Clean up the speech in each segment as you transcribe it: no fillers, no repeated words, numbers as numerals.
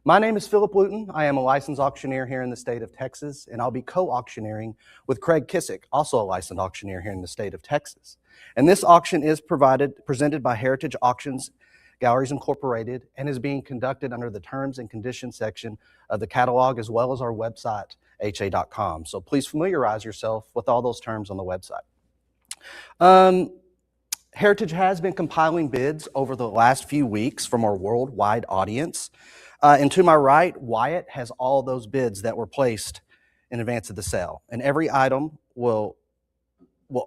My name is Philip Luton. I am a licensed auctioneer here in the state of Texas, and I'll be co-auctioneering with Craig Kissick, also a licensed auctioneer here in the state of Texas. And this auction is presented by Heritage Auctions Galleries Incorporated and is being conducted under the terms and conditions section of the catalog as well as our website, ha.com. So please familiarize yourself with all those terms on the website. Heritage has been compiling bids over the last few weeks from our worldwide audience. And to my right, Wyatt has all those bids that were placed in advance of the sale. And every item will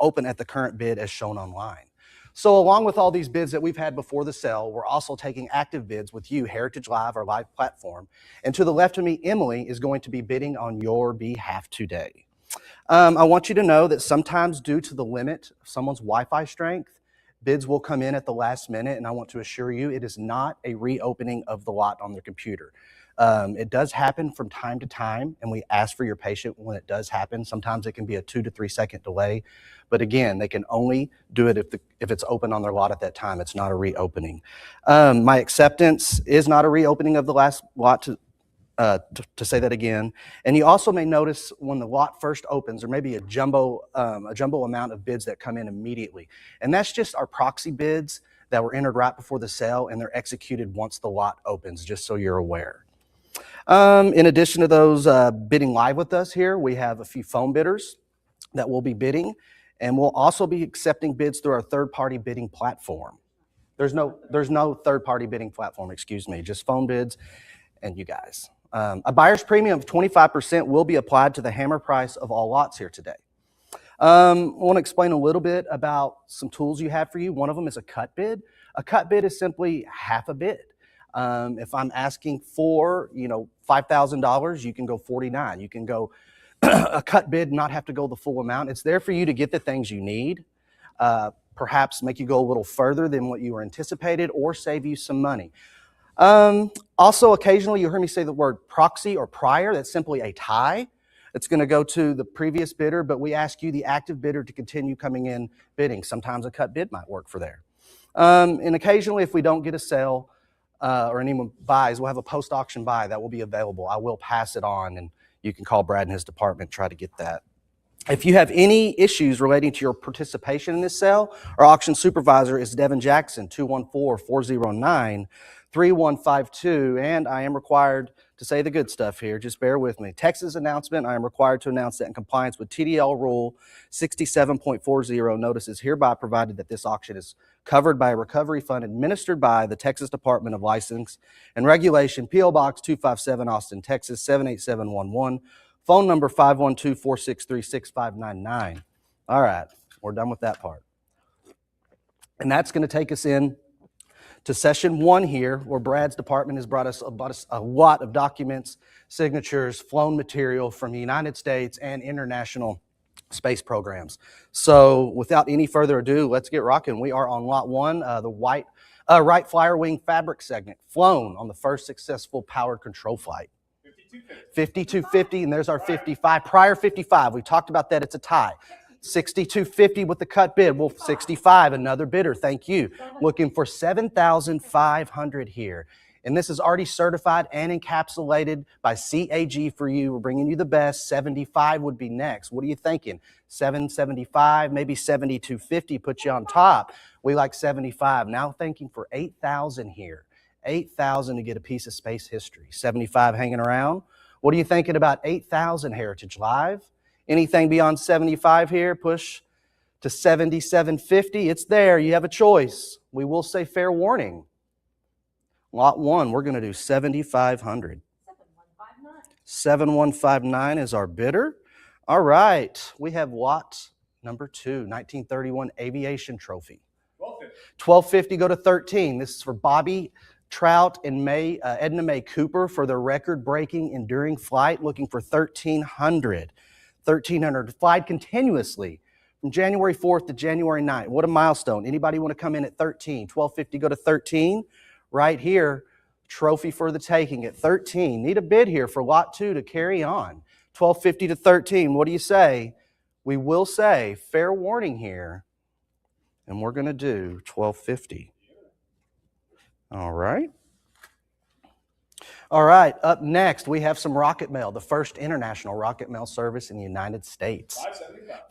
open at the current bid as shown online. So along with all these bids that we've had before the sale, we're also taking active bids with you, Heritage Live, our live platform. And to the left of me, Emily is going to be bidding on your behalf today. I want you to know that sometimes due to the limit of someone's Wi-Fi strength, bids will come in at the last minute, and I want to assure you it is not a reopening of the lot on their computer. It does happen from time to time, and we ask for your patience when it does happen. Sometimes it can be a 2 to 3 second delay, but again, they can only do it if it's open on their lot at that time. It's not a reopening. My acceptance is not a reopening of the last lot, to say that again. And you also may notice when the lot first opens, there may be a jumbo amount of bids that come in immediately. And that's just our proxy bids that were entered right before the sale, and they're executed once the lot opens, just so you're aware. In addition to those bidding live with us here, we have a few phone bidders that will be bidding, and we'll also be accepting bids through our third-party bidding platform. There's no third-party bidding platform, excuse me, just phone bids and you guys. A buyer's premium of 25% will be applied to the hammer price of all lots here today. I want to explain a little bit about some tools you have for you. One of them is a cut bid. A cut bid is simply half a bid. If I'm asking for, $5,000, you can go $49,000. You can go a cut bid, not have to go the full amount. It's there for you to get the things you need, perhaps make you go a little further than what you were anticipated, or save you some money. Also, occasionally you hear me say the word proxy or prior. That's simply a tie. It's going to go to the previous bidder, but we ask you, the active bidder, to continue coming in bidding. Sometimes a cut bid might work for there. And occasionally, if we don't get a sale or anyone buys, we'll have a post-auction buy that will be available. I will pass it on, and you can call Brad and his department, try to get that. If you have any issues relating to your participation in this sale, our auction supervisor is Devin Jackson, 214-409-3152, and I am required to say the good stuff here. Just bear with me. Texas announcement, I am required to announce that in compliance with TDL Rule 67.40, notice is hereby provided that this auction is covered by a recovery fund administered by the Texas Department of License and Regulation, P.O. Box 257, Austin, Texas, 78711. Phone number 512-463-6599. All right, we're done with that part. And that's going to take us in to session 1 here, where Brad's department has brought us a lot of documents, signatures, flown material from the United States and international space programs. So without any further ado, let's get rocking. We are on lot 1, the Wright Flyer Wing fabric segment, flown on the first successful powered control flight. 5250, and there's our 55. Prior 55, we talked about that, it's a tie. 6250 with the cut bid. Well, 65, another bidder, thank you. Looking for 7,500 here. And this is already certified and encapsulated by CAG for you. We're bringing you the best. 75 would be next. What are you thinking? 775, maybe 7250 puts you on top. We like 75. Now thinking for 8,000 here. 8,000 to get a piece of space history. 75 hanging around. What are you thinking about 8,000 Heritage Live? Anything beyond 75 here, push to 7750. It's there. You have a choice. We will say fair warning. Lot 1, we're going to do 7,500. 7159 is our bidder. All right. We have lot number 2, 1931 Aviation Trophy. 1250 go to 13. This is for Bobby Trout and Edna Mae Cooper for their record-breaking enduring flight, looking for 1,300. 1,300 flight continuously from January 4th to January 9th. What a milestone. Anybody want to come in at 13? 1250 go to 13. Right here, trophy for the taking at 13. Need a bid here for lot 2 to carry on. 1250 to 13. What do you say? We will say fair warning here, and we're going to do 1250. All right. All right, up next, we have some Rocket Mail, the first international Rocket Mail service in the United States.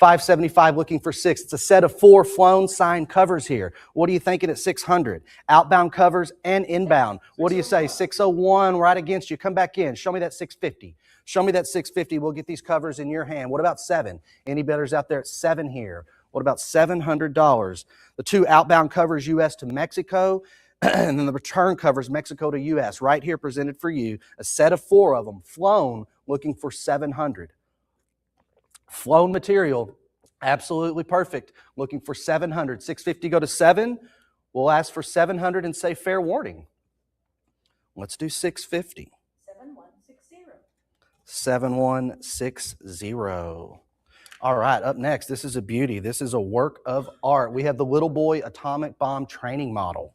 $575 looking for 6. It's a set of 4 flown signed covers here. What are you thinking at $600? Outbound covers and inbound. What do you say? $601 right against you. Come back in. Show me that $650. Show me that $650. We'll get these covers in your hand. What about 7? Any bettors out there at 7 here? What about $700? The 2 outbound covers U.S. to Mexico, and then the return covers Mexico to U.S. right here presented for you. A set of 4 of them, flown, looking for $700. Flown material, absolutely perfect, looking for $700. $650 go to 7. We'll ask for $700 and say fair warning. Let's do $650. 7160. All right, up next, this is a beauty. This is a work of art. We have the Little Boy Atomic Bomb Training Model.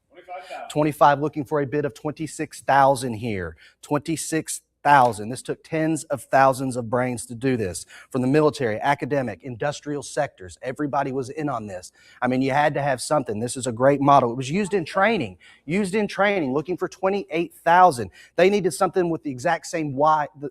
25 looking for a bid of 26,000 here. 26,000. This took tens of thousands of brains to do this. From the military, academic, industrial sectors, everybody was in on this. I mean, you had to have something. This is a great model. It was used in training, looking for 28,000. They needed something with the exact same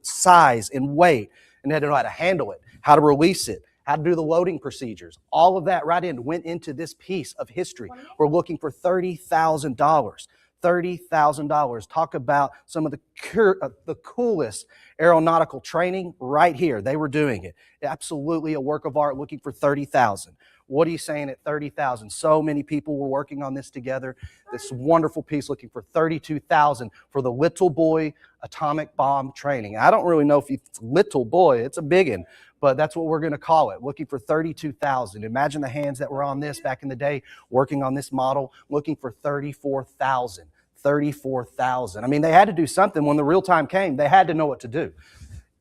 size and weight, and they had to know how to handle it, how to release it, how to do the loading procedures. All of that went into this piece of history. We're looking for $30,000. $30,000. Talk about some of the coolest aeronautical training right here. They were doing it. Absolutely a work of art, looking for $30,000. What are you saying at $30,000? So many people were working on this together. This wonderful piece looking for $32,000 for the Little Boy Atomic Bomb Training. I don't really know if it's Little Boy. It's a big one, but that's what we're going to call it. Looking for $32,000. Imagine the hands that were on this back in the day working on this model, looking for $34,000. $34,000. I mean, they had to do something when the real time came. They had to know what to do.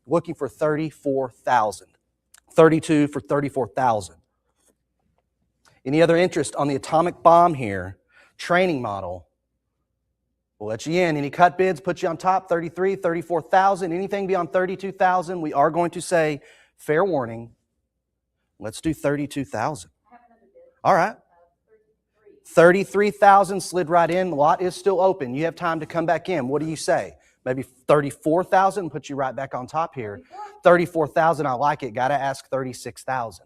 Looking for $34,000. 32 for $34,000. Any other interest on the atomic bomb here? Training model. We'll let you in. Any cut bids? Put you on top. 33, 34,000. Anything beyond 32,000, we are going to say fair warning. Let's do 32,000. All right. 33,000 slid right in. The lot is still open. You have time to come back in. What do you say? Maybe 34,000, put you right back on top here. 34,000, I like it. Got to ask 36,000.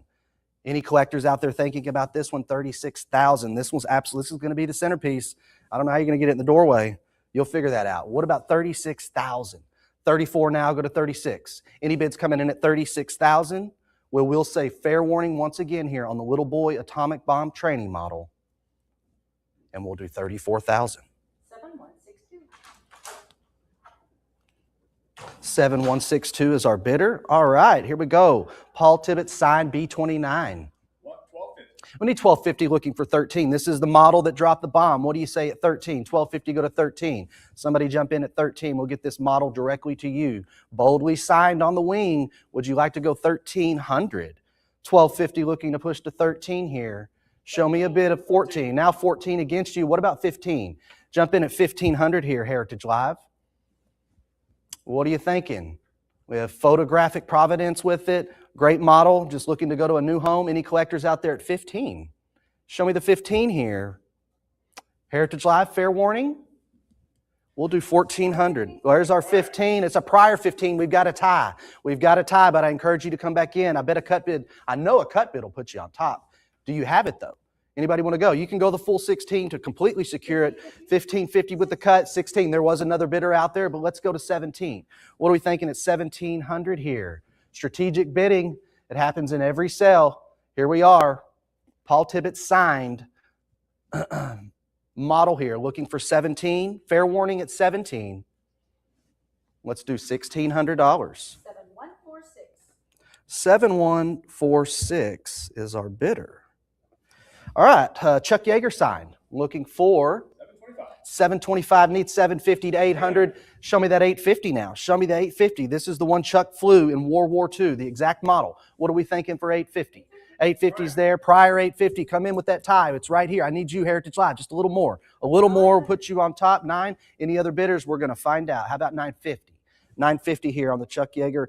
Any collectors out there thinking about this one? 36,000. This is going to be the centerpiece. I don't know how you're going to get it in the doorway. You'll figure that out. What about 36,000? 34 now, go to 36. Any bids coming in at 36,000? Well, we'll say fair warning once again here on the Little Boy Atomic Bomb Training Model. And we'll do 34,000. 7162 is our bidder. All right, here we go. Paul Tibbetts signed B29. We need 1250 looking for 13. This is the model that dropped the bomb. What do you say at 13? 1250 go to 13. Somebody jump in at 13. We'll get this model directly to you. Boldly signed on the wing. Would you like to go 1300? 1250 looking to push to 13 here. Show me a bid of 14. Now 14 against you. What about 15? Jump in at 1500 here, Heritage Live. What are you thinking? We have photographic provenance with it. Great model, just looking to go to a new home. Any collectors out there at 15? Show me the 15 here. Heritage Live, fair warning. We'll do 1,400. There's our 15. It's a prior 15. We've got a tie. We've got a tie, but I encourage you to come back in. I bet a cut bid, I know a cut bid will put you on top. Do you have it though? Anybody want to go? You can go the full 16 to completely secure it. 1550 with the cut, 16. There was another bidder out there, but let's go to 17. What are we thinking at 1,700 here? Strategic bidding. It happens in every sale. Here we are. Paul Tibbetts signed model here, looking for 17. Fair warning at 17. Let's do $1,600. 7146. 7146 is our bidder. All right, Chuck Yeager signed, looking for 725, needs 750 to 800. Show me that 850 now. Show me the 850. This is the one Chuck flew in World War II, the exact model. What are we thinking for 850? 850's there. Prior 850. Come in with that tie. It's right here. I need you, Heritage Live. Just a little more. A little more will put you on top. 9. Any other bidders? We're going to find out. How about 950? 950 here on the Chuck Yeager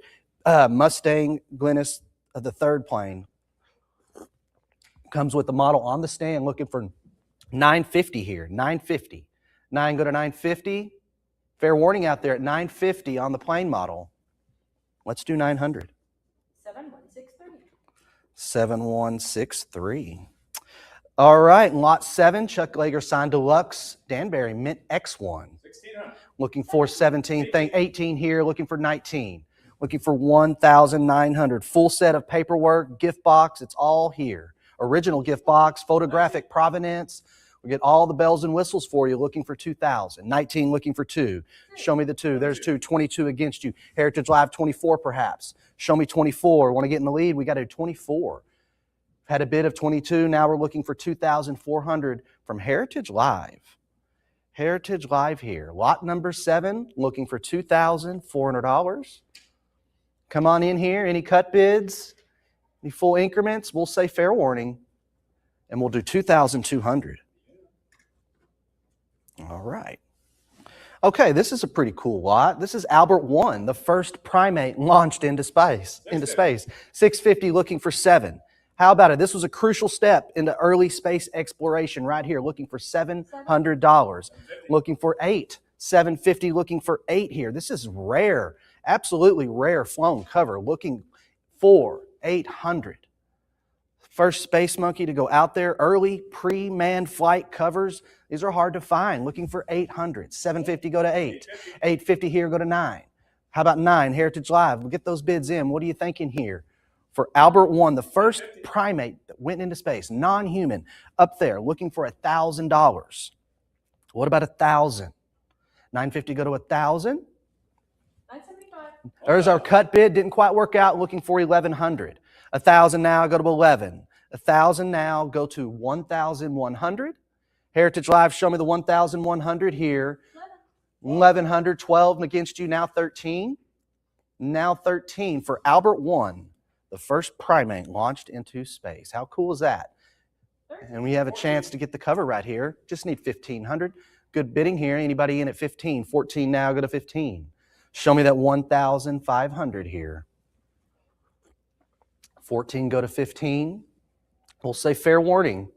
Mustang Glennis, the third plane. Comes with the model on the stand, looking for 950 here. 950. 9 go to 950. Fair warning out there at $950 on the plain model. Let's do $900. 7163. 7163. All right, lot 7, Chuck Lager signed deluxe, Danbury Mint X1. 1600. Looking for 17, 18 here, looking for 19. Looking for 1,900. Full set of paperwork, gift box, it's all here. Original gift box, photographic provenance. We get all the bells and whistles for you, looking for 2,000. 19 looking for 2. Show me the 2. There's 2. 22 against you. Heritage Live 24 perhaps. Show me 24. Want to get in the lead? We got to do 24. Had a bid of 22. Now we're looking for 2,400 from Heritage Live. Heritage Live here. Lot number 7, looking for $2,400. Come on in here. Any cut bids? Any full increments? We'll say fair warning, and we'll do 2,200. All right. Okay, this is a pretty cool lot. This is Albert 1, the first primate launched into space. 650 looking for 7. How about it? This was a crucial step into early space exploration right here, looking for $700. Looking for 8. 750 looking for 8 here. This is rare, absolutely rare flown cover, looking for 800. First space monkey to go out there, early pre-manned flight covers. These are hard to find, looking for 800. 750 go to 8. 850 here, go to 9. How about 9? Heritage Live, we'll get those bids in. What are you thinking here? For Albert 1, the first primate that went into space, non-human, up there, looking for $1,000. What about 1,000? 950 go to 1,000. 975. There's our cut bid, didn't quite work out, looking for 1,100. 1,000 now, go to 11. 1,000 now, go to 1,100. Heritage Live, show me the 1,100 here. 1,100, 12 against you, now 13. Now 13 for Albert 1, the first primate launched into space. How cool is that? And we have a chance to get the cover right here. Just need 1,500. Good bidding here. Anybody in at 15? 14 now, go to 15. Show me that 1,500 here. 14, go to 15. We'll say fair warning.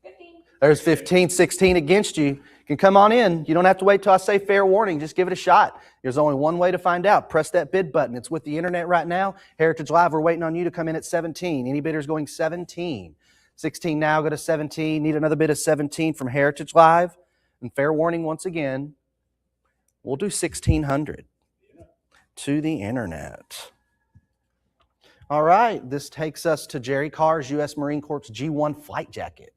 15. There's 15, 16 against you. You can come on in. You don't have to wait till I say fair warning. Just give it a shot. There's only one way to find out. Press that bid button. It's with the internet right now. Heritage Live, we're waiting on you to come in at 17. Any bidders going 17? 16 now, go to 17. Need another bid of 17 from Heritage Live. And fair warning once again. We'll do 1,600 to the internet. All right, this takes us to Jerry Carr's U.S. Marine Corps G1 flight jacket.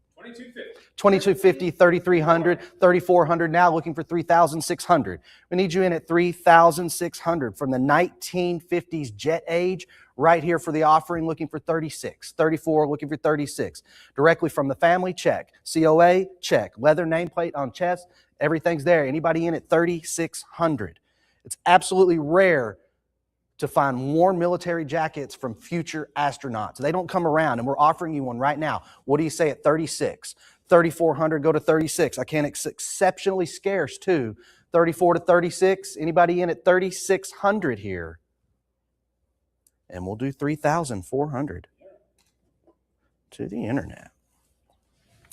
2250, 3300, 3400, now looking for 3600. We need you in at 3600 from the 1950s jet age, right here for the offering, looking for 36, 34, looking for 36. Directly from the family, check. COA, check. Leather nameplate on chest, everything's there. Anybody in at 3600? It's absolutely rare to find more military jackets from future astronauts. They don't come around, and we're offering you one right now. What do you say at 36? 3,400, go to 36. I can't, it's exceptionally scarce too. 34 to 36. Anybody in at 3,600 here? And we'll do 3,400 to the internet.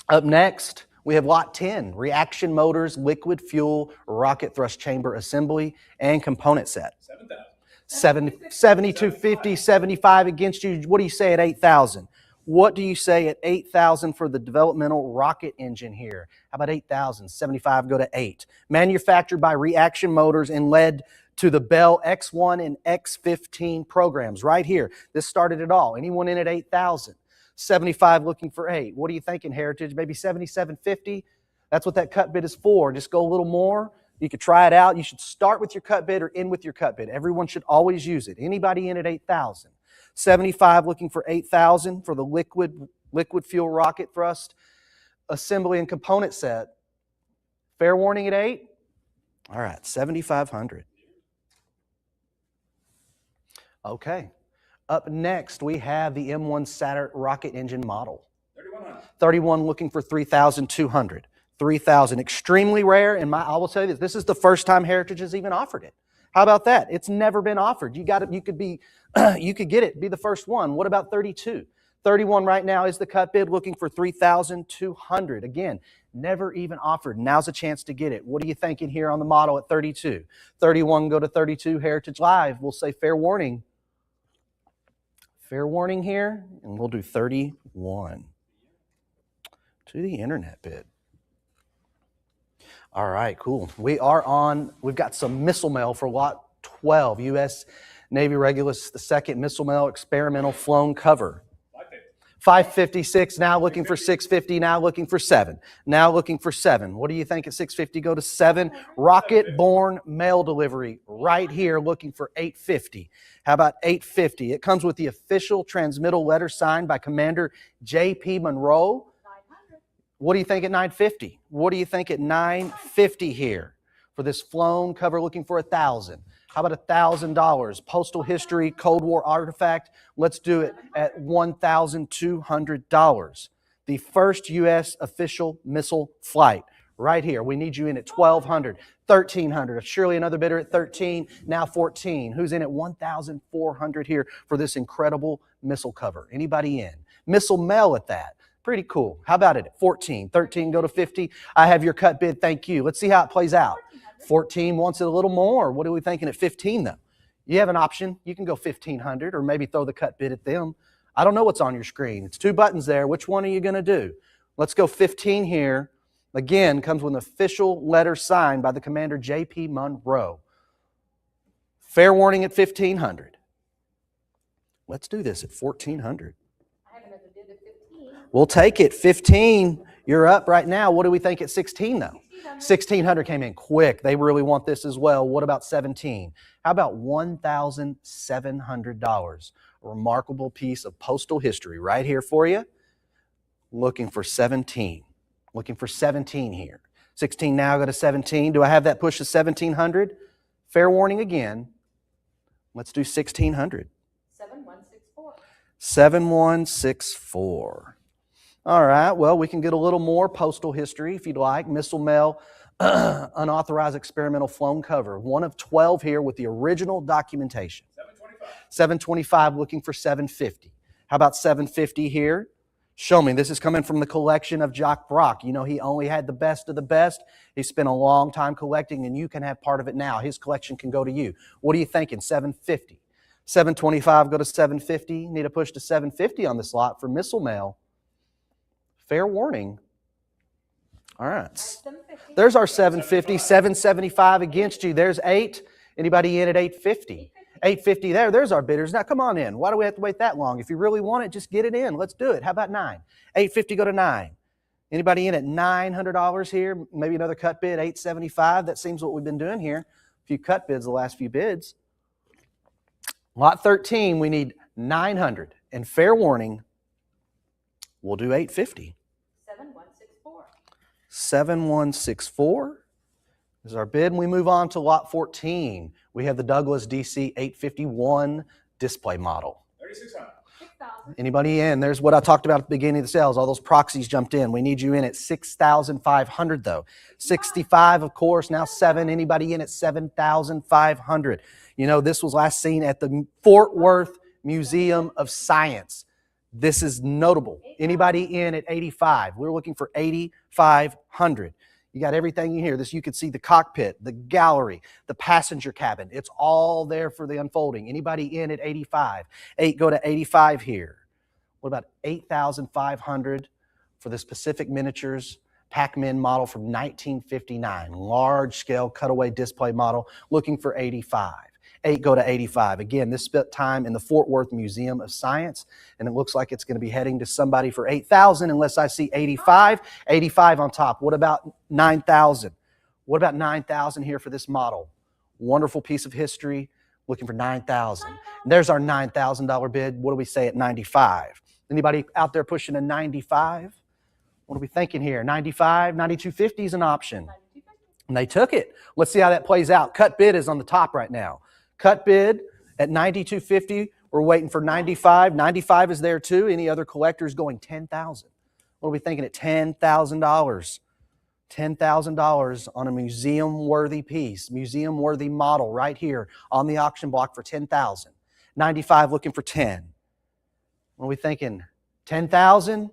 Up next, we have lot 10, reaction motors, liquid fuel, rocket thrust chamber assembly, and component set. 7,250, 75 against you. What do you say at 8,000? What do you say at 8,000 for the developmental rocket engine here? How about 8,000? 75 go to 8. Manufactured by Reaction Motors and led to the Bell X1 and X15 programs right here. This started it all. Anyone in at 8,000? 75 looking for 8. What are you thinking, Heritage? Maybe 7,750? That's what that cut bid is for. Just go a little more. You could try it out. You should start with your cut bid or end with your cut bid. Everyone should always use it. Anybody in at 8,000? 75 looking for 8,000 for the liquid fuel rocket thrust assembly and component set. Fair warning at 8? All right, 7,500. Okay. Up next, we have the M1 Saturn rocket engine model. 31 looking for 3,200. 3,000, extremely rare, and I will tell you this is the first time Heritage has even offered it. How about that? It's never been offered. You got it. You could get it. Be the first one. What about 32? 31 right now is the cut bid, looking for 3,200. Again, never even offered. Now's a chance to get it. What are you thinking here on the model at 32? 31 go to 32, Heritage Live. We'll say fair warning. Fair warning here, and we'll do 31. To the internet bid. All right, cool. We've got some missile mail for lot 12, U.S. Navy Regulus, the second missile mail experimental flown cover. 556, now looking for 650, now looking for 7. Now looking for 7. What do you think at 650? Go to 7. Rocket-borne mail delivery right here, looking for 850. How about 850? It comes with the official transmittal letter signed by Commander J.P. Monroe. 900. What do you think at 950? What do you think at 950 here for this flown cover looking for 1,000? How about $1,000? Postal history, Cold War artifact. Let's do it at $1,200. The first U.S. official missile flight right here. We need you in at $1,200, $1,300. Surely another bidder at 13, now 14. Who's in at $1,400 here for this incredible missile cover? Anybody in? Missile mail at that. Pretty cool. How about it at 14? 13 go to 50. I have your cut bid. Thank you. Let's see how it plays out. 14 wants it a little more. What are we thinking at 15 though? You have an option. You can go 1,500 or maybe throw the cut bid at them. I don't know what's on your screen. It's 2 buttons there. Which one are you going to do? Let's go 15 here. Again, comes with an official letter signed by the Commander J.P. Monroe. Fair warning at 1,500. Let's do this at 1,400. I have another bid of 15. We'll take it. 15. You're up right now. What do we think at 16 though? 1,600 came in quick. They really want this as well. What about 17? How about $1,700? A remarkable piece of postal history right here for you. Looking for 17. Looking for 17 here. 16 now, go to 17. Do I have that push to 1,700? Fair warning again. Let's do 1,600. 7164. 7164. All right, well, we can get a little more postal history if you'd like. Missile mail, unauthorized experimental flown cover. One of 12 here with the original documentation. 725. 725, looking for 750. How about 750 here? Show me. This is coming from the collection of Jock Brock. You know, he only had the best of the best. He spent a long time collecting, and you can have part of it now. His collection can go to you. What are you thinking? 750. 725, go to 750. Need a push to 750 on this lot for missile mail. Fair warning. All right. 750. There's our 750, 775 against you. There's 8. Anybody in at 850? 850 there. There's our bidders. Now come on in. Why do we have to wait that long? If you really want it, just get it in. Let's do it. How about 9? 850 go to 9. Anybody in at $900 here? Maybe another cut bid, 875. That seems what we've been doing here. A few cut bids the last few bids. Lot 13, we need 900. And fair warning, we'll do 850. 7164. 7164 is our bid. And we move on to lot 14. We have the Douglas DC 851 display model. 3600. 6000. Anybody in? There's what I talked about at the beginning of the sales. All those proxies jumped in. We need you in at 6,500 though. 65, of course, now 7. Anybody in at 7,500? You know, this was last seen at the Fort Worth Museum of Science. This is notable. Anybody in at 85? We're looking for 8,500. You got everything in here. This, you could see the cockpit, the gallery, the passenger cabin. It's all there for the unfolding. Anybody in at 85? 8 go to 85 here. What about 8,500 for this Pacific Miniatures Pac-Man model from 1959? Large scale cutaway display model, looking for 85. 8 go to 85. Again, this spent time in the Fort Worth Museum of Science, and it looks like it's going to be heading to somebody for 8,000 unless I see 85. 85 on top. What about 9,000? What about 9,000 here for this model? Wonderful piece of history, looking for 9,000. There's our $9,000 bid. What do we say at 95? Anybody out there pushing a 95? What are we thinking here? 95, 9250 is an option. 9250. And they took it. Let's see how that plays out. Cut bid is on the top right now. Cut bid at 92.50. We're waiting for 95. 95 is there too. Any other collectors going 10,000? What are we thinking at $10,000? $10,000 on a museum-worthy piece, museum-worthy model right here on the auction block for 10,000. 95 looking for 10. What are we thinking? 10,000?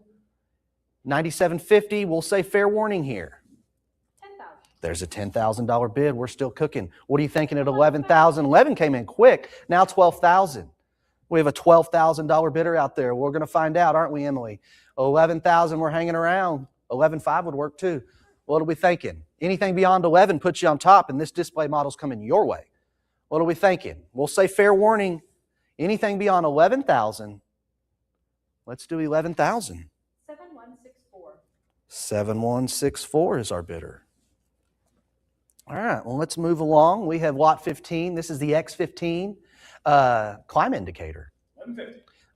$97.50, we'll say fair warning here. 10,000. There's a $10,000 bid. We're still cooking. What are you thinking at 11,000? 11 came in quick. Now 12,000. We have a $12,000 bidder out there. We're going to find out, aren't we, Emily? 11,000, we're hanging around. 11.5 would work too. What are we thinking? Anything beyond 11 puts you on top, and this display model's coming your way. What are we thinking? We'll say fair warning. Anything beyond 11,000, let's do 11,000. 7164. 7164 is our bidder. All right, well, let's move along. We have lot 15. This is the X15 climb indicator.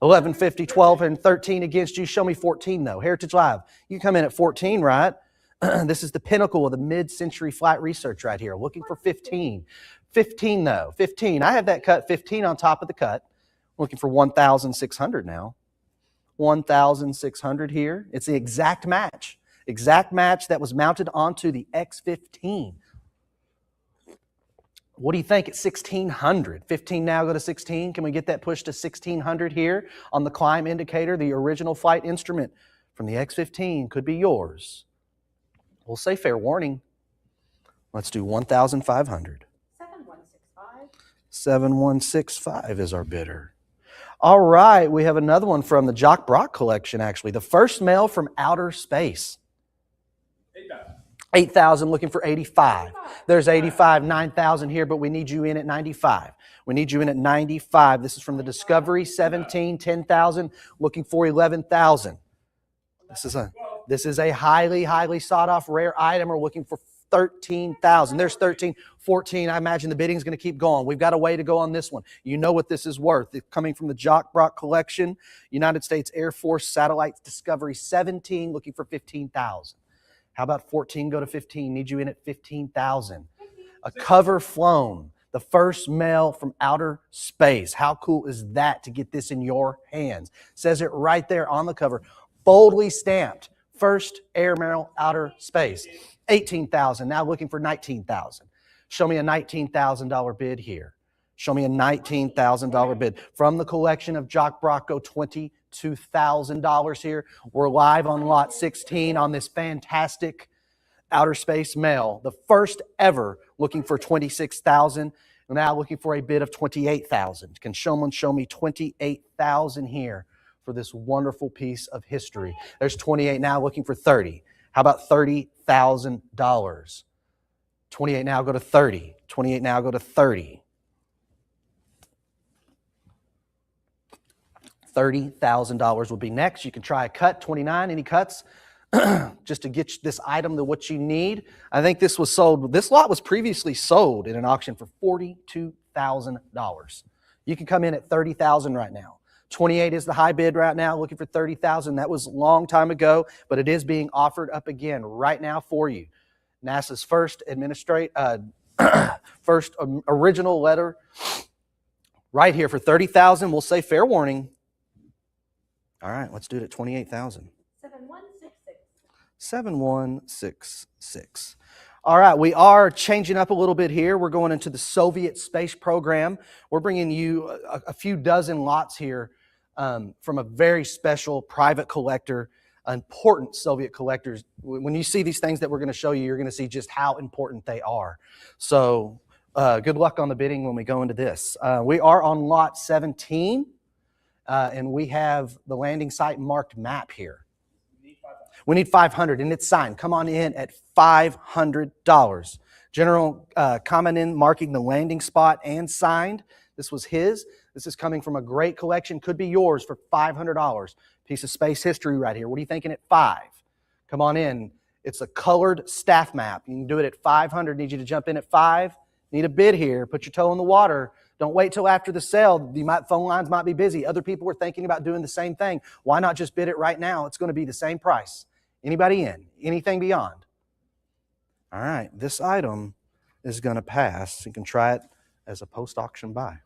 1150, 12, and 13 against you. Show me 14, though. Heritage Live, you come in at 14, right? This is the pinnacle of the mid-century flight research right here. Looking for 15. 15, though. 15. I have that cut 15 on top of the cut. Looking for 1,600 now. 1,600 here. It's the exact match. Exact match that was mounted onto the X15. What do you think at 1,600? 15 now, go to 16. Can we get that pushed to 1,600 here on the climb indicator? The original flight instrument from the X15 could be yours. We'll say fair warning. Let's do 1,500. 7165. 7165 is our bidder. All right, we have another one from the Jock Brock collection, actually. The first mail from outer space. 8,000, looking for 85. There's 85, 9,000 here, but we need you in at 95. We need you in at 95. This is from the Discovery 17, 10,000, looking for 11,000. This is a highly, highly sought-off rare item. We're looking for 13,000. There's 13, 14. I imagine the bidding's going to keep going. We've got a way to go on this one. You know what this is worth. It's coming from the Jock Brock collection, United States Air Force Satellites Discovery 17, looking for 15,000. How about 14 go to 15? Need you in at 15,000. A cover flown, the first mail from outer space. How cool is that to get this in your hands? Says it right there on the cover, boldly stamped. First air mail outer space. 18,000. Now looking for 19,000. Show me a $19,000 bid here. Show me a $19,000 bid from the collection of Jock Brocco. $22,000 here. We're live on lot 16 on this fantastic outer space mail. The first ever, looking for 26,000. Now looking for a bid of 28,000. Can someone show me 28,000 here for this wonderful piece of history? There's 28 now, looking for 30. How about $30,000? 28 now, go to 30. 28 now, go to 30. $30,000 will be next. You can try a cut, 29. Any cuts? Just to get this item to what you need. I think this was sold. This lot was previously sold in an auction for $42,000. You can come in at $30,000 right now. 28 is the high bid right now, looking for $30,000. That was a long time ago, but it is being offered up again right now for you. NASA's first original letter right here for $30,000. We'll say fair warning. All right, let's do it at 28,000. 7166. 7166. All right, we are changing up a little bit here. We're going into the Soviet space program. We're bringing you a few dozen lots here from a very special private collector, important Soviet collectors. When you see these things that we're going to show you, you're going to see just how important they are. So good luck on the bidding when we go into this. We are on lot 17. And we have the landing site marked map here. We need 500, and it's signed. Come on in at $500. General coming in, marking the landing spot and signed. This was his. This is coming from a great collection. Could be yours for $500. Piece of space history right here. What are you thinking at 5? Come on in. It's a colored staff map. You can do it at 500. Need you to jump in at 5. Need a bid here. Put your toe in the water. Don't wait till after the sale. Phone lines might be busy. Other people are thinking about doing the same thing. Why not just bid it right now? It's going to be the same price. Anybody in? Anything beyond? All right, this item is going to pass. You can try it as a post-auction buy.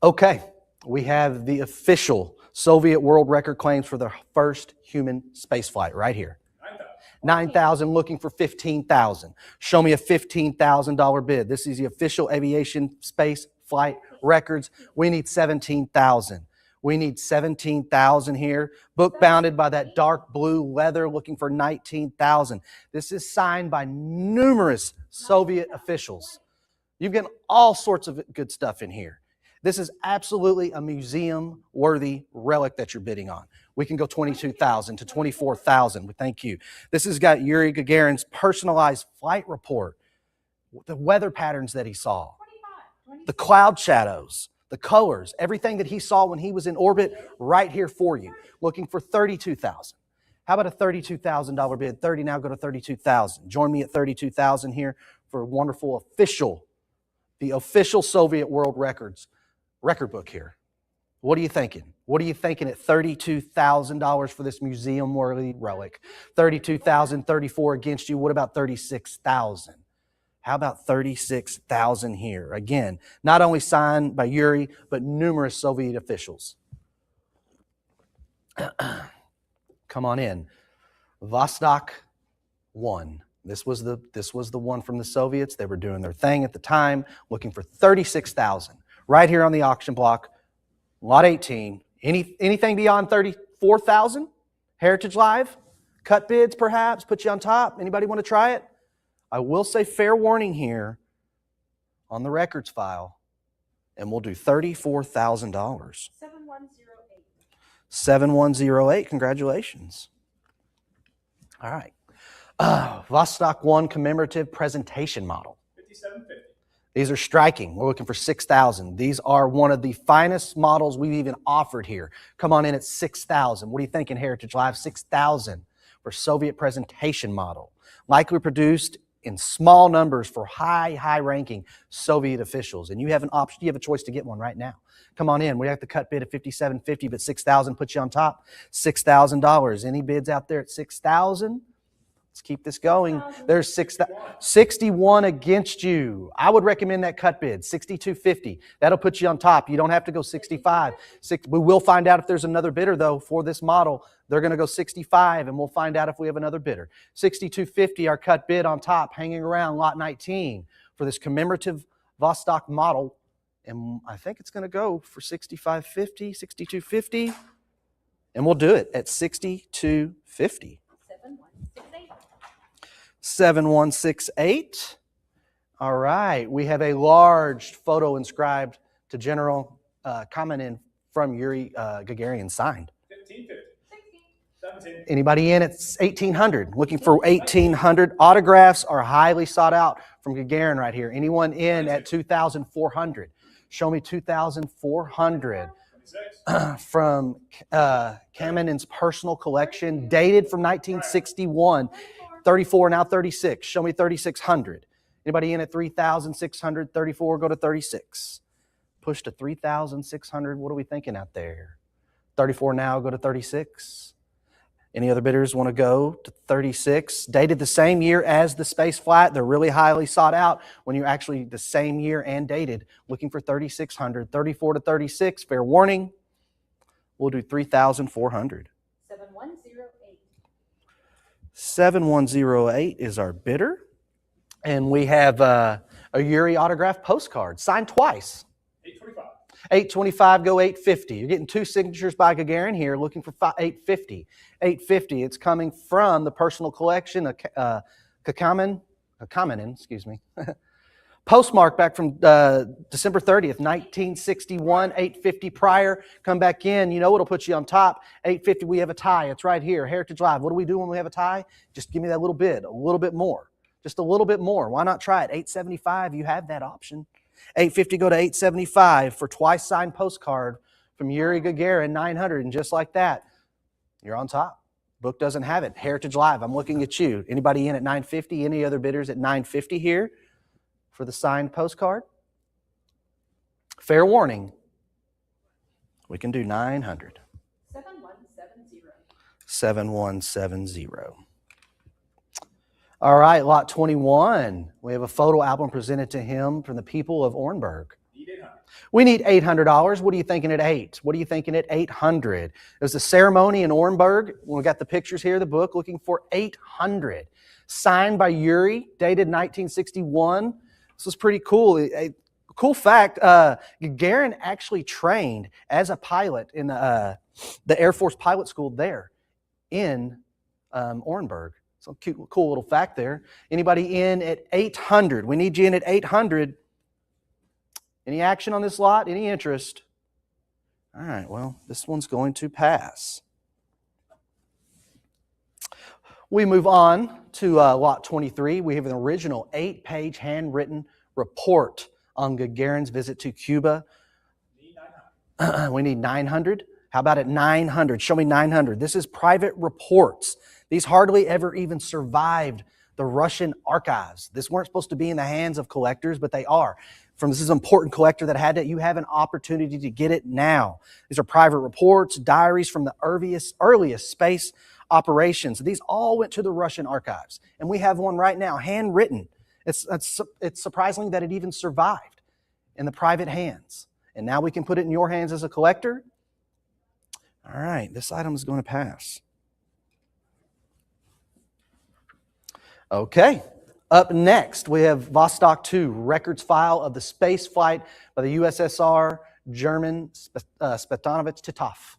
Okay, we have the official Soviet world record claims for the first human spaceflight right here. 9,000, looking for 15,000. Show me a $15,000 bid. This is the official aviation space flight records. We need 17,000. We need 17,000 here. Book bounded by that dark blue leather, looking for 19,000. This is signed by numerous Soviet officials. You've got all sorts of good stuff in here. This is absolutely a museum-worthy relic that you're bidding on. We can go 22,000 to 24,000. Thank you. This has got Yuri Gagarin's personalized flight report, the weather patterns that he saw, 25. the cloud shadows, the colors, everything that he saw when he was in orbit right here for you. Looking for 32,000. How about a $32,000 bid? 30 now, go to 32,000. Join me at 32,000 here for a wonderful the official Soviet World Records record book here. What are you thinking? What are you thinking at $32,000 for this museum-worthy relic? 32,000, 34 against you. What about 36,000? How about 36,000 here? Again, not only signed by Yuri, but numerous Soviet officials. Come on in. Vostok 1. This was the one from the Soviets. They were doing their thing at the time, looking for 36,000. Right here on the auction block, lot 18. Anything beyond 34,000? Heritage Live? Cut bids, perhaps? Put you on top? Anybody want to try it? I will say fair warning here on the records file, and we'll do $34,000. 7108. 7108. Congratulations. All right. Vostok 1 commemorative presentation model. 5750. These are striking. We're looking for 6,000. These are one of the finest models we've even offered here. Come on in at 6,000. What are you thinking, Heritage Live? 6,000 for Soviet presentation model. Likely produced in small numbers for high-ranking Soviet officials. And you have an option, you have a choice to get one right now. Come on in. We have the cut bid at $57.50, but 6,000 puts you on top. $6,000. Any bids out there at 6,000? Let's keep this going. There's 61 against you. I would recommend that cut bid, $62.50. That'll put you on top. You don't have to go 65. We will find out if there's another bidder, though, for this model. They're going to go 65, and we'll find out if we have another bidder. $62.50, our cut bid on top, hanging around lot 19 for this commemorative Vostok model. And I think it's going to go for $65.50, $62.50, and we'll do it at $62.50. 7168. All right. We have a large photo inscribed to General Kamenin from Yuri Gagarin signed. 1550. 17. Anybody in at 1800? Looking for 1800. Autographs are highly sought out from Gagarin right here. Anyone in at 2400? Show me 2400. 26. From Kamenin's personal collection, dated from 1961. 34, now 36. Show me 3,600. Anybody in at 3,600? 34, go to 36. Push to 3,600. What are we thinking out there? 34 now, go to 36. Any other bidders want to go to 36? Dated the same year as the space flight. They're really highly sought out when you're actually the same year and dated. Looking for 3,600. 34 to 36. Fair warning. We'll do 3,400. 7108. 7108 is our bidder. And we have a Yuri autograph postcard signed twice. 825. 825, go 850. You're getting two signatures by Gagarin here, looking for 850. 850. It's coming from the personal collection of Kamenin, excuse me. Postmark back from December 30th, 1961, 850 prior. Come back in. You know what'll put you on top. 850, we have a tie. It's right here. Heritage Live. What do we do when we have a tie? Just give me that little bid, a little bit more. Just a little bit more. Why not try it? 875, you have that option. 850, go to 875 for twice signed postcard from Yuri Gagarin, 900. And just like that, you're on top. Book doesn't have it. Heritage Live, I'm looking at you. Anybody in at 950? Any other bidders at 950 here for the signed postcard? Fair warning. We can do 900. 7170. 7170. All right, lot 21. We have a photo album presented to him from the people of Orenburg. Need 800. We need $800. What are you thinking at 8? What are you thinking at 800? It was a ceremony in Orenburg. We got the pictures here, the book, looking for 800. Signed by Yuri, dated 1961. This was pretty cool. Of Cool fact, Gagarin actually trained as a pilot in the Air Force pilot school there in Orenburg. So cool little fact there. Anybody in at 800? We need you in at 800. Any action on this lot? Any interest? All right, well, this one's going to pass. We move on to lot 23. We have an original 8-page handwritten report on Gagarin's visit to Cuba. We need 900. How about at 900? Show me 900. This is private reports. These hardly ever even survived the Russian archives. This weren't supposed to be in the hands of collectors, but they are. This is an important collector that had it. You have an opportunity to get it now. These are private reports, diaries from the earliest space operations. These all went to the Russian archives. And we have one right now, handwritten. It's surprising that it even survived in the private hands. And now we can put it in your hands as a collector. All right, this item is going to pass. Okay, up next we have Vostok 2, records file of the space flight by the USSR German Spetanovich Titov.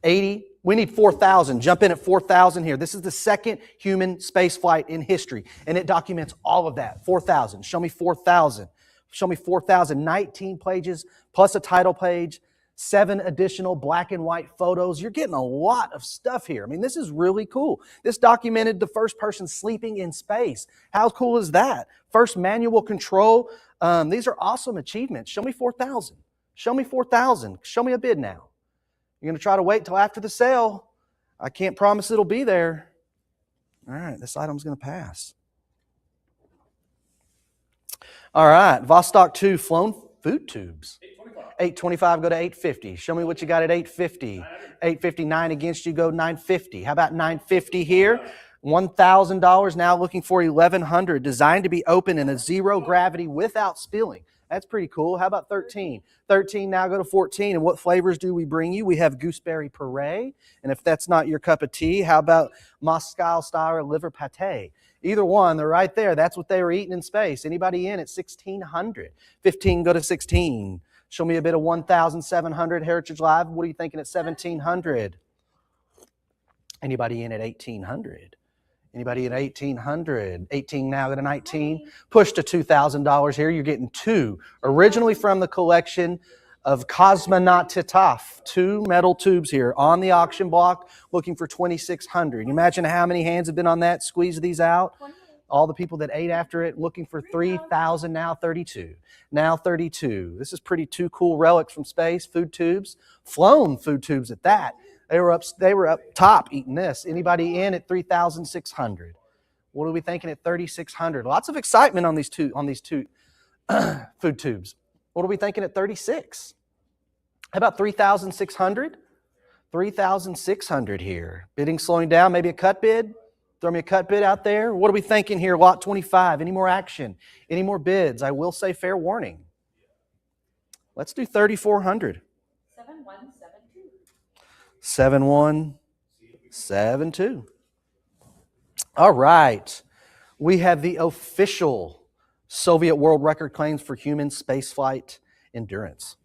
80. We need 4,000. Jump in at 4,000 here. This is the second human space flight in history, and it documents all of that. 4,000. Show me 4,000. Show me 4,000. 19 pages plus a title page, 7 additional black and white photos. You're getting a lot of stuff here. I mean, this is really cool. This documented the first person sleeping in space. How cool is that? First manual control. These are awesome achievements. Show me 4,000. Show me 4,000. Show me a bid now. You're going to try to wait till after the sale. I can't promise it'll be there. All right, this item's going to pass. All right, Vostok 2 flown food tubes. 825, go to 850. Show me what you got at 850. 859 against you, go 950. How about 950 here? $1,000, now looking for 1,100. Designed to be open in a zero gravity without spilling. That's pretty cool. How about 13? 13, now go to 14. And what flavors do we bring you? We have gooseberry puree. And if that's not your cup of tea, how about Moscow style or liver pate? Either one, they're right there. That's what they were eating in space. Anybody in at 1,600? 15, go to 16. Show me a bit of 1,700 Heritage Live. What are you thinking at 1,700? Anybody in at 1,800? Anybody at 1,800? 18 now, go to 19. Push to $2,000 here. You're getting 2. Originally from the collection of Cosmonaut Titov. 2 metal tubes here on the auction block looking for 2,600. Imagine how many hands have been on that. Squeeze these out. All the people that ate after it looking for 3,000, now 32. Now 32. This is pretty 2 cool relics from space, food tubes. Flown food tubes at that. They were up top eating this. Anybody in at 3,600? What are we thinking at 3,600? Lots of excitement on these two food tubes. What are we thinking at 36? How about 3,600? 3,600 here. Bidding slowing down, maybe a cut bid? Throw me a cut bid out there. What are we thinking here? Lot 25. Any more action? Any more bids? I will say fair warning. Let's do 3,400. 7172. 7172. All right. We have the official Soviet world record claims for human spaceflight endurance.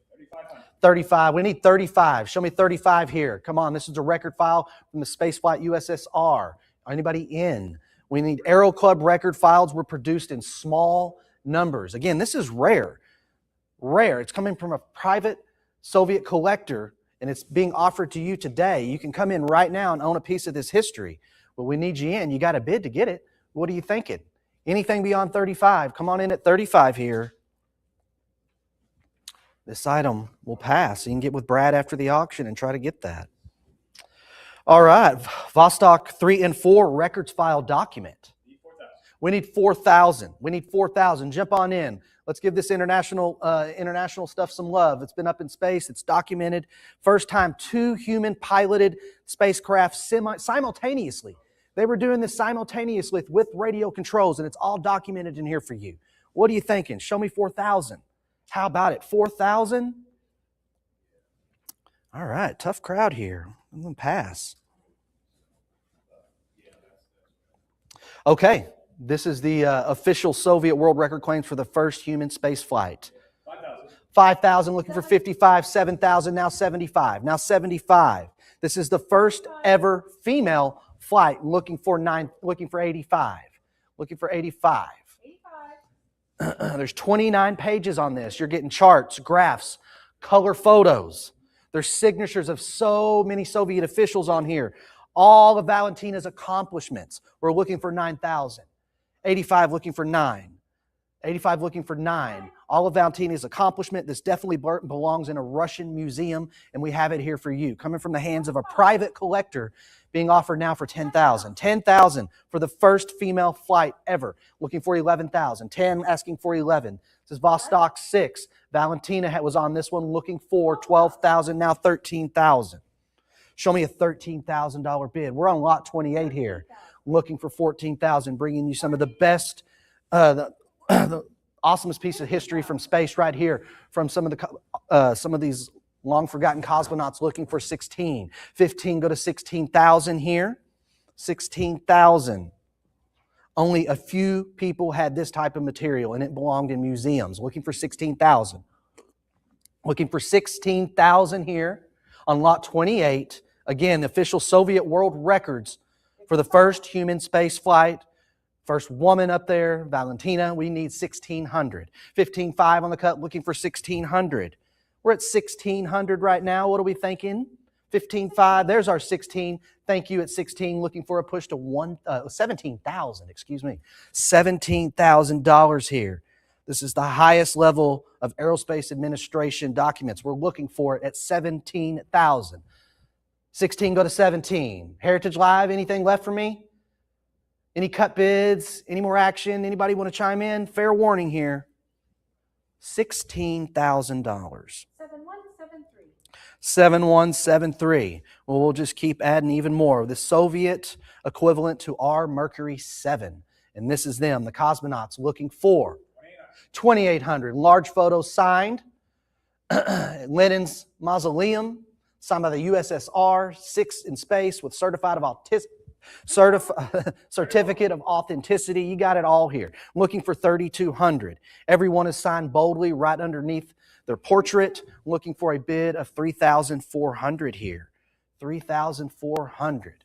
35. We need 35. Show me 35 here. Come on. This is a record file from the spaceflight USSR. Anybody in? We need Aero Club record files were produced in small numbers. Again, this is rare. Rare. It's coming from a private Soviet collector, and it's being offered to you today. You can come in right now and own a piece of this history. But we need you in. You got a bid to get it. What are you thinking? Anything beyond 35? Come on in at 35 here. This item will pass. You can get with Brad after the auction and try to get that. All right, Vostok 3 and 4 records file document. We need 4,000. We need 4,000. Jump on in. Let's give this international stuff some love. It's been up in space. It's documented. First time 2 human-piloted spacecraft simultaneously. They were doing this simultaneously with radio controls, and it's all documented in here for you. What are you thinking? Show me 4,000. How about it? 4,000? All right, tough crowd here. I'm going to pass. Okay, This is the official Soviet world record claims for the first human space flight. 5,000. 5,000, looking for 55, 7,000, now 75, now 75. This is the first ever female flight, looking for 85, looking for 85. 85. There's 29 pages on this. You're getting charts, graphs, color photos. There's signatures of so many Soviet officials on here. All of Valentina's accomplishments. We're looking for 9,000. 85 looking for 9. 85 looking for 9. All of Valentina's accomplishment. This definitely belongs in a Russian museum, and we have it here for you. Coming from the hands of a private collector, being offered now for 10,000. 10,000 for the first female flight ever. Looking for 11,000. 10 asking for 11. This is Vostok 6. Valentina was on this one looking for 12,000, now 13,000. Show me a $13,000 bid. We're on lot 28 here, looking for 14,000, bringing you some of the best, the awesomest piece of history from space right here, from some of these long forgotten cosmonauts looking for 16. 15 go to 16,000 here. 16,000. Only a few people had this type of material, and it belonged in museums. Looking for 16,000. Looking for 16,000 here on lot 28. Again, the official Soviet world records for the first human space flight. First woman up there, Valentina. We need 1,600. 15.5 on the cut, looking for 1,600. We're at 1,600 right now. What are we thinking? 15.5. There's our 16. Thank you at 16. Looking for a push to 17,000. Excuse me, $17,000 here. This is the highest level of Aerospace Administration documents. We're looking for it at 17,000. 16 go to 17. Heritage Live. Anything left for me? Any cut bids? Any more action? Anybody want to chime in? Fair warning here. $16,000. 7173. 7173. Well, we'll just keep adding even more. The Soviet equivalent to our Mercury 7. And this is them, the cosmonauts, looking for 2,800. Large photo signed. Lenin's mausoleum, signed by the USSR, 6 in space with certificate of authenticity. You got it all here. Looking for 3,200. Everyone is signed boldly right underneath their portrait. Looking for a bid of 3,400 here. 3,400.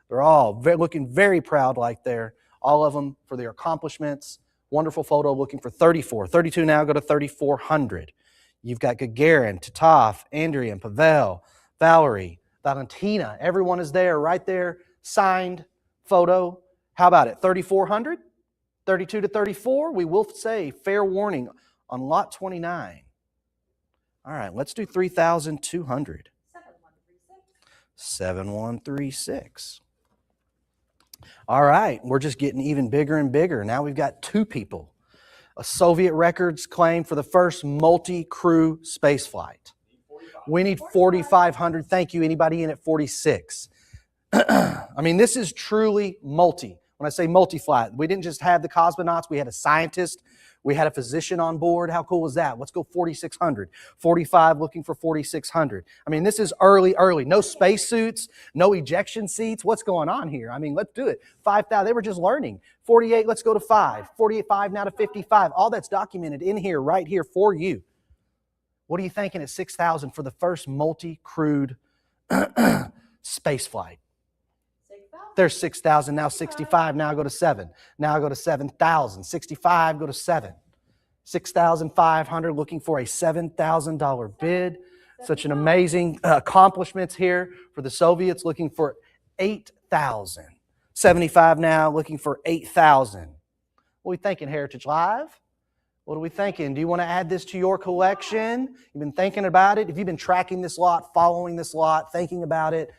They're all looking very proud like there. All of them for their accomplishments. Wonderful photo looking for 34. 32 now go to 3,400. You've got Gagarin, Titov, Andrian, Pavel, Valerie, Valentina. Everyone is there, right there. Signed photo. How about it? 3,400? 32 to 34? We will say fair warning on lot 29. All right, let's do 3,200. 7136. All right, we're just getting even bigger and bigger. Now we've got 2 people. A Soviet records claim for the first multi-crew space flight. We need 4,500. Thank you. Anybody in at 46? I mean, this is truly multi. When I say multi-flight, we didn't just have the cosmonauts. We had a scientist. We had a physician on board. How cool was that? Let's go 4,600. 45 looking for 4,600. I mean, this is early. No spacesuits, no ejection seats. What's going on here? I mean, let's do it. 5,000. They were just learning. 48, let's go to 5. 45 now to 55. All that's documented in here, right here for you. What are you thinking at 6,000 for the first multi-crewed space flight? There's 6,000, now 65, now go to 7. Now go to 7,000. 65, go to 7. 6,500, looking for a $7,000 bid. Such an amazing accomplishments here for the Soviets, looking for 8,000. 75 now, looking for 8,000. What are we thinking, Heritage Live? What are we thinking? Do you want to add this to your collection? You've been thinking about it? Have you been tracking this lot, following this lot, thinking about it?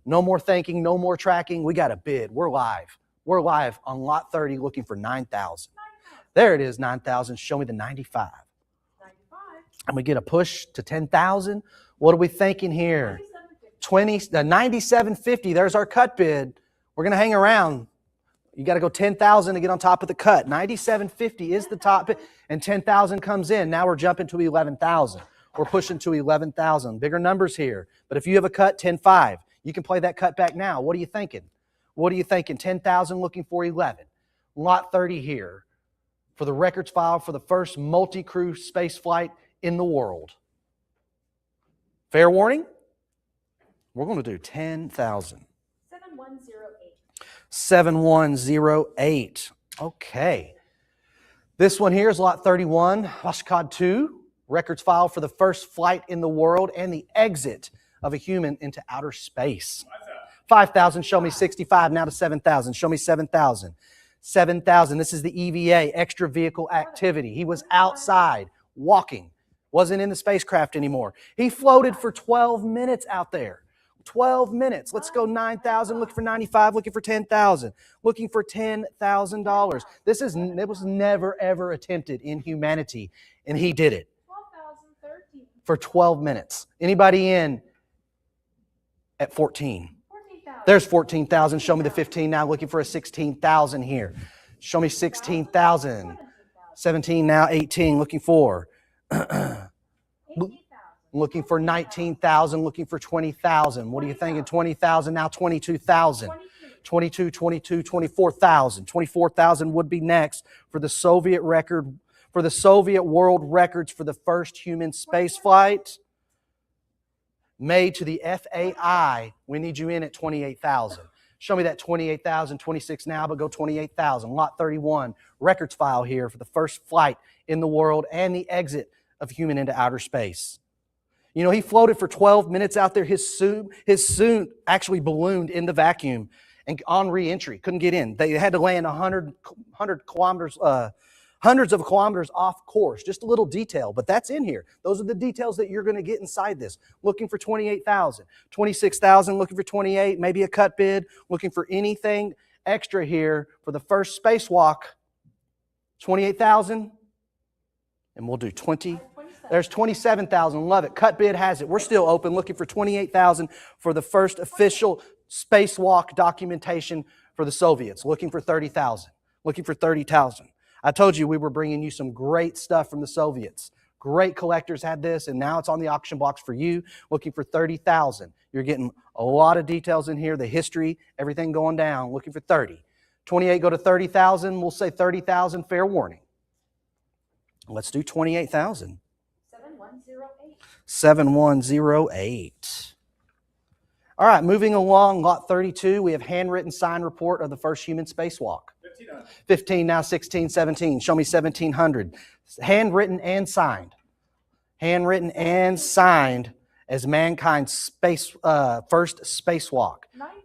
No more thinking, no more tracking. We got a bid. We're live. We're live on lot 30 looking for 9,000. There it is, 9,000. Show me the 95. 95. And we get a push to 10,000. What are we thinking here? 97.50. There's our cut bid. We're going to hang around. You got to go 10,000 to get on top of the cut. 97.50 is the top bid, and 10,000 comes in. Now we're jumping to 11,000. We're pushing to 11,000. Bigger numbers here. But if you have a cut, 10.5. You can play that cut back now. What are you thinking? What are you thinking? 10,000 looking for 11. Lot 30 here for the records file for the first multi-crew space flight in the world. Fair warning? We're going to do 10,000. 7108. 7108. Okay. This one here is lot 31, Vashkad 2, records file for the first flight in the world and the exit of a human into outer space. 5,000, show me 65, now to 7,000. Show me 7,000. 7,000, this is the EVA, extra vehicle activity. He was outside, walking, wasn't in the spacecraft anymore. He floated for 12 minutes out there. 12 minutes. Let's go 9,000, looking for 95, looking for 10,000, looking for $10,000. It was never, ever attempted in humanity, and he did it 12,013. for 12 minutes. Anybody in at 14? 14,000. There's 14,000. Show me the 15 now, looking for a 16,000 here. Show me 16,000. 17 now, 18, looking for 19,000, looking for 20,000. What are you thinking? 20,000, now 22,000. 22, 22, 24,000. 24,000 would be next for the Soviet record, for the Soviet world records for the first human space flight made to the FAI. We need you in at 28,000. Show me that 28,000, 26 now, but go 28,000. Lot 31, records file here for the first flight in the world and the exit of human into outer space. You know, he floated for 12 minutes out there. His suit actually ballooned in the vacuum and on re-entry, couldn't get in. They had to land 100 kilometers, hundreds of kilometers off course. Just a little detail, but that's in here. Those are the details that you're going to get inside this. Looking for 28,000, 26,000, looking for 28, maybe a cut bid, looking for anything extra here for the first spacewalk. 28,000, and we'll do 20. There's 27,000. Love it. Cut bid has it. We're still open, looking for 28,000 for the first official spacewalk documentation for the Soviets. Looking for 30,000. Looking for 30,000. I told you we were bringing you some great stuff from the Soviets. Great collectors had this, and now it's on the auction blocks for you. Looking for 30,000. You're getting a lot of details in here, the history, everything going down. Looking for 30. 28 go to 30,000. We'll say 30,000. Fair warning. Let's do 28,000. 7108. 7108. All right, moving along, lot 32, we have handwritten signed report of the first human spacewalk. 1,500. 15, now 16, 17. Show me 1,700. Handwritten and signed. Handwritten and signed as mankind's first spacewalk. 19.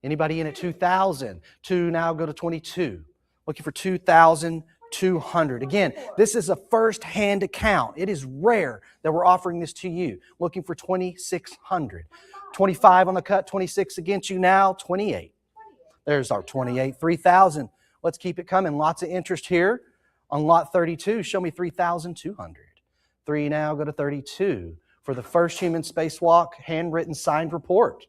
Anybody in at 2,000? 2 now go to 22. Looking for 2,200. Again, this is a first-hand account. It is rare that we're offering this to you. Looking for 2,600. 25 on the cut, 26 against you now, 28. There's our 28, 3,000. Let's keep it coming. Lots of interest here on lot 32. Show me 3,200. 3 now, go to 32 for the first human spacewalk, handwritten signed report.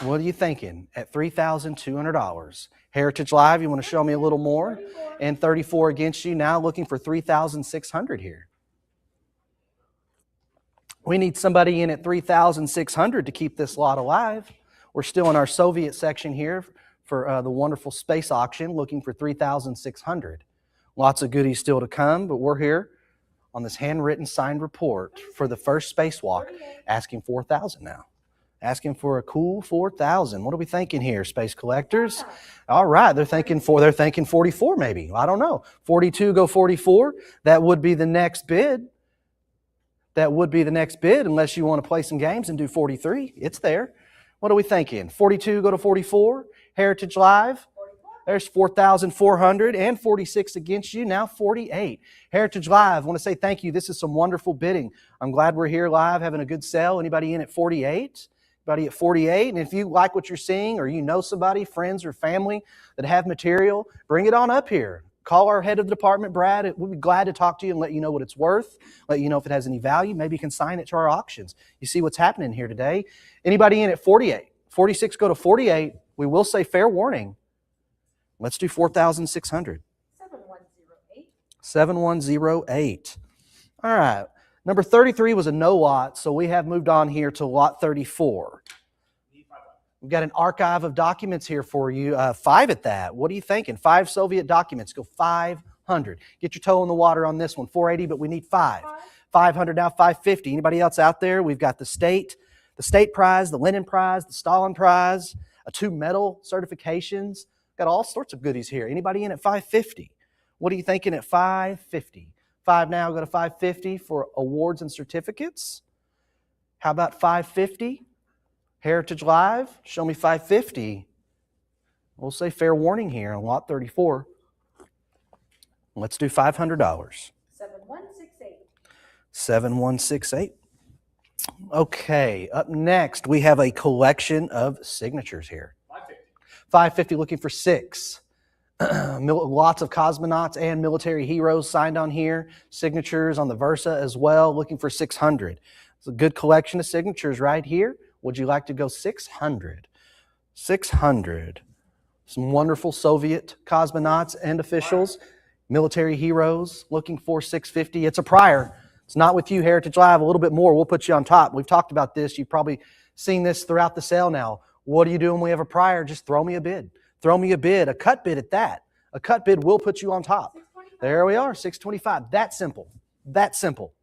What are you thinking at $3,200? Heritage Live, you want to show me a little more? 34. And 34 against you now, looking for 3,600 here. We need somebody in at 3,600 to keep this lot alive. We're still in our Soviet section here for the wonderful space auction, looking for 3,600. Lots of goodies still to come, but we're here on this handwritten signed report for the first spacewalk, asking 4,000 now. Asking for a cool 4,000. What are we thinking here, space collectors? All right, they're thinking 44 maybe. I don't know. 42 go 44. That would be the next bid. That would be the next bid unless you want to play some games and do 43. It's there. What are we thinking? 42 go to 44. Heritage Live. There's 4,400 and 46 against you. Now 48. Heritage Live, I want to say thank you. This is some wonderful bidding. I'm glad we're here live having a good sale. Anybody in at 48? Anybody at 48? And if you like what you're seeing or you know somebody, friends or family that have material, bring it on up here. Call our head of the department, Brad. We'll be glad to talk to you and let you know what it's worth, let you know if it has any value. Maybe you can sign it to our auctions. You see what's happening here today. Anybody in at 48? 46 go to 48. We will say fair warning. Let's do 4,600. 7108. 7108. All right. Number 33 was a no lot, so we have moved on here to lot 34. We've got an archive of documents here for you. 5 at that. What are you thinking? 5 Soviet documents. Go 500. Get your toe in the water on this one. 480, but we need 5. 500 now, 550. Anybody else out there? We've got the state prize, the Lenin prize, the Stalin prize, 2 medal certifications. Got all sorts of goodies here. Anybody in at 550? What are you thinking at 550? 5 now, go to 550 for awards and certificates. How about 550? Heritage Live, show me 550. We'll say fair warning here on lot 34. Let's do $500. 7168. 7168. Okay, up next we have a collection of signatures here. 550. 550 looking for 6. Lots of cosmonauts and military heroes signed on here. Signatures on the Versa as well, looking for 600. It's a good collection of signatures right here. Would you like to go 600? 600. Some wonderful Soviet cosmonauts and officials, military heroes, looking for 650. It's a prior. It's not with you, Heritage Live. A little bit more. We'll put you on top. We've talked about this. You've probably seen this throughout the sale now. What do you do when we have a prior? Just throw me a bid. Throw me a bid, a cut bid at that. A cut bid will put you on top. 625. There we are, 625. That simple. That simple.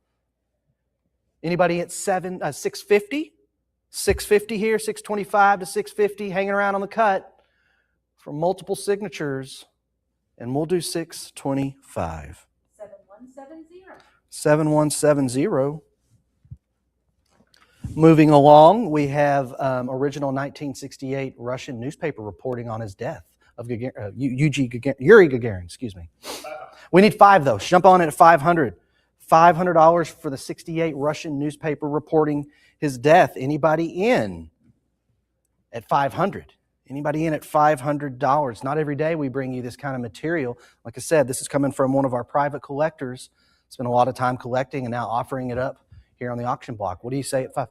Anybody at 650? 650 here, 625 to 650, hanging around on the cut for multiple signatures. And we'll do 625. 7170. 7170. Moving along, we have original 1968 Russian newspaper reporting on his death of Yuri Gagarin. Excuse me. We need 5 though. Jump on it at 500. $500 for the 68 Russian newspaper reporting his death. Anybody in at 500? Anybody in at $500? Not every day we bring you this kind of material. Like I said, this is coming from one of our private collectors. Spent a lot of time collecting and now offering it up here on the auction block. What do you say at 5?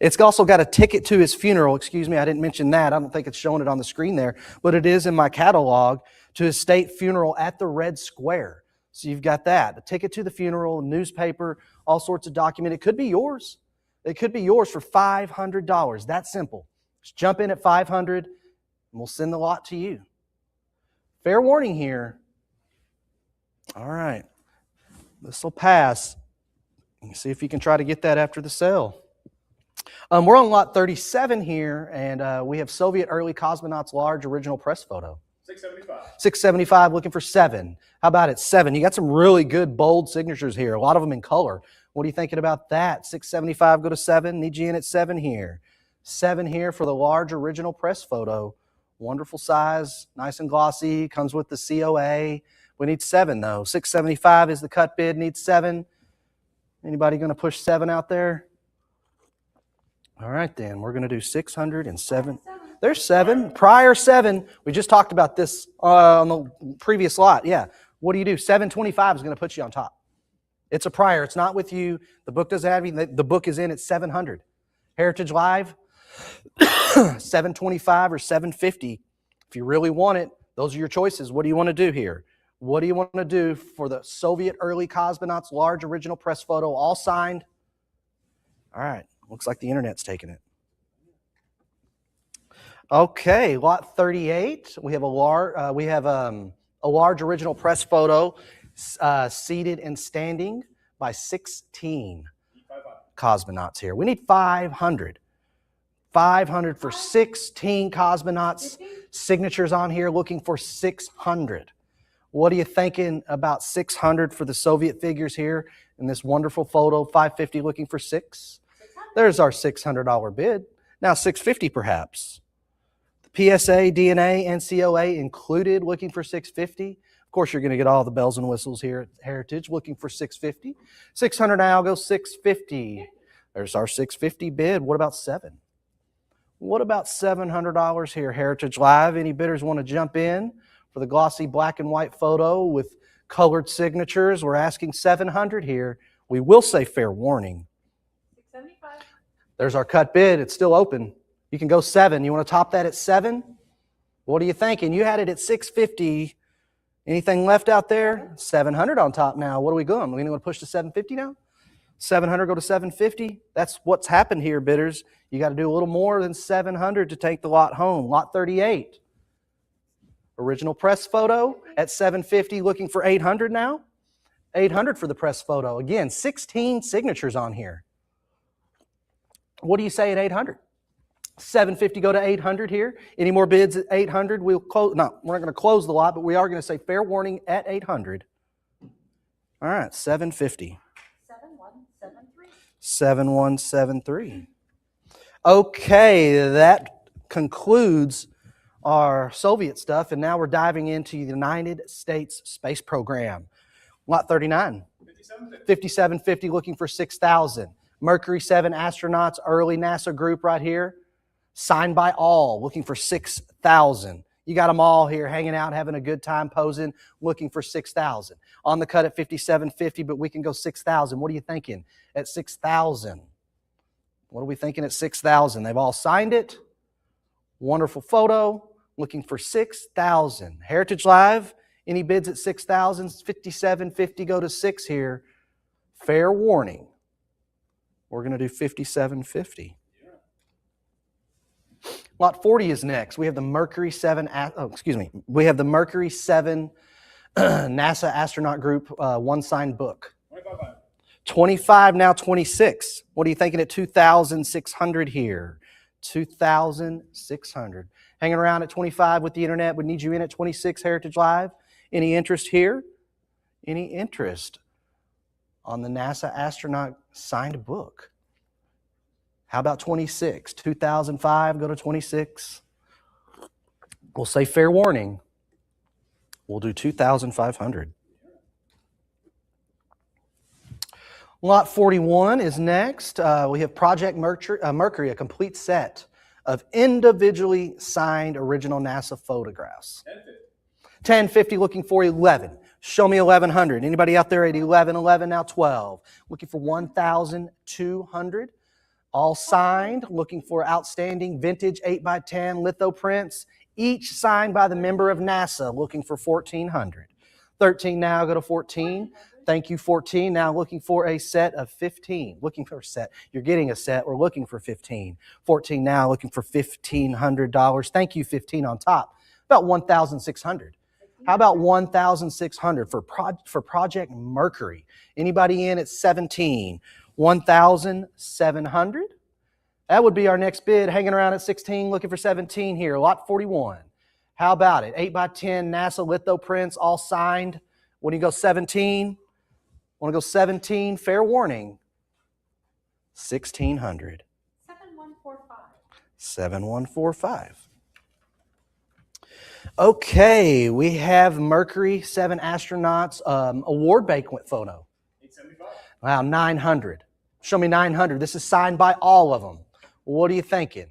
It's also got a ticket to his funeral. Excuse me, I didn't mention that. I don't think it's showing it on the screen there, but it is in my catalog, to his state funeral at the Red Square. So you've got that, a ticket to the funeral, newspaper, all sorts of document. It could be yours. It could be yours for $500. That simple. Just jump in at 500 and we'll send the lot to you. Fair warning here. All right. This will pass. See if you can try to get that after the sale. We're on lot 37 here, and we have Soviet early cosmonauts large original press photo. 675. 675, looking for 7. How about it? 7. You got some really good, bold signatures here, a lot of them in color. What are you thinking about that? 675, go to 7. Need you in at 7 here. 7 here for the large original press photo. Wonderful size, nice and glossy, comes with the COA. We need 7, though. 675 is the cut bid, needs 7. Anybody going to push 7 out there? All right, then. We're going to do 607. There's 7. Prior 7. We just talked about this on the previous lot. Yeah. What do you do? 725 is going to put you on top. It's a prior. It's not with you. The book doesn't have you. The book is in at 700. Heritage Live, 725 or 750. If you really want it, those are your choices. What do you want to do here? What do you want to do for the Soviet early cosmonauts large original press photo, all signed? All right. Looks like the internet's taking it. Okay, lot 38. We have a large original press photo, seated and standing by 16 cosmonauts here. We need 500. 500 for 16 cosmonauts. Signatures on here, looking for 600. What are you thinking about 600 for the Soviet figures here in this wonderful photo? 550 looking for 6. There's our $600 bid. Now 650 perhaps. The PSA, DNA, and COA included, looking for 650. Of course, you're going to get all the bells and whistles here at Heritage, looking for 650. 600 now, go 650. There's our 650 bid. What about 7? What about $700 here, Heritage Live? Any bidders want to jump in for the glossy black and white photo with colored signatures? We're asking 700 here. We will say fair warning. 675. There's our cut bid. It's still open. You can go 7. You want to top that at 7? What are you thinking? You had it at 650. Anything left out there? 700 on top now. What are we going? Are we going to push to 750 now? 700 go to 750. That's what's happened here, bidders. You got to do a little more than 700 to take the lot home. Lot 38. Original press photo at 750, looking for 800 now. 800 for the press photo. Again, 16 signatures on here. What do you say at 800? 750 go to 800 here. Any more bids at 800? We'll close. No, we're not going to close the lot, but we are going to say fair warning at 800. All right, 750. 7173. 7173. Okay, that concludes our Soviet stuff, and now we're diving into the United States Space Program. Lot 39. 5750. 5750 looking for 6,000. Mercury 7 astronauts, early NASA group right here. Signed by all, looking for 6,000. You got them all here hanging out, having a good time posing, looking for 6,000. On the cut at 5750, but we can go 6,000. What are you thinking at 6,000? What are we thinking at 6,000? They've all signed it. Wonderful photo. Looking for 6,000. Heritage Live, any bids at 6,000? 5750 go to 6 here. Fair warning. We're going to do 5750. Lot 40 is next. We have the Mercury 7, We have the Mercury 7 NASA astronaut group one signed book. 25. 25, now 26. What are you thinking at 2,600 here? 2,600. Hanging around at 25 with the internet. Would need you in at 26 Heritage Live. Any interest here? Any interest on the NASA astronaut signed book? How about 26? 2005, go to 26. We'll say fair warning. We'll do 2,500. Lot 41 is next. We have Project Mercury, a complete set of individually signed original NASA photographs. 1050 looking for 11. Show me 1,100. Anybody out there at 11, 11, now 12. Looking for 1,200. All signed, looking for outstanding vintage 8x10 litho prints, each signed by the member of NASA, looking for 1,400. 13 now, go to 14. Thank you, 14. Now looking for a set of 15. Looking for a set. You're getting a set. We're looking for 15. 14 now, looking for $1,500. Thank you, 15 on top. About 1,600. How about 1,600 for Project Mercury? Anybody in at 17? 1,700. That would be our next bid, hanging around at 16, looking for 17 here. Lot 41. How about it? 8x10 NASA litho prints, all signed. When you go 17, want to go 17, fair warning, 1,600. 7145. 7145. Okay, we have Mercury 7 astronauts award banquet photo. 875. Wow, 900. Show me 900. This is signed by all of them. What are you thinking?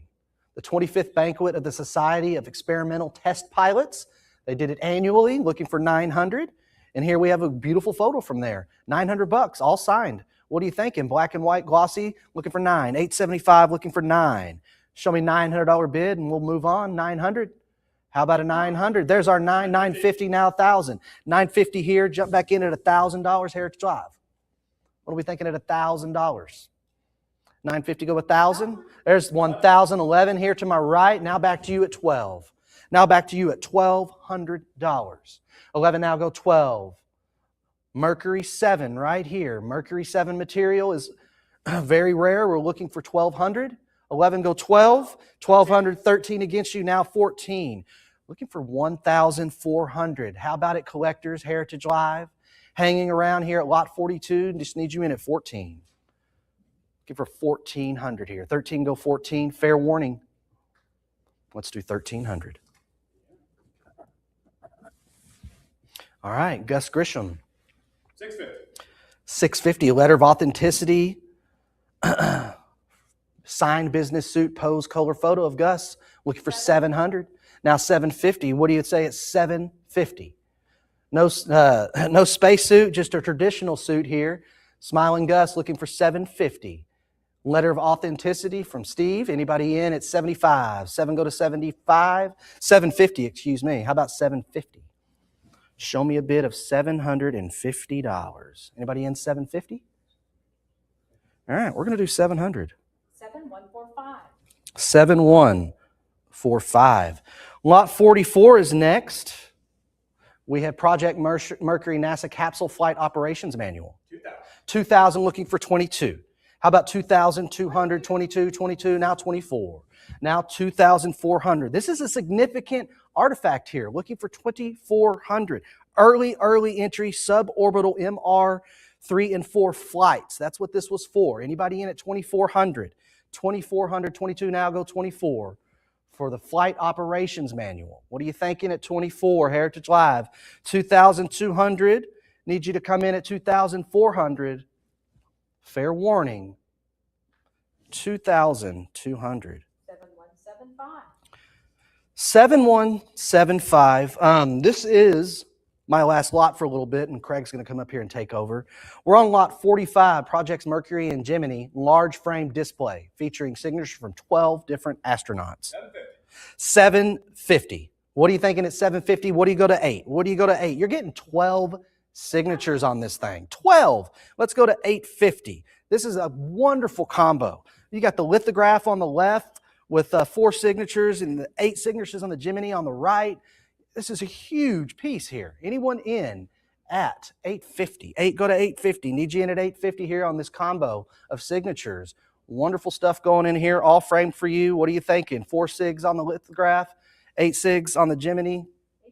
The 25th banquet of the Society of Experimental Test Pilots. They did it annually, looking for 900. And here we have a beautiful photo from there. $900, all signed. What are you thinking? Black and white, glossy, looking for 9. 875, looking for 9. Show me $900 bid, and we'll move on. 900. How about a 900? There's our 950 now 1,000. 950 here. Jump back in at $1,000. Heritage Live. What are we thinking at $1,000? 950 go 1,000. There's 1,011 here to my right. Now back to you at 12. Now back to you at $1,200. 11 now go 12. Mercury 7 right here. Mercury 7 material is very rare. We're looking for 1,200. 11 go 12. 1,200, 13 against you. Now 14. Looking for 1,400. How about it, collectors? Heritage Live. Hanging around here at lot 42. Just need you in at 14. Looking for 1,400 here. 13 go 14. Fair warning. Let's do 1,300. All right, Gus Grisham. 650. 650, a letter of authenticity. Signed business suit, pose, color photo of Gus. Looking for 700. Now 750. What do you say at 750? No space suit, just a traditional suit here. Smiling Gus looking for 750. Letter of authenticity from Steve. Anybody in at 75? 7 go to 75. 750, excuse me. How about 750? Show me a bid of $750. Anybody in 750? All right, we're going to do 700. 7145. 7145. Lot 44 is next. We have Project Mercury NASA Capsule Flight Operations Manual. 2,000 looking for 22. How about 2,200, 22, 22, now 24. Now 2,400. This is a significant artifact here, looking for 2,400. Early entry suborbital MR 3 and 4 flights. That's what this was for. Anybody in at 2,400? 2,400, 22, now go 24 for the Flight Operations Manual. What are you thinking at 24, Heritage Live? 2,200. Need you to come in at 2,400. Fair warning, 2,200. 7175. 7175. This is my last lot for a little bit, and Craig's going to come up here and take over. We're on lot 45, Projects Mercury and Gemini, large frame display featuring signatures from 12 different astronauts. 750. What are you thinking at 750? What do you go to 8? What do you go to 8? You're getting 12 signatures on this thing. 12. Let's go to 850. This is a wonderful combo. You got the lithograph on the left with 4 signatures and the 8 signatures on the Gemini on the right. This is a huge piece here. Anyone in at 850? Go to 850. Need you in at 850 here on this combo of signatures. Wonderful stuff going in here, all framed for you. What are you thinking? 4 sigs on the lithograph, 8 sigs on the Gemini.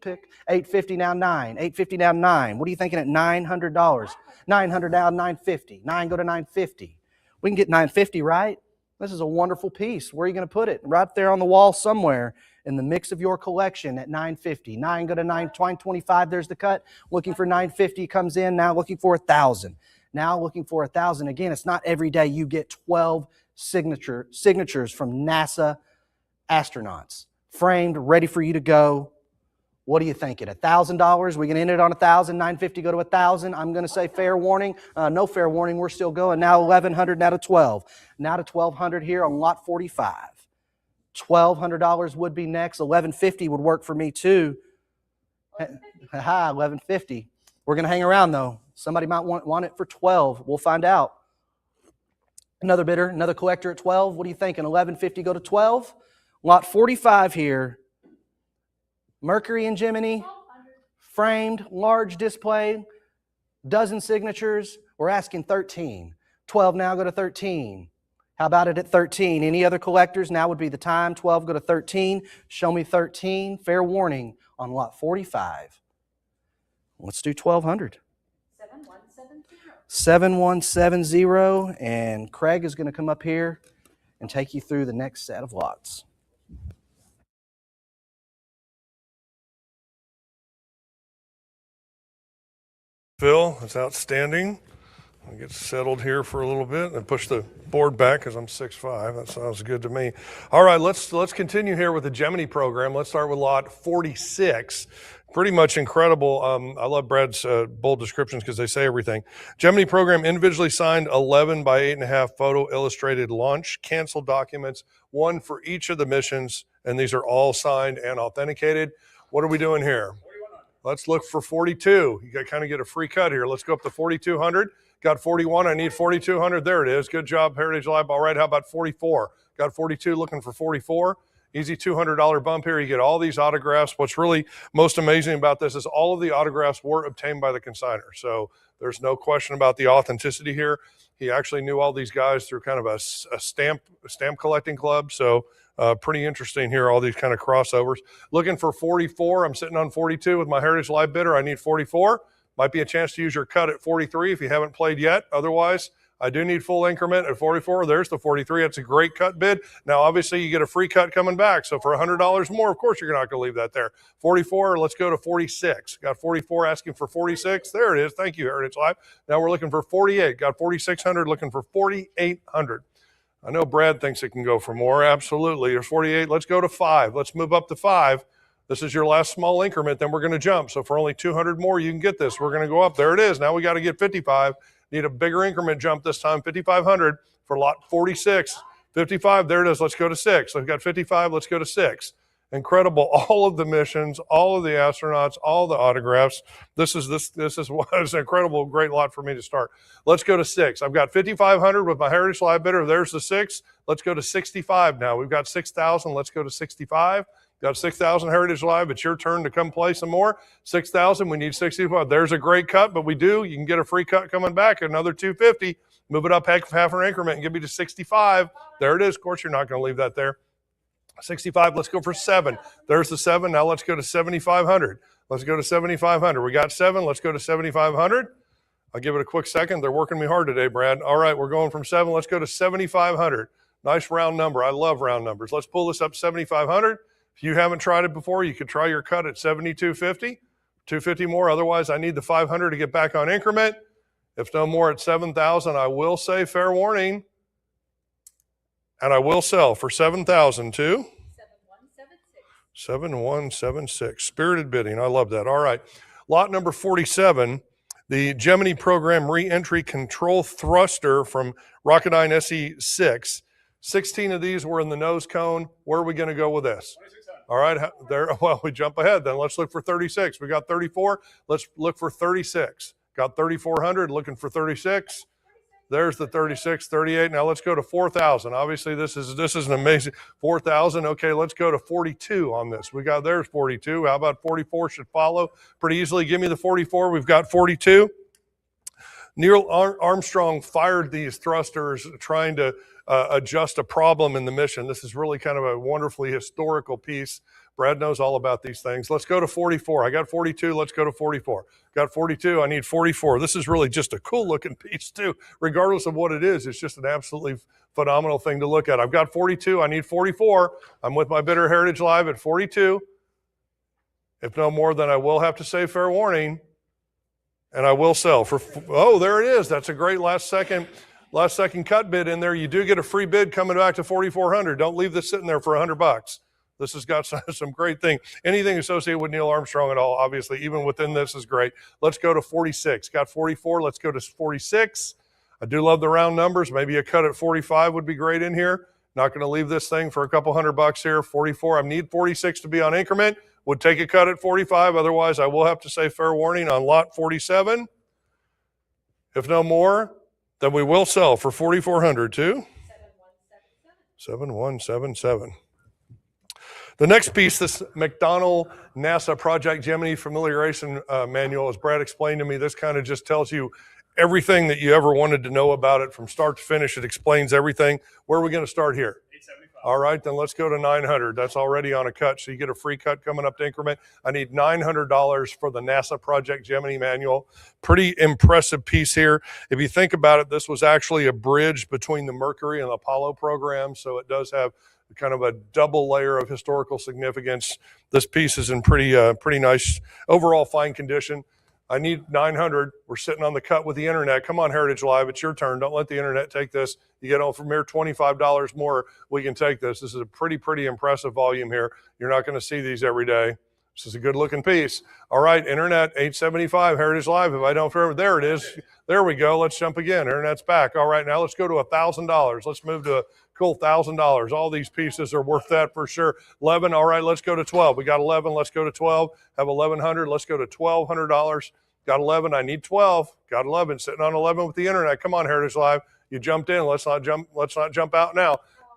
Pick 850 now 9. 850 now 9. What are you thinking at $900? 900 now 950. 9 go to 950. We can get 950, right? This is a wonderful piece. Where are you going to put it? Right there on the wall somewhere in the mix of your collection at 950. 9 go to 925. There's the cut. Looking for 950 comes in. Now looking for 1,000. Now looking for 1,000. Again, it's not every day you get 12 signatures from NASA astronauts framed, ready for you to go. What are you thinking? $1,000? We can end it on 1,000. 950 go to 1,000. I'm going to say fair warning. No fair warning. We're still going. Now 1,100. Now to 12. Now to 1,200 here on lot 45. $1,200 would be next. 1,150 would work for me too. Haha, 1,150. We're going to hang around though. Somebody might want it for 12. We'll find out. Another bidder, another collector at 12. What are you thinking? 1,150 go to 12. Lot 45 here. Mercury and Gemini, framed, large display, dozen signatures. We're asking 13. 12 now go to 13. How about it at 13? Any other collectors? Now would be the time. 12 go to 13. Show me 13. Fair warning on lot 45. Let's do 1,200. 7170. 7170. And Craig is going to come up here and take you through the next set of lots. Phil, it's outstanding. I'll get settled here for a little bit and push the board back because I'm 6'5". That sounds good to me. All right, let's continue here with the Gemini program. Let's start with lot 46. Pretty much incredible. I love Brad's bold descriptions because they say everything. Gemini program individually signed 11 by 8.5 photo illustrated launch cancel documents, one for each of the missions, and these are all signed and authenticated. What are we doing here? Let's look for 42. You got to kind of get a free cut here. Let's go up to 4,200. Got 41. I need 4,200. There it is. Good job, Heritage Live. All right, how about 44? Got 42, looking for 44. Easy $200 bump here. You get all these autographs. What's really most amazing about this is all of the autographs were obtained by the consignor. So there's no question about the authenticity here. He actually knew all these guys through kind of a stamp collecting club. So pretty interesting here, all these kind of crossovers. Looking for 44. I'm sitting on 42 with my Heritage Live bidder. I need 44. Might be a chance to use your cut at 43 if you haven't played yet. Otherwise, I do need full increment at 44. There's the 43. That's a great cut bid. Now, obviously, you get a free cut coming back. So for $100 more, of course, you're not going to leave that there. 44, let's go to 46. Got 44 asking for 46. There it is. Thank you, Heritage Live. Now we're looking for 48. Got 4,600, looking for 4,800. I know Brad thinks it can go for more. Absolutely. There's 48. Let's go to 5. Let's move up to 5. This is your last small increment. Then we're going to jump. So for only 200 more, you can get this. We're going to go up. There it is. Now we got to get 55. Need a bigger increment jump this time. 5,500 for lot 46. 55. There it is. Let's go to 6. I've got 55. Let's go to 6. Incredible. All of the missions, all of the astronauts, all the autographs. This is an incredible, great lot for me to start. Let's go to 6. I've got 5,500 with my Heritage Live bidder. There's the 6. Let's go to 65 now. We've got 6,000. Let's go to 65. Got 6,000 Heritage Live. It's your turn to come play some more. 6,000. We need 65. There's a great cut, but we do. You can get a free cut coming back. Another 250. Move it up half an increment and give me to 65. There it is. Of course, you're not going to leave that there. 65, let's go for 7. There's the 7. Now let's go to 7,500. Let's go to 7,500. We got 7. Let's go to 7,500. I'll give it a quick second. They're working me hard today, Brad. All right, we're going from 7. Let's go to 7,500. Nice round number. I love round numbers. Let's pull this up 7,500. If you haven't tried it before, you could try your cut at 7,250. 250 more. Otherwise, I need the 500 to get back on increment. If no more at 7,000, I will say fair warning. And I will sell for 7,000 too. 7176. 7176. Spirited bidding. I love that. All right. Lot number 47, the Gemini program re-entry control thruster from Rocketdyne SE6. 16 of these were in the nose cone. Where are we going to go with this? 2,600. All right. There. Well, we jump ahead then. Let's look for 36. We got 34. Let's look for 36. Got 3,400. Looking for 36. There's the 36, 38. Now let's go to 4,000. Obviously, this is an amazing 4,000. Okay, let's go to 42 on this. We got there's 42. How about 44 should follow pretty easily? Give me the 44. We've got 42. Neil Armstrong fired these thrusters trying to adjust a problem in the mission. This is really kind of a wonderfully historical piece. Brad knows all about these things. Let's go to 44. I got 42. Let's go to 44. Got 42. I need 44. This is really just a cool looking piece too. Regardless of what it is, it's just an absolutely phenomenal thing to look at. I've got 42. I need 44. I'm with my bidder Heritage Live at 42. If no more, then I will have to say fair warning. And I will sell for, oh, there it is. That's a great last second cut bid in there. You do get a free bid coming back to 4,400. Don't leave this sitting there for $100. This has got some great thing. Anything associated with Neil Armstrong at all, obviously, even within this is great. Let's go to 46. Got 44. Let's go to 46. I do love the round numbers. Maybe a cut at 45 would be great in here. Not going to leave this thing for a couple $100 here. 44. I need 46 to be on increment. Would take a cut at 45. Otherwise, I will have to say fair warning on lot 47. If no more, then we will sell for 4,400 too. 7177. The next piece, this McDonnell NASA Project Gemini familiarization manual, as Brad explained to me, this kind of just tells you everything that you ever wanted to know about it from start to finish. It explains everything. Where are we going to start here? 875. All right, then let's go to 900. That's already on a cut, so you get a free cut coming up to increment. I need $900 for the NASA Project Gemini manual. Pretty impressive piece here. If you think about it, this was actually a bridge between the Mercury and the Apollo program, so it does have kind of a double layer of historical significance. This piece is in pretty nice, overall fine condition. I need 900. We're sitting on the cut with the internet. Come on, Heritage Live. It's your turn. Don't let the internet take this. You get on from here $25 more. We can take this. This is a pretty impressive volume here. You're not going to see these every day. This is a good looking piece. All right, internet 875 Heritage Live. If I don't remember, there it is. There we go. Let's jump again. Internet's back. All right, now let's go to $1,000. Let's move to a cool $1,000. All these pieces are worth that for sure. 11. All right, let's go to 12. We got 11. Let's go to 12. Have 1,100. Let's go to $1,200. Got 11. I need 12. Got 11. Sitting on 11 with the internet. Come on, Heritage Live. You jumped in. Let's not jump out now.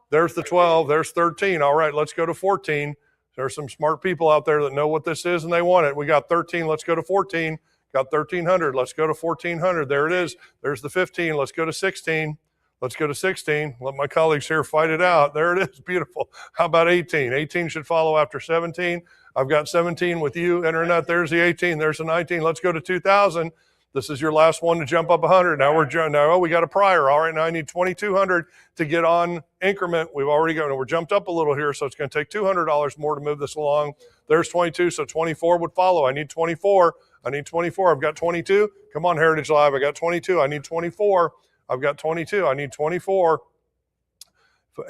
There's the 12. There's 13. All right, let's go to 14. There's some smart people out there that know what this is and they want it. We got 13. Let's go to 14. Got 1,300. Let's go to 1,400. There it is. There's the 15. Let's go to 16. Let's go to 16. Let my colleagues here fight it out. There it is. Beautiful. How about 18? 18 should follow after 17. I've got 17 with you. Internet, there's the 18. There's the 19. Let's go to 2,000. This is your last one to jump up 100. Now we got a prior. All right, now I need 2,200 to get on increment. We've already we're jumped up a little here, so it's going to take $200 more to move this along. There's 22, so 24 would follow. I need 24. I need 24. I've got 22. Come on, Heritage Live. I got 22. I need 24. I've got 22. I need 24.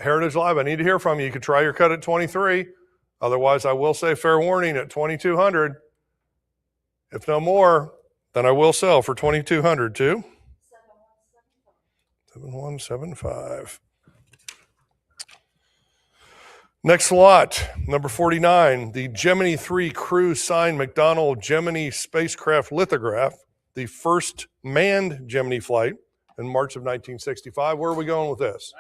Heritage Live, I need to hear from you. You could try your cut at 23. Otherwise, I will say fair warning at 2,200. If no more, then I will sell for 2,200 too. 7175. Next lot, number 49, the Gemini 3 Crew signed McDonnell Gemini spacecraft lithograph, the first manned Gemini flight in March of 1965. Where are we going with this?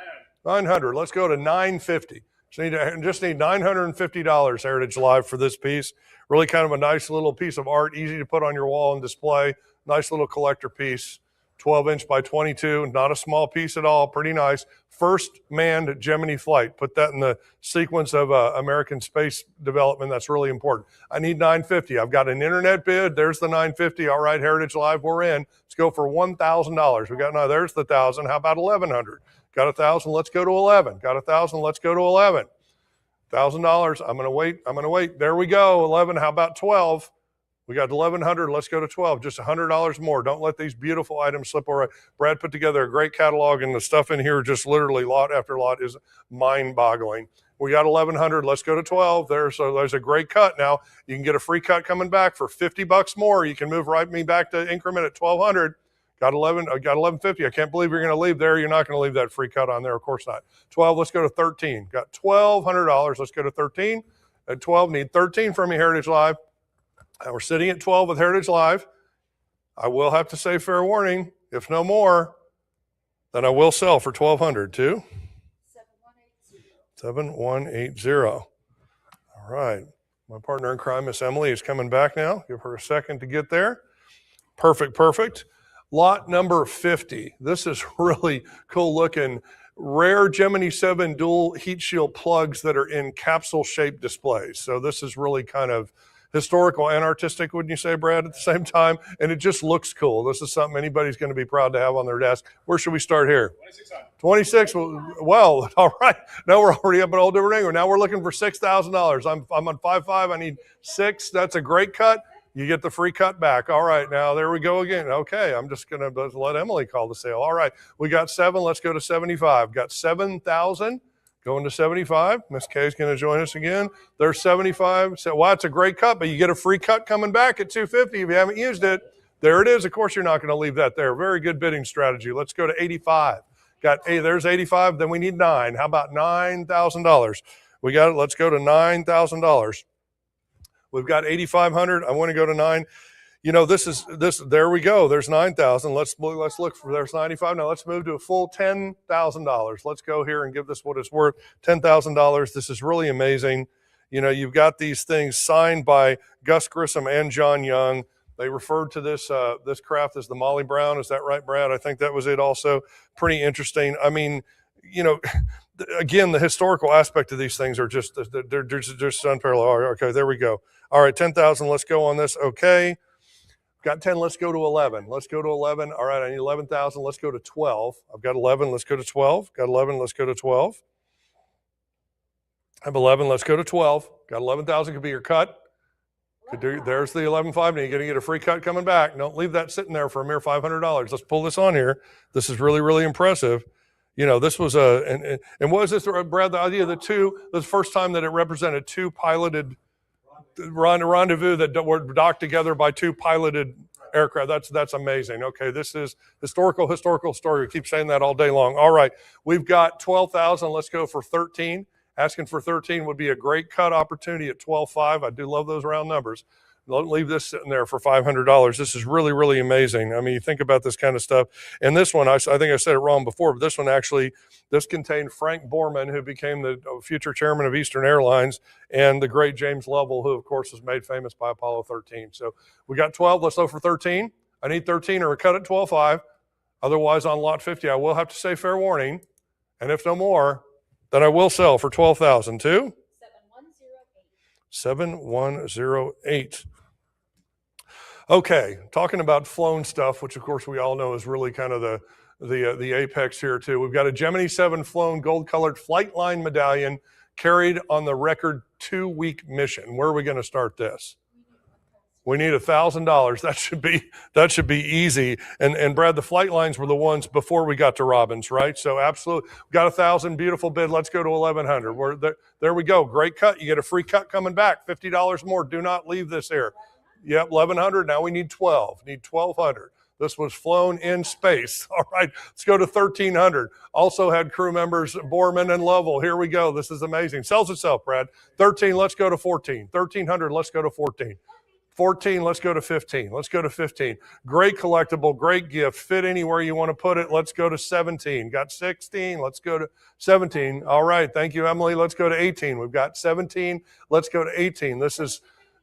900. Let's go to 950. Just need $950 Heritage Live for this piece. Really kind of a nice little piece of art, easy to put on your wall and display. Nice little collector piece, 12-inch by 22, not a small piece at all, pretty nice. First manned Gemini flight. Put that in the sequence of American space development. That's really important. I need 950. I've got an internet bid. There's the 950. All right, Heritage Live, we're in. Let's go for $1,000. We got, no, there's the 1,000. How about 1,100? Got 1,000, let's go to 11. Got 1,000, let's go to 11. $1,000, I'm gonna wait. There we go, 11, how about 12? We got 1,100, let's go to 12, just $100 more. Don't let these beautiful items slip away. Brad put together a great catalog, and the stuff in here just literally lot after lot is mind-boggling. We got 1,100, let's go to 12. There's a great cut now. You can get a free cut coming back for $50 more. You can move me back to increment at 1,200. Got 1150. I can't believe you're going to leave there. You're not going to leave that free cut on there. Of course not. 12, let's go to 13. Got $1,200. Let's go to 13. At 12, need 13 from me, Heritage Live. We're sitting at 12 with Heritage Live. I will have to say fair warning. If no more, then I will sell for 1,200 too. 7180. All right. My partner in crime, Miss Emily, is coming back now. Give her a second to get there. Perfect. Lot number 50. This is really cool looking. Rare Gemini 7 dual heat shield plugs that are in capsule shaped displays. So this is really kind of historical and artistic, wouldn't you say, Brad, at the same time? And it just looks cool. This is something anybody's going to be proud to have on their desk. Where should we start here? 26. Well, all right. Now we're already up at Old Different Angle. Now we're looking for $6,000. I'm on 5.5. I need 6. That's a great cut. You get the free cut back. All right, now there we go again. Okay, I'm just going to let Emily call the sale. All right, we got 7. Let's go to 75. Got 7,000. Going to 75. Miss Kay is going to join us again. There's 75. So, well, it's a great cut, but you get a free cut coming back at 250 if you haven't used it. There it is. Of course, you're not going to leave that there. Very good bidding strategy. Let's go to 85. There's 85. Then we need 9. How about $9,000? We got it. Let's go to $9,000. We've got 8,500. I want to go to 9. You know, there we go. There's 9,000. Let's look for, there's 95. Now let's move to a full $10,000. Let's go here and give this what it's worth. $10,000. This is really amazing. You know, you've got these things signed by Gus Grissom and John Young. They referred to this craft as the Molly Brown. Is that right, Brad? I think that was it also. Pretty interesting. I mean, you know, again, the historical aspect of these things are just unparalleled. Okay, there we go. All right, 10,000. Let's go on this. Okay. Got 10. Let's go to 11. Let's go to 11. All right, I need 11,000. Let's go to 12. I've got 11. Let's go to 12. Got 11. Let's go to 12. I have 11. Let's go to 12. Got 11,000. Could be your cut. There's the 11.5. Now you're going to get a free cut coming back. Don't leave that sitting there for a mere $500. Let's pull this on here. This is really, really impressive. You know, this was and what was this, Brad? The idea of the first time that it represented two piloted rendezvous that were docked together by two piloted aircraft. That's amazing. Okay, this is historical story. We keep saying that all day long. All right, we've got 12,000. Let's go for 13. Asking for 13 would be a great cut opportunity at 12.5. I do love those round numbers. Don't leave this sitting there for $500. This is really, really amazing. I mean, you think about this kind of stuff. And this one, I think I said it wrong before, but this one actually, this contained Frank Borman, who became the future chairman of Eastern Airlines, and the great James Lovell, who, of course, was made famous by Apollo 13. So we got 12. Let's go for 13. I need 13 or a cut at 12.5. Otherwise, on lot 50, I will have to say fair warning. And if no more, then I will sell for 12,000 too. 7108. Okay, talking about flown stuff, which of course we all know is really kind of the apex here too. We've got a Gemini 7 flown gold-colored flight line medallion carried on the record 2-week mission. Where are we going to start this? We need $1,000. That should be easy. And Brad, the flight lines were the ones before we got to Robbins, right? So absolutely, we got 1,000. Beautiful bid. Let's go to 1,100. There we go. Great cut. You get a free cut coming back. $50 more. Do not leave this here. Yep, 1,100. Now we need 12. Need 1,200. This was flown in space. All right, let's go to 1300. Also had crew members Borman and Lovell. Here we go. This is amazing. Sells itself, Brad. 13, let's go to 14. 1300, let's go to 14. 14, let's go to 15. Let's go to 15. Great collectible, great gift. Fit anywhere you want to put it. Let's go to 17. Got 16. Let's go to 17. All right. Thank you, Emily. Let's go to 18. We've got 17. Let's go to 18. This is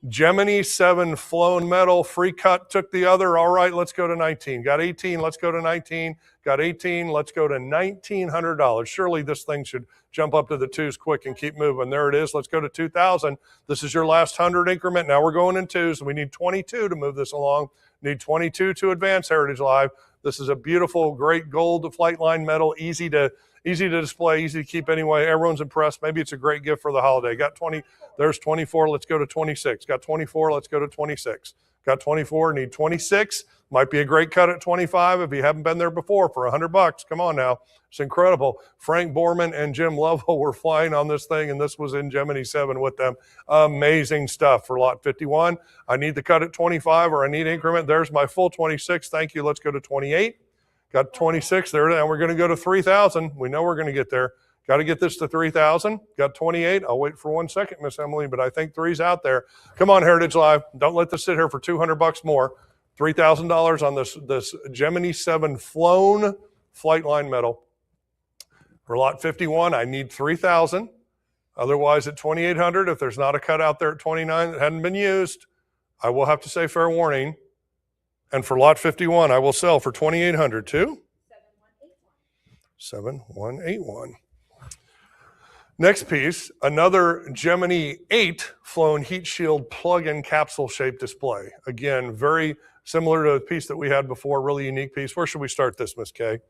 Gemini 7 flown metal. Free cut took the other. All right. Let's go to 19. Got 18. Let's go to 19. Got 18. Let's go to $1,900. Surely this thing should jump up to the twos quick and keep moving. There it is. Let's go to 2,000. This is your last 100 increment. Now we're going in twos. We need 22 to move this along. Need 22 to advance Heritage Live. This is a beautiful, great gold Flightline metal, easy to display, easy to keep anyway. Everyone's impressed. Maybe it's a great gift for the holiday. Got 20. There's 24. Let's go to 26. Got 24. Let's go to 26. Got 24. Need 26. Might be a great cut at 25 if you haven't been there before for $100. Come on now. It's incredible. Frank Borman and Jim Lovell were flying on this thing, and this was in Gemini 7 with them. Amazing stuff for lot 51. I need the cut at 25 or I need increment. There's my full 26. Thank you. Let's go to 28. Got 26 there, and we're going to go to 3,000. We know we're going to get there. Got to get this to 3,000. Got 28. I'll wait for 1 second, Miss Emily, but I think 3's out there. Come on, Heritage Live. Don't let this sit here for $200 more. $3,000 on this Gemini 7 flown Flightline metal. For lot 51, I need 3,000. Otherwise, at 2,800, if there's not a cut out there at 29 that hadn't been used, I will have to say fair warning. And for lot 51, I will sell for 2,800 too. 7181. Next piece, another Gemini 8 flown heat shield plug-in capsule shaped display. Again, very similar to the piece that we had before, really unique piece. Where should we start this, Miss Kay?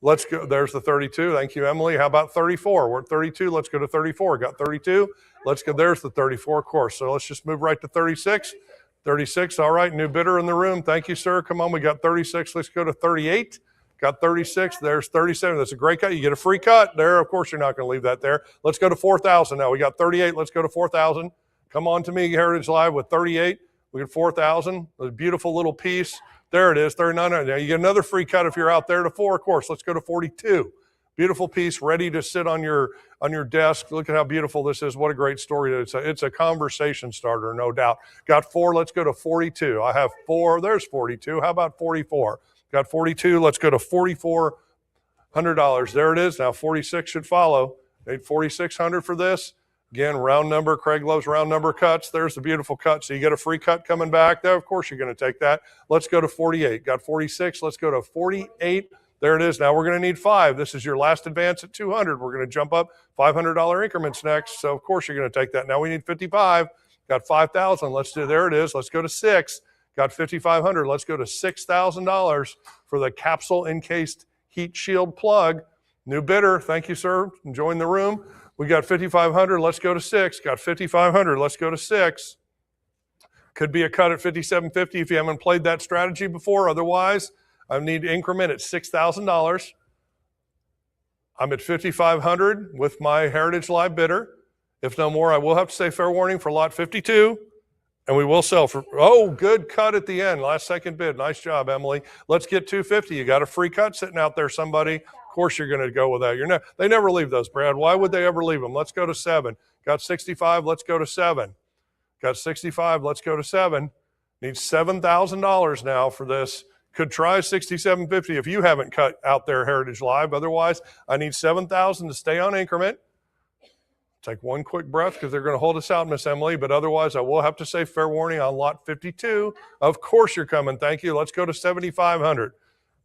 Let's go. There's the 32. Thank you, Emily. How about 34? We're at 32. Let's go to 34. Got 32. Let's go. There's the 34, of course. So let's just move right to 36. 36. All right. New bidder in the room. Thank you, sir. Come on. We got 36. Let's go to 38. Got 36. There's 37. That's a great cut. You get a free cut there. Of course, you're not going to leave that there. Let's go to 4,000 now. We got 38. Let's go to 4,000. Come on to me, Heritage Live, with 38. We get 4,000. A beautiful little piece. There it is, 39. Now you get another free cut if you're out there to 4, of course. Let's go to 42. Beautiful piece, ready to sit on your desk. Look at how beautiful this is. What a great story. It's a conversation starter, no doubt. Got 4. Let's go to 42. I have 4. There's 42. How about 44? Got 42. Let's go to $4,400. There it is. Now 46 should follow. Need 4,600 for this. Again, round number. Craig loves round number cuts. There's the beautiful cut. So you get a free cut coming back there. Of course, you're going to take that. Let's go to 48. Got 46. Let's go to 48. There it is. Now we're going to need 5. This is your last advance at 200. We're going to jump up $500 increments next. So of course you're going to take that. Now we need 55. Got 5,000. Let's do. There it is. Let's go to 6. Got 5,500. Let's go to $6,000 for the capsule encased heat shield plug. New bidder. Thank you, sir. Join the room. We got 5,500. Let's go to 6. Got 5,500. Let's go to 6. Could be a cut at 5,750 if you haven't played that strategy before. Otherwise, I need increment at $6,000. I'm at 5,500 with my Heritage Live bidder. If no more, I will have to say fair warning for lot 52. And we will sell for, oh, good cut at the end. Last second bid. Nice job, Emily. Let's get 250. You got a free cut sitting out there, somebody. Of course you're going to go with that. They never leave those, Brad. Why would they ever leave them? Let's go to 7. Got 65. Let's go to 7. Got 65. Let's go to 7. Need $7,000 now for this. Could try 6,750 if you haven't cut out there Heritage Live. Otherwise, I need 7,000 to stay on increment. Take one quick breath because they're going to hold us out, Miss Emily. But otherwise, I will have to say fair warning on lot 52. Of course you're coming. Thank you. Let's go to 7,500.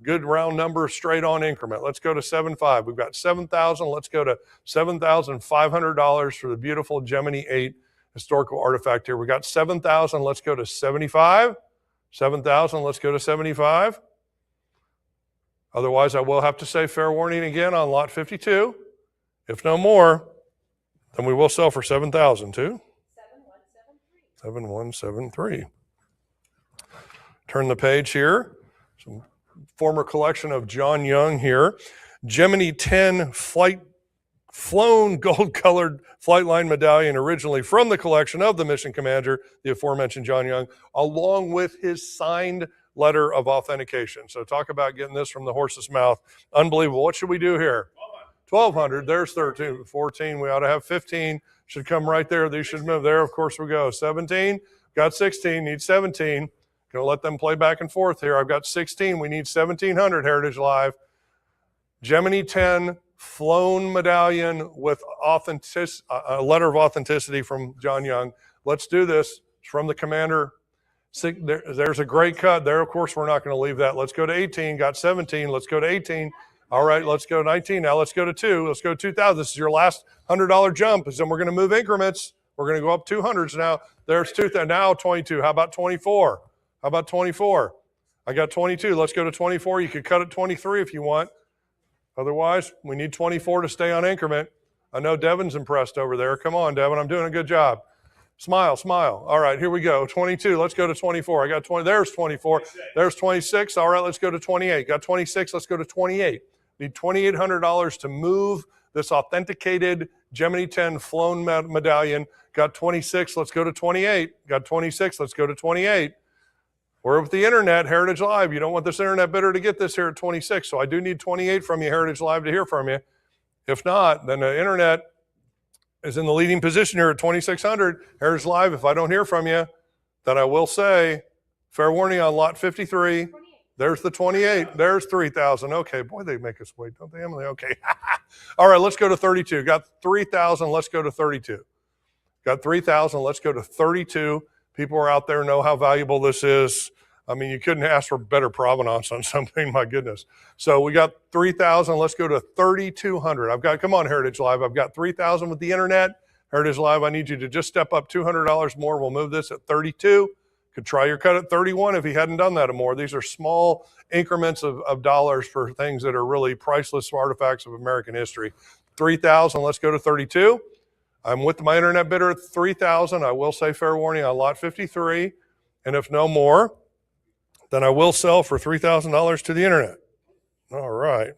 Good round number, straight on increment. Let's go to 7,500. We've got 7,000. Let's go to $7,500 for the beautiful Gemini 8 historical artifact here. We got 7,000. Let's go to 75. 7,000. Let's go to 75. Otherwise, I will have to say fair warning again on lot 52. If no more, then we will sell for 7,000 too. 7173. Turn the page here. Some former collection of John Young here. Gemini 10 flown gold-colored Flightline medallion, originally from the collection of the mission commander, the aforementioned John Young, along with his signed letter of authentication. So talk about getting this from the horse's mouth. Unbelievable. What should we do here? 1,200. There's 13. 14. We ought to have 15. Should come right there. These should move. There, of course, we go. 17. Got 16. Need 17. Going to let them play back and forth here. I've got 16. We need 1,700 Heritage Live. Gemini 10 flown medallion with a letter of authenticity from John Young. Let's do this. It's from the commander. There's a great cut there. Of course, we're not going to leave that. Let's go to 18. Got 17. Let's go to 18. All right, let's go to 19. Now let's go to 2. Let's go to 2,000. This is your last $100 jump. And then we're going to move increments. We're going to go up 200s now. There's 2,000. Now 22. How about 24? How about 24? I got 22. Let's go to 24. You could cut it 23 if you want. Otherwise, we need 24 to stay on increment. I know Devin's impressed over there. Come on, Devin. I'm doing a good job. Smile, smile. All right, here we go. 22. Let's go to 24. I got 20. There's 24. There's 26. All right, let's go to 28. Got 26. Let's go to 28. Need $2,800 to move this authenticated Gemini 10 flown medallion. Got 26. Let's go to 28. Got 26. Let's go to 28. We're with the internet, Heritage Live. You don't want this internet bidder to get this here at 26. So I do need 28 from you, Heritage Live, to hear from you. If not, then the internet is in the leading position here at 2,600. Heritage Live, if I don't hear from you, then I will say, fair warning on lot 53. There's the 28. There's 3,000. Okay, boy, they make us wait, don't they, Emily? Okay. All right, let's go to 32. Got 3,000. Let's go to 32. Got 3,000. Let's go to 32. People are out there know how valuable this is. I mean, you couldn't ask for better provenance on something, my goodness. So we got 3,000. Let's go to 3,200. Come on, Heritage Live. I've got 3,000 with the internet. Heritage Live, I need you to just step up $200 more. We'll move this at 32. Could try your cut at 31 if he hadn't done that more. These are small increments of dollars for things that are really priceless artifacts of American history. 3,000, let's go to 32. I'm with my internet bidder at 3,000. I will say fair warning on lot 53. And if no more, then I will sell for $3,000 to the internet. All right.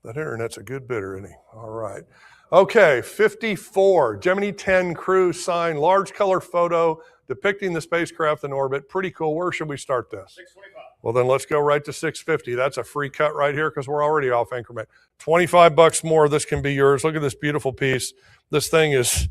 That internet's a good bidder, isn't he? All right. Okay, 54. Gemini 10 crew sign, large color photo depicting the spacecraft in orbit. Pretty cool. Where should we start this? 625. Well, then let's go right to 650. That's a free cut right here because we're already off increment. 25 bucks more. This can be yours. Look at this beautiful piece. This thing is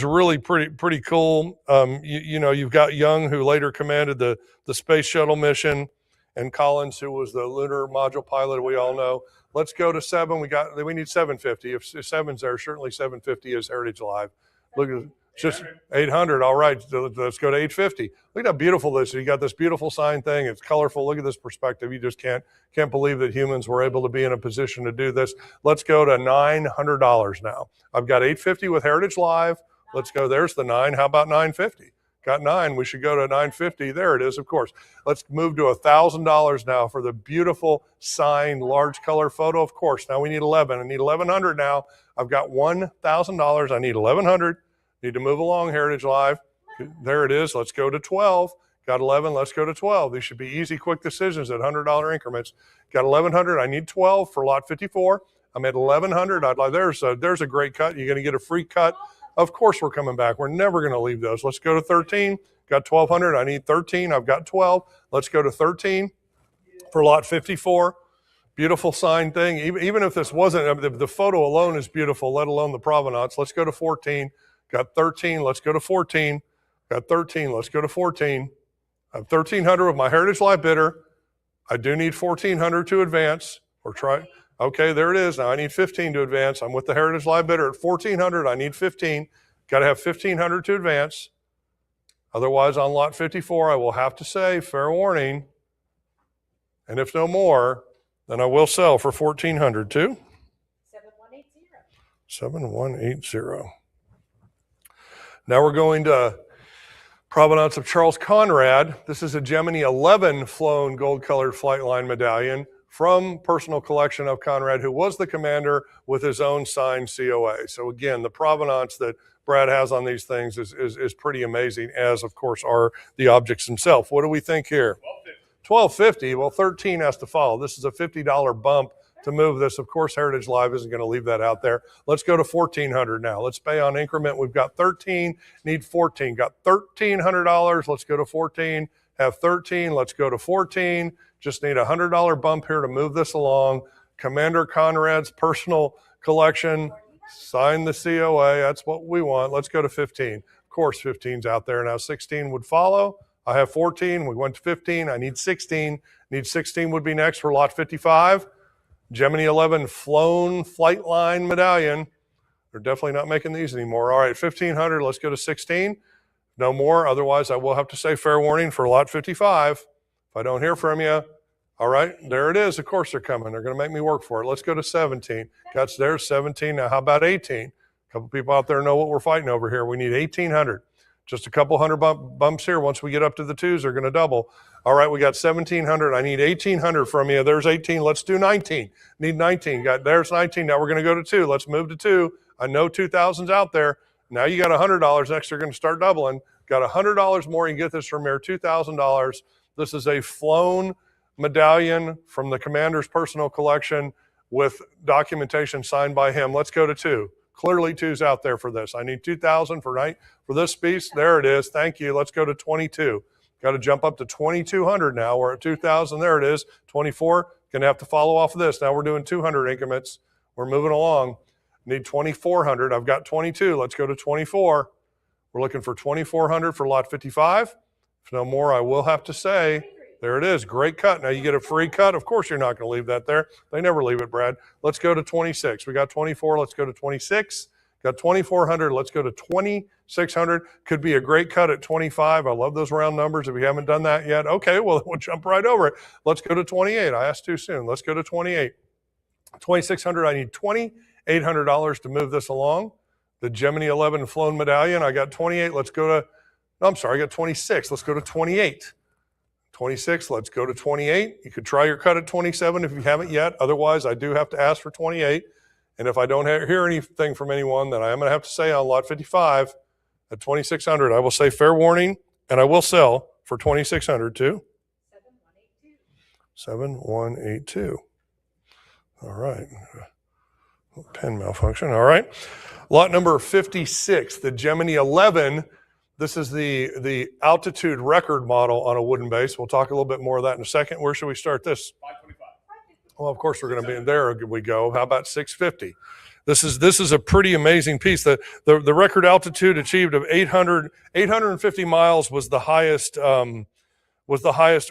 really pretty cool. You've got Young, who later commanded the space shuttle mission, and Collins, who was the lunar module pilot. We all know. Let's go to 7. We need 750. If 7's there, certainly 750 is Heritage Live. Look at just 800. All right, let's go to 850. Look at how beautiful this is. You got this beautiful sign thing. It's colorful. Look at this perspective. You just can't believe that humans were able to be in a position to do this. Let's go to $900 now. I've got 850 with Heritage Live. Let's go. There's the 9. How about 950? Got 9. We should go to 950. There it is, of course. Let's move to $1,000 now for the beautiful signed large color photo. Of course, now we need 11. I need 1,100 now. I've got $1,000. I need 1,100. Need to move along, Heritage Live. There it is. Let's go to 12. Got 11. Let's go to 12. These should be easy, quick decisions at $100 increments. Got 1,100. I need 12 for lot 54. I'm at 1,100. There's a great cut. You're going to get a free cut. Of course, we're coming back. We're never going to leave those. Let's go to 13. Got 1,200. I need 13. I've got 12. Let's go to 13 for lot 54. Beautiful sign thing. Even if this wasn't, the photo alone is beautiful, let alone the provenance. Let's go to 14. Got 13. Let's go to 14. Got 13. Let's go to 14. I have 1,300 with my Heritage Live bidder. I do need 1,400 to advance or try. Okay, there it is. Now I need 15 to advance. I'm with the Heritage Live bidder at 1,400. I need 15. Got to have 1,500 to advance. Otherwise, on lot 54, I will have to say, fair warning. And if no more, then I will sell for 1,400 too. 7180. 7180. Now we're going to provenance of Charles Conrad. This is a Gemini 11 flown gold-colored flight line medallion from personal collection of Conrad, who was the commander with his own signed COA. So again, the provenance that Brad has on these things is pretty amazing, as of course are the objects themselves. What do we think here? $1,250. Well, 13 has to follow. This is a $50 bump to move this. Of course, Heritage Live isn't going to leave that out there. Let's go to 1,400 now. Let's pay on increment. We've got 13, need 14. Got $1,300. Let's go to 14. have 13. Let's go to 14. Just need a $100 bump here to move this along. Commander Conrad's personal collection. Sign the COA. That's what we want. Let's go to 15. Of course, 15's out there. Now 16 would follow. I have 14. We went to 15. I need 16. Need 16 would be next for lot 55. Gemini 11 flown flight line medallion. They're definitely not making these anymore. All right, 1500. Let's go to 16. No more. Otherwise, I will have to say fair warning for lot 55. If I don't hear from you, all right, there it is. Of course they're coming. They're going to make me work for it. Let's go to 17. There's 17. Now, how about 18? A couple people out there know what we're fighting over here. We need 1800. Just a couple hundred bumps here. Once we get up to the twos, they're going to double. All right, we got 1700. I need 1800 from you. There's 18. Let's do 19. Need 19. There's 19. Now we're going to go to 2. Let's move to 2. I know 2000's out there. Now you got $100. Next, you're going to start doubling. Got $100 more. You can get this from here, $2,000. This is a flown medallion from the commander's personal collection with documentation signed by him. Let's go to 2. Clearly 2's out there for this. I need 2,000 for this piece. There it is. Thank you. Let's go to 22. Got to jump up to 2,200 now. We're at 2,000. There it is. 24. Going to have to follow off of this. Now we're doing 200 increments. We're moving along. Need 2,400. I've got 22. Let's go to 24. We're looking for 2,400 for lot 55. If no more, I will have to say, there it is. Great cut. Now you get a free cut. Of course you're not going to leave that there. They never leave it, Brad. Let's go to 26. We got 24. Let's go to 26. Got 2,400. Let's go to 2,600. Could be a great cut at 25. I love those round numbers. If you haven't done that yet, okay, well, we'll jump right over it. Let's go to 28. I asked too soon. Let's go to 28. 2,600. I need $2,800 to move this along. The Gemini 11 flown medallion. I got 28. Let's go to, no, I'm sorry, I got 26. Let's go to 28. 26, let's go to 28. You could try your cut at 27 if you haven't yet. Otherwise, I do have to ask for 28. And if I don't hear anything from anyone, then I am going to have to say on lot 55 at 2,600, I will say fair warning, and I will sell for 2,600 too. 7182. All right. Pen malfunction. All right. Lot number 56, the Gemini 11. This is the altitude record model on a wooden base. We'll talk a little bit more of that in a second. Where should we start this? 525. Well, of course, we're going to be in there. We go. How about 650? This is a pretty amazing piece. The record altitude achieved of 850 miles was the highest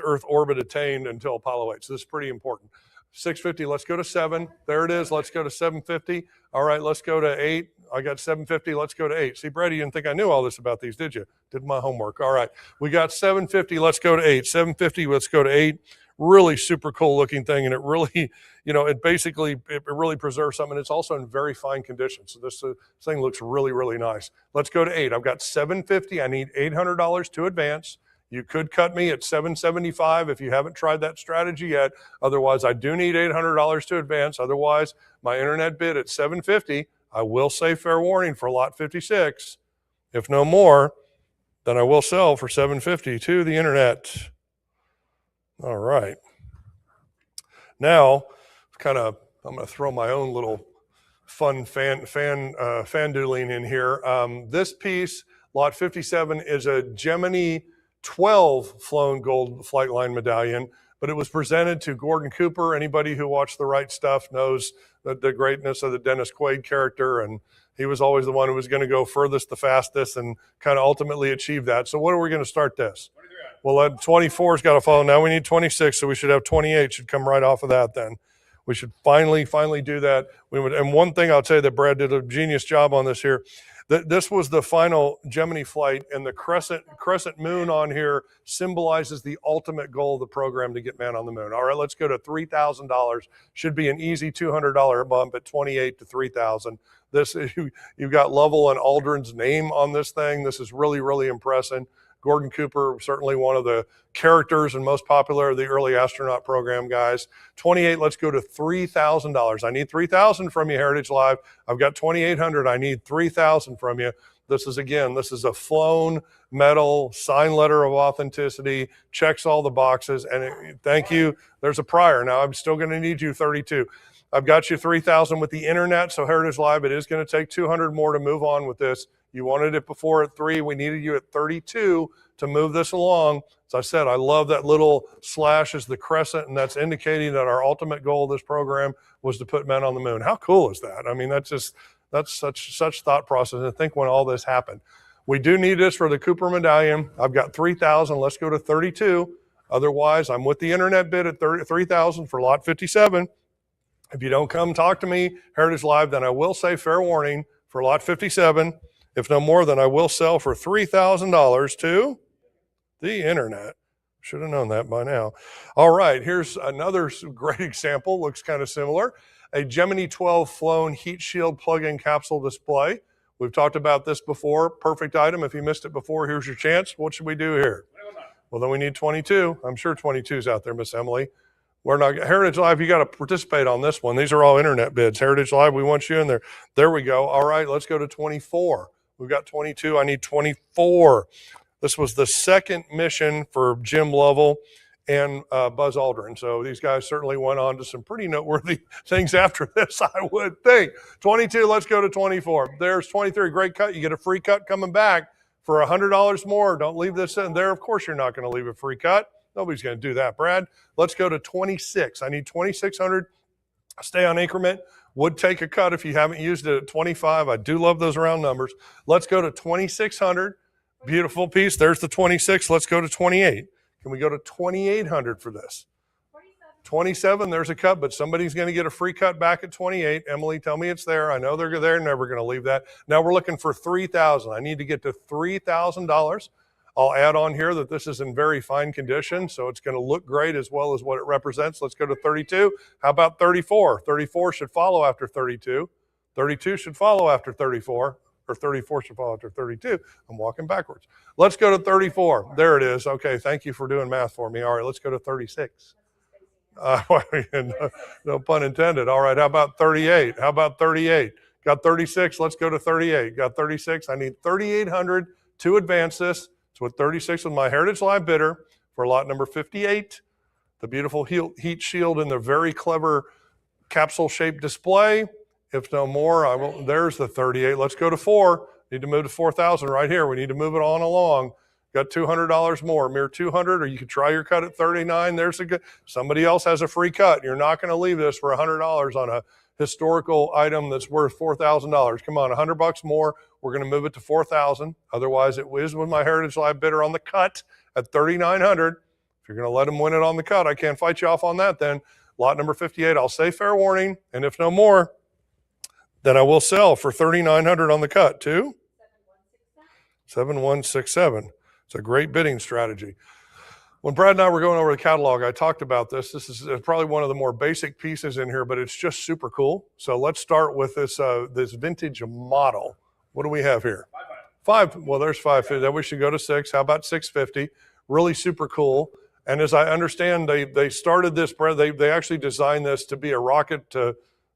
Earth orbit attained until Apollo 8. So this is pretty important. 650, let's go to 7. There it is. Let's go to 750. All right, let's go to 8. I got 750. Let's go to 8. See, Brady, you didn't think I knew all this about these, did you? Did my homework. All right, we got 750. Let's go to 8. 750, let's go to 8. Really super cool looking thing, and it really, it really preserves something. It's also in very fine condition. So this thing looks really, really nice. Let's go to 8. I've got 750. I need $800 to advance. You could cut me at 775 if you haven't tried that strategy yet. Otherwise, I do need $800 to advance. Otherwise, my internet bid at 750. I will say fair warning for lot 56. If no more, then I will sell for 750 to the internet. All right. Now, I'm going to throw my own little fun fan-doodling in here. This piece, lot 57, is a Gemini 12 flown gold flight line medallion, but it was presented to Gordon Cooper. Anybody who watched The Right Stuff knows the greatness of the Dennis Quaid character, and he was always the one who was going to go furthest, the fastest, and kind of ultimately achieve that. So what are we going to start this? 23. Well, 24's got to follow. Now we need 26, so we should have 28 should come right off of that then. We should finally do that. And one thing I'll tell you that Brad did a genius job on this here. This was the final Gemini flight, and the crescent moon on here symbolizes the ultimate goal of the program to get man on the moon. All right, let's go to $3,000. Should be an easy $200 bump at 28 to 3,000. This you've got Lovell and Aldrin's name on this thing. This is really, really impressive. Gordon Cooper, certainly one of the characters and most popular of the early astronaut program guys. 28, let's go to $3,000. I need $3,000 from you, Heritage Live. I've got 2,800. I need $3,000 from you. This is a flown metal sign letter of authenticity, checks all the boxes, and thank you. There's a prior. Now I'm still going to need you 32. I've got you 3,000 with the internet, so Heritage Live, it is going to take 200 more to move on with this. You wanted it before at 3. We needed you at 32 to move this along. As I said, I love that little slash as the crescent, and that's indicating that our ultimate goal of this program was to put men on the moon. How cool is that? I mean, that's such thought process. And think when all this happened. We do need this for the Cooper medallion. I've got 3,000. Let's go to 32. Otherwise, I'm with the internet bid at 3,000 for lot 57. If you don't come talk to me, Heritage Live, then I will say fair warning for lot 57. If no more, then I will sell for $3,000 to the internet. Should have known that by now. All right, here's another great example. Looks kind of similar. A Gemini 12 flown heat shield plug-in capsule display. We've talked about this before. Perfect item. If you missed it before, here's your chance. What should we do here? Well, then we need 22. I'm sure 22 is out there, Miss Emily. We're not Heritage Live. You got to participate on this one. These are all internet bids. Heritage Live, we want you in there. There we go. All right, let's go to 24. We've got 22. I need 24. This was the second mission for Jim Lovell and Buzz Aldrin. So these guys certainly went on to some pretty noteworthy things after this, I would think. 22, let's go to 24. There's 23, great cut. You get a free cut coming back for $100 more. Don't leave this in there. Of course you're not going to leave a free cut. Nobody's going to do that, Brad. Let's go to 26. I need 2,600. Stay on increment. Would take a cut if you haven't used it at 25. I do love those round numbers. Let's go to 2,600. Beautiful piece. There's the 26. Let's go to 28. Can we go to 2,800 for this? 27, there's a cut, but somebody's going to get a free cut back at 28. Emily, tell me it's there. I know they're never going to leave that. Now we're looking for 3,000. I need to get to $3,000. I'll add on here that this is in very fine condition, so it's going to look great as well as what it represents. Let's go to 32. How about 34? 34 should follow after 32. 32 should follow after 34. Or 34 should follow after 32. I'm walking backwards. Let's go to 34. There it is. Okay, thank you for doing math for me. All right, let's go to 36. No pun intended. All right, how about 38? How about 38? Got 36. Let's go to 38. Got 36. I need 3,800 to advance this. So with 36 with my Heritage Live bidder for lot number 58. The beautiful heat shield in the very clever capsule-shaped display. If no more, I will. There's the 38. Let's go to 4. Need to move to 4,000 right here. We need to move it on along. Got $200 more, mere 200, or you could try your cut at 39. There's a good. Somebody else has a free cut. You're not going to leave this for $100 on a historical item that's worth $4,000. Come on, $100 more. We're going to move it to 4,000. Otherwise, it is with my Heritage Live bidder on the cut at 3,900. If you're going to let them win it on the cut, I can't fight you off on that. Then lot number 58. I'll say fair warning, and if no more, then I will sell for 3,900 on the cut too. 7167. It's a great bidding strategy. When Brad and I were going over the catalog, I talked about this. This is probably one of the more basic pieces in here, but it's just super cool. So let's start with this this vintage model. What do we have here? 5. Well, there's 550. Then we should go to 6. How about 650? Really super cool. And as I understand, they started this. They actually designed this to be a rocket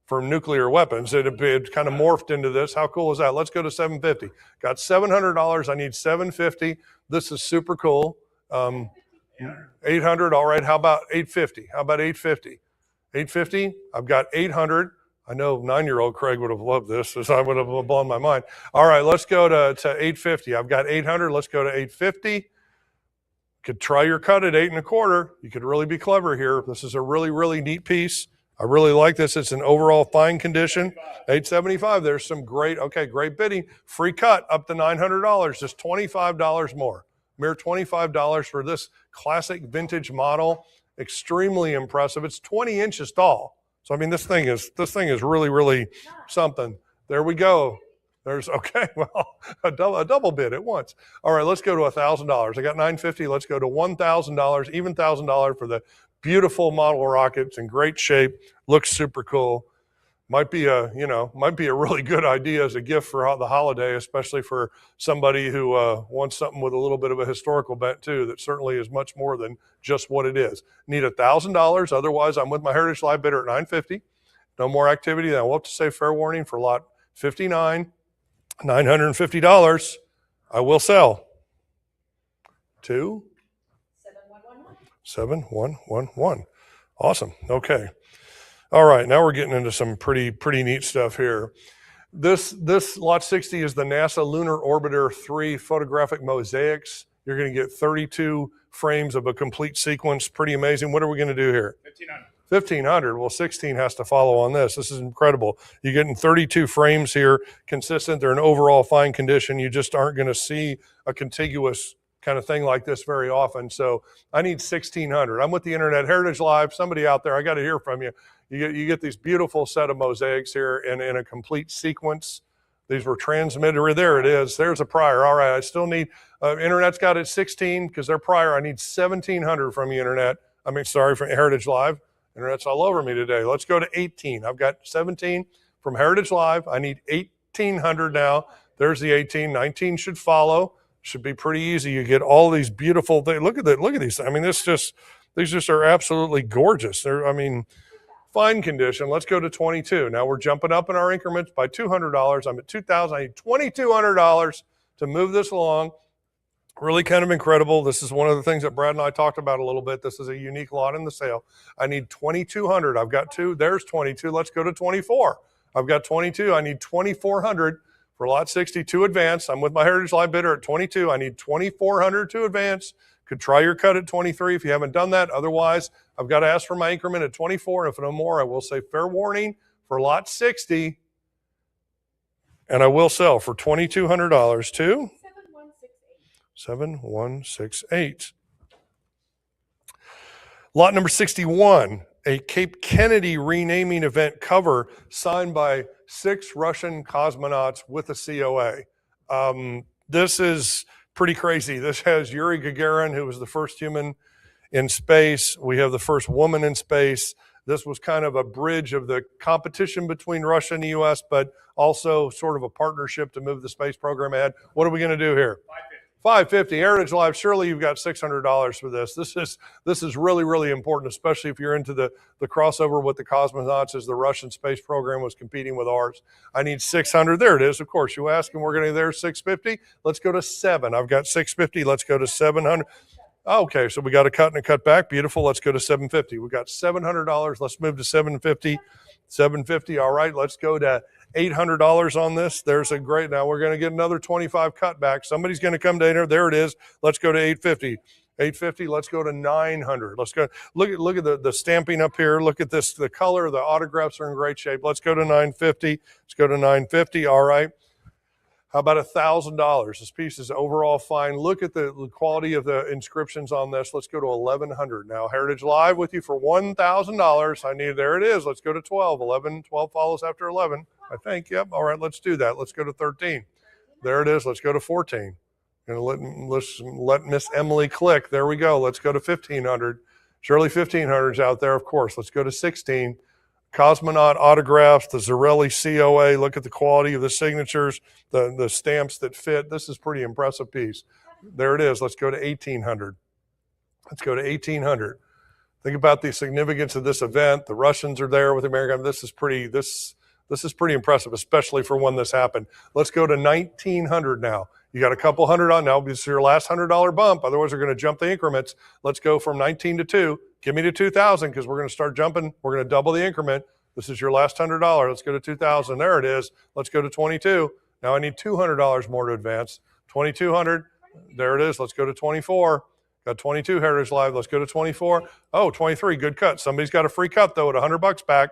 for nuclear weapons. It kind of morphed into this. How cool is that? Let's go to 750. Got $700. I need 750. This is super cool. 800. All right. How about 850? How about 850? 850. I've got 800. I know 9-year-old Craig would have loved this, as I would have blown my mind. All right. Let's go to 850. I've got 800. Let's go to 850. Could try your cut at 8 1/4. You could really be clever here. This is a really, really neat piece. I really like this. It's an overall fine condition. 875. There's some great bidding. Free cut up to $900. Just $25 more. Mere $25 for this classic vintage model. Extremely impressive. It's 20 inches tall. So I mean, this thing is really, really something. There we go. There's a double bid at once. All right, let's go to $1,000. I got $950. Let's go to $1,000, even $1,000 for the beautiful model rocket. It's in great shape. Looks super cool. Might be a really good idea as a gift for the holiday, especially for somebody who wants something with a little bit of a historical bent too. That certainly is much more than just what it is. Need $1,000. Otherwise, I'm with my Heritage Live bidder at $950. No more activity. Then I will have to say fair warning for lot 59. $950. I will sell. 7111. Awesome. Okay. All right. Now we're getting into some pretty neat stuff here. This lot 60 is the NASA Lunar Orbiter 3 photographic mosaics You're going to get 32 frames of a complete sequence. Pretty amazing. What are we going to do here? 1500. 1,500. Well, 16 has to follow on this. This is incredible. You're getting 32 frames here, consistent. They're in overall fine condition. You just aren't going to see a contiguous kind of thing like this very often. So I need 1,600. I'm with the Internet Heritage Live. Somebody out there, I got to hear from you. You get these beautiful set of mosaics here in a complete sequence. These were transmitted. There it is. There's a prior. All right, I still need, Internet's got it 16 because they're prior. I need 1,700 from the Internet. From Heritage Live. Internet's all over me today. Let's go to 18. I've got 17 from Heritage Live. I need 1,800 now. There's the 18. 19 should follow. Should be pretty easy. You get all these beautiful things. Look at these. These just are absolutely gorgeous. They're, fine condition. Let's go to 22. Now we're jumping up in our increments by $200. I'm at 2,000. I need $2,200 to move this along. Really kind of incredible. This is one of the things that Brad and I talked about a little bit. This is a unique lot in the sale. I need 2,200. I've got 2. There's 22. Let's go to 24. I've got 22. I need 2,400 for lot 62 advance. I'm with my Heritage Live bidder at 22. I need 2,400 to advance. Could try your cut at 23 if you haven't done that. Otherwise, I've got to ask for my increment at 24. If no more, I will say fair warning for lot 60. And I will sell for $2,200 to 7168. Lot number 61, a Cape Kennedy renaming event cover signed by 6 Russian cosmonauts with a COA. This is pretty crazy. This has Yuri Gagarin, who was the first human in space. We have the first woman in space. This was kind of a bridge of the competition between Russia and the U.S., but also sort of a partnership to move the space program ahead. What are we going to do here? $550. Heritage Live, surely you've got $600 for this. This is really, really important, especially if you're into the crossover with the cosmonauts as the Russian space program was competing with ours. I need 600. There it is. Of course, you ask, and we're going to there 650. Let's go to 7. I've got 650. Let's go to 700. Okay, so we got a cut and a cut back. Beautiful. Let's go to 750. We got $700. Let's move to 750. 750. All right, let's go to $800 on this. There's a great, now we're going to get another 25 cut back. Somebody's going to come to 800. There it is. Let's go to 850. 850. Let's go to 900. Let's go. Look at the stamping up here. Look at this. The color, the autographs are in great shape. Let's go to 950. Let's go to 950. All right. How about $1,000? This piece is overall fine. Look at the quality of the inscriptions on this. Let's go to 1,100. Now, Heritage Live with you for $1,000. I need, there it is. Let's go to 12. 12 follows after 11, I think. Yep. All right, let's do that. Let's go to 13. There it is. Let's go to 14. And let's let Miss Emily click. There we go. Let's go to 1,500. Surely 1,500's out there, of course. Let's go to 16. Cosmonaut autographs, the Zarelli COA. Look at the quality of the signatures, the stamps that fit. This is pretty impressive piece. There it is. Let's go to 1,800. Let's go to 1,800. Think about the significance of this event. The Russians are there with America. This is pretty impressive, especially for when this happened. Let's go to 1,900 now. You got a couple hundred on now. This is your last $100 bump. Otherwise, we're going to jump the increments. Let's go from 19 to 2. Give me to 2,000 because we're going to start jumping. We're going to double the increment. This is your last $100. Let's go to 2,000. There it is. Let's go to 22. Now I need $200 more to advance. 2,200. There it is. Let's go to 24. Got 22 Heritage Live. Let's go to 24. Oh, 23. Good cut. Somebody's got a free cut though at $100 back.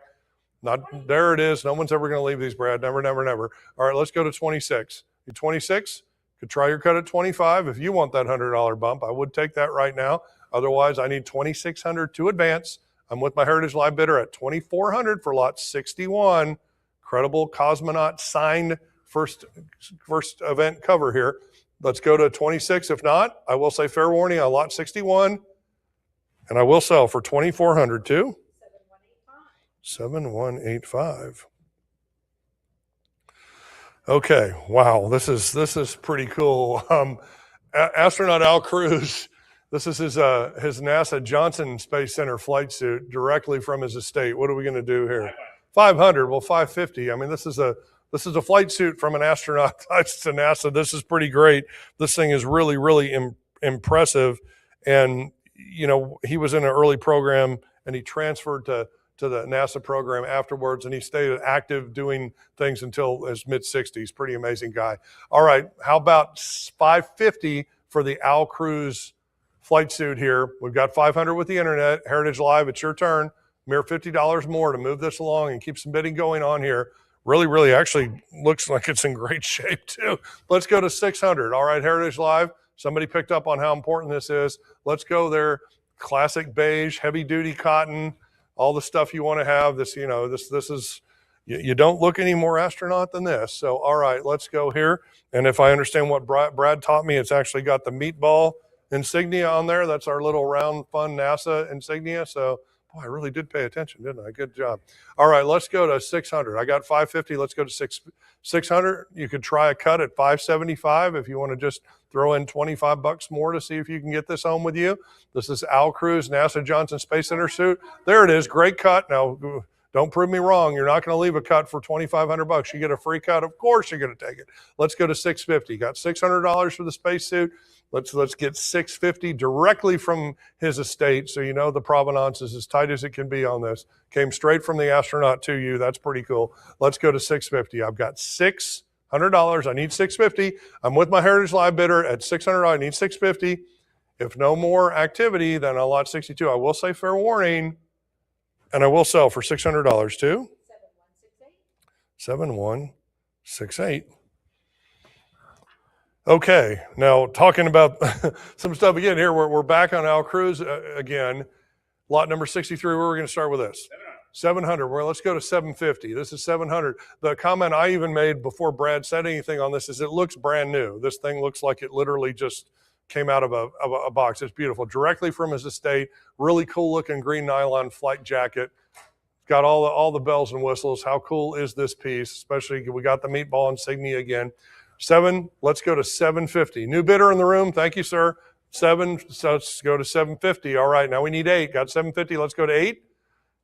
Not there it is. No one's ever going to leave these, Brad. Never, never, never. All right, let's go to 26. You 26? Could try your cut at 25 if you want that $100 bump. I would take that right now. Otherwise, I need 2,600 to advance. I'm with my Heritage Live bidder at 2,400 for lot 61. Incredible cosmonaut signed first event cover here. Let's go to 26. If not, I will say fair warning on lot 61. And I will sell for 2,400 too. 7185. Okay, wow, this is pretty cool. Astronaut Al Cruz, this is his NASA Johnson Space Center flight suit directly from his estate. What are we going to do here? 500. Well, 550. I mean, this is a flight suit from an astronaut to NASA. This is pretty great. This thing is really, really impressive. And you know, he was in an early program and he transferred to the NASA program afterwards, and he stayed active doing things until his mid-60s. Pretty amazing guy. All right, how about 550 for the Al Cruz flight suit here. We've got 500 with the internet. Heritage Live, it's your turn. Mere $50 more to move this along and keep some bidding going on here. Really, really actually looks like it's in great shape too. Let's go to 600. All right, Heritage Live. Somebody picked up on how important this is. Let's go there. Classic beige, heavy duty cotton, all the stuff you want to have. This, you know, this is, you don't look any more astronaut than this. So, all right, let's go here. And if I understand what Brad taught me, it's actually got the meatball insignia on there. That's our little round, fun NASA insignia. So, boy, I really did pay attention, didn't I? Good job. All right, let's go to 600. I got 550. Let's go to 600. You could try a cut at 575 if you want to just throw in $25 more to see if you can get this home with you. This is Al Cruz, NASA Johnson Space Center suit. There it is. Great cut. Now, don't prove me wrong. You're not going to leave a cut for $2,500. You get a free cut. Of course you're going to take it. Let's go to 650. Got $600 for the spacesuit. Let's get 650 directly from his estate, so you know the provenance is as tight as it can be on this. Came straight from the astronaut to you. That's pretty cool. Let's go to 650. I've got $600. I need 650. I'm with my Heritage Live bidder at $600. I need 650. If no more activity, then on lot 62, I will say fair warning, and I will sell for $600 too. 7168. 7168. Okay, now talking about some stuff again here, we're back on Al Cruz again. Lot number 63, where we're going to start with this. 700. Well, let's go to 750. This is 700. The comment I even made before Brad said anything on this is it looks brand new. This thing looks like it literally just came out of a box. It's beautiful. Directly from his estate. Really cool looking green nylon flight jacket. Got all the bells and whistles. How cool is this piece? Especially we got the meatball insignia again. Let's go to 750. New bidder in the room. Thank you, sir. So let's go to 750. All right, now we need 8. Got 750. Let's go to 8.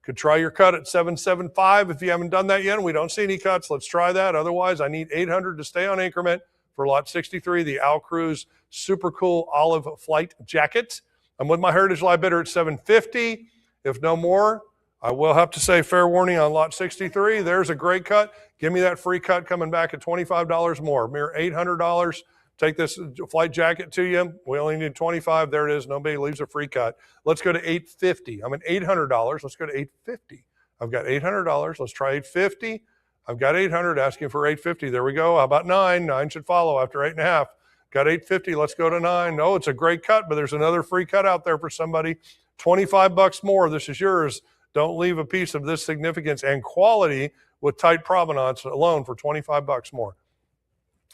Could try your cut at 775 if you haven't done that yet. We don't see any cuts. Let's try that. Otherwise, I need 800 to stay on increment for lot 63, the Al Cruz super cool olive flight jacket. I'm with my Heritage Live bidder at 750. If no more, I will have to say fair warning on lot 63. There's a great cut. Give me that free cut coming back at $25 more. Mere $800. Take this flight jacket to you. We only need $25. There it is. Nobody leaves a free cut. Let's go to $850. I'm at $800. Let's go to $850. I've got $800. Let's try $850. I've got $800 asking for $850. There we go. How about 9? 9 should follow after 8.5. Got $850. Let's go to 9. No, it's a great cut, but there's another free cut out there for somebody. $25 more. This is yours. Don't leave a piece of this significance and quality with tight provenance alone for $25 more.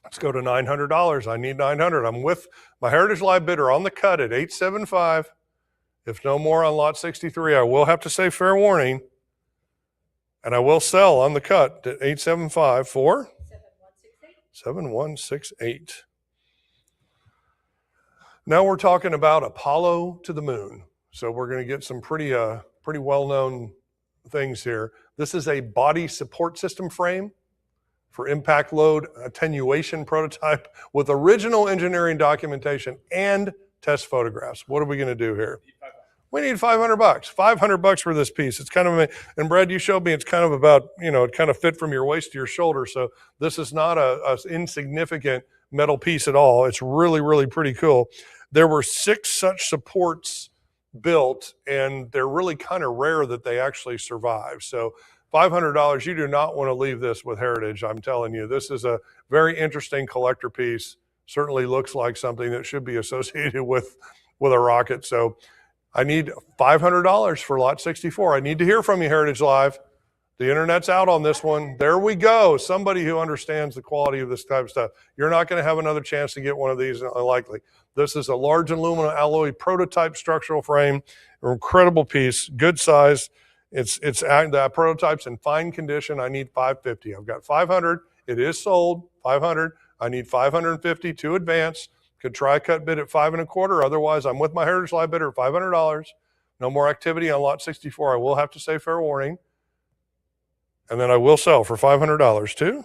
Let's go to $900. I need $900. I'm with my Heritage Live bidder on the cut at $875. If no more on lot 63, I will have to say fair warning, and I will sell on the cut at $875 for 7168. Now we're talking about Apollo to the moon. So we're going to get some pretty well-known things here. This is a body support system frame for impact load attenuation prototype with original engineering documentation and test photographs. What are we going to do here? We need $500. $500 for this piece. It's kind of, and Brad, you showed me it's kind of about, it kind of fit from your waist to your shoulder. So this is not a insignificant metal piece at all. It's really, really pretty cool. There were 6 such supports built, and they're really kind of rare that they actually survive. So $500, you do not want to leave this with Heritage. I'm telling you, this is a very interesting collector piece. Certainly looks like something that should be associated with a rocket. So I need $500 for lot 64. I need to hear from you, Heritage Live. The internet's out on this one. There we go. Somebody who understands the quality of this type of stuff. You're not going to have another chance to get one of these, likely. This is a large aluminum alloy prototype structural frame, an incredible piece, good size. The prototype's in fine condition. I need $550. I've got $500. It is sold. $500. I need $550 to advance. Could try a cut bid at $5.25. Otherwise, I'm with my Heritage Live bidder at $500. No more activity on lot 64. I will have to say fair warning. And then I will sell for $500 too.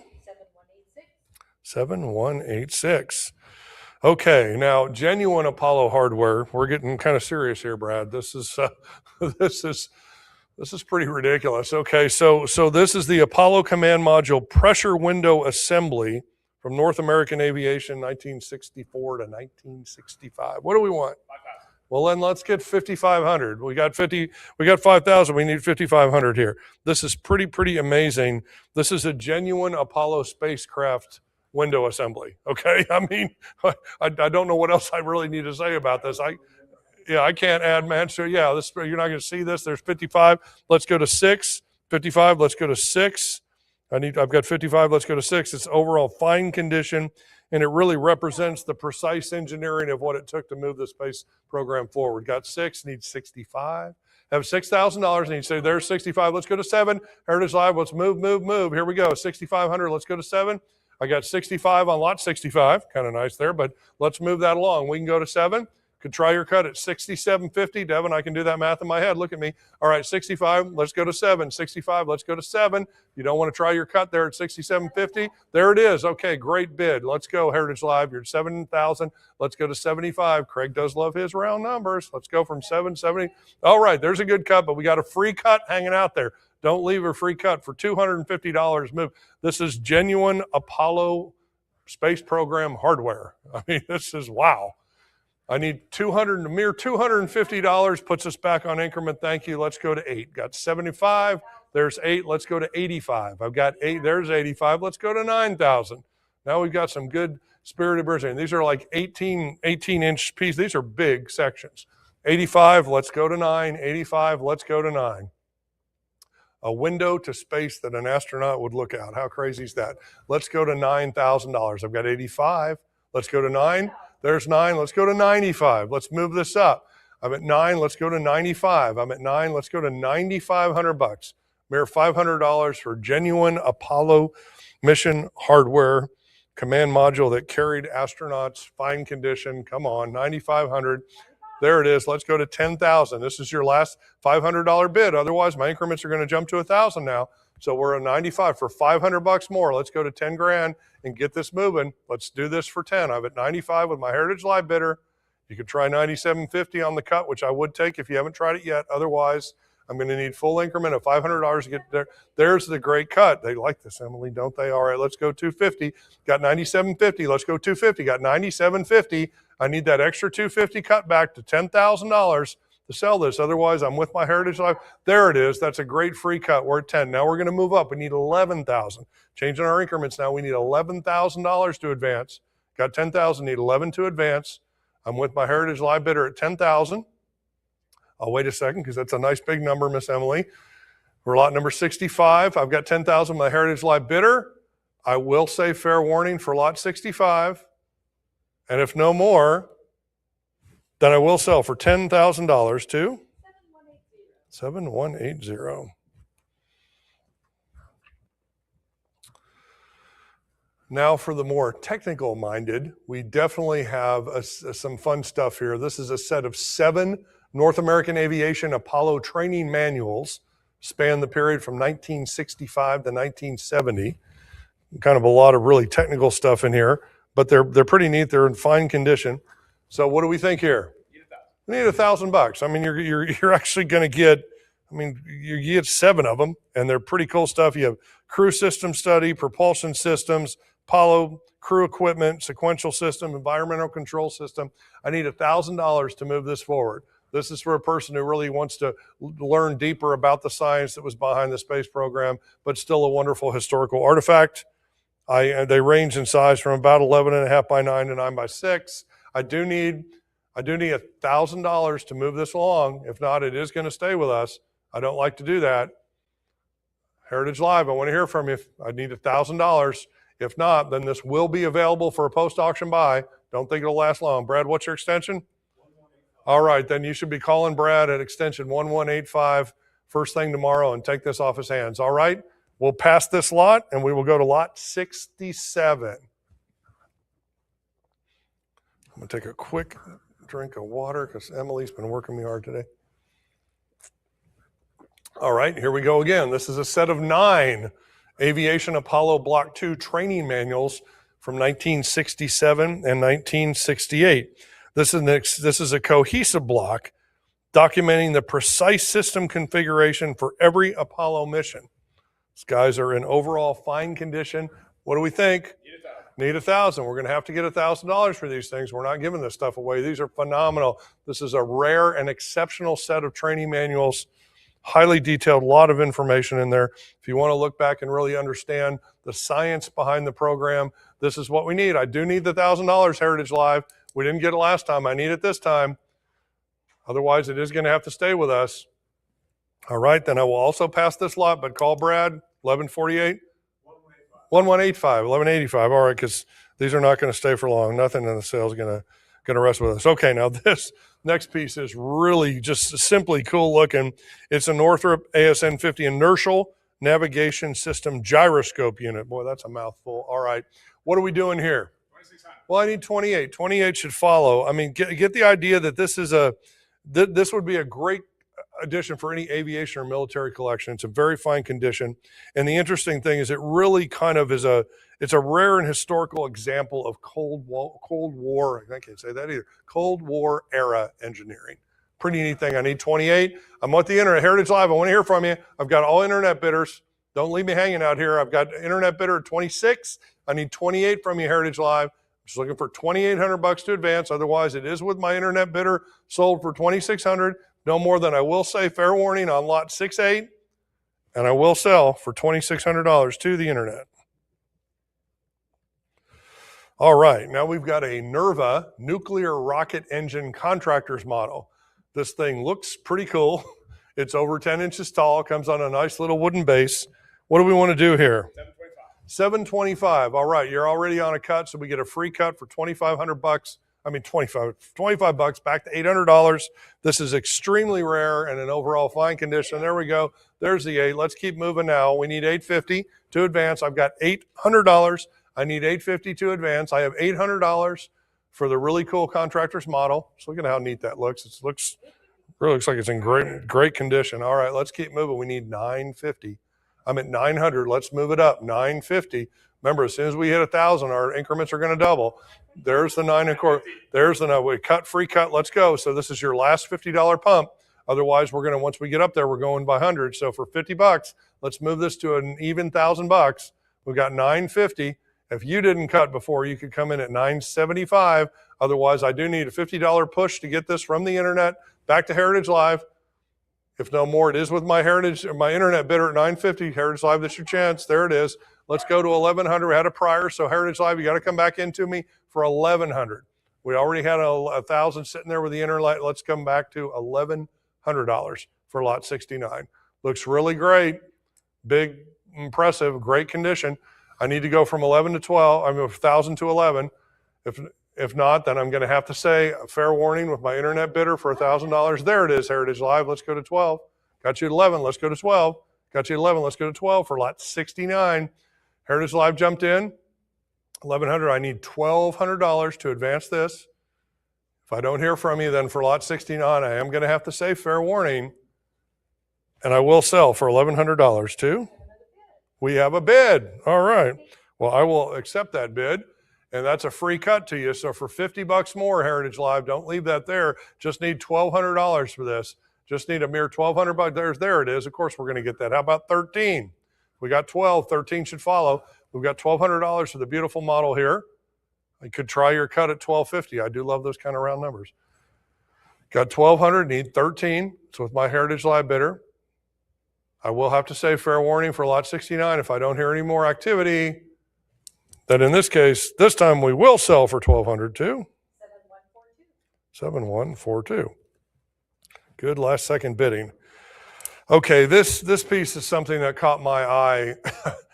7186. Okay, now genuine Apollo hardware. We're getting kind of serious here, Brad. This is pretty ridiculous. Okay, so this is the Apollo Command Module pressure window assembly from North American Aviation, 1964 to 1965. What do we want? 5,000. Well, then let's get 5,500. We got 5,000. We need 5,500 here. This is pretty amazing. This is a genuine Apollo spacecraft window assembly. Okay. I mean, I don't know what else I really need to say about this. I can't add, man. So yeah, you're not going to see this. There's 55. Let's go to 6. 55. Let's go to 6. I've got 55. Let's go to 6. It's overall fine condition, and it really represents the precise engineering of what it took to move the space program forward. Got 6. Need 65. Have $6,000, and you say there's 65. Let's go to 7. Heritage Live. Let's move. Here we go. 6,500. Let's go to 7. I got 65 on lot 65. Kind of nice there, but let's move that along. We can go to 7. Could try your cut at 67.50. Devin, I can do that math in my head. Look at me. All right, 65. Let's go to 7. 65. Let's go to 7. You don't want to try your cut there at 67.50. There it is. Okay, great bid. Let's go, Heritage Live. You're at 7,000. Let's go to 75. Craig does love his round numbers. Let's go from 770. All right, there's a good cut, but we got a free cut hanging out there. Don't leave a free cut for $250. Move. This is genuine Apollo space program hardware. I mean, this is wow. I need a mere $250 puts us back on increment. Thank you. Let's go to 8. Got 75. There's 8. Let's go to 85. I've got 8. There's 85. Let's go to 9,000. Now we've got some good spirited birds. These are like 18-inch pieces. These are big sections. 85. Let's go to 9. 85. Let's go to 9. A window to space that an astronaut would look out. How crazy is that? Let's go to $9,000. I've got 85. Let's go to 9. There's 9. Let's go to 95. Let's move this up. I'm at 9. Let's go to 95. I'm at 9. Let's go to $9,500. Mere $500 for genuine Apollo mission hardware command module that carried astronauts, fine condition. Come on, 9,500. There it is. Let's go to 10,000. This is your last $500 bid. Otherwise, my increments are going to jump to 1,000 now. So we're at 95 for $500 more. Let's go to 10 grand and get this moving. Let's do this for 10. I'm at 95 with my Heritage Live bidder. You could try 97.50 on the cut, which I would take if you haven't tried it yet. Otherwise, I'm going to need full increment of $500 to get there. There's the great cut. They like this, Emily, don't they? All right, let's go 250. Got 97.50. Let's go 250. Got 97.50. I need that extra 250 cut back to $10,000 to sell this. Otherwise, I'm with my Heritage Live. There it is. That's a great free cut. We're at 10. Now we're going to move up. We need 11,000. Changing our increments now. We need $11,000 to advance. Got 10,000. Need 11 to advance. I'm with my Heritage Live bidder at 10,000. I'll wait a second because that's a nice big number, Miss Emily. We're lot number 65. I've got 10,000 my Heritage Live bidder. I will say fair warning for lot 65. And if no more, then I will sell for $10,000 to 7180. Now for the more technical minded, we definitely have some fun stuff here. This is a set of 7 North American Aviation Apollo training manuals, span the period from 1965 to 1970. Kind of a lot of really technical stuff in here, but they're pretty neat. They're in fine condition. So what do we think here? We need $1,000. I mean, you're actually going to get, you get 7 of them, and they're pretty cool stuff. You have crew system study, propulsion systems, Apollo crew equipment, sequential system, environmental control system. I need $1,000 to move this forward. This is for a person who really wants to learn deeper about the science that was behind the space program, but still a wonderful historical artifact. They range in size from about 11.5 by 9 to 9 by 6. I do need $1,000 to move this along. If not, it is going to stay with us. I don't like to do that. Heritage Live, I want to hear from you. I need $1,000. If not, then this will be available for a post-auction buy. Don't think it'll last long. Brad, what's your extension? All right, then you should be calling Brad at extension 1185 first thing tomorrow and take this off his hands. All right, we'll pass this lot and we will go to lot 67. I'm going to take a quick drink of water because Emily's been working me hard today. All right, here we go again. This is a set of 9 Aviation Apollo Block 2 training manuals from 1967 and 1968. This is a cohesive block documenting the precise system configuration for every Apollo mission. These guys are in overall fine condition. What do we think? Need 1,000. We're going to have to get $1,000 for these things. We're not giving this stuff away. These are phenomenal. This is a rare and exceptional set of training manuals, highly detailed, a lot of information in there. If you want to look back and really understand the science behind the program, this is what we need. I do need the $1,000 Heritage Live. We didn't get it last time. I need it this time. Otherwise, it is going to have to stay with us. All right, then I will also pass this lot, but call Brad, 1148. 1185. All right, because these are not going to stay for long. Nothing in the sale is going to rest with us. Okay, now this next piece is really just simply cool looking. It's a Northrop ASN 50 inertial navigation system gyroscope unit. Boy, that's a mouthful. All right, what are we doing here? 2,600. Well, I need 28. 28 should follow. I mean, get the idea that this is this would be a great addition for any aviation or military collection. It's a very fine condition. And the interesting thing is it really kind of is it's a rare and historical example of Cold War, I can't say that either, Cold War era engineering. Pretty neat thing. I need 28. I'm with the internet. Heritage Live, I want to hear from you. I've got all internet bidders. Don't leave me hanging out here. I've got internet bidder at 26. I need 28 from you, Heritage Live. I'm just looking for $2,800 to advance. Otherwise, it is with my internet bidder, sold for $2,600. No more than I will say, fair warning, on lot 6-8, and I will sell for $2,600 to the internet. All right, now we've got a NERVA nuclear rocket engine contractor's model. This thing looks pretty cool. It's over 10 inches tall, comes on a nice little wooden base. What do we want to do here? 725. All right, you're already on a cut, so we get a free cut for $2,500. I mean, 25 bucks back to $800. This is extremely rare and in overall fine condition. There we go. There's the 8. Let's keep moving now. We need $850 to advance. I've got $800. I need $850 to advance. I have $800 for the really cool contractor's model. So look at how neat that looks. It really looks like it's in great condition. All right, let's keep moving. We need $950. I'm at $900. Let's move it up. $950. Remember, as soon as we hit 1,000, our increments are going to double. There's the 9.25. There's the 9. We cut, free cut. Let's go. So this is your last $50 pump. Otherwise, we're going to, once we get up there, we're going by hundreds. So for 50 bucks, let's move this to an even $1,000. We've got $950. If you didn't cut before, you could come in at $975. Otherwise, I do need a $50 push to get this from the internet back to Heritage Live. If no more, it is with my internet bidder at $950. Heritage Live, that's your chance. There it is. Let's go to $1,100. We had a prior, so Heritage Live, you got to come back into me for $1,100. We already had $1,000 sitting there with the internet. Let's come back to $1,100 for lot 69. Looks really great, big, impressive, great condition. I need to go from 11 to 12. I mean, 1,000 to 11. If not, then I'm going to have to say a fair warning with my internet bidder for $1,000. There it is, Heritage Live. Let's go to 12. Got you at 11. Let's go to 12. Got you at 11. Let's go to 12 for lot 69. Heritage Live jumped in. 1,100. I need $1,200 to advance this. If I don't hear from you, then for lot 69, I am going to have to say fair warning. And I will sell for $1,100 too. We have a bid. All right. Well, I will accept that bid. And that's a free cut to you. So for 50 bucks more, Heritage Live, don't leave that there. Just need $1,200 for this. Just need a mere 1,200 bucks. There it is. Of course, we're going to get that. How about 13? We got 12. 13 should follow. We've got $1,200 for the beautiful model here. I could try your cut at $1,250. I do love those kind of round numbers. Got 1,200. Need 13. It's with my Heritage Live bidder. I will have to say fair warning for lot 69. If I don't hear any more activity, then in this case, this time we will sell for $1,200 too. 7142. Good last second bidding. Okay, this piece is something that caught my eye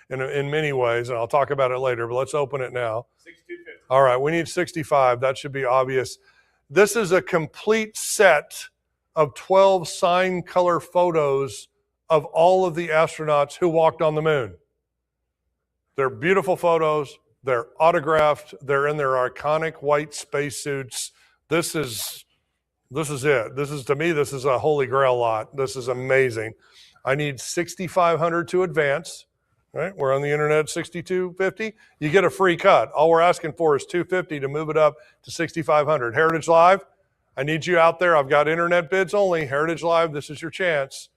in many ways, and I'll talk about it later, but let's open it now. 6250. All right, we need 65. That should be obvious. This is a complete set of 12 signed color photos of all of the astronauts who walked on the moon. They're beautiful photos. They're autographed. They're in their iconic white spacesuits. This is it. To me, this is a holy grail lot. This is amazing. I need 6,500 to advance. Right? We're on the internet at 6,250. You get a free cut. All we're asking for is $250 to move it up to 6,500. Heritage Live, I need you out there. I've got internet bids only. Heritage Live, this is your chance.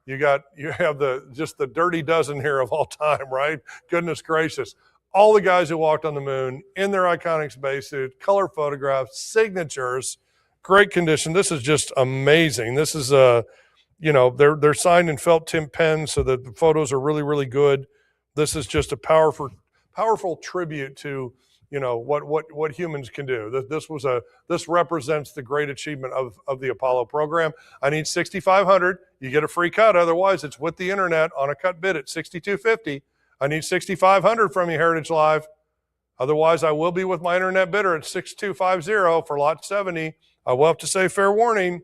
You have just the dirty dozen here of all time, right? Goodness gracious. all the guys who walked on the moon in their iconic spacesuit, color photographs, signatures, great condition. This is just amazing. This is they're signed in felt tip pens so that the photos are really, really good. This is just a powerful tribute to what humans can do. This represents the great achievement of the Apollo program. I need 6,500. You get a free cut. Otherwise, it's with the internet on a cut bid at 6,250. I need 6,500 from you, Heritage Live. Otherwise, I will be with my internet bidder at 6,250 for lot 70. I will have to say fair warning.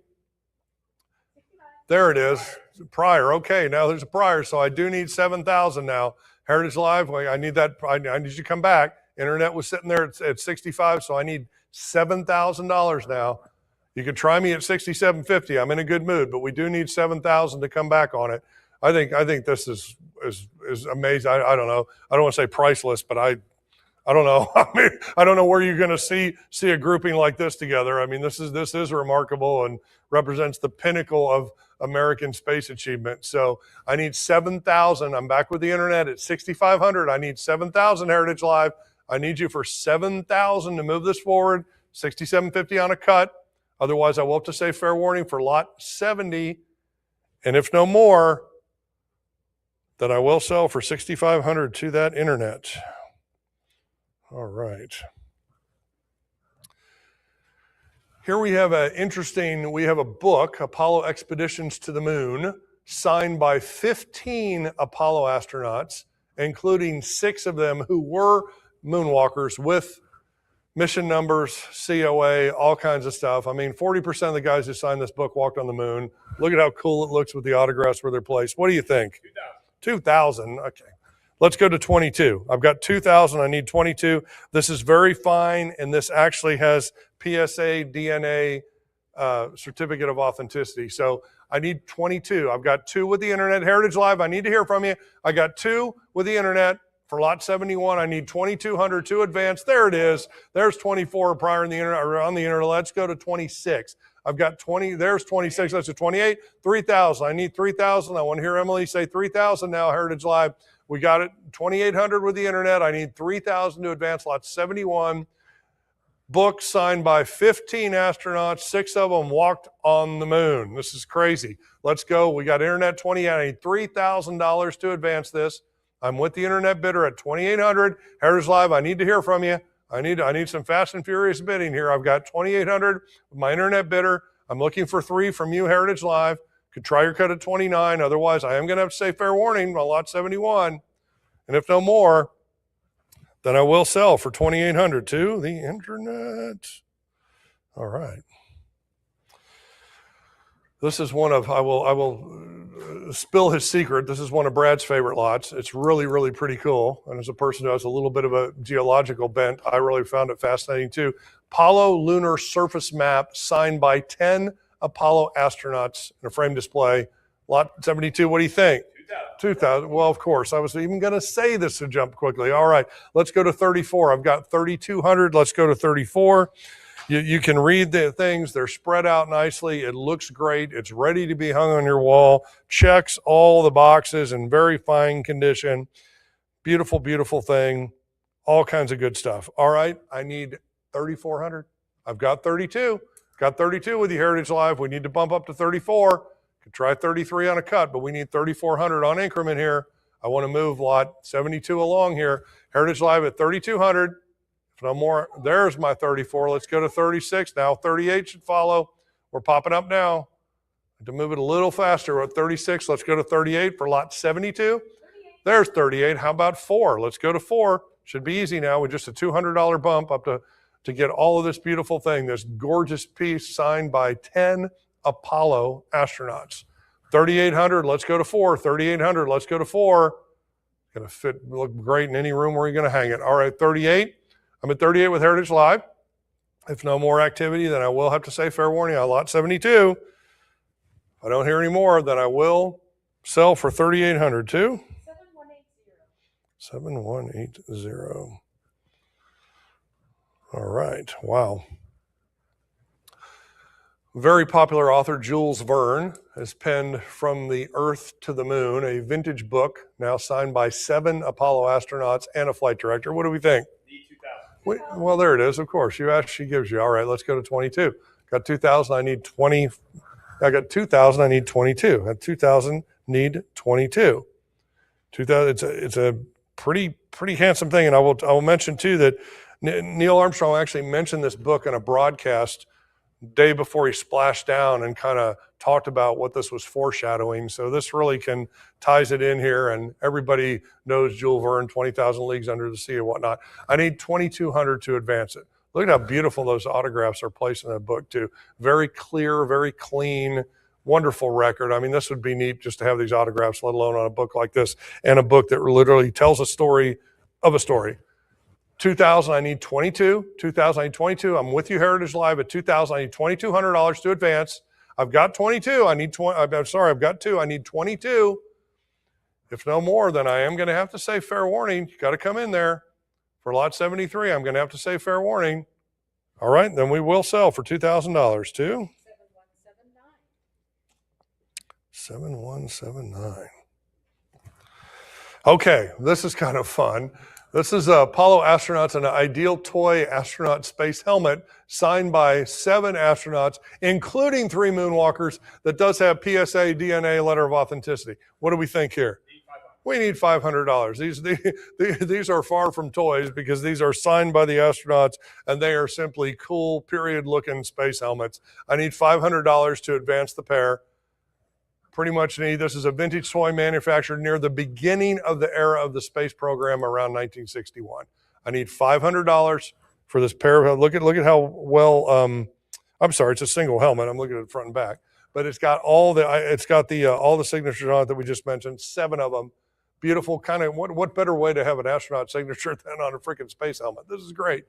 There it is. Prior. Okay, now there's a prior, so I do need 7,000 now. Heritage Live, I need that. I need you to come back. Internet was sitting there at 65, so I need $7,000 now. You can try me at 6,750. I'm in a good mood, but we do need 7,000 to come back on it. I think this is amazing. I don't know. I don't want to say priceless, but I don't know. I mean, I don't know where you're going to see a grouping like this together. I mean, this is remarkable and represents the pinnacle of American space achievement. So I need 7,000. I'm back with the internet at 6,500. I need 7,000, Heritage Live. I need you for 7,000 to move this forward. 6,750 on a cut. Otherwise, I will have to say fair warning for lot 70. And if no more, then I will sell for 6,500 to that internet. All right. Here we have a book, Apollo Expeditions to the Moon, signed by 15 Apollo astronauts, including 6 of them who were moonwalkers with mission numbers, COA, all kinds of stuff. I mean, 40% of the guys who signed this book walked on the moon. Look at how cool it looks with the autographs where they're placed. What do you think? 2,000. Okay. Let's go to 22. I've got 2,000. I need 22. This is very fine, and this actually has PSA DNA certificate of authenticity. So I need 22. I've got 2 with the internet. Heritage Live, I need to hear from you. I got 2 with the internet for lot 71. I need 2,200 to advance. There it is. There's 24 prior in the internet or on the internet. Let's go to 26. I've got 20. There's 26. That's a 28. 3,000. I need 3,000. I want to hear Emily say 3,000 now. Heritage Live. We got it. 2,800 with the internet. I need 3,000 to advance lot 71. Book signed by 15 astronauts. 6 of them walked on the moon. This is crazy. Let's go. We got internet 20. I need $3,000 to advance this. I'm with the internet bidder at 2,800. Heritage Live, I need to hear from you. I need some fast and furious bidding here. I've got 2,800 with my internet bidder. I'm looking for 3 from you, Heritage Live. Could try your cut at 29. Otherwise, I am going to have to say fair warning on lot 71. And if no more, then I will sell for 2,800 to the internet. All right. This is one of, I will spill his secret. This is one of Brad's favorite lots. It's really, really pretty cool. And as a person who has a little bit of a geological bent, I really found it fascinating too. Apollo lunar surface map signed by 10 Apollo astronauts in a frame display. Lot 72, what do you think? 2,000. Well, of course. I was even going to say this to jump quickly. All right, let's go to 34. I've got 3,200. Let's go to 34. You can read the things. They're spread out nicely. It looks great. It's ready to be hung on your wall. Checks all the boxes in very fine condition. Beautiful, beautiful thing. All kinds of good stuff. All right, I need 3,400. I've got 32. Got 32 with you, Heritage Live. We need to bump up to 34. Could try 33 on a cut, but we need 3,400 on increment here. I want to move lot 72 along here. Heritage Live at 3,200. If no more, there's my 34. Let's go to 36 now. 38 should follow. We're popping up now. To move it a little faster, we're at 36. Let's go to 38 for lot 72. 38. There's 38. How about 4? Let's go to 4. Should be easy now with just a $200 bump up to get all of this beautiful thing, this gorgeous piece signed by 10 Apollo astronauts. 3,800, let's go to 4. 3,800, let's go to 4. Gonna look great in any room where you're gonna hang it. All right, 38. I'm at 38 with Heritage Live. If no more activity, then I will have to say fair warning on lot 72. If I don't hear any more, then I will sell for 3,800 too. 7180. 7180. All right, wow. Very popular author Jules Verne has penned From the Earth to the Moon, a vintage book now signed by 7 Apollo astronauts and a flight director. What do we think? Need 2,000. Well, there it is. Of course, you asked, she gives you. All right, let's go to 22. Got 2,000. I need 20. I got 2,000. I need 22. At 2,000, need 22. 2,000. It's a pretty handsome thing. And I will mention too that Neil Armstrong actually mentioned this book in a broadcast day before he splashed down and kind of talked about what this was foreshadowing. So this really ties it in here, and everybody knows Jules Verne, 20,000 Leagues Under the Sea and whatnot. I need 2,200 to advance it. Look at how beautiful those autographs are placed in that book too. Very clear, very clean, wonderful record. I mean, this would be neat just to have these autographs, let alone on a book like this, and a book that literally tells a story of a story. 2,000, I need 22. 2,000, I need 22. I'm with you, Heritage Live at 2,000. I need $2,200 to advance. I've got 22. I need 20. I'm sorry, I've got 2. I need 22. If no more, then I am going to have to say fair warning. You got to come in there. For lot 73, I'm going to have to say fair warning. All right, then we will sell for $2,000 too. 7179. Okay, this is kind of fun. This is Apollo astronauts and an ideal toy astronaut space helmet signed by 7 astronauts, including 3 moonwalkers, that does have PSA DNA letter of authenticity. What do we think here? We need $500. These are far from toys because these are signed by the astronauts and they are simply cool, period-looking space helmets. I need $500 to advance the pair. Pretty much need, this is a vintage toy manufactured near the beginning of the era of the space program around 1961. I need $500 for this pair. Look at how well, I'm sorry, it's a single helmet. I'm looking at it front and back, but it's got all the signatures on it that we just mentioned, 7 of them. Beautiful, kind of, what better way to have an astronaut signature than on a freaking space helmet? This is great.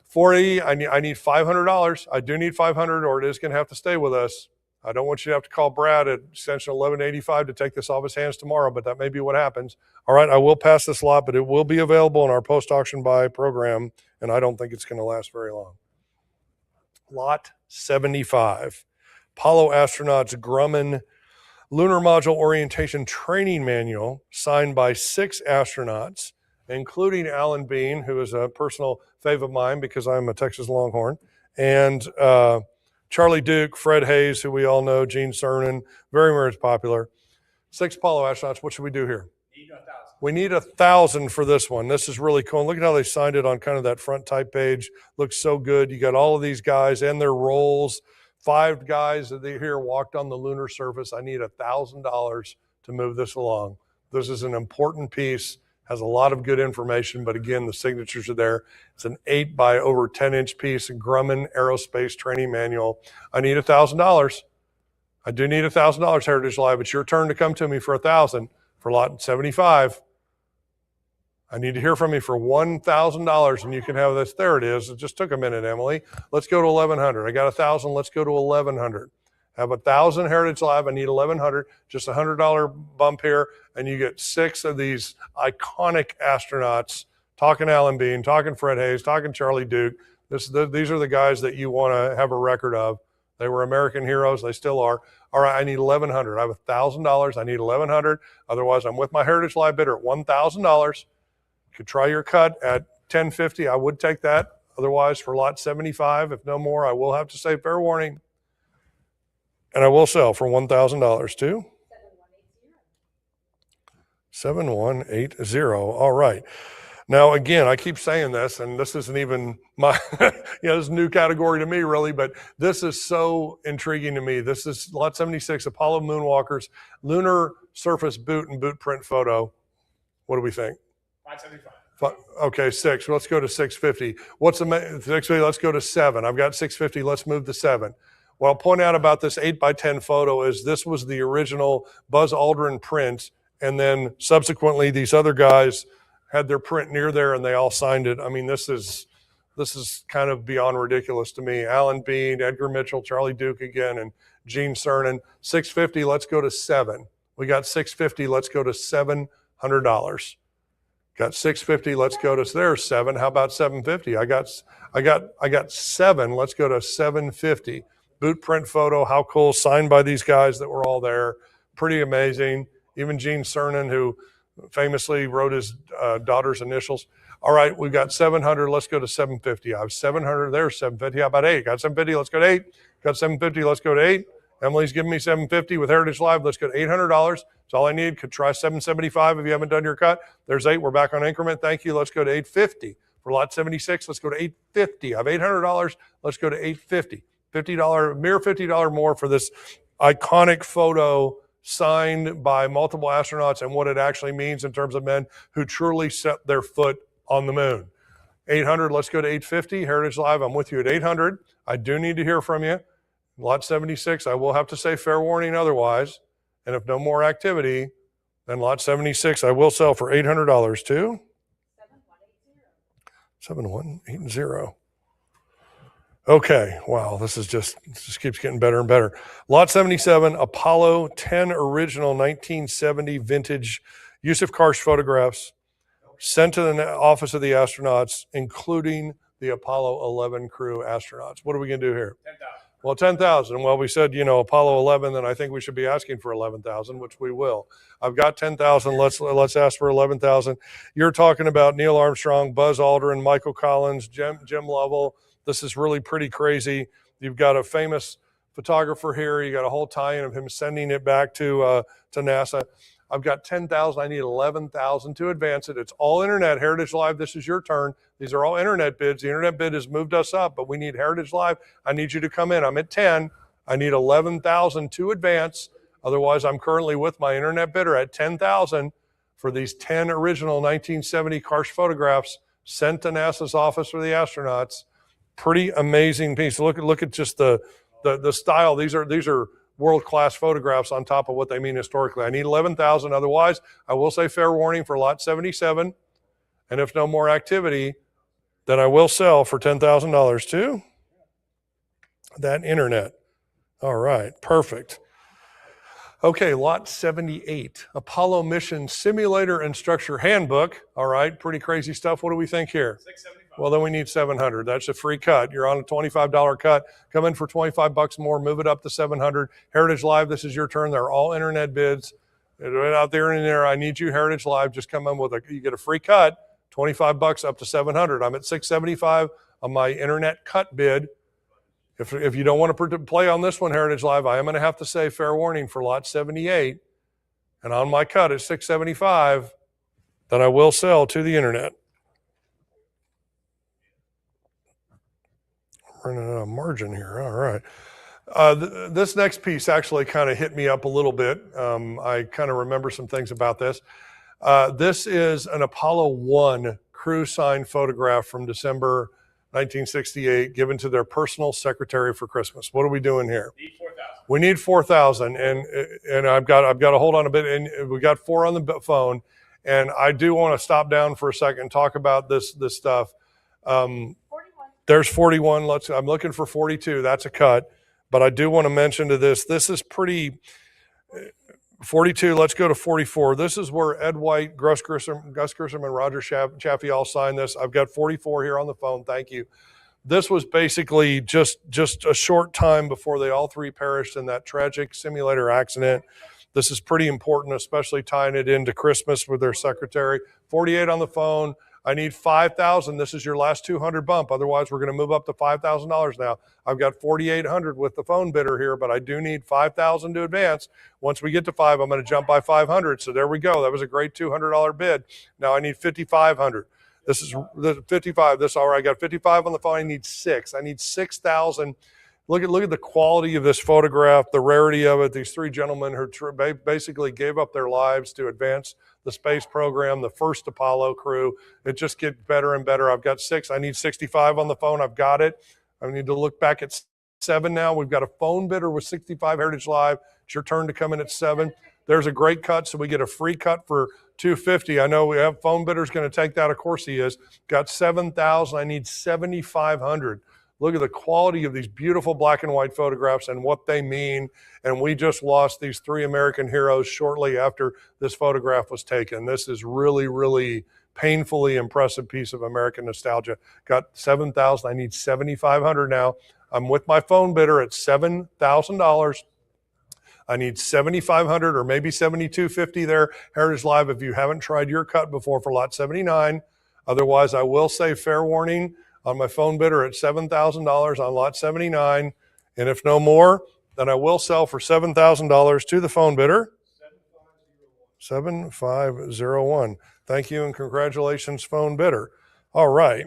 40, I need $500. I do need $500 or it is going to have to stay with us. I don't want you to have to call Brad at extension 1185 to take this off his hands tomorrow, but that may be what happens. All right, I will pass this lot, but it will be available in our post-auction buy program, and I don't think it's going to last very long. Lot 75, Apollo astronauts Grumman Lunar Module Orientation Training Manual, signed by 6 astronauts, including Alan Bean, who is a personal fave of mine because I'm a Texas Longhorn, and Charlie Duke, Fred Hayes, who we all know, Gene Cernan, very, very popular. 6 Apollo astronauts. What should we do here? Need 1,000. We need 1,000 for this one. This is really cool. And look at how they signed it on kind of that front type page. Looks so good. You got all of these guys and their roles. 5 guys that they here walked on the lunar surface. I need $1,000 to move this along. This is an important piece. Has a lot of good information, but again, the signatures are there. It's an 8 by over 10 inch piece, Grumman Aerospace Training Manual. I need $1,000. I do need $1,000, Heritage Live. It's your turn to come to me for 1,000 for lot 75. I need to hear from you for $1,000 and you can have this. There it is. It just took a minute, Emily. Let's go to 1,100. I got 1,000. Let's go to 1,100. Have 1,000 Heritage Live. I need 1,100. Just $100 bump here, and you get 6 of these iconic astronauts. Talking Alan Bean, talking Fred Hayes, talking Charlie Duke. These are the guys that you want to have a record of. They were American heroes. They still are. All right, I need 1,100. I have $1,000. I need 1,100. Otherwise, I'm with my Heritage Live bidder at $1,000. You could try your cut at $1,050. I would take that. Otherwise, for lot 75, if no more, I will have to say fair warning. And I will sell for $1,000 too. 7180. All right. Now, again, I keep saying this, and this isn't even my, this is a new category to me, really, but this is so intriguing to me. This is lot 76, Apollo Moonwalkers, lunar surface boot and boot print photo. What do we think? 575. Okay, 6. Let's go to 650. What's the 650? Let's go to 7. I've got 650. Let's move to 7. What I'll point out about this 8 by 10 photo is this was the original Buzz Aldrin print, and then subsequently these other guys had their print near there and they all signed it. I mean, this is kind of beyond ridiculous to me. Alan Bean, Edgar Mitchell, Charlie Duke again, and Gene Cernan. 650, let's go to 7. We got 650, let's go to $700. Got 650, let's go to, there's 7. How about 750? I got 7, let's go to 750. boot print photo. How cool. Signed by these guys that were all there. Pretty amazing. Even Gene Cernan, who famously wrote his daughter's initials. All right, we've got 700. Let's go to 750. I have 700. There's 750. How about 8? Got 750. Let's go to 8. Got 750. Let's go to 8. Emily's giving me 750 with Heritage Live. Let's go to $800. That's all I need. Could try 775 if you haven't done your cut. There's 8. We're back on increment. Thank you. Let's go to 850. For lot 76, let's go to 850. I have $800. Let's go to 850. $50, mere $50 more for this iconic photo signed by multiple astronauts and what it actually means in terms of men who truly set their foot on the moon. 800, let's go to 850. Heritage Live, I'm with you at 800. I do need to hear from you. Lot 76, I will have to say fair warning otherwise. And if no more activity, then lot 76, I will sell for $800 too. 7180. Okay, wow, this just keeps getting better and better. Lot 77, Apollo 10 original 1970 vintage Yusuf Karsh photographs sent to the office of the astronauts, including the Apollo 11 crew astronauts. What are we going to do here? 10,000. Well, 10,000. Well, we said, Apollo 11, then I think we should be asking for 11,000, which we will. I've got 10,000. Let's ask for 11,000. You're talking about Neil Armstrong, Buzz Aldrin, Michael Collins, Jim Lovell. This is really pretty crazy. You've got a famous photographer here. You got a whole tie-in of him sending it back to NASA. I've got 10,000. I need 11,000 to advance it. It's all internet. Heritage Live, this is your turn. These are all internet bids. The internet bid has moved us up, but we need Heritage Live. I need you to come in. I'm at 10. I need 11,000 to advance. Otherwise, I'm currently with my internet bidder at 10,000 for these 10 original 1970 Karsh photographs sent to NASA's office for the astronauts. Pretty amazing piece. Look at just the style. These are world-class photographs on top of what they mean historically. I need 11,000. Otherwise, I will say fair warning for lot 77. And if no more activity, then I will sell for $10,000 too. That internet. All right, perfect. Okay, lot 78, Apollo Mission Simulator and Structure Handbook. All right, pretty crazy stuff. What do we think here? 675. Well, then we need 700. That's a free cut. You're on a $25 cut. Come in for $25 more, move it up to 700. Heritage Live, this is your turn. They're all internet bids. Right out there and there, I need you, Heritage Live. Just come in with you get a free cut, $25 up to 700. I'm at 675 on my internet cut bid. If you don't want to play on this one, Heritage Live, I am going to have to say fair warning for lot 78. And on my cut at 675, then I will sell to the internet. Running out of margin here. All right. This next piece actually kind of hit me up a little bit. I kind of remember some things about this. This is an Apollo 1 crew signed photograph from December 1968, given to their personal secretary for Christmas. What are we doing here? Need 4,000. We need 4,000, and I've got to hold on a bit. And we got 4 on the phone, and I do want to stop down for a second and talk about this stuff. 41. There's 41. I'm looking for 42. That's a cut, but I do want to mention to this. This is pretty. 42. Let's go to 44. This is where Ed White, Gus Grissom, and Roger Chaffee all signed this. I've got 44 here on the phone. Thank you. This was basically just a short time before they all 3 perished in that tragic simulator accident. This is pretty important, especially tying it into Christmas with their secretary. 48 on the phone. I need 5,000. This is your last 200 bump. Otherwise, we're going to move up to $5,000 now. I've got 4,800 with the phone bidder here, but I do need 5,000 to advance. Once we get to 5, I'm going to jump by 500. So there we go. That was a great $200 bid. Now I need 5,500. This is the 55. This all right. I got 55 on the phone. I need 6. I need 6,000. Look at the quality of this photograph, the rarity of it. These 3 gentlemen who basically gave up their lives to advance the space program, the first Apollo crew. It just gets better and better. I've got 6. I need 65 on the phone. I've got it. I need to look back at 7 now. We've got a phone bidder with 65 Heritage Live. It's your turn to come in at 7. There's a great cut, so we get a free cut for $250. I know we have phone bidders going to take that. Of course he is. Got 7,000. I need 7,500. Look at the quality of these beautiful black and white photographs and what they mean. And we just lost these 3 American heroes shortly after this photograph was taken. This is really, really painfully impressive piece of American nostalgia. Got 7,000. I need 7,500 now. I'm with my phone bidder at $7,000. I need 7,500 or maybe 7,250 there, Heritage Live, if you haven't tried your cut before for lot 79. Otherwise, I will say fair warning on my phone bidder at $7,000 on lot 79. And if no more, then I will sell for $7,000 to the phone bidder. 7501. Thank you and congratulations, phone bidder. All right.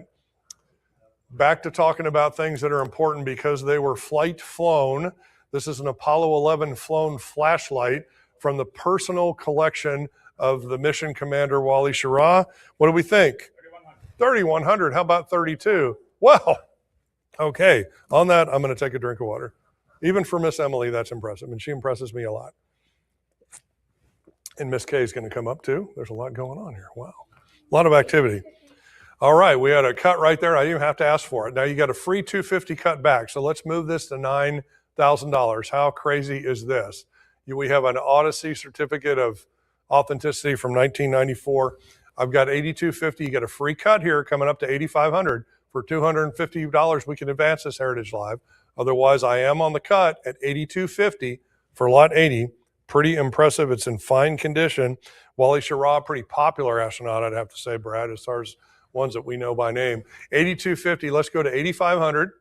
Back to talking about things that are important because they were flight flown. This is an Apollo 11 flown flashlight from the personal collection of the mission commander, Wally Schirra. What do we think? 3,100. How about 32? Well, okay. On that, I'm going to take a drink of water. Even for Miss Emily, that's impressive, and she impresses me a lot. And Miss K is going to come up too. There's a lot going on here. Wow. A lot of activity. All right, we had a cut right there. I didn't even have to ask for it. Now you got a free $250 cut back. So let's move this to $9,000. How crazy is this? We have an Odyssey certificate of authenticity from 1994. I've got $8,250. You get a free cut here coming up to $8,500. For $250, we can advance this Heritage Live. Otherwise, I am on the cut at $8,250 for lot 80. Pretty impressive. It's in fine condition. Wally Schirra, pretty popular astronaut, I'd have to say, Brad, as far as ones that we know by name. $8,250. Let's go to $8,500.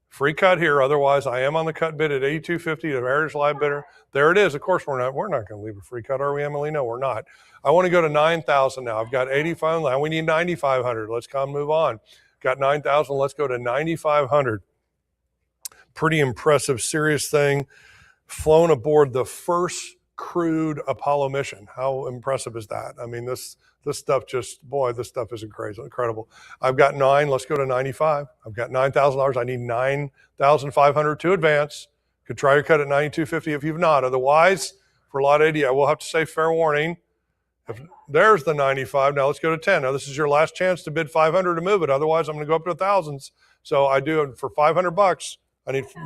Free cut here. Otherwise, I am on the cut bid at $8,250. The Heritage Live bidder. There it is. Of course, we're not going to leave a free cut, are we, Emily? No, we're not. I want to go to $9,000 now. I've got $8,500. Now we need $9,500. Let's move on. Got $9,000. Let's go to $9,500. Pretty impressive, serious thing. Flown aboard the first crewed Apollo mission. How impressive is that? I mean, this stuff just, boy, this stuff is incredible. I've got 9. Let's go to 95. I've got $9,000. I need 9,500 to advance. Could try your cut at 9,250 if you've not. Otherwise, for lot 80, I will have to say fair warning. There's the 95. Now let's go to 10. Now this is your last chance to bid 500 to move it. Otherwise, I'm going to go up to thousands. So I do it for $500.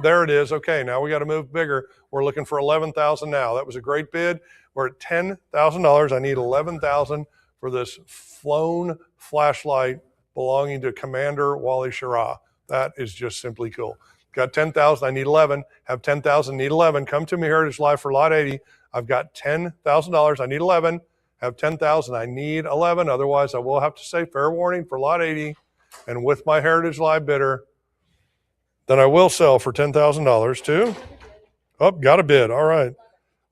There it is. Okay, now we got to move bigger. We're looking for 11,000 now. That was a great bid. We're at $10,000. I need 11,000 for this flown flashlight belonging to Commander Wally Schirra. That is just simply cool. Got 10,000. I need 11. Have 10,000. Need 11. Come to me, Heritage Live, for lot 80. I've got $10,000. I need 11. Have 10,000. I need 11. Otherwise, I will have to say fair warning for lot 80. And with my Heritage Live bidder, then I will sell for $10,000 too. Oh, got a bid. All right.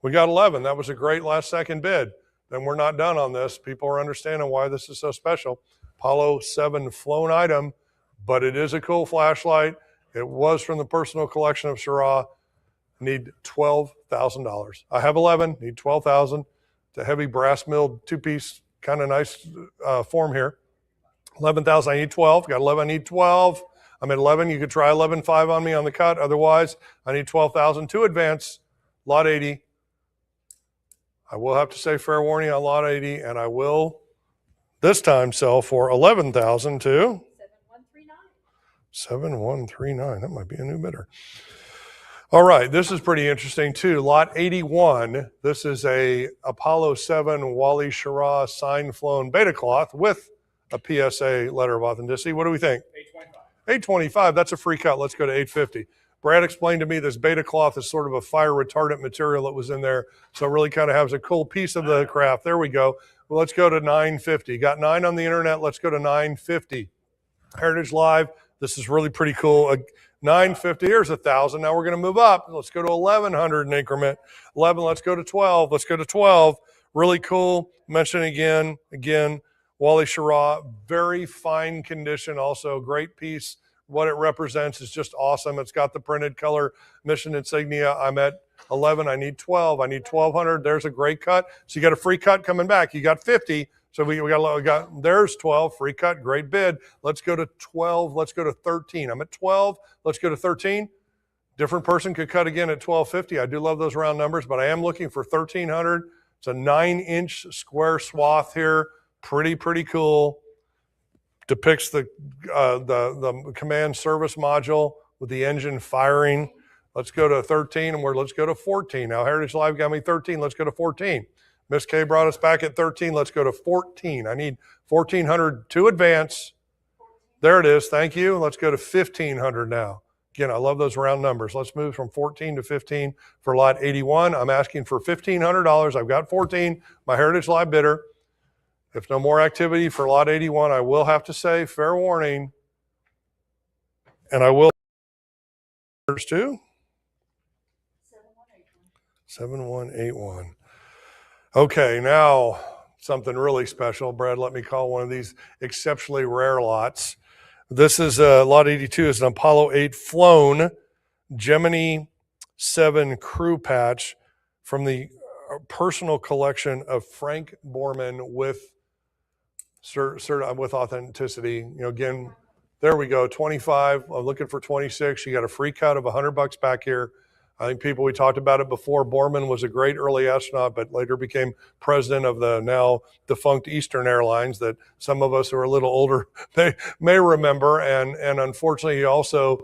We got 11. That was a great last second bid. Then we're not done on this. People are understanding why this is so special. Apollo 7 flown item, but it is a cool flashlight. It was from the personal collection of Schirra. Need $12,000. I have 11, need 12,000. It's a heavy brass milled 2-piece, kind of nice form here. 11,000, I need 12. Got 11, I need 12. I'm at 11. You could try 11.5 on me on the cut. Otherwise, I need 12,000 to advance. Lot 80. I will have to say fair warning on lot 80, and I will this time sell for 11,000 to 7139. 7139. That might be a new bidder. All right, this is pretty interesting too. Lot 81. This is a Apollo 7 Wally Schirra signed flown beta cloth with a PSA letter of authenticity. What do we think? 825. That's a free cut. Let's go to 850. Brad explained to me this beta cloth is sort of a fire retardant material that was in there. So it really kind of has a cool piece of the craft. There we go. Well, let's go to 950. Got 9 on the internet. Let's go to 950. Heritage Live. This is really pretty cool. 950. Here's 1,000. Now we're going to move up. Let's go to 1,100 in increment. 11. Let's go to 12. Let's go to 12. Really cool. Mention again. Wally Schirra, very fine condition, also great piece. What it represents is just awesome. It's got the printed color mission insignia. I'm at 11. I need 12. I need 1,200. There's a great cut. So you got a free cut coming back. You got 50. So we got there's 12. Free cut. Great bid. Let's go to 12. Let's go to 13. I'm at 12. Let's go to 13. Different person could cut again at 1250. I do love those round numbers, but I am looking for 1,300. It's a 9-inch square swath here. Pretty cool. Depicts the command service module with the engine firing. Let's go to 13 and let's go to 14. Now Heritage Live got me 13. Let's go to 14. Miss K brought us back at 13. Let's go to 14. I need 1,400 to advance. There it is. Thank you. Let's go to 1,500 now. Again, I love those round numbers. Let's move from 14 to 15 for lot 81. I'm asking for $1,500. I've got 14, my Heritage Live bidder. If no more activity for lot 81, I will have to say fair warning. And I will. There's two. 7181. Okay, now something really special. Brad, let me call one of these exceptionally rare lots. This is lot 82 is an Apollo 8 flown Gemini 7 crew patch from the personal collection of Frank Borman with with authenticity. You know, again, there we go, 25. I'm looking for 26. You got a free cut of $100 back here. I think we talked about it before. Borman was a great early astronaut, but later became president of the now defunct Eastern Airlines that some of us who are a little older may remember. And unfortunately, he also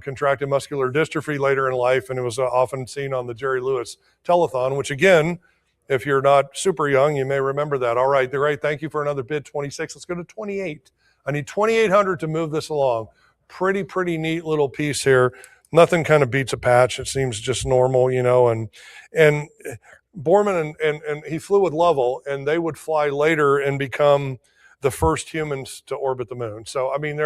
contracted muscular dystrophy later in life, and it was often seen on the Jerry Lewis telethon, which again, if you're not super young, you may remember that. All right, great. Thank you for another bid, 26. Let's go to 28. I need 2,800 to move this along. Pretty neat little piece here. Nothing kind of beats a patch. It seems just normal, you know, and Borman and he flew with Lovell, and they would fly later and become the first humans to orbit the moon. So, I mean,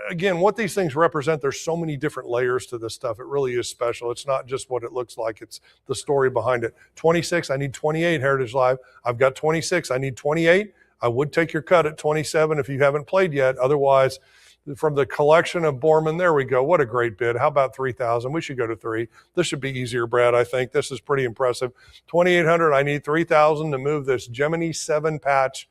again, what these things represent, there's so many different layers to this stuff. It really is special. It's not just what it looks like. It's the story behind it. 26, I need 28 Heritage Live. I've got 26, I need 28. I would take your cut at 27 if you haven't played yet. Otherwise, from the collection of Borman, there we go. What a great bid. How about 3,000? We should go to 3. This should be easier, Brad, I think. This is pretty impressive. 2,800, I need 3,000 to move this Gemini 7 patch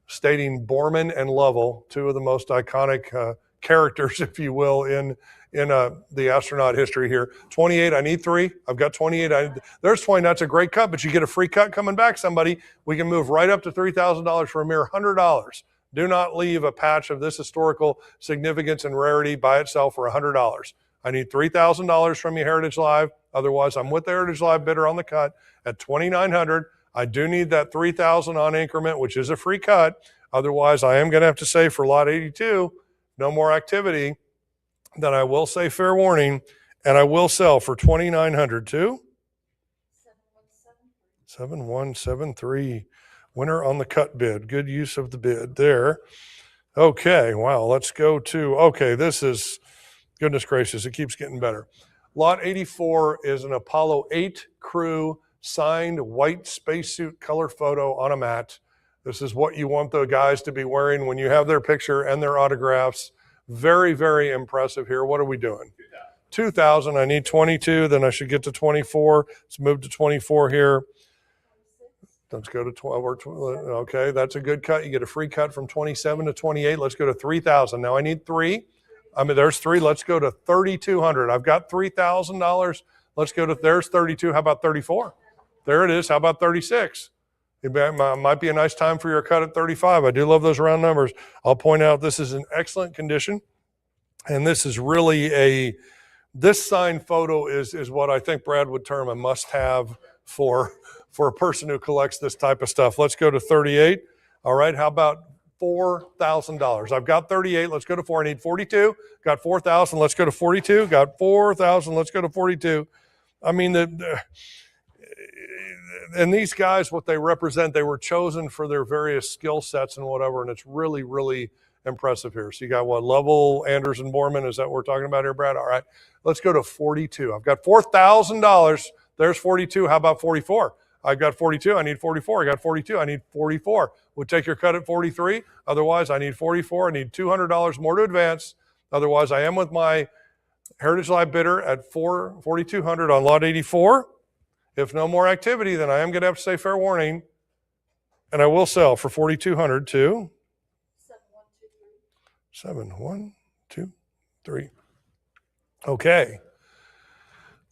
stating Borman and Lovell, two of the most iconic characters, if you will, in the astronaut history here. 28, I need 3. I've got 28. There's 20. That's a great cut, but you get a free cut coming back, somebody. We can move right up to $3,000 for a mere $100. Do not leave a patch of this historical significance and rarity by itself for $100. I need $3,000 from you, Heritage Live. Otherwise, I'm with the Heritage Live bidder on the cut at $2,900. I do need that $3,000 on increment, which is a free cut. Otherwise, I am going to have to say for lot 82, no more activity. Then I will say fair warning, and I will sell for $2,900 too. 7173. Winner on the cut bid. Good use of the bid there. Okay, wow, let's go to, okay, this is, goodness gracious, it keeps getting better. Lot 84 is an Apollo 8 crew signed white spacesuit color photo on a mat. This is what you want the guys to be wearing when you have their picture and their autographs. Very impressive here. What are we doing? 2,000. I need 22. Then I should get to 24. Let's move to 24 here. Let's go to 12 or 12. Okay, that's a good cut. You get a free cut from 27 to 28. Let's go to 3,000. Now I need 3. I mean, there's 3. Let's go to 3,200. I've got $3,000. Let's go to, there's 32. How about 34? There it is. How about 36? It might be a nice time for your cut at 35. I do love those round numbers. I'll point out this is in excellent condition. And this is really this signed photo is what I think Brad would term a must-have for a person who collects this type of stuff. Let's go to 38. All right, how about $4,000? I've got 38. Let's go to 4. I need 42. Got 4,000. Let's go to 42. Got 4,000. Let's go to 42. I mean, and these guys, what they represent, they were chosen for their various skill sets and whatever, and it's really impressive here. So you got what, Lovell, Anderson, Borman, is that what we're talking about here, Brad? All right, let's go to 42. I've got $4,000. There's 42. How about 44? I've got 42. I need 44. I got 42. I need 44. We'll take your cut at 43. Otherwise, I need 44. I need $200 more to advance. Otherwise, I am with my Heritage Live bidder at 4,200 on lot 84. If no more activity, then I am going to have to say fair warning, and I will sell for 4,200 too. 7123. Okay.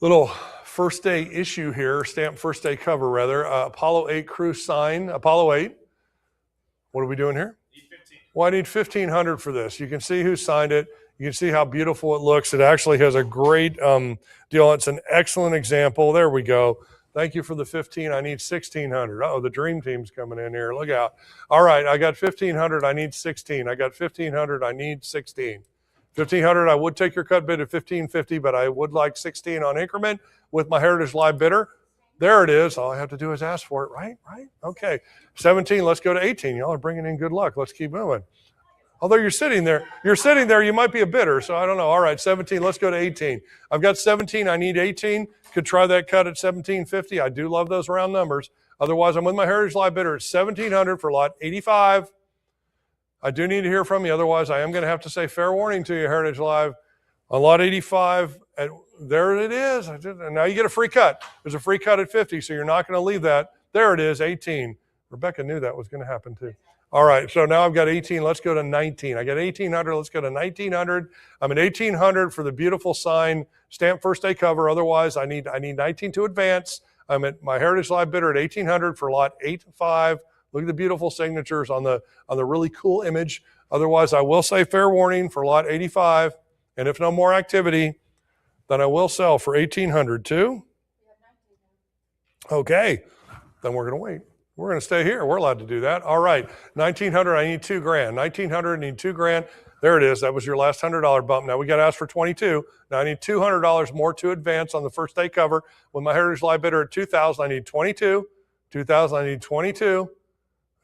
Little first day issue here, stamp first day cover rather. Apollo 8 crew sign, Apollo 8. What are we doing here? Need 15. Well, I need 1,500 for this. You can see who signed it. You can see how beautiful it looks. It actually has a great deal. It's an excellent example. There we go. Thank you for the 15. I need 1,600. Oh, the dream team's coming in here. Look out. All right, I got 1,500. I need 16. I got 1,500. I need 16. 1,500, I would take your cut bid at 1,550, but I would like 16 on increment with my Heritage Live bidder. There it is. All I have to do is ask for it, right? Right? Okay. 17, let's go to 18. Y'all are bringing in good luck. Let's keep moving. Although you're sitting there, you might be a bidder, so I don't know. All right, 17, let's go to 18. I've got 17, I need 18. Could try that cut at 1,750. I do love those round numbers. Otherwise, I'm with my Heritage Live bidder at 1,700 for lot 85. I do need to hear from you. Otherwise, I am going to have to say fair warning to you, Heritage Live. On lot 85, there it is. And now you get a free cut. There's a free cut at 50, so you're not going to leave that. There it is, 18. Rebecca knew that was going to happen too. All right, so now I've got 18. Let's go to 19. I got 1,800. Let's go to 1,900. I'm at 1,800 for the beautiful sign, stamp first day cover. Otherwise, I need 19 to advance. I'm at my Heritage Live bidder at 1,800 for lot 85. Look at the beautiful signatures on the really cool image. Otherwise, I will say fair warning for lot 85. And if no more activity, then I will sell for 1,800 too. Okay, then we're going to wait. We're going to stay here. We're allowed to do that. All right, 1,900, I need $2,000. 1,900, I need $2,000. There it is. That was your last $100 bump. Now we got to ask for 22. Now I need $200 more to advance on the first day cover. With my Heritage Live bidder at 2,000, I need 22. 2,000, I need 22.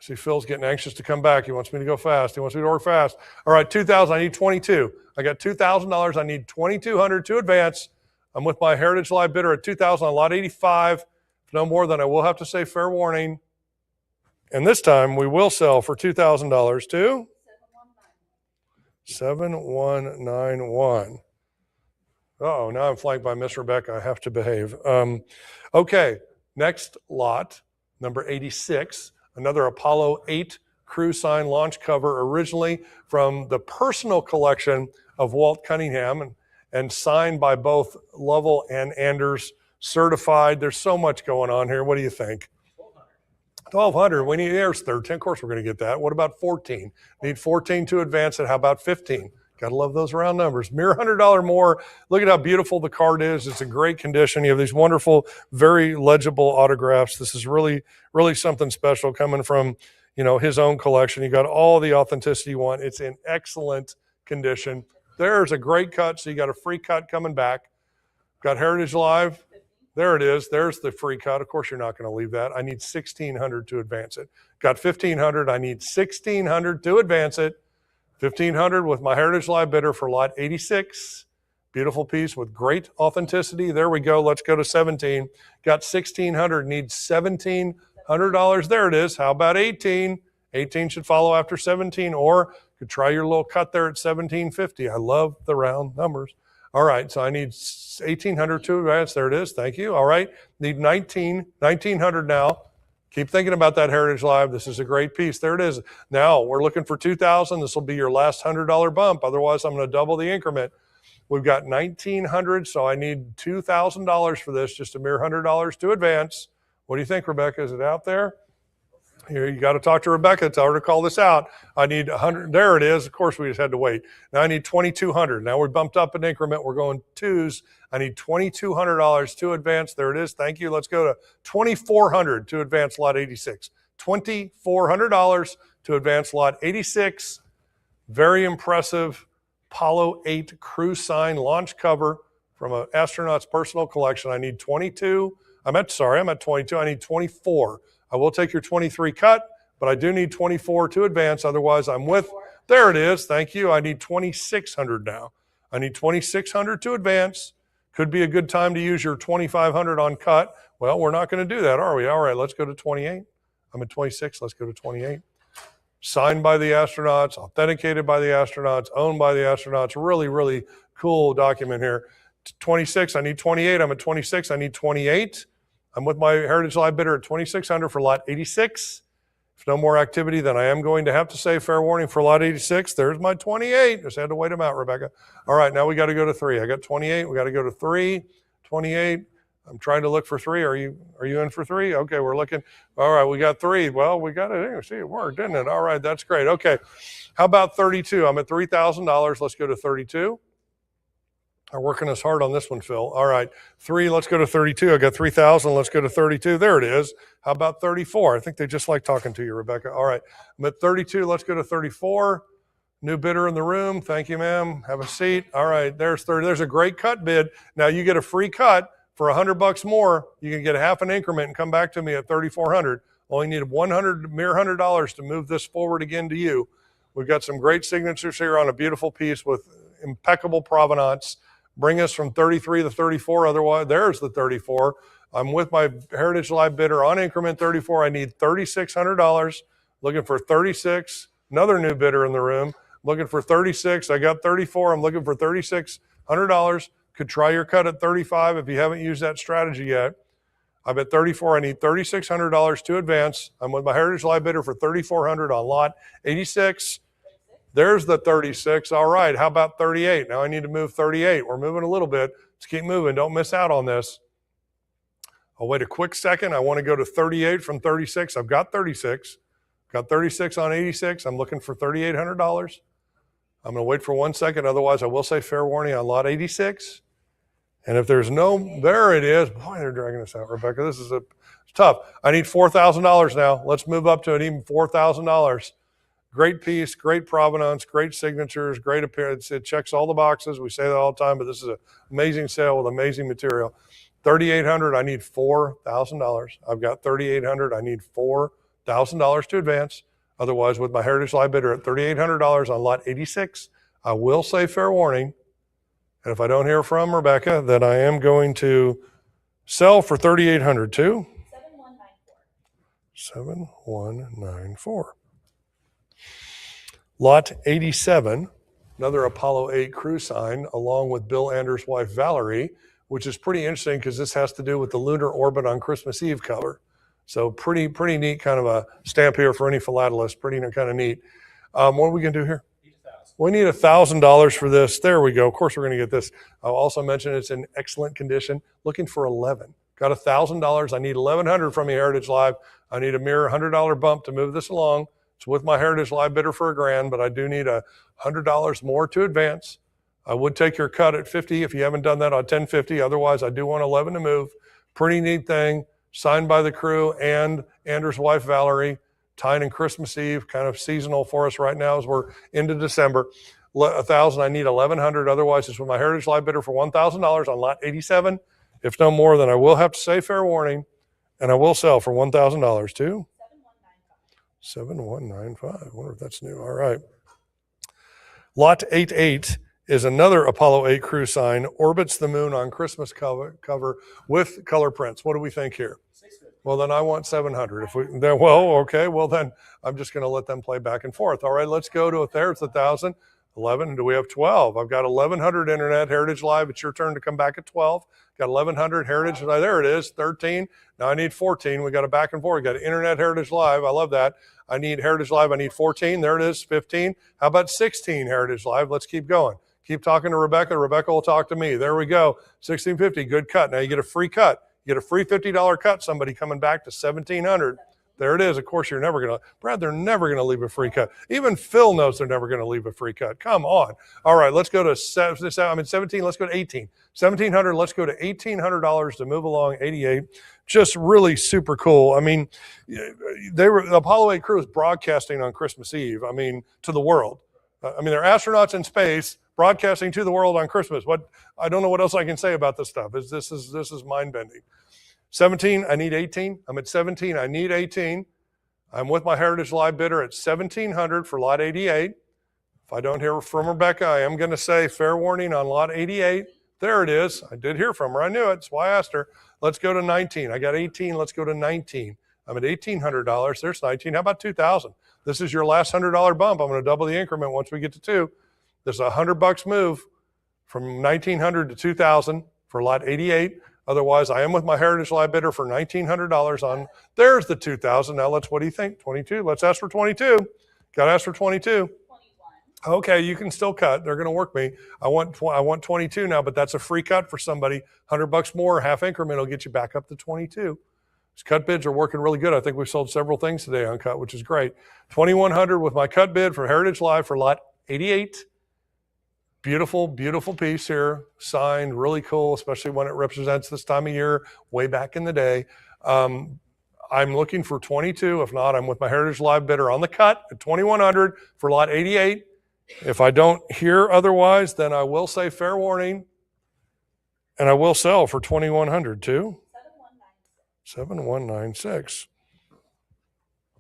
See, Phil's getting anxious to come back. He wants me to go fast. He wants me to work fast. All right, 2,000, I need 22. I got $2,000. I need 2,200 to advance. I'm with my Heritage Live bidder at 2,000 on lot 85. If no more, then I will have to say fair warning. And this time we will sell for $2,000 to 7191. Uh-oh, now I'm flanked by Miss Rebecca. I have to behave. Okay, next lot, number 86, another Apollo 8 crew sign launch cover, originally from the personal collection of Walt Cunningham and signed by both Lovell and Anders, certified. There's so much going on here. What do you think? 1,200. We need, there's 13. Of course, we're going to get that. What about 14? Need 14 to advance it. How about 15? Got to love those round numbers. Mere $100 more. Look at how beautiful the card is. It's in great condition. You have these wonderful, very legible autographs. This is really, really something special coming from, his own collection. You got all the authenticity you want. It's in excellent condition. There's a great cut. So you got a free cut coming back. Got Heritage Live. There it is. There's the free cut. Of course, you're not going to leave that. I need 1,600 to advance it. Got 1,500. I need 1,600 to advance it. 1,500 with my Heritage Live bidder for lot 86. Beautiful piece with great authenticity. There we go. Let's go to 17. Got 1,600. Need $1,700. There it is. How about 18? 18 should follow after 17, or you could try your little cut there at 1,750. I love the round numbers. All right, so I need 1,800 to advance. There it is. Thank you. All right, need 1,900 now. Keep thinking about that Heritage Live. This is a great piece. There it is. Now we're looking for 2,000. This will be your last $100 bump. Otherwise, I'm going to double the increment. We've got 1,900, so I need $2,000 for this, just a mere $100 to advance. What do you think, Rebecca? Is it out there? Here, you got to talk to Rebecca. Tell her to call this out. I need 100. There it is. Of course, we just had to wait. Now I need 2,200. Now we bumped up an increment. We're going twos. I need $2,200 to advance. There it is. Thank you. Let's go to 2,400 to advance lot 86. $2,400 to advance lot 86. Very impressive Apollo 8 crew sign launch cover from an astronaut's personal collection. I need 22. I'm at 22. I need 24. I will take your 23 cut, but I do need 24 to advance. Otherwise, I'm with, there it is. Thank you. I need 2,600 now. I need 2,600 to advance. Could be a good time to use your 2,500 on cut. Well, we're not going to do that, are we? All right, let's go to 28. I'm at 26. Let's go to 28. Signed by the astronauts, authenticated by the astronauts, owned by the astronauts. Really, really cool document here. 26. I need 28. I'm at 26. I need 28. I'm with my Heritage Live bidder at 2,600 for lot 86. If no more activity, then I am going to have to say fair warning for lot 86. There's my 28. Just had to wait them out, Rebecca. All right, now we got to go to 3. I got 28. We got to go to 3. 28. I'm trying to look for 3. Are you in for 3? Okay, we're looking. All right, we got 3. Well, we got it. See, it worked, didn't it? All right, that's great. Okay, how about 32? I'm at $3,000. Let's go to 32. I'm working us hard on this one, Phil. All right, 3, let's go to 32. I got 3,000, let's go to 32. There it is. How about 34? I think they just like talking to you, Rebecca. All right, I'm at 32, let's go to 34. New bidder in the room. Thank you, ma'am. Have a seat. All right, there's 30. There's a great cut bid. Now you get a free cut for $100 more. You can get a half an increment and come back to me at 3,400. Only need mere $100 to move this forward again to you. We've got some great signatures here on a beautiful piece with impeccable provenance. Bring us from 33 to 34. Otherwise, there's the 34. I'm with my Heritage Live bidder on increment 34. I need $3,600. Looking for 36. Another new bidder in the room. Looking for 36. I got 34. I'm looking for $3,600. Could try your cut at 35 if you haven't used that strategy yet. I'm at 34. I need $3,600 to advance. I'm with my Heritage Live bidder for 3,400 on lot 86. There's the 36. All right. How about 38? Now I need to move 38. We're moving a little bit. Let's keep moving. Don't miss out on this. I'll wait a quick second. I want to go to 38 from 36. I've got 36. Got 36 on 86. I'm looking for $3,800. I'm going to wait for 1 second. Otherwise, I will say fair warning on lot 86. And if there's no, there it is. Boy, they're dragging us out, Rebecca. This is it's tough. I need $4,000 now. Let's move up to an even $4,000. Great piece, great provenance, great signatures, great appearance. It checks all the boxes. We say that all the time, but this is an amazing sale with amazing material. $3,800. I need $4,000. I've got $3,800. I need $4,000 to advance. Otherwise, with my Heritage Live bidder at $3,800 on lot 86, I will say fair warning. And if I don't hear from Rebecca, then I am going to sell for $3,800 too. 7194. Lot 87, another Apollo 8 crew sign, along with Bill Anders' wife Valerie, which is pretty interesting because this has to do with the lunar orbit on Christmas Eve cover. So pretty neat kind of a stamp here for any philatelist. Pretty kind of neat. What are we going to do here? We need $1,000 for this. There we go. Of course, we're going to get this. I'll also mention it's in excellent condition. Looking for 11. Got $1,000. I need 1,100 from your Heritage Live. I need a mere $100 bump to move this along. It's with my Heritage Live bidder for $1,000, but I do need $100 more to advance. I would take your cut at 50 if you haven't done that on 1050. Otherwise, I do want 11 to move. Pretty neat thing. Signed by the crew and Anders' wife, Valerie. Tying in Christmas Eve, kind of seasonal for us right now as we're into December. 1,000, I need 1,100. Otherwise, it's with my Heritage Live bidder for $1,000 on lot 87. If no more, then I will have to say fair warning, and I will sell for $1,000 too. 7195. I wonder if that's new. All right. Lot 88 is another Apollo 8 crew sign, orbits the moon on Christmas cover with color prints. What do we think here? Well, then I want 700. Okay. Well, then I'm just going to let them play back and forth. All right, let's go to it. There's 1,000. 11. Do we have 12? I've got 1,100 Internet Heritage Live. It's your turn to come back at 12. Got 1,100 Heritage Live. There it is. 13. Now I need 14. We got a back and forth. We got Internet Heritage Live. I love that. I need Heritage Live. I need 14. There it is. 15. How about 16 Heritage Live? Let's keep going. Keep talking to Rebecca. Rebecca will talk to me. There we go. 1650. Good cut. Now you get a free cut. You get a free $50 cut, somebody coming back to 1,700. There it is. Of course, you're never going to, Brad, they're never going to leave a free cut. Even Phil knows they're never going to leave a free cut. Come on. All right, let's go to 17. Let's go to 18. 1,700. Let's go to $1,800 to move along. 88. Just really super cool. I mean, the Apollo 8 crew was broadcasting on Christmas Eve. I mean, to the world. I mean, they're astronauts in space broadcasting to the world on Christmas. I don't know what else I can say about this stuff. This is mind-bending. 17, I need 18. I'm at 17, I need 18. I'm with my Heritage Live bidder at 1,700 for lot 88. If I don't hear from Rebecca, I am going to say fair warning on lot 88. There it is. I did hear from her. I knew it. That's why I asked her. Let's go to 19. I got 18. Let's go to 19. I'm at $1,800. There's 19. How about 2,000? This is your last $100 bump. I'm going to double the increment once we get to 2. There's a $100 move from 1,900 to 2,000 for lot 88. Otherwise, I am with my Heritage Live bidder for $1,900 on. There's the 2,000. Now what do you think? 22. Let's ask for 22. Got to ask for 22. 21. Okay, you can still cut. They're going to work me. I want 22 now, but that's a free cut for somebody. $100 more, half increment will get you back up to 22. These cut bids are working really good. I think we've sold several things today on cut, which is great. 2,100 with my cut bid for Heritage Live for lot 88. Beautiful, beautiful piece here, signed, really cool, especially when it represents this time of year, way back in the day. I'm looking for 22. If not, I'm with my Heritage Live bidder on the cut at 2,100 for lot 88. If I don't hear otherwise, then I will say fair warning, and I will sell for 2,100 too. 7196.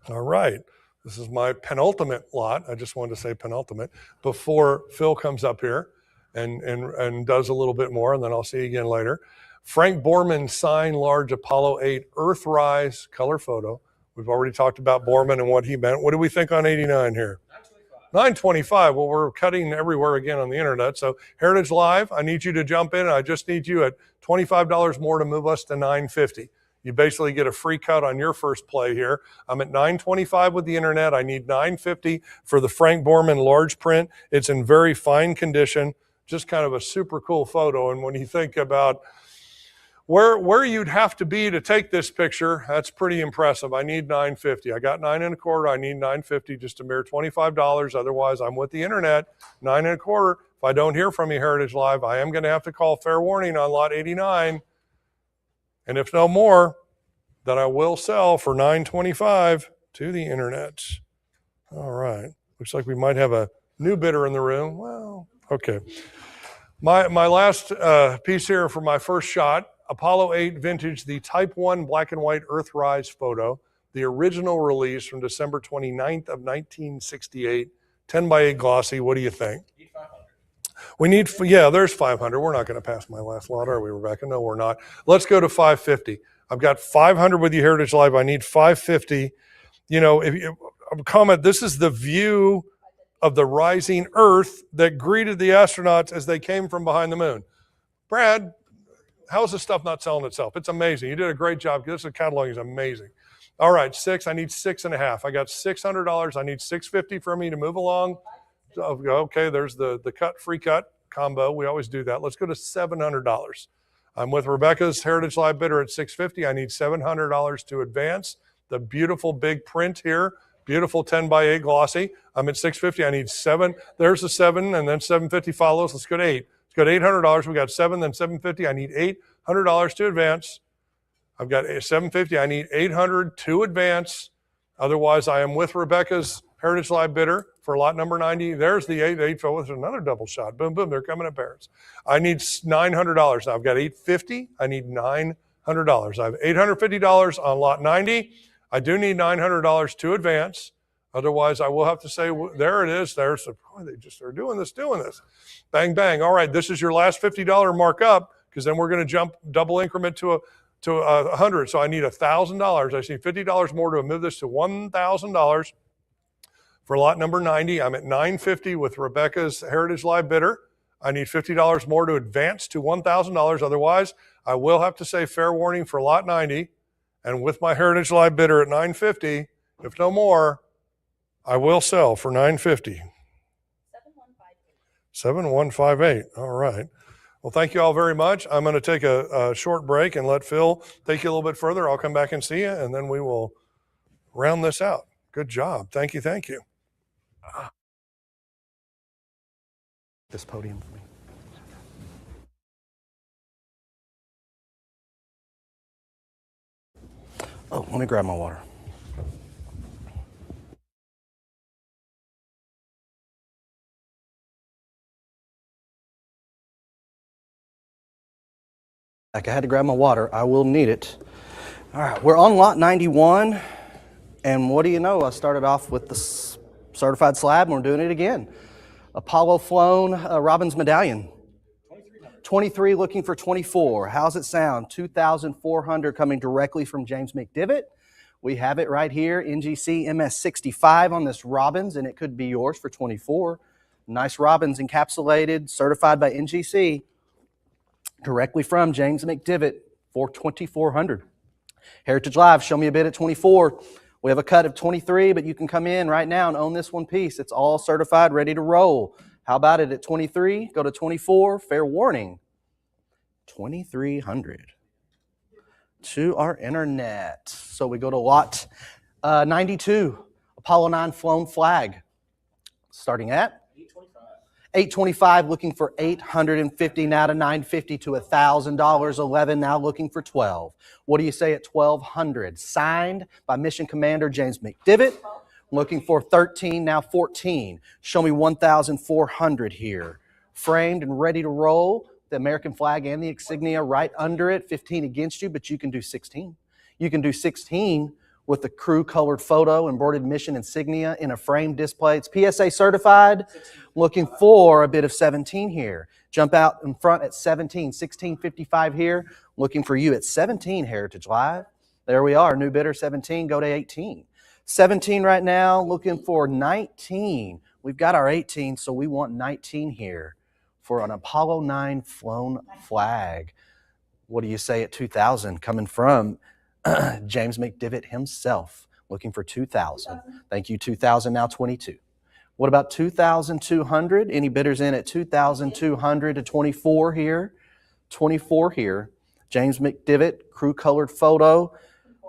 All right. This is my penultimate lot. I just wanted to say penultimate before Phil comes up here and does a little bit more, and then I'll see you again later. Frank Borman sign large Apollo 8 Earthrise color photo. We've already talked about Borman and what he meant. What do we think on 89 here? 925. Well, we're cutting everywhere again on the internet. So Heritage Live, I need you to jump in. I just need you at $25 more to move us to 950. You basically get a free cut on your first play here. I'm at 925 with the internet. I need 950 for the Frank Borman large print. It's in very fine condition. Just kind of a super cool photo. And when you think about where you'd have to be to take this picture, that's pretty impressive. I need 950. I got 9 1/4. I need 950, just a mere $25. Otherwise, I'm with the internet, 9 1/4. If I don't hear from you, Heritage Live, I am going to have to call fair warning on lot 89. And if no more, then I will sell for 925 to the internet. All right. Looks like we might have a new bidder in the room. Well, okay. My last piece here for my first shot, Apollo 8 Vintage, the Type 1 black and white Earthrise photo, the original release from December 29th of 1968, 10 by 8 glossy. What do you think? We need, yeah, there's 500. We're not going to pass my last lot, are we, Rebecca? No, we're not. Let's go to 550. I've got 500 with you, Heritage Live. I need 550. You know, if you comment, this is the view of the rising Earth that greeted the astronauts as they came from behind the moon. Brad, how is this stuff not selling itself? It's amazing. You did a great job. This catalog is amazing. All right, 6. I need 6.5. I got $600. I need 650 for me to move along. Okay, there's the cut, free cut combo. We always do that. Let's go to $700. I'm with Rebecca's Heritage Live bidder at $650. I need $700 to advance. The beautiful big print here, beautiful 10 by 8 glossy. I'm at $650. I need 7. There's the 7, and then $750 follows. Let's go to 8. Let's go to $800. We got 7, then $750. I need $800 to advance. I've got $750. I need $800 to advance. Otherwise, I am with Rebecca's Heritage Live bidder for lot number 90. There's the 8. There's another double shot. Boom, boom. They're coming in pairs. I need $900. Now I've got $850. I need $900. I have $850 on lot 90. I do need $900 to advance. Otherwise, I will have to say, there it is. There's the, boy, they just are doing this. Bang, bang. All right, this is your last $50 markup, because then we're going to jump double increment to 100. So I need $1,000. I need $50 more to move this to $1,000 for lot number 90. I'm at $950 with Rebecca's Heritage Live bidder. I need $50 more to advance to $1,000. Otherwise, I will have to say fair warning for lot 90. And with my Heritage Live bidder at $950, if no more, I will sell for $950. 7158. All right. Well, thank you all very much. I'm going to take a short break and let Phil take you a little bit further. I'll come back and see you, and then we will round this out. Good job. Thank you. Thank you. This podium for me. Oh, let me grab my water. I had to grab my water. I will need it. All right, we're on lot 91, and what do you know? I started off with the certified slab, and we're doing it again. Apollo flown Robbins medallion. 23 looking for 24. How's it sound? 2,400 coming directly from James McDivitt. We have it right here, NGC MS65 on this Robbins, and it could be yours for 24. Nice Robbins encapsulated, certified by NGC, directly from James McDivitt for 2,400. Heritage Live, show me a bid at 24. We have a cut of 23, but you can come in right now and own this one piece. It's all certified, ready to roll. How about it at 23? Go to 24, fair warning. 2,300 to our internet. So we go to lot 92, Apollo 9 flown flag. Starting at? 825, looking for 850, now to 950 to $1,000. 11 now looking for 12. What do you say at 1,200? Signed by Mission Commander James McDivitt. Looking for 13, now 14. Show me 1,400 here. Framed and ready to roll. The American flag and the insignia right under it. 15 against you, but you can do 16. You can do 16 with the crew colored photo, embroidered mission insignia in a frame display. It's PSA certified. Looking for a bid of 17 here. Jump out in front at 17, 1655 here. Looking for you at 17, Heritage Live. There we are, new bidder 17, go to 18. 17 right now, looking for 19. We've got our 18, so we want 19 here for an Apollo 9 flown flag. What do you say at 2,000? Coming from James McDivitt himself, looking for 2,000. Thank you, 2,000, now 22. What about 2,200? Any bidders in at 2,200 to 24 here? 24 here. James McDivitt, crew colored photo.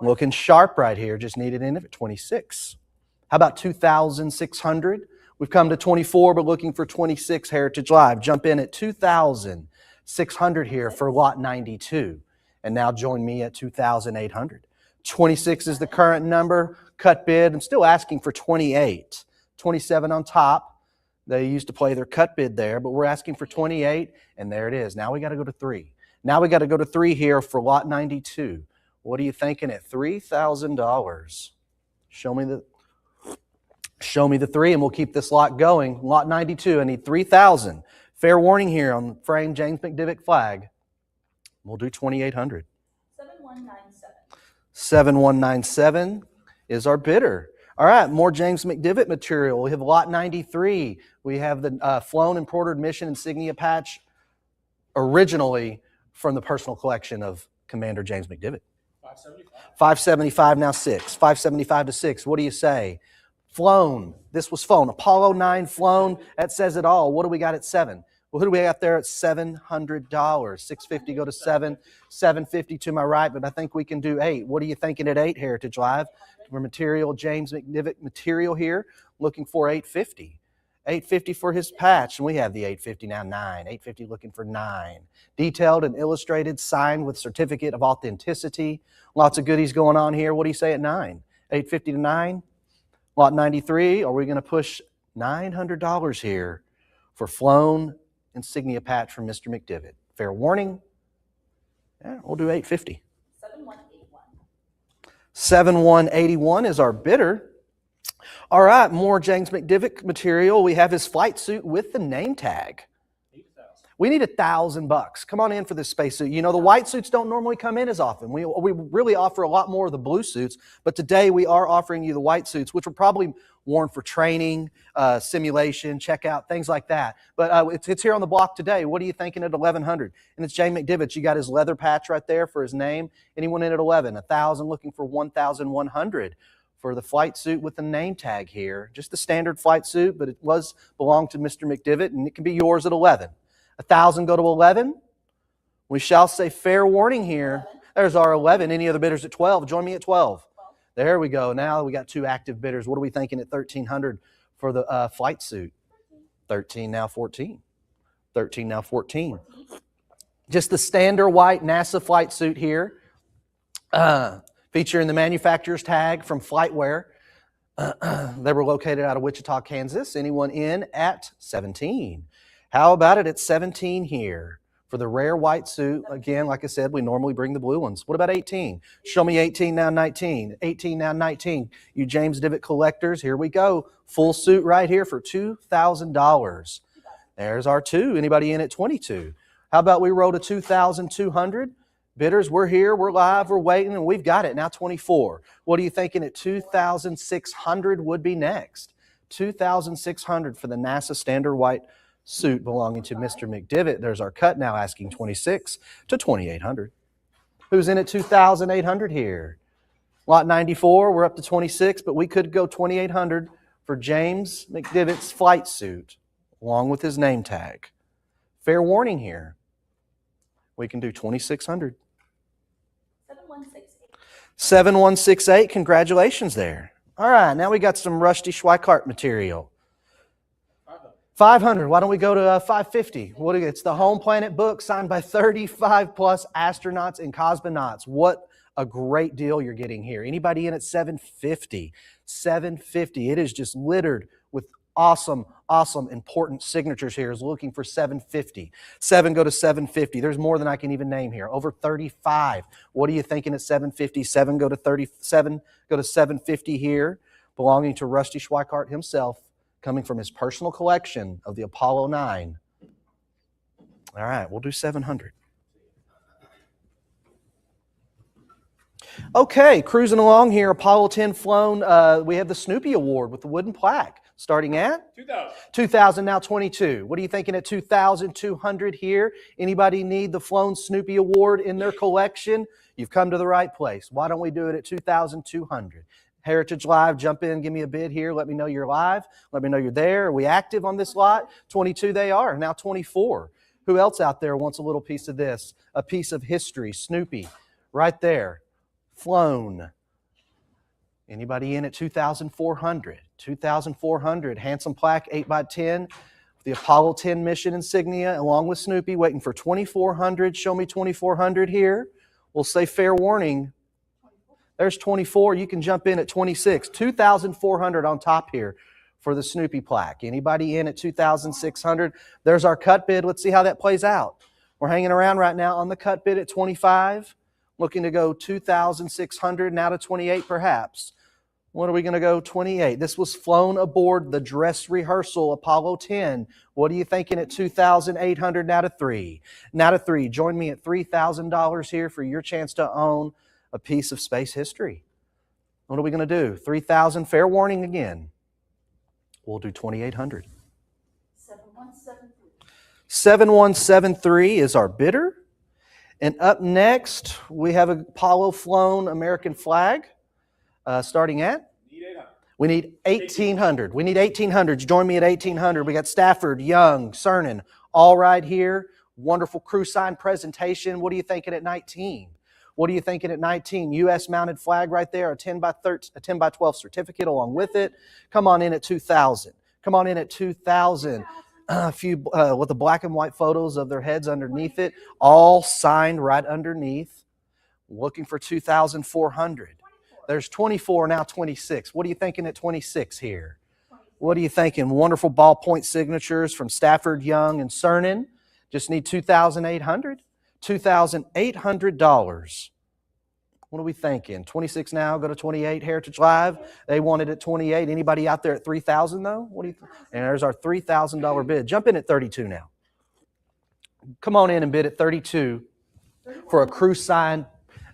Looking sharp right here. Just needed in at 26. How about 2,600? We've come to 24, but looking for 26 Heritage Live. Jump in at 2,600 here for lot 92. And now join me at 2,800. 26 is the current number. Cut bid. I'm still asking for 28. 27 on top. They used to play their cut bid there, but we're asking for 28, and there it is. Now we got to go to 3. Now we got to go to 3 here for lot 92. What are you thinking at $3,000? Show me the 3, and we'll keep this lot going. Lot 92, I need 3,000. Fair warning here on the frame James McDivitt flag. We'll do 2,800. 7197. 7197 is our bidder. All right, more James McDivitt material. We have lot 93. We have the flown embroidered mission insignia patch, originally from the personal collection of Commander James McDivitt. 575 now 6. 575 to 6. What do you say? Flown. This was flown. Apollo 9 flown. That says it all. What do we got at 7? Well, who do we got there at $700? 650 go to 7. 750 to my right, but I think we can do 8. What are you thinking at 8, Heritage Live? For material, James McDivitt material here. Looking for 850. 850 for his patch, and we have the 850 now, 9. 850 looking for 9. Detailed and illustrated, signed with certificate of authenticity. Lots of goodies going on here. What do you say at 9? 850 to 9. Lot 93, are we going to push $900 here for flown insignia patch from Mr. McDivitt? Fair warning. Yeah, we'll do 850. 7181. 7181 is our bidder. All right, more James McDivitt material. We have his flight suit with the name tag. We need $1,000. Come on in for this spacesuit. You know, the white suits don't normally come in as often. We really offer a lot more of the blue suits, but today we are offering you the white suits, which were probably worn for training, simulation, checkout, things like that. But it's here on the block today. What are you thinking at 1,100? And it's James McDivitt. You got his leather patch right there for his name. Anyone in at 11? 1,000, looking for 1,100. For the flight suit with the name tag here. Just the standard flight suit, but it belonged to Mr. McDivitt, and it can be yours at 11. 1,000 go to 11. We shall say fair warning here. There's our 11. Any other bidders at 12? Join me at 12. There we go. Now we got 2 active bidders. What are we thinking at 1,300 for the flight suit? 13, now 14. 13, now 14. Just the standard white NASA flight suit here. Featuring the manufacturer's tag from Flightwear. They were located out of Wichita, Kansas. Anyone in at 17? How about it at 17 here? For the rare white suit, again, like I said, we normally bring the blue ones. What about 18? Show me 18, now 19. 18, now 19. You James McDivitt collectors, here we go. Full suit right here for $2,000. There's our 2. Anybody in at 22? How about we roll to 2,200? Bidders, we're here, we're live, we're waiting, and we've got it. Now 24. What are you thinking at 2,600 would be next? 2,600 for the NASA standard white suit belonging to Mr. McDivitt. There's our cut now asking 26 to 2,800. Who's in at 2,800 here? Lot 94, we're up to 26, but we could go 2,800 for James McDivitt's flight suit along with his name tag. Fair warning here. We can do 2,600. 7168. 7168, congratulations there. All right, now we got some Rusty Schweikart material. 500, why don't we go to 550? It's the Home Planet book signed by 35 plus astronauts and cosmonauts. What a great deal you're getting here. Anybody in at 750? 750. It is just littered with awesome, important signatures here is looking for 750. 7 go to 750. There's more than I can even name here. Over 35. What are you thinking at 750? 7 go to 37. Go to 750 here, belonging to Rusty Schweikart himself, coming from his personal collection of the Apollo 9. All right, we'll do 700. Okay, cruising along here, Apollo 10 flown. We have the Snoopy Award with the wooden plaque, starting at 2,000. 2,000, now 22. What are you thinking at 2,200 here? Anybody need the flown Snoopy Award in their collection? You've come to the right place. Why don't we do it at 2,200? Heritage Live, jump in, give me a bid here. Let me know you're live. Let me know you're there. Are we active on this lot? 22 they are, now 24. Who else out there wants a little piece of this? A piece of history, Snoopy, right there. Flown. Anybody in at 2,400? 2,400. Handsome plaque, 8x10. The Apollo 10 mission insignia, along with Snoopy, waiting for 2,400. Show me 2,400 here. We'll say fair warning. There's 24. You can jump in at 26. 2,400 on top here for the Snoopy plaque. Anybody in at 2,600? There's our cut bid. Let's see how that plays out. We're hanging around right now on the cut bid at 25. Looking to go 2,600, now to 28 perhaps. What are we going to go? 28. This was flown aboard the dress rehearsal Apollo 10. What are you thinking at 2,800, now to 3? Now to 3. Join me at $3,000 here for your chance to own a piece of space history. What are we going to do? 3,000, fair warning again. We'll do 2,800. 7173. 7173 is our bidder. And up next, we have a Apollo flown American flag, starting at? Need 800. We need 1,800. We need 1,800. Join me at 1,800. We got Stafford, Young, Cernan, all right here. Wonderful crew sign presentation. What are you thinking at 19? What are you thinking at 19? U.S. mounted flag right there, a 10 by 12 certificate along with it. Come on in at 2,000. Come on in at 2,000. A few with the black and white photos of their heads underneath it, all signed right underneath. Looking for 2,400. There's 24, now 26. What are you thinking at 26 here? What are you thinking? Wonderful ballpoint signatures from Stafford, Young, and Cernan. Just need 2,800. $2,800. What are we thinking? 26 now, go to 28, Heritage Live. They wanted at 28. Anybody out there at 3,000 though? What do you think? And there's our $3,000 bid. Jump in at 32 now. Come on in and bid at 32 for a crew signed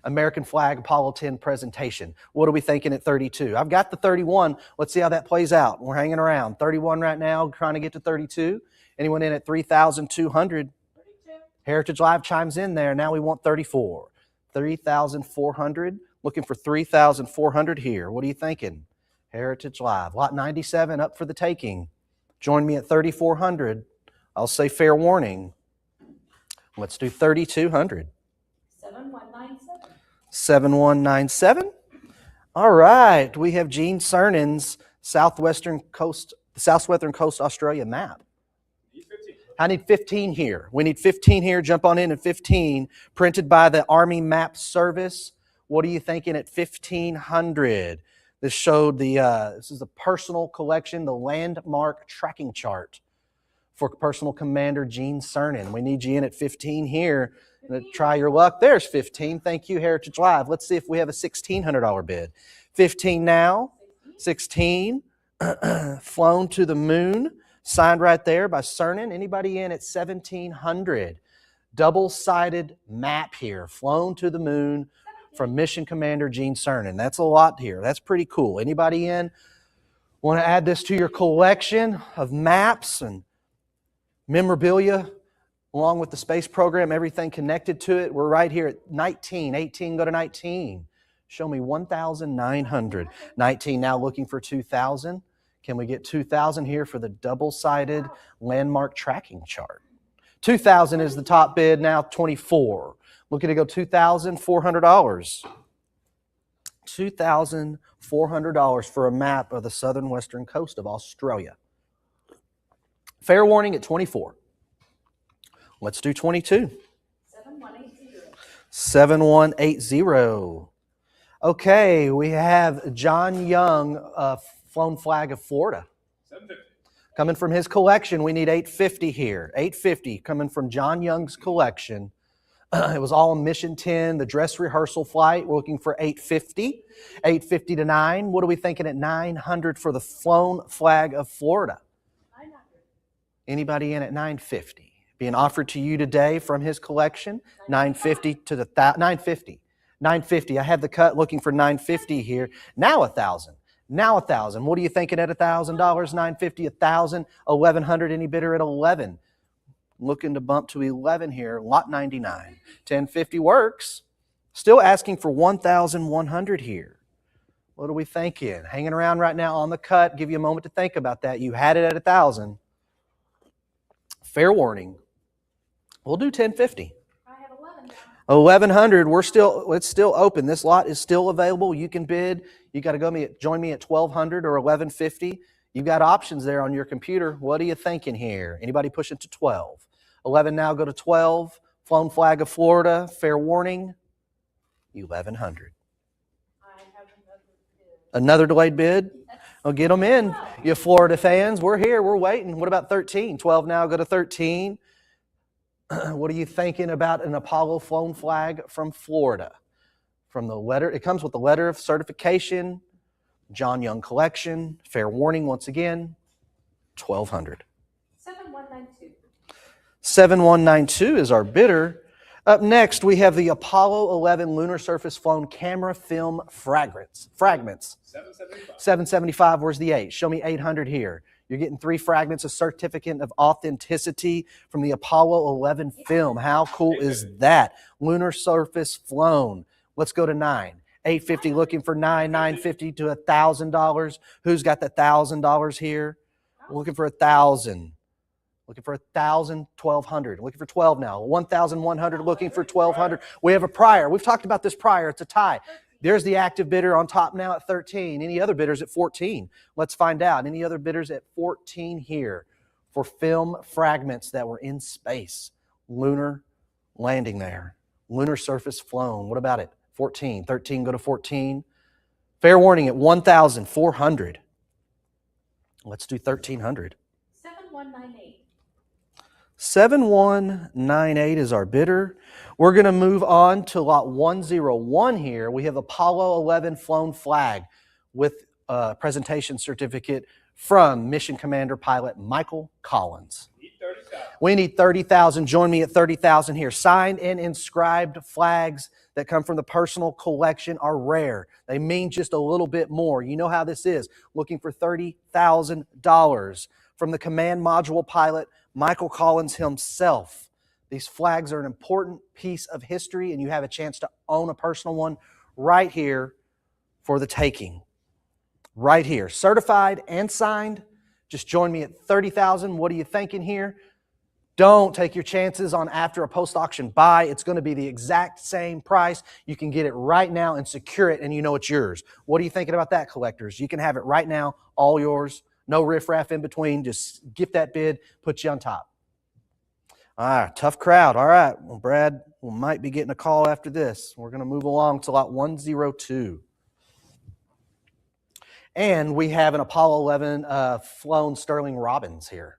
American flag Apollo 10 presentation. What are we thinking at 32? I've got the 31. Let's see how that plays out. We're hanging around. 31 right now, trying to get to 32. Anyone in at 3,200? Heritage Live chimes in there. Now we want 34. 3,400. Looking for 3,400 here. What are you thinking? Heritage Live. Lot 97 up for the taking. Join me at 3,400. I'll say fair warning. Let's do 3,200. 7197. 7197. All right. We have Gene Cernan's Southwestern Coast Australia map. Need 15. I need 15 here. We need 15 here. Jump on in at 15. Printed by the Army Map Service. What are you thinking at 1,500? This showed this is a personal collection, the landmark tracking chart for Personal Commander Gene Cernan. We need you in at 15 here. Try your luck. There's 15. Thank you, Heritage Live. Let's see if we have a $1,600 bid. 15 now. 16. Flown to the moon. Signed right there by Cernan. Anybody in at 1,700? Double-sided map here. Flown to the moon from Mission Commander Gene Cernan. That's a lot here. That's pretty cool. Anybody in? Want to add this to your collection of maps and memorabilia along with the space program, everything connected to it? We're right here at 19. 18, go to 19. Show me 1,900. 19 now looking for 2,000. Can we get 2,000 here for the double-sided landmark tracking chart? 2,000 is the top bid, now 24. Looking to go $2,400. $2,400 for a map of the southern western coast of Australia. Fair warning at 24. Let's do 22. 7180. 7180. Okay, we have John Young, flown flag of Florida. 750. Coming from his collection, we need 850 here. 850 coming from John Young's collection. It was all Mission 10, the dress rehearsal flight. We're looking for 850. 850 to 9. What are we thinking at 900 for the flown flag of Florida? 900. Anybody in at 950? Being offered to you today from his collection, 950 to the 950. 950. I have the cut looking for 950 here. Now 1,000. Now 1,000. What are you thinking at $1,000? 950, 1,000, 1,100. Any bidder at 11? Looking to bump to 11 here. Lot 99. 1050 works. Still asking for 1,100 here. What are we thinking? Hanging around right now on the cut. Give you a moment to think about that. You had it at 1,000. Fair warning. We'll do 1050. I have 11 now. 1,100. It's still open. This lot is still available. You can bid. You got to join me at 1,200 or 1,150. You've got options there on your computer. What are you thinking here? Anybody pushing to 12? 11 now, go to 12. Flown flag of Florida. Fair warning. 1,100. I have another bid. Another delayed bid. I'll get them in. You Florida fans, we're here. We're waiting. What about 13? 12 now, go to 13. What are you thinking about an Apollo flown flag from Florida? From the letter, it comes with the letter of certification, John Young collection. Fair warning once again, 1,200. 7192. 7192 is our bidder. Up next, we have the Apollo 11 lunar surface flown camera film fragments. 775. 775, where's the 8? Show me 800 here. You're getting 3 fragments, a certificate of authenticity from the Apollo 11 film. How cool is that? Lunar surface flown. Let's go to 9. 850, looking for 9, 950 to $1,000. Who's got the $1,000 here? Looking for 1,000. Looking for 1,000, 1,200. Looking for 12 now. 1,100, looking for 1,200. We have a prior. We've talked about this prior. It's a tie. There's the active bidder on top now at 13. Any other bidders at 14? Let's find out. Any other bidders at 14 here for film fragments that were in space? Lunar landing there. Lunar surface flown. What about it? 14. 13, go to 14. Fair warning at 1,400. Let's do 1,300. 7198. 7198 is our bidder. We're going to move on to lot 101 here. We have Apollo 11 flown flag with a presentation certificate from Mission Commander Pilot Michael Collins. Need 30,000. We need 30,000. Join me at 30,000 here. Signed and inscribed flags that come from the personal collection are rare. They mean just a little bit more. You know how this is. Looking for $30,000 from the command module pilot Michael Collins himself. These flags are an important piece of history, and you have a chance to own a personal one right here for the taking. Right here. Certified and signed. Just join me at 30,000. What are you thinking here? Don't take your chances on after a post-auction buy. It's going to be the exact same price. You can get it right now and secure it, and you know it's yours. What are you thinking about that, collectors? You can have it right now, all yours. No riffraff in between. Just gift that bid, put you on top. All right, tough crowd. All right, well, Brad, we might be getting a call after this. We're going to move along to lot 102. And we have an Apollo 11 flown Sterling Robbins here.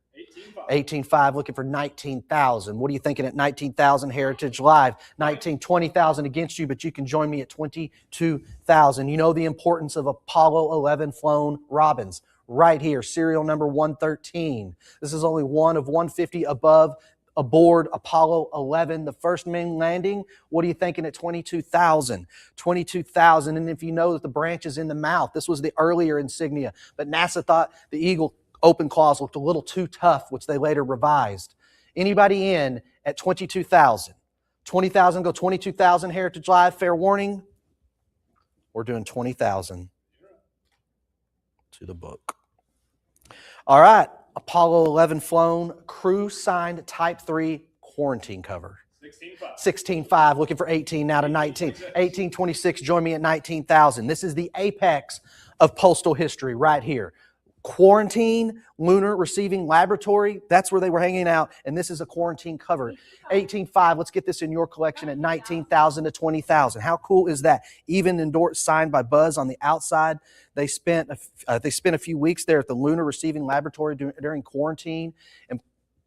18.5, looking for 19,000. What are you thinking at 19,000? Heritage Live, 20,000 against you, but you can join me at 22,000. You know the importance of Apollo 11 flown Robbins. Right here, serial number 113. This is only one of 150 aboard Apollo 11, the first main landing. What are you thinking at 22,000? 22,000, and if you know that the branch is in the mouth, this was the earlier insignia, but NASA thought the Eagle open claws looked a little too tough, which they later revised. Anybody in at 22,000? 20,000, go 22,000, Heritage Live, fair warning. We're doing 20,000 to the book. All right, Apollo 11 flown, crew signed Type 3 quarantine cover. 16.5, looking for 18 now to 19. 18.26, join me at 19,000. This is the apex of postal history right here. Quarantine Lunar Receiving Laboratory, that's where they were hanging out, and this is a quarantine cover. 18.5, let's get this in your collection at 19,000 to 20,000. How cool is that? Even endorsed, signed by Buzz on the outside. They spent a few weeks there at the Lunar Receiving Laboratory during quarantine, and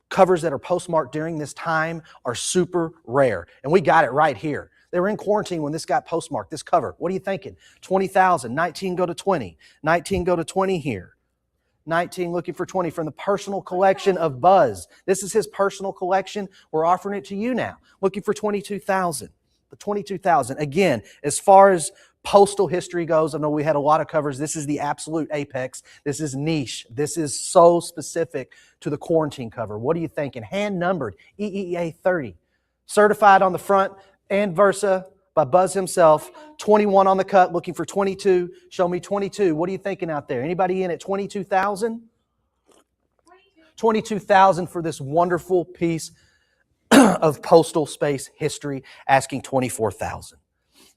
covers that are postmarked during this time are super rare, and we got it right here. They were in quarantine when this got postmarked, this cover. What are you thinking? 20,000, 19 go to 20, 19 go to 20 here. 19 looking for 20 from the personal collection of Buzz. This is his personal collection. We're offering it to you now. Looking for 22,000. The 22,000. Again, as far as postal history goes, I know we had a lot of covers. This is the absolute apex. This is niche. This is so specific to the quarantine cover. What are you thinking? Hand numbered, EEA 30. Certified on the front and Versa by Buzz himself. 21 on the cut, looking for 22. Show me 22. What are you thinking out there? Anybody in at 22,000? 22,000 for this wonderful piece of postal space history, asking 24,000.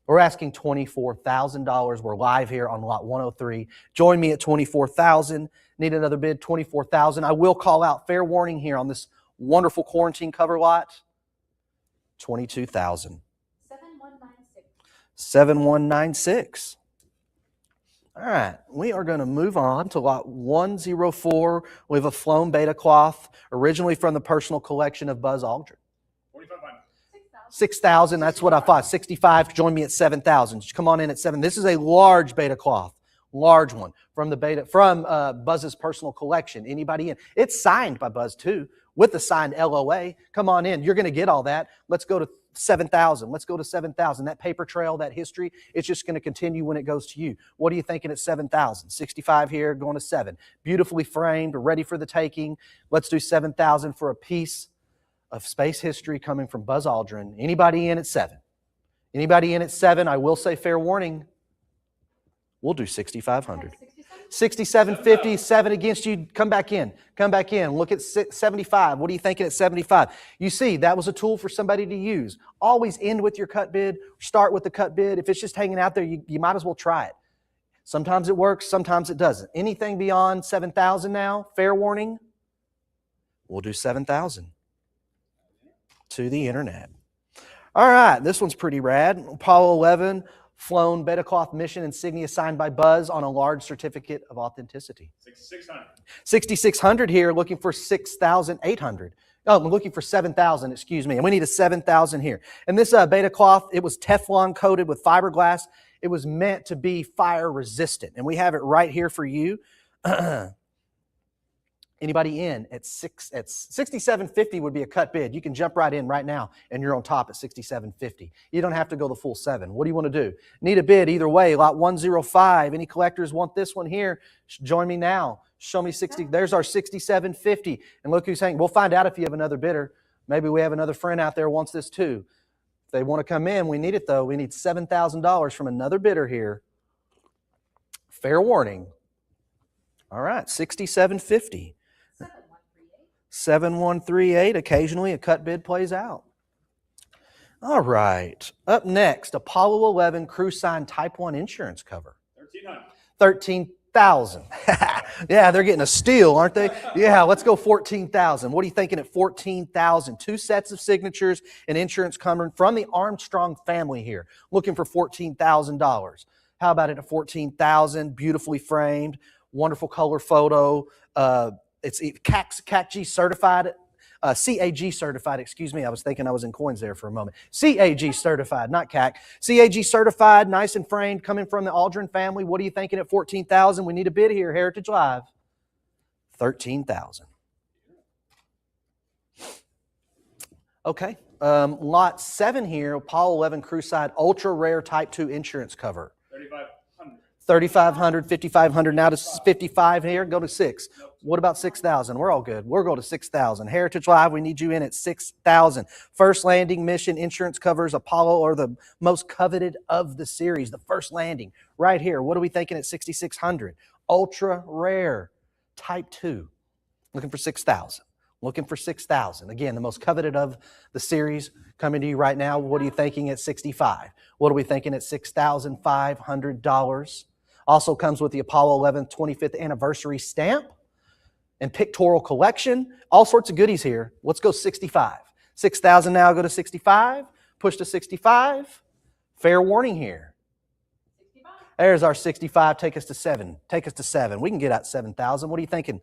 We're asking $24,000. We're live here on lot 103. Join me at 24,000. Need another bid, 24,000. I will call out, fair warning here on this wonderful quarantine cover lot, 22,000. 7196. 7196. All right, we are going to move on to lot 104. We have a flown beta cloth, originally from the personal collection of Buzz Aldrin. 4,500. 6,000, that's what I thought. 65, join me at 7,000. Come on in at 7. This is a large beta cloth, large one from Buzz's personal collection. Anybody in? It's signed by Buzz too, with the signed LOA. Come on in. You're going to get all that. Let's go to 7,000. Let's go to 7,000. That paper trail, that history, it's just going to continue when it goes to you. What are you thinking at 7,000? 65 here, going to 7. Beautifully framed, ready for the taking. Let's do 7,000 for a piece of space history coming from Buzz Aldrin. Anybody in at 7? Anybody in at 7? I will say, fair warning, we'll do 6,500. 67.50, 7 against you. Come back in. Come back in. Look at 75. What are you thinking at 75? You see, that was a tool for somebody to use. Always end with your cut bid. Start with the cut bid. If it's just hanging out there, you might as well try it. Sometimes it works, sometimes it doesn't. Anything beyond 7,000 now, fair warning, we'll do 7,000 to the internet. All right, this one's pretty rad. Apollo 11. Flown beta cloth mission insignia signed by Buzz on a large certificate of authenticity. 6,600. 6,600 here, looking for 6,800. Oh, I'm looking for 7,000, excuse me. And we need a 7,000 here. And this beta cloth, it was Teflon coated with fiberglass. It was meant to be fire resistant. And we have it right here for you. Anybody in at 67.50 would be a cut bid. You can jump right in right now, and you're on top at 67.50. You don't have to go the full 7. What do you want to do? Need a bid either way. Lot 105. Any collectors want this one here? Join me now. Show me 60. There's our 67.50. And look who's saying. We'll find out if you have another bidder. Maybe we have another friend out there who wants this too. If they want to come in, we need it though. We need $7,000 from another bidder here. Fair warning. All right, 67.50. 7138. Occasionally a cut bid plays out. All right. Up next, Apollo 11 crew sign Type 1 insurance cover. 1,300. 13,000. Yeah, they're getting a steal, aren't they? Yeah, let's go 14,000. What are you thinking at 14,000? 2 sets of signatures and insurance coming from the Armstrong family here. Looking for $14,000. How about it at 14,000? Beautifully framed, wonderful color photo. It's CAG certified, CAG certified, excuse me. I was thinking I was in coins there for a moment. CAG certified, not CAC. CAG certified, nice and framed, coming from the Aldrin family. What are you thinking at 14,000? We need a bid here, Heritage Live. 13,000. Okay, lot 7 here, Apollo 11 Crewside Ultra Rare Type 2 insurance cover. 3,500. 3,500, 5,500, now to 55 here, go to 6. What about 6,000? We're all good. We'll go to 6,000. Heritage Live, we need you in at 6,000. First landing mission insurance covers Apollo are the most coveted of the series. The first landing right here. What are we thinking at 6,600? Ultra rare Type 2. Looking for 6,000. Looking for 6,000. Again, the most coveted of the series coming to you right now. What are you thinking at 65? What are we thinking at $6,500? Also comes with the Apollo 11 25th anniversary stamp and pictorial collection. All sorts of goodies here. Let's go 65. 6,000 now, go to 65. Push to 65. Fair warning here. 65. There's our 65. Take us to 7. Take us to 7. We can get out 7,000. What are you thinking?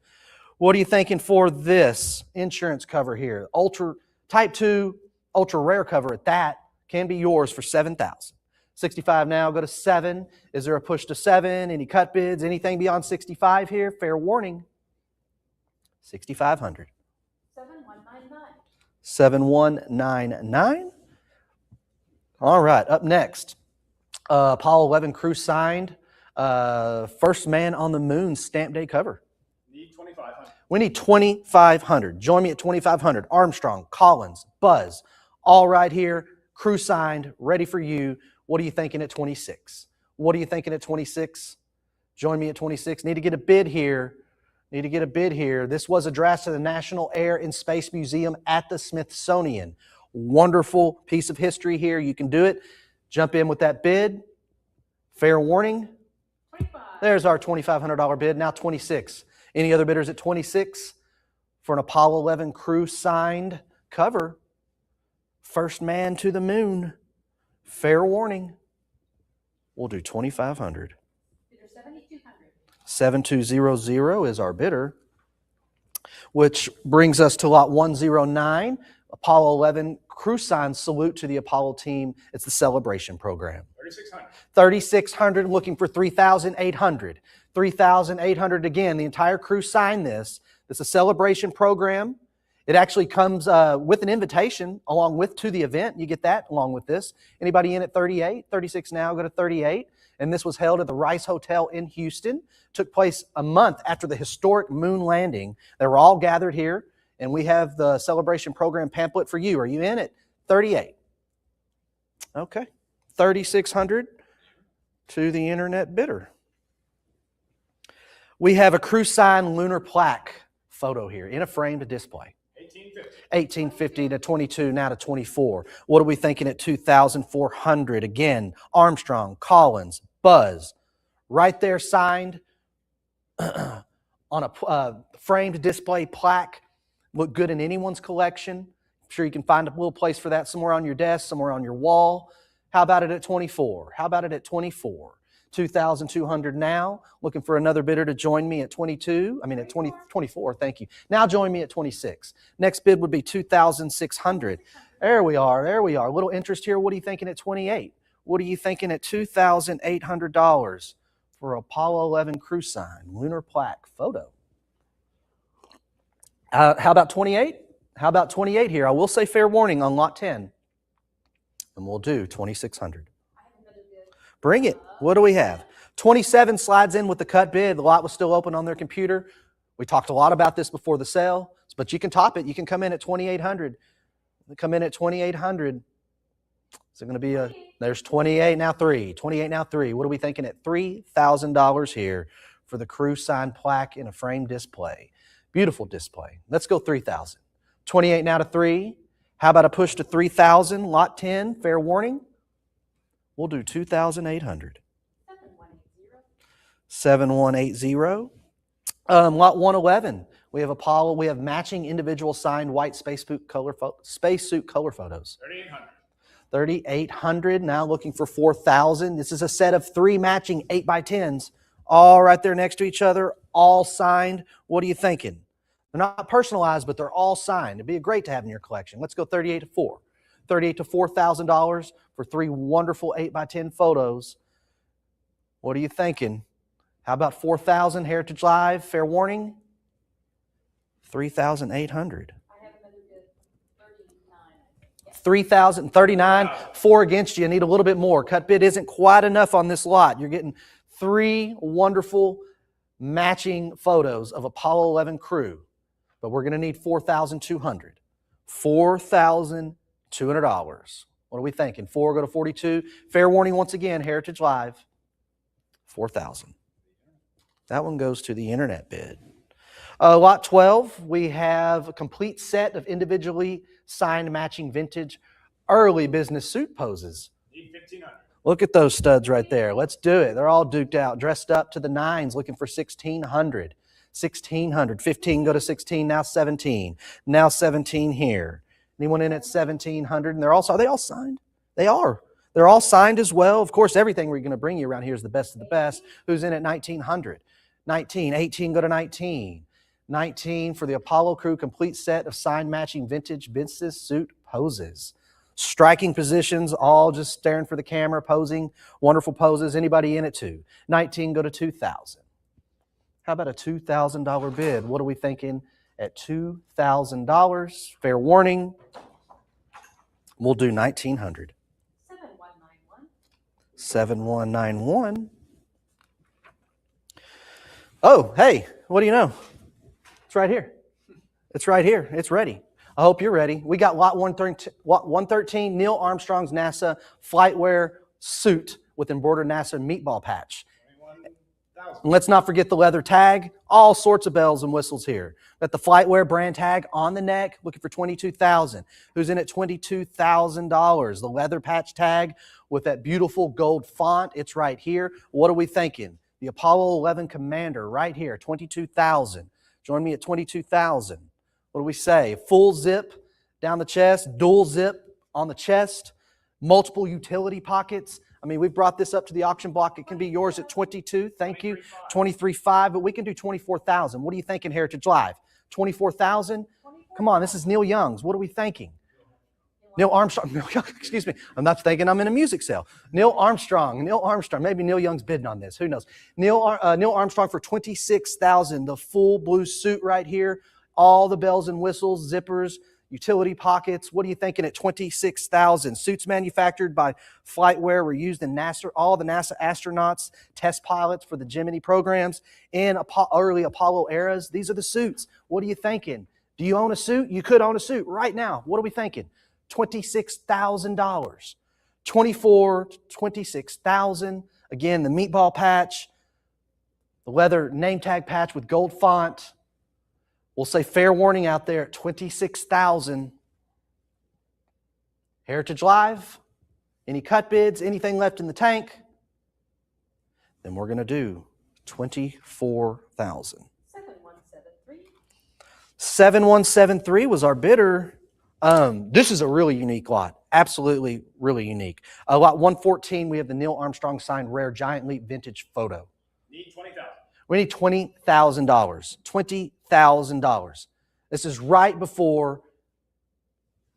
What are you thinking for this insurance cover here? Ultra Type 2, ultra rare cover at that can be yours for 7,000. 65 now, go to 7. Is there a push to 7? Any cut bids? Anything beyond 65 here? Fair warning. 6,500. 7199. 7199. All right, up next, Apollo 11 crew signed, first man on the moon stamp day cover. Need 2,500. We need 2,500. Join me at 2,500. Armstrong, Collins, Buzz, all right here. Crew signed, ready for you. What are you thinking at 26? What are you thinking at 26? Join me at 26. Need to get a bid here. Need to get a bid here. This was addressed to the National Air and Space Museum at the Smithsonian. Wonderful piece of history here. You can do it. Jump in with that bid. Fair warning. 25. There's our $2,500 bid. Now 26. Any other bidders at 26 for an Apollo 11 crew signed cover? First man to the moon. Fair warning. We'll do 2,500. Bidder 7200. 7200 is our bidder, which brings us to lot 109, Apollo 11 crew sign salute to the Apollo team. It's the celebration program. 3,600. 3,600, looking for 3,800. 3,800 again. The entire crew signed this. It's a celebration program. It actually comes with an invitation along with to the event. You get that along with this. Anybody in at 38? 36 now, go to 38. And this was held at the Rice Hotel in Houston. Took place a month after the historic moon landing. They were all gathered here, and we have the celebration program pamphlet for you. Are you in at 38? Okay. 3,600 to the internet bidder. We have a crew sign lunar plaque photo here in a framed display. 1,850. 1850 to 22, now to 24. What are we thinking at 2,400? Again, Armstrong, Collins, Buzz, right there signed on a framed display plaque. Look good in anyone's collection. I'm sure you can find a little place for that somewhere on your desk, somewhere on your wall. How about it at 24? How about it at 24? 2,200 now. Looking for another bidder to join me at 22. I mean at 24, thank you. Now join me at 26. Next bid would be 2,600. There we are, there we are. A little interest here. What are you thinking at 28? What are you thinking at $2,800 for Apollo 11 crew sign, lunar plaque photo? How about 28? How about 28 here? I will say fair warning on lot 10. And we'll do 2,600. I have another bid. Bring it. What do we have? 27 slides in with the cut bid. The lot was still open on their computer. We talked a lot about this before the sale, but you can top it. You can come in at 2,800. Come in at 2,800. Is it going to be a, there's 28 now 3. 28 now 3. What are we thinking at $3,000 here for the crew sign plaque in a frame display? Beautiful display. Let's go 3,000. 28 now to 3. How about a push to 3,000? Lot 10, fair warning. We'll do 2,800. 7180. 7180. Lot 111. We have Apollo. We have matching individual signed white spacesuit color photos. 3,800. 3,800. Now looking for 4,000. This is a set of 3 matching 8x10s, all right there next to each other, all signed. What are you thinking? They're not personalized, but they're all signed. It'd be great to have in your collection. Let's go 38 to 4. 38 to $4,000 for 3 wonderful 8x10 photos. What are you thinking? How about 4,000 Heritage Live? Fair warning. 3,800. I have another bid. 39. 3,039. 4 against you. Need a little bit more. Cut bid isn't quite enough on this lot. You're getting 3 wonderful matching photos of Apollo 11 crew, but we're going to need 4,200. $4,200. What are we thinking? 4 go to 42. Fair warning once again, Heritage Live. 4,000. That one goes to the internet bid. Lot 12, we have a complete set of individually signed matching vintage early business suit poses. Need 1,500. Look at those studs right there. Let's do it. They're all duked out, dressed up to the nines, looking for 1,600. 1,600. 15 go to 16, now 17. Now 17 here. Anyone in at 1,700? And are they all signed? They are. They're all signed as well. Of course, everything we're going to bring you around here is the best of the best. Who's in at 1,900? 19. 18 go to 19. 19 for the Apollo Crew complete set of signed matching vintage business suit poses. Striking positions, all just staring for the camera, posing. Wonderful poses. Anybody in at 2? 19 go to 2,000. How about a $2,000 bid? What are we thinking at $2,000? Fair warning. We'll do 1,900. 7191. 7191. Oh, hey, what do you know? It's right here. It's right here. It's ready. I hope you're ready. We got lot 113, Neil Armstrong's NASA flightwear suit with embroidered NASA meatball patch. 21,000. And let's not forget the leather tag. All sorts of bells and whistles here. Got the flightwear brand tag on the neck, looking for $22,000. Who's in at $22,000? The leather patch tag with that beautiful gold font. It's right here. What are we thinking? The Apollo 11 Commander right here, $22,000. Join me at $22,000. What do we say? Full zip down the chest, dual zip on the chest, multiple utility pockets. I mean, we've brought this up to the auction block. It can be yours at 22. Thank you. 23.5, but we can do 24,000. What are you thinking, Heritage Live? 24,000? Come on, this is Neil Young's. What are we thinking? Neil Armstrong. Excuse me. I'm not thinking I'm in a music sale. Neil Armstrong. Maybe Neil Young's bidding on this. Who knows? Neil Armstrong for $26,000. The full blue suit right here. All the bells and whistles, zippers, utility pockets. What are you thinking at $26,000? Suits manufactured by Flightwear were used in NASA, all the NASA astronauts, test pilots for the Gemini programs in early Apollo eras. These are the suits. What are you thinking? Do you own a suit? You could own a suit right now. What are we thinking? $26,000. 24, 26,000. Again, the meatball patch, the leather name tag patch with gold font. We'll say fair warning out there at $26,000. Heritage Live, any cut bids, anything left in the tank? Then we're going to do 24,000. 7173. 7173 was our bidder. This is a really unique lot. Absolutely really unique. Lot 114, we have the Neil Armstrong signed rare Giant Leap vintage photo. Need 20,000. We need $20,000. $20,000. This is right before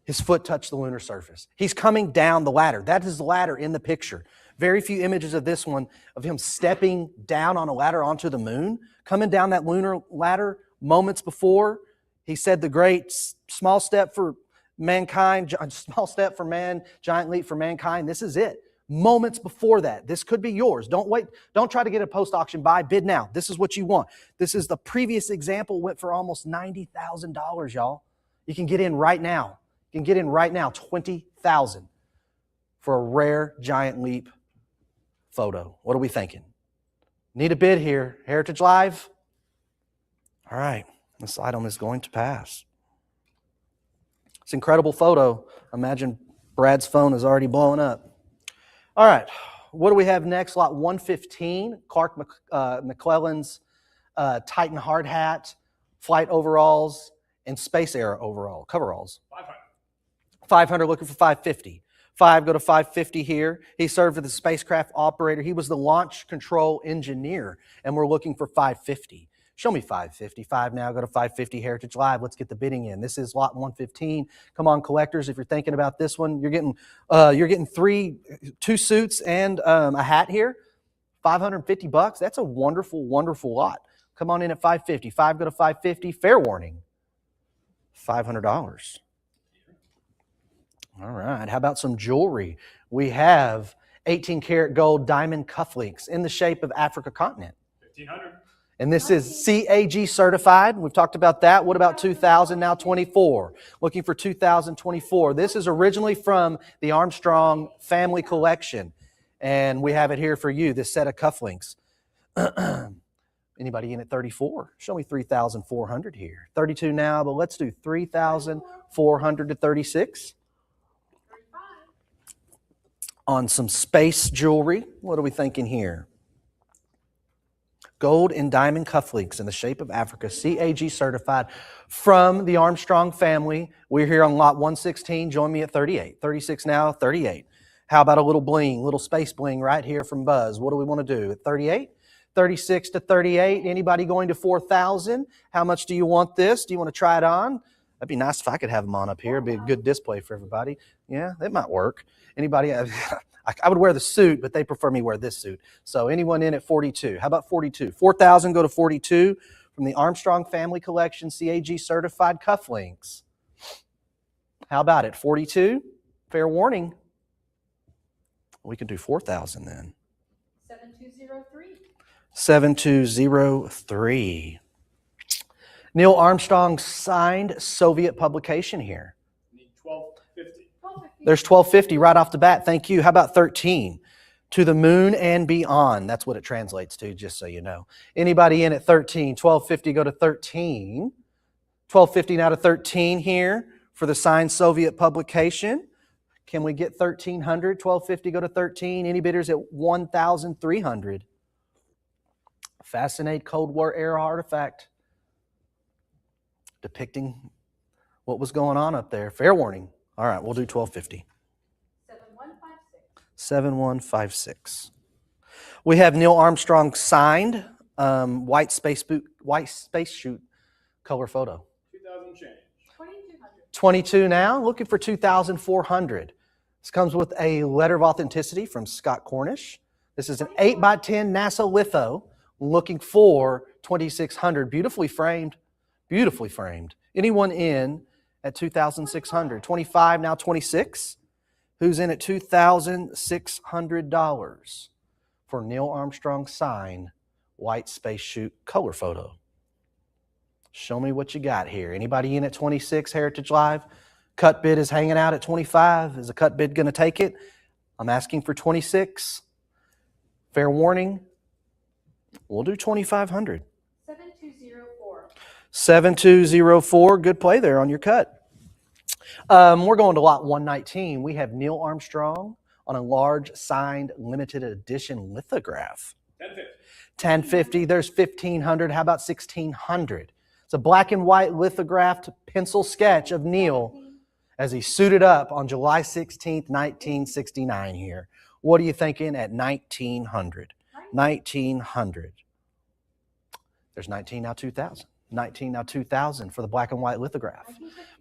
his foot touched the lunar surface. He's coming down the ladder. That is the ladder in the picture. Very few images of this one, of him stepping down on a ladder onto the moon, coming down that lunar ladder moments before. He said the great small step for mankind, small step for man, giant leap for mankind. This is it. Moments before that. This could be yours. Don't wait. Don't try to get a post-auction buy. Bid now. This is what you want. This is the previous example, went for almost $90,000, y'all. You can get in right now. You can get in right now, $20,000 for a rare Giant Leap photo. What are we thinking? Need a bid here. Heritage Live? All right. This item is going to pass. It's an incredible photo. Imagine Brad's phone is already blowing up. All right, what do we have next? Lot 115, Clark McClellan's Titan hard hat, flight overalls, and space era coveralls. 500. 500, looking for 550. 5 go to 550 here. He served as the spacecraft operator. He was the launch control engineer, and we're looking for 550. Show me 550. 5 now, go to 550 Heritage Live. Let's get the bidding in. This is lot 115. Come on, collectors, if you're thinking about this one, you're getting two suits and a hat here. $550. That's a wonderful, wonderful lot. Come on in at 550. 5 go to 550. Fair warning. $500. All right. How about some jewelry? We have 18 karat gold diamond cufflinks in the shape of Africa continent. 1,500. And this is CAG certified. We've talked about that. What about 2000, now 24? Looking for 2024. This is originally from the Armstrong family collection. And we have it here for you, this set of cufflinks. Anybody in at 34? Show me 3,400 here. 32 now, but let's do 3,400 to 36. on some space jewelry. What are we thinking here? Gold and diamond cufflinks in the shape of Africa, CAG certified from the Armstrong family. We're here on lot 116. Join me at 38. 36 now, 38. How about a little bling, little space bling right here from Buzz? What do we want to do at 38? 36 to 38. Anybody going to 4,000? How much do you want this? Do you want to try it on? That'd be nice if I could have them on up here. It'd be a good display for everybody. Yeah, that might work. Anybody? I would wear the suit, but they prefer me wear this suit. So anyone in at 42? How about 42? 4,000 go to 42 from the Armstrong Family Collection CAG certified cufflinks. How about it? 42? Fair warning. We can do 4,000 then. 7203. 7203. Neil Armstrong signed Soviet publication here. Need 1250. 1250. There's 1250 right off the bat. Thank you. How about 13? To the moon and beyond. That's what it translates to, just so you know. Anybody in at 13? 1250 go to 13. 1250 now to 13 here for the signed Soviet publication. Can we get 1,300? 1250 go to 13. Any bidders at 1,300? Fascinate Cold War era artifact depicting what was going on up there. Fair warning. All right, we'll do 1250. 7156. 7156. We have Neil Armstrong signed white spacesuit color photo. 2000 change. 2200. 22 now, looking for 2,400. This comes with a letter of authenticity from Scott Cornish. This is an 8x10 NASA litho, looking for 2,600. Beautifully framed, beautifully framed. Anyone in at 2,600? 25, now 26. Who's in at $2,600 for Neil Armstrong signed white spacesuit color photo? Show me what you got here. Anybody in at 26, Heritage Live? Cut bid is hanging out at 25. Is a cut bid going to take it? I'm asking for 26. Fair warning. We'll do 2,500. 7204. 7204. Good play there on your cut. We're going to lot 119. We have Neil Armstrong on a large signed limited edition lithograph. 1050. 1050. There's 1,500. How about 1,600? It's a black and white lithographed pencil sketch of Neil as he suited up on July 16th, 1969 here. What are you thinking at 1,900? 1,900. There's 19, now 2,000. 19, now 2,000 for the black and white lithograph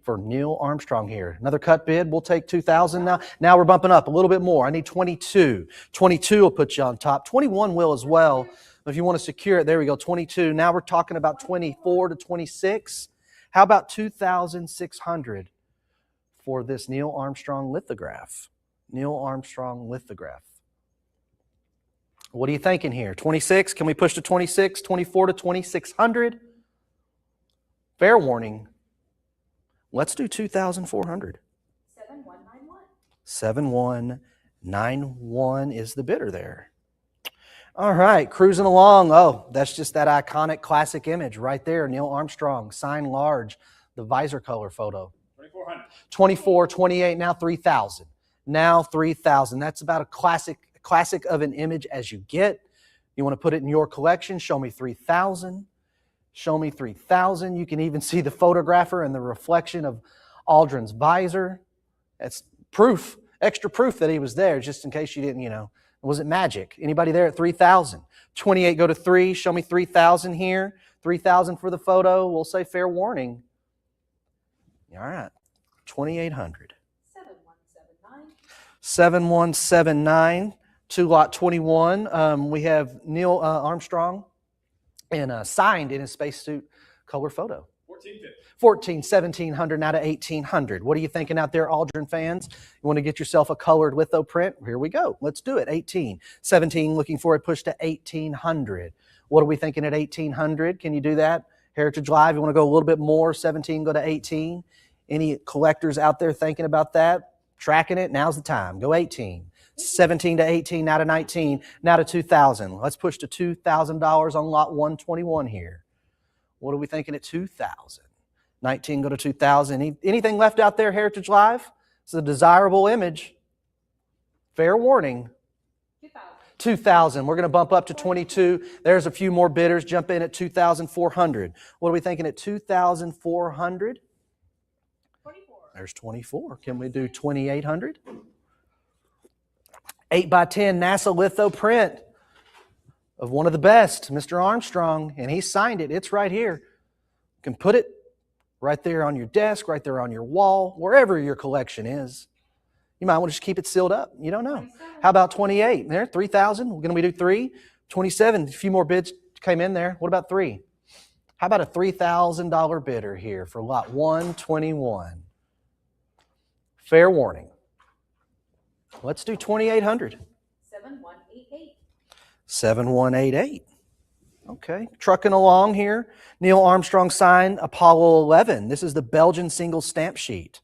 for Neil Armstrong here. Another cut bid. We'll take 2,000 now. Now we're bumping up a little bit more. I need 22. 22 will put you on top. 21 will as well. If you want to secure it, there we go, 22. Now we're talking about 24 to 26. How about 2,600 for this Neil Armstrong lithograph? Neil Armstrong lithograph. What are you thinking here? 26? Can we push to 26? 24 to 2,600? Fair warning. Let's do 2,400. 7191. 7191 is the bidder there. All right, cruising along. Oh, that's just that iconic classic image right there. Neil Armstrong, signed large, the visor color photo. 2400. 24, 28, now 3,000. Now 3,000. That's about a classic of an image as you get. You want to put it in your collection, show me 3,000. Show me 3,000. You can even see the photographer and the reflection of Aldrin's visor. That's proof, extra proof that he was there, just in case you didn't, it wasn't magic. Anybody there at 3,000? 28 go to 3. Show me 3,000 here. 3,000 for the photo. We'll say fair warning. All right. 2,800. 7179. 7179 to lot 21. We have Neil Armstrong and signed in his spacesuit color photo. 1450. 1,700 now to 1,800. What are you thinking out there, Aldrin fans? You want to get yourself a colored litho print? Here we go. Let's do it. 18. 17 looking for a push to 1,800. What are we thinking at 1,800? Can you do that? Heritage Live, you want to go a little bit more? 17 go to 18. Any collectors out there thinking about that? Tracking it? Now's the time. Go 18. 17 to 18, now to 19, now to 2,000. Let's push to $2,000 on lot 121 here. What are we thinking at 2,000? 19 go to 2,000. Anything left out there, Heritage Live? It's a desirable image. Fair warning, 2,000. 2,000. We're going to bump up to 22. There's a few more bidders. Jump in at 2,400. What are we thinking at 2,400? 24. There's 24. Can we do 2,800? 8 by 10 NASA litho print of one of the best, Mr. Armstrong, and he signed it. It's right here. You can put it right there on your desk, right there on your wall, wherever your collection is. You might want to just keep it sealed up. You don't know. How about 28? There, 3,000. We're going to do 3. 27. A few more bids came in there. What about 3? How about a $3,000 bidder here for lot 121? Fair warning. Let's do 2,800. 7188. 7188. Okay, trucking along here. Neil Armstrong signed Apollo 11. This is the Belgian single stamp sheet.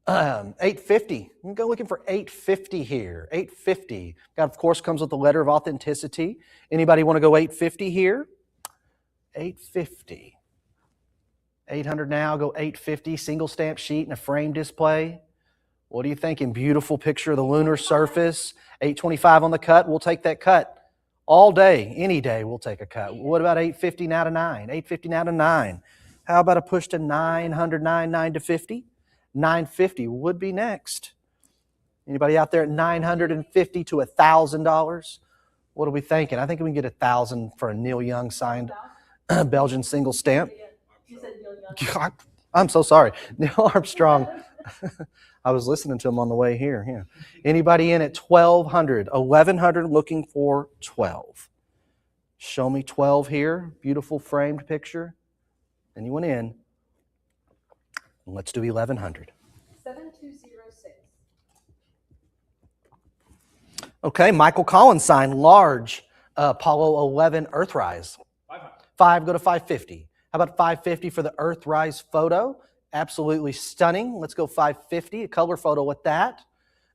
850. We can go looking for 850 here. 850. That, of course, comes with the letter of authenticity. Anybody want to go 850 here? 850. 800 now, go 850. Single stamp sheet and a frame display. What are you thinking? Beautiful picture of the lunar surface. 825 on the cut. We'll take that cut all day, any day. We'll take a cut. What about 850 now to 9? 850 now to 9. How about a push to 900, 9 to 50? 950 would be next. Anybody out there at $950 to $1,000? What are we thinking? I think we can get 1,000 for a Neil Young signed Belgian single stamp. You said Neil Young. God, I'm so sorry. Neil Armstrong. I was listening to him on the way here. Yeah. Anybody in at 1,200? 1,100 looking for 12. Show me 12 here. Beautiful framed picture. Anyone in? Let's do 1,100. 7206. Okay, Michael Collins signed large Apollo 11 Earthrise. 5, go to 550. How about 550 for the Earthrise photo? Absolutely stunning. Let's go 550, a color photo with that,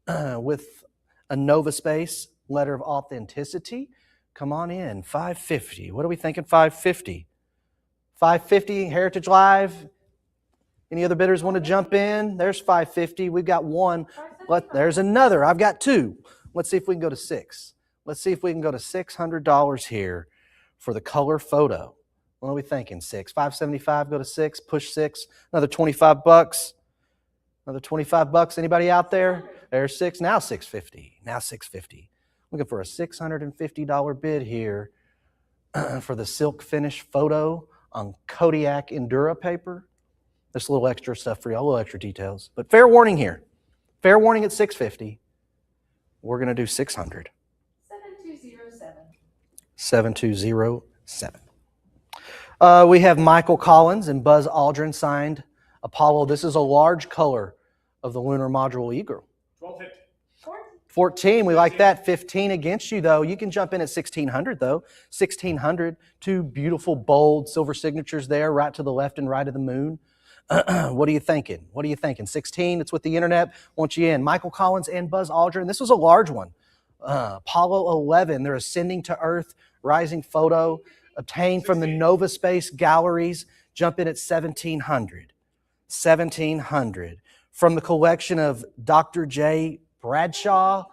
with a NovaSpace letter of authenticity. Come on in, 550. What are we thinking, 550? 550, Heritage Live. Any other bidders want to jump in? There's 550. We've got one. There's another. I've got 2. Let's see if we can go to 6. Let's see if we can go to $600 here for the color photo. What are we thinking? 6. 575, go to 6, push 6. Another 25 bucks. Another 25 bucks. Anybody out there? There's 6. Now 650. Now 650. Looking for a $650 bid here for the silk finish photo on Kodiak Endura paper. There's a little extra stuff for you, a little extra details. But fair warning here. Fair warning at 650. We're going to do 600. 7207. 7207. We have Michael Collins and Buzz Aldrin signed Apollo. This is a large color of the lunar module Eagle. 1250. 14, we like that. 15 against you, though. You can jump in at 1,600, though. 1,600, 2 beautiful, bold silver signatures there, right to the left and right of the moon. What are you thinking? What are you thinking? 16, it's with the internet. Want you in. Michael Collins and Buzz Aldrin. This was a large one. Apollo 11, their ascending to Earth, rising photo, obtained from the NovaSpace galleries. Jump in at 1,700. 1,700. From the collection of Dr. J. Bradshaw.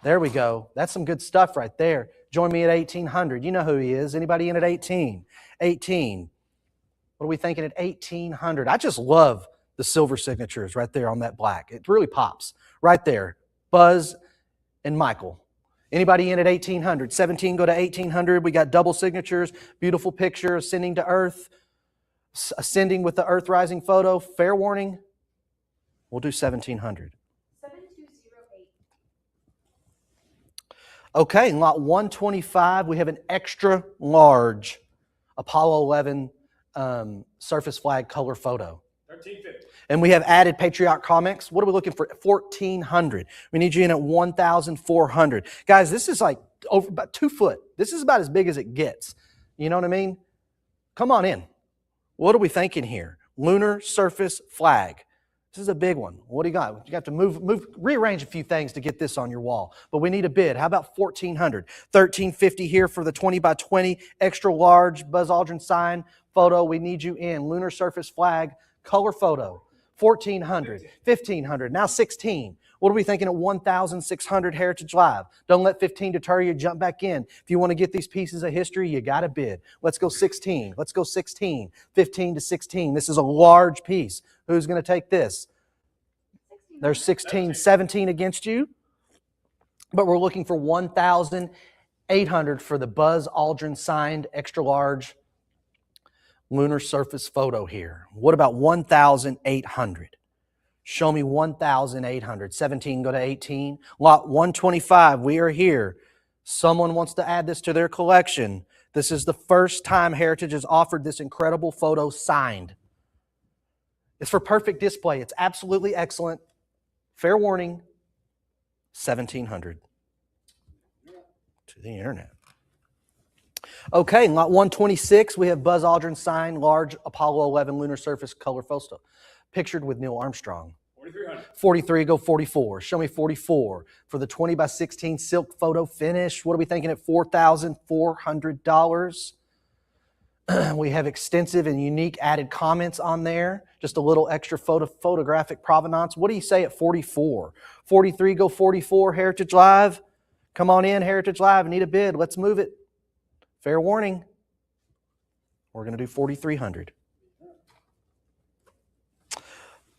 There we go. That's some good stuff right there. Join me at 1,800. You know who he is. Anybody in at 18? 18. What are we thinking at 1,800? I just love the silver signatures right there on that black. It really pops right there. Buzz and Michael. Anybody in at 1,800? 17, go to 1,800. We got double signatures. Beautiful picture, ascending to Earth. Ascending with the Earth rising photo. Fair warning. We'll do 1,700. 7208. Okay, in lot 125, we have an extra large Apollo 11 surface flag color photo. 1350. And we have added Patriot Comics. What are we looking for? 1,400. We need you in at 1,400. Guys, this is like over about 2 foot. This is about as big as it gets. You know what I mean? Come on in. What are we thinking here? Lunar surface flag. This is a big one. What do you got? You got to rearrange a few things to get this on your wall. But we need a bid. How about 1,400? 1,350 here for the 20 by 20 extra large Buzz Aldrin sign photo. We need you in. Lunar surface flag color photo. 1,400. 1,500. Now 16. What are we thinking at 1,600 Heritage Live? Don't let 15 deter you. Jump back in. If you want to get these pieces of history, you got to bid. Let's go 16. Let's go 16. 15 to 16. This is a large piece. Who's going to take this? There's 16, 17 against you. But we're looking for 1,800 for the Buzz Aldrin signed extra large lunar surface photo here. What about 1,800? Show me 1,800. 17, go to 18. Lot 125, we are here. Someone wants to add this to their collection. This is the first time Heritage has offered this incredible photo signed. It's for perfect display. It's absolutely excellent. Fair warning, 1,700. To the internet. Okay, lot 126, we have Buzz Aldrin signed large Apollo 11 lunar surface color photo, pictured with Neil Armstrong. 4,300. 43, go 44. Show me 44. For the 20 by 16 silk photo finish, what are we thinking at $4,400? We have extensive and unique added comments on there. Just a little extra photographic provenance. What do you say at 44? 43, go 44, Heritage Live. Come on in, Heritage Live. Need a bid. Let's move it. Fair warning. We're going to do 4,300.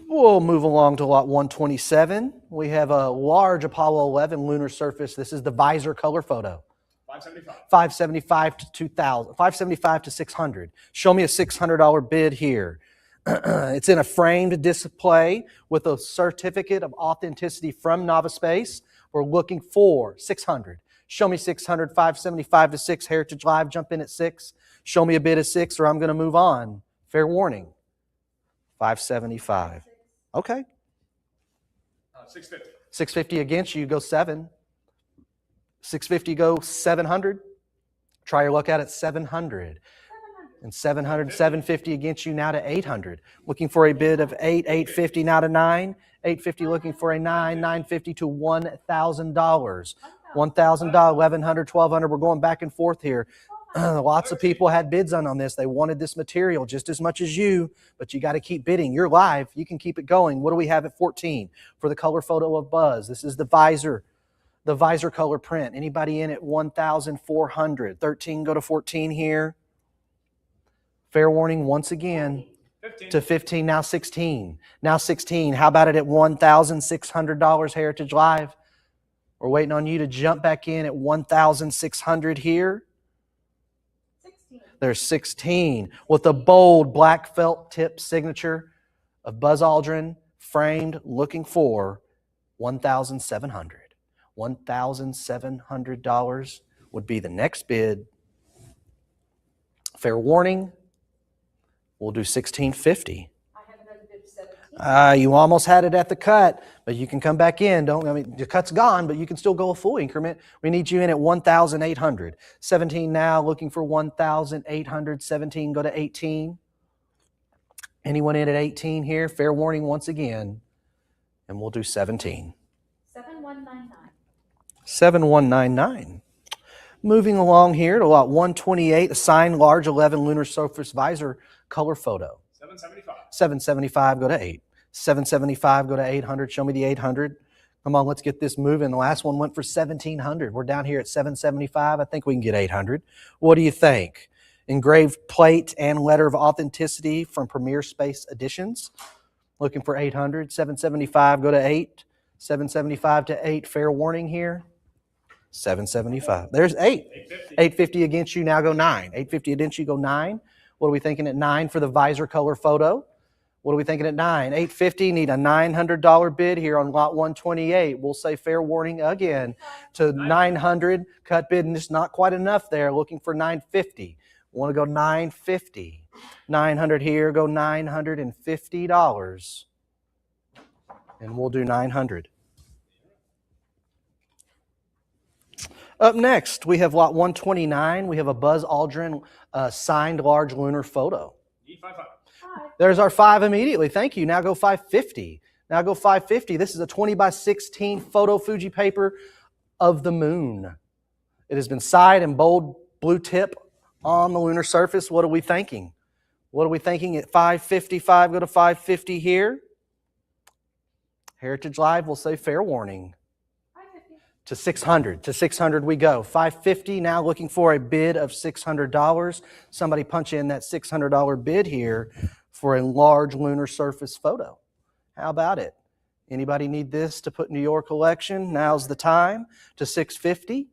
We'll move along to lot 127. We have a large Apollo 11 lunar surface. This is the visor color photo. 575. 575 to 2,000. 575 to 600. Show me a $600 bid here. It's in a framed display with a certificate of authenticity from Novaspace. We're looking for 600. Show me 600. 575 to 6. Heritage Live, jump in at 6. Show me a bid of 6 or I'm going to move on. Fair warning. 575. Okay. 650. 650 against you, go 7. 650 go 700. Try your luck out at 700. And 700, 750 against you now to 800. Looking for a bid of 8, 850 now to 9. 850 looking for a 9, 950 to $1,000. $1,000, 1,100, 1,200. We're going back and forth here. Lots of people had bids on this. They wanted this material just as much as you, but you got to keep bidding. You're live. You can keep it going. What do we have at 14 for the color photo of Buzz? This is the visor color print. Anybody in at 1,400? 13, go to 14 here. Fair warning once again. 15. To 15, now 16. Now 16. How about it at $1,600 Heritage Live? We're waiting on you to jump back in at 1,600 here. 16. There's 16 with a bold black felt tip signature of Buzz Aldrin framed, looking for 1,700. $1,700 would be the next bid. Fair warning, we'll do 1,650. I have another bid of 17. You almost had it at the cut, but you can come back in. The cut's gone, but you can still go a full increment. We need you in at 1,800. 17 now, looking for 1,800. 17, go to 18. Anyone in at 18 here? Fair warning once again, and we'll do 17. 7199. 7199. Moving along here to lot 128, a signed large 11 lunar surface visor color photo. 775. 775, go to 8. 775, go to 800. Show me the 800. Come on, let's get this moving. The last one went for 1,700. We're down here at 775. I think we can get 800. What do you think? Engraved plate and letter of authenticity from Premier Space Editions. Looking for 800. 775, go to 8. 775 to 8. Fair warning here. 775. There's 8. 850. 850 against you, now go 9. 850 against you, go 9. What are we thinking at 9 for the visor color photo? What are we thinking at 9? 850, need a $900 bid here on lot 128. We'll say fair warning again to 900. Cut bid, and it's not quite enough there. Looking for 950. Want to go 950. 900 here, go $950. And we'll do 900. Up next, we have lot 129. We have a Buzz Aldrin signed large lunar photo. Need 55. 5. There's our 5 immediately. Thank you. Now go 550. Now go 550. This is a 20 by 16 photo Fuji paper of the moon. It has been signed in bold blue tip on the lunar surface. What are we thinking? What are we thinking at 555? Go to 550 here. Heritage Live will say fair warning. 550. To 600. To 600 we go. 550 now, looking for a bid of $600. Somebody punch in that $600 bid here for a large lunar surface photo. How about it? Anybody need this to put into your collection? Now's the time. To 650.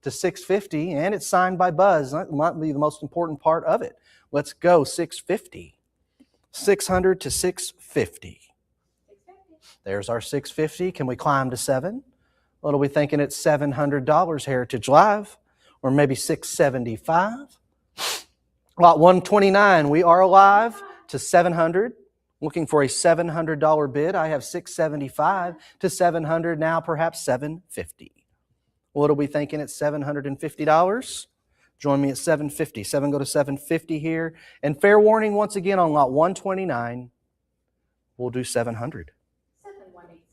To 650, and it's signed by Buzz. That might be the most important part of it. Let's go 650. 600 to 650. 650. There's our 650. Can we climb to 7? What are we thinking at $700 Heritage Live? Or maybe 675? Lot 129, we are alive to 700. Looking for a $700 bid. I have 675 to 700 now, perhaps 750. What are we thinking at $750? Join me at 750. 7 go to 750 here. And fair warning once again on lot 129, we'll do 700. 7180.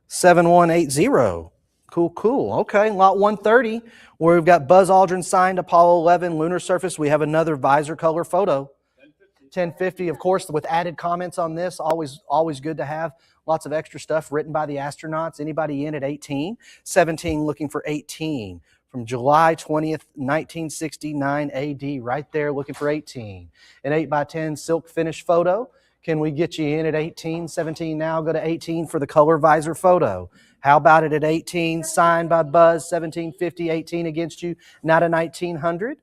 7180. Cool. Okay, lot 130, where we've got Buzz Aldrin signed Apollo 11 lunar surface. We have another visor color photo. 1050, of course, with added comments on this. Always good to have. Lots of extra stuff written by the astronauts. Anybody in at 18? 17 looking for 18. From July 20th, 1969 AD, right there looking for 18. An 8x10 silk finish photo. Can we get you in at 18? 17 now, go to 18 for the color visor photo. How about it at 18? Signed by Buzz, 1750, 18 against you, not a 1900.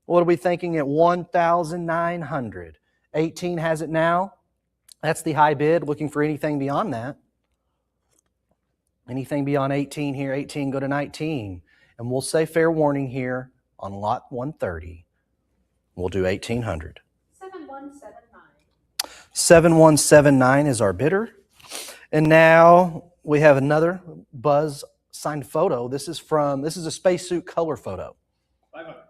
What are we thinking at 1,900? 18 has it now. That's the high bid. Looking for anything beyond that. Anything beyond 18 here, 18 go to 19. And we'll say fair warning here on lot 130. We'll do 1,800. 7179. 7179 is our bidder. And now we have another Buzz signed photo. This is a spacesuit color photo. 500.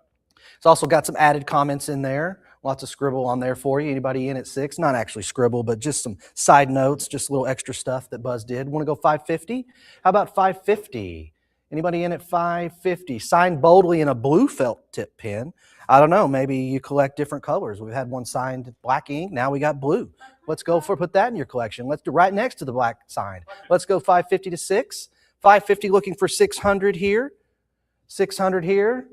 It's also got some added comments in there. Lots of scribble on there for you. Anybody in at 6? Not actually scribble, but just some side notes, just a little extra stuff that Buzz did. Want to go 550? How about 550? Anybody in at 550? Signed boldly in a blue felt tip pen. I don't know, maybe you collect different colors. We've had one signed black ink, now we got blue. Let's go put that in your collection. Let's do right next to the black signed. Let's go 550 to 6. 550 looking for 600 here. 600 here.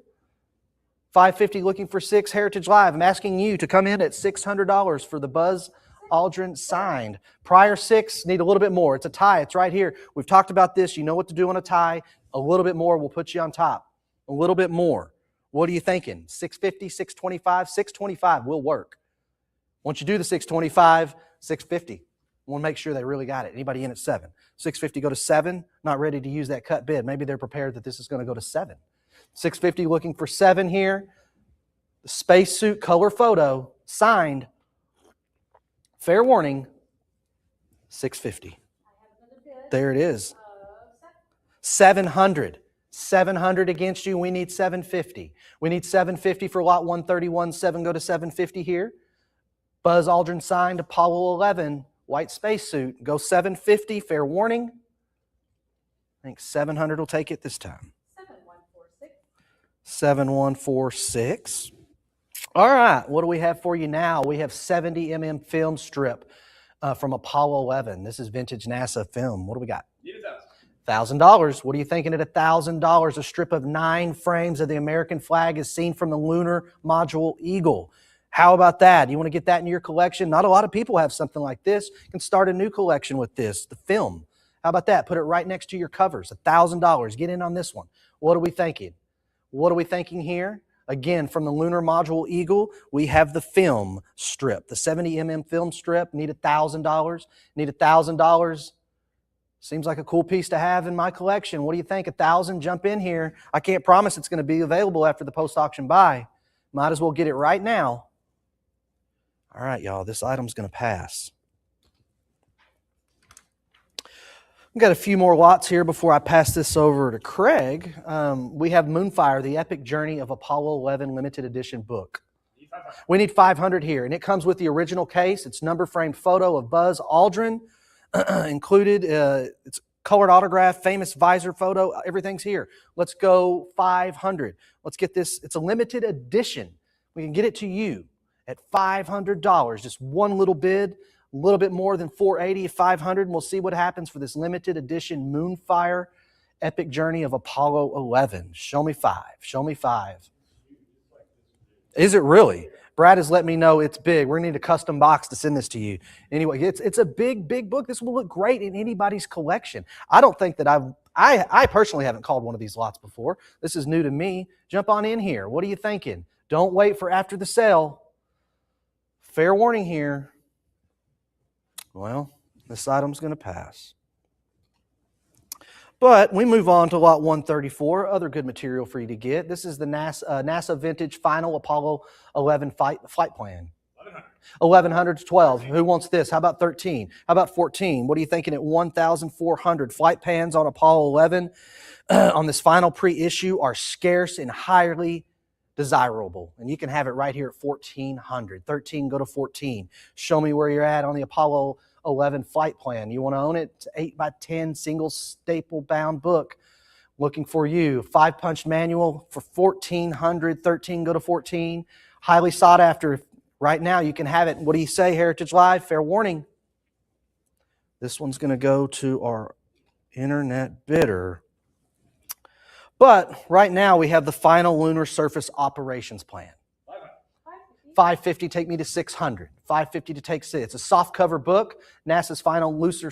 550 looking for 6. Heritage Live, I'm asking you to come in at $600 for the Buzz Aldrin signed. Prior 6, need a little bit more. It's a tie. It's right here. We've talked about this. You know what to do on a tie. A little bit more will put you on top. A little bit more. What are you thinking? 650, 625? 625 will work. Once you do the 625, 650. Want to make sure they really got it. Anybody in at 7? 650 go to 7. Not ready to use that cut bid. Maybe they're prepared that this is going to go to 7. 650 looking for 7 here. The spacesuit color photo signed. Fair warning. 650. There it is. 700. 700 against you. We need 750. We need 750 for lot 131. 7 go to 750 here. Buzz Aldrin signed Apollo 11 white spacesuit. Go 750. Fair warning. I think 700 will take it this time. 7146. 7146. All right, what do we have for you now? We have 70 mm film strip from Apollo 11. This is vintage NASA film. What do we got? Need $1,000. $1,000. What are you thinking at $1,000? A strip of 9 frames of the American flag is seen from the lunar module Eagle. How about that? You want to get that in your collection? Not a lot of people have something like this. You can start a new collection with this, the film. How about that? Put it right next to your covers, $1,000. Get in on this one. What are we thinking? What are we thinking here? Again, from the lunar module Eagle, we have the film strip, the 70 mm film strip. Need $1,000. Need $1,000. Seems like a cool piece to have in my collection. What do you think? 1,000, jump in here. I can't promise it's going to be available after the post-auction buy. Might as well get it right now. All right, y'all, this item's going to pass. We've got a few more lots here before I pass this over to Craig. We have Moonfire, the Epic Journey of Apollo 11 limited edition book. We need 500 here, and it comes with the original case. It's number framed photo of Buzz Aldrin included. It's colored autograph, famous visor photo. Everything's here. Let's go 500. Let's get this. It's a limited edition. We can get it to you at $500. Just one little bid a little bit more than 480 at 500, and we'll see what happens for this limited edition Moonfire Epic Journey of Apollo 11. Show me 5. Show me 5. Is it really? Brad has let me know it's big. We're going to need a custom box to send this to you. Anyway, it's a big, big book. This will look great in anybody's collection. I don't think that I personally haven't called one of these lots before. This is new to me. Jump on in here. What are you thinking? Don't wait for after the sale. Fair warning here. Well, this item's going to pass. But we move on to lot 134, other good material for you to get. This is the NASA Vintage Final Apollo 11 flight plan. 1100 to 12. Who wants this? How about 13? How about 14? What are you thinking at 1,400? Flight pans on Apollo 11 on this final pre-issue are scarce and highly desirable. And you can have it right here at 1,400. 13, go to 14. Show me where you're at on the Apollo 11 flight plan. You want to own it? It's 8x10 single staple bound book. Looking for you. 5-punch manual for 1,400. 13, go to 14. Highly sought after. Right now, you can have it. What do you say, Heritage Live? Fair warning. This one's going to go to our internet bidder. But right now, we have the final lunar surface operations plan. 550 take me to 600. 550 to take 6. It's a soft cover book. NASA's final lunar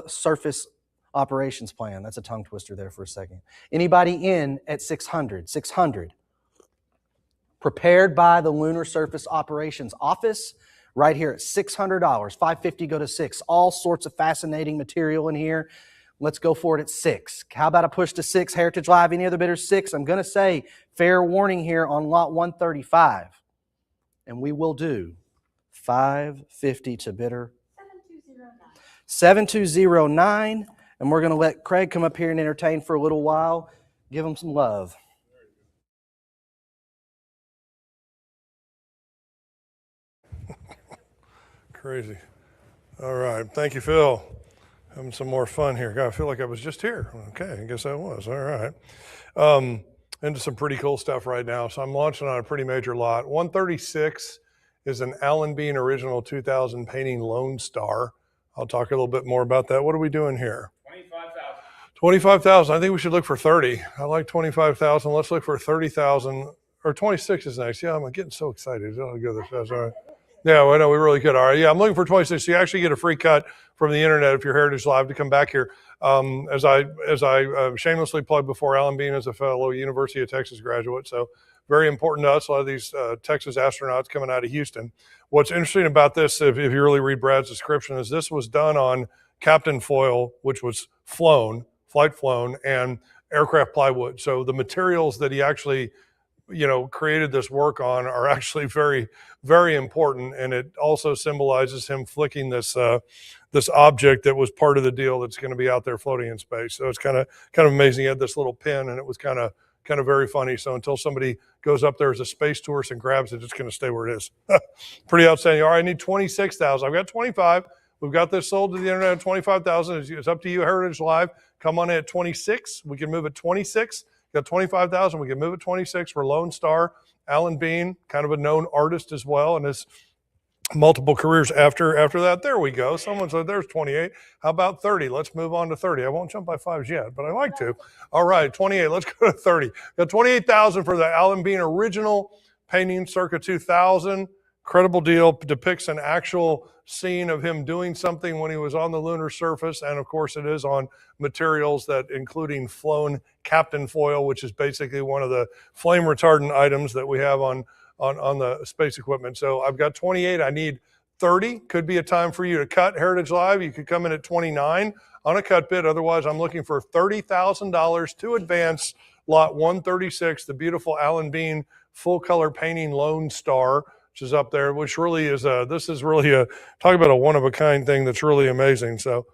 surface operations plan. That's a tongue twister there for a second. Anybody in at 600? 600. Prepared by the Lunar Surface Operations Office, right here at $600. 550 go to 6. All sorts of fascinating material in here. Let's go for it at 6. How about a push to 6? Heritage Live, any other bidders? 6. I'm going to say fair warning here on lot 135. And we will do 550 to bidder 7209. And we're going to let Craig come up here and entertain for a little while. Give him some love. Crazy. All right. Thank you, Phil. Having some more fun here. God, I feel like I was just here. Okay, I guess I was. All right. Into some pretty cool stuff right now. So I'm launching on a pretty major lot. 136 is an Alan Bean original 2000 painting Lone Star. I'll talk a little bit more about that. What are we doing here? 25,000. 25,000. I think we should look for 30. I like 25,000. Let's look for 30,000. Or 26 is nice. Yeah, I'm getting so excited. I'll go this fast. All right. Yeah, well, no, we really could. All right. Yeah, I'm looking for 26. So you actually get a free cut from the internet if you're Heritage Live to come back here. As I shamelessly plugged before, Alan Bean is a fellow University of Texas graduate. So very important to us. A lot of these Texas astronauts coming out of Houston. What's interesting about this, if you really read Brad's description, is this was done on Captain foil, which was flight flown, and aircraft plywood. So the materials that he actually created this work on are actually very, very important, and it also symbolizes him flicking this this object that was part of the deal that's going to be out there floating in space. So it's kind of amazing. He had this little pin, and it was kind of very funny. So until somebody goes up there as a space tourist and grabs it, it's going to stay where it is. Pretty outstanding. All right, I need 26,000. I've got 25. We've got this sold to the internet at 25,000. It's up to you, Heritage Live. Come on in at 26. We can move at 26. Got 25,000. We can move at 26 for Lone Star. Alan Bean, kind of a known artist as well, and his multiple careers after that. There we go. Someone said there's 28. How about 30? Let's move on to 30. I won't jump by fives yet, but I like to. All right, 28. Let's go to 30. Got 28,000 for the Alan Bean original painting circa 2000. Incredible deal. Depicts an actual scene of him doing something when he was on the lunar surface. And of course it is on materials that including flown Captain foil, which is basically one of the flame retardant items that we have on the space equipment. So I've got 28. I need 30. Could be a time for you to cut. Heritage Live, you could come in at 29 on a cut bid. Otherwise, I'm looking for $30,000 to advance lot 136, the beautiful Alan Bean full color painting Lone Star, which is up there, which really is this is really talk about a one-of-a-kind thing that's really amazing. So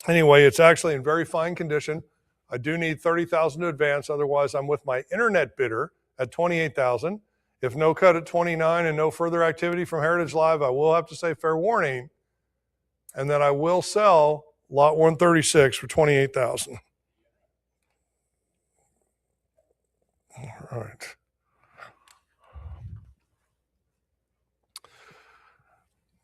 anyway, it's actually in very fine condition. I do need 30,000 to advance. Otherwise, I'm with my internet bidder at 28,000. If no cut at 29 and no further activity from Heritage Live, I will have to say fair warning. And then I will sell lot 136 for 28,000. All right.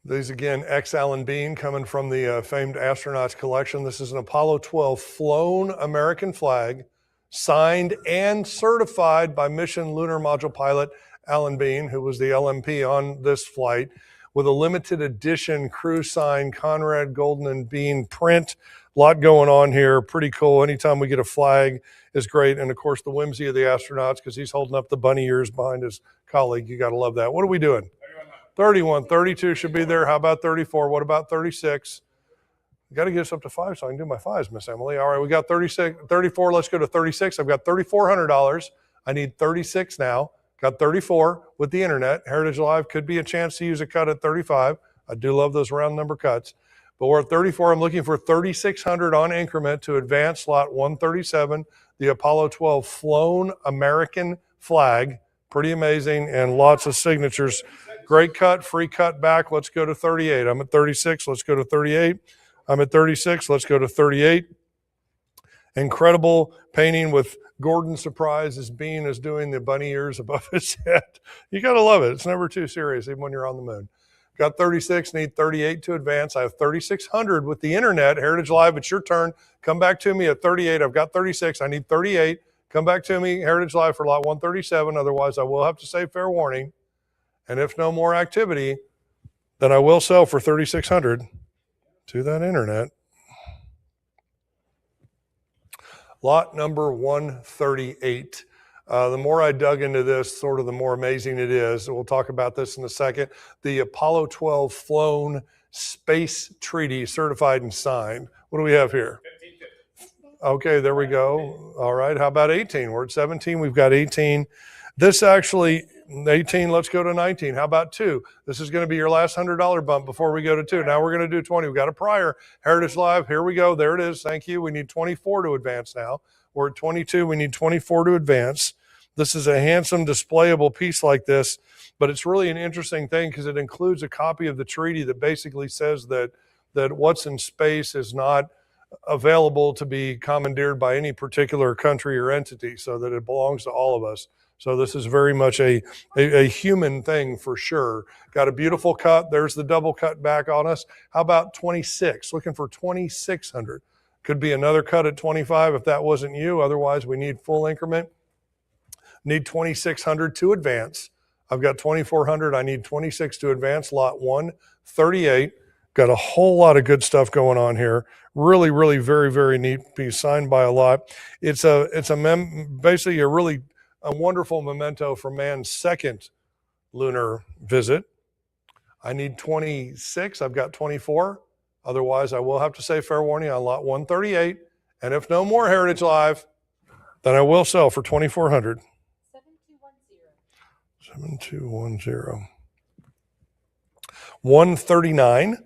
These again, ex-Alan Bean coming from the famed astronauts collection. This is an Apollo 12 flown American flag, signed and certified by mission lunar module pilot Alan Bean, who was the LMP on this flight, with a limited edition crew sign Conrad Golden and Bean print. A lot going on here. Pretty cool. Anytime we get a flag is great. And of course, the whimsy of the astronauts, because he's holding up the bunny ears behind his colleague. You got to love that. What are we doing? 31, 32 should be there. How about 34? What about 36? You got to get us up to 5 so I can do my 5s, Miss Emily. All right, we got 36, 34. Let's go to 36. I've got $3,400. I need 36 now. Got 34 with the internet. Heritage Live could be a chance to use a cut at 35. I do love those round number cuts. But we're at 34. I'm looking for 3,600 on increment to advance slot 137, the Apollo 12 flown American flag. Pretty amazing, and lots of signatures. Great cut, free cut back. Let's go to 38. I'm at 36. Let's go to 38. I'm at 36. Let's go to 38. Incredible painting with Gordon surprised as Bean is doing the bunny ears above his head. You got to love it. It's never too serious, even when you're on the moon. Got 36, need 38 to advance. I have 3,600 with the internet. Heritage Live, it's your turn. Come back to me at 38. I've got 36. I need 38. Come back to me, Heritage Live, for lot 137. Otherwise, I will have to say fair warning. And if no more activity, then I will sell for 3,600 to that internet. Lot number 138. The more I dug into this, sort of the more amazing it is. We'll talk about this in a second. The Apollo 12 flown space treaty certified and signed. What do we have here? 1550. Okay, there we go. All right, how about 18? We're at 17. We've got 18. This actually, 18, let's go to 19. How about 2? This is going to be your last $100 bump before we go to 2. Now we're going to do 20. We've got a prior. Heritage Live, here we go. There it is. Thank you. We need 24 to advance now. We're at 22. We need 24 to advance. This is a handsome displayable piece like this, but it's really an interesting thing because it includes a copy of the treaty that basically says that what's in space is not available to be commandeered by any particular country or entity, so that it belongs to all of us. So this is very much a human thing for sure. Got a beautiful cut. There's the double cut back on us. How about 26? Looking for 2,600. Could be another cut at 25 if that wasn't you. Otherwise, we need full increment. Need 2,600 to advance. I've got 2,400. I need 26 to advance. Lot 138. Got a whole lot of good stuff going on here. Really, really very, very neat piece signed by a lot. It's basically a wonderful memento for man's second lunar visit. I need 26. I've got 24. Otherwise, I will have to say fair warning on lot 138. And if no more Heritage Live, then I will sell for 2,400. 7210. 139,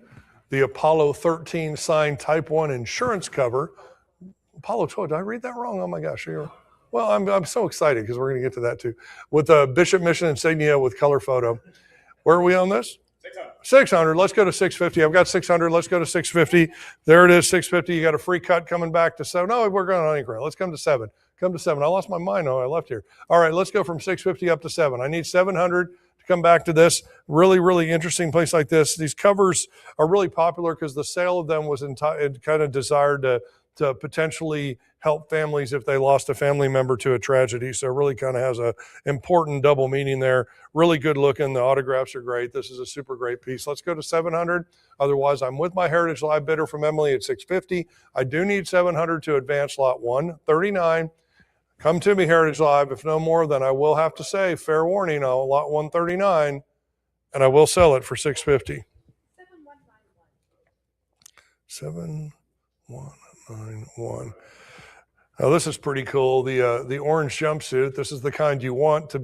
the Apollo 13 signed Type 1 insurance cover. Apollo 12, did I read that wrong? Oh my gosh. Well, I'm so excited because we're going to get to that too. With a Bishop Mission insignia with color photo. Where are we on this? 600. Let's go to 650. I've got 600. Let's go to 650. There it is, 650. You got a free cut coming back to 7. No, we're going on increment. Let's come to 7. Come to 7. I lost my mind. Oh, I left here. All right, let's go from 650 up to 7. I need 700 to come back to this. Really, really interesting place like this. These covers are really popular because the sale of them was kind of desired to potentially help families if they lost a family member to a tragedy. So it really kind of has a important double meaning there. Really good looking. The autographs are great. This is a super great piece. Let's go to 700. Otherwise, I'm with my Heritage Live bidder from Emily at 650. I do need 700 to advance lot 139. Come to me, Heritage Live. If no more, then I will have to say, fair warning, on lot 139, and I will sell it for 650. 7191. Now this is pretty cool. The orange jumpsuit. This is the kind you want to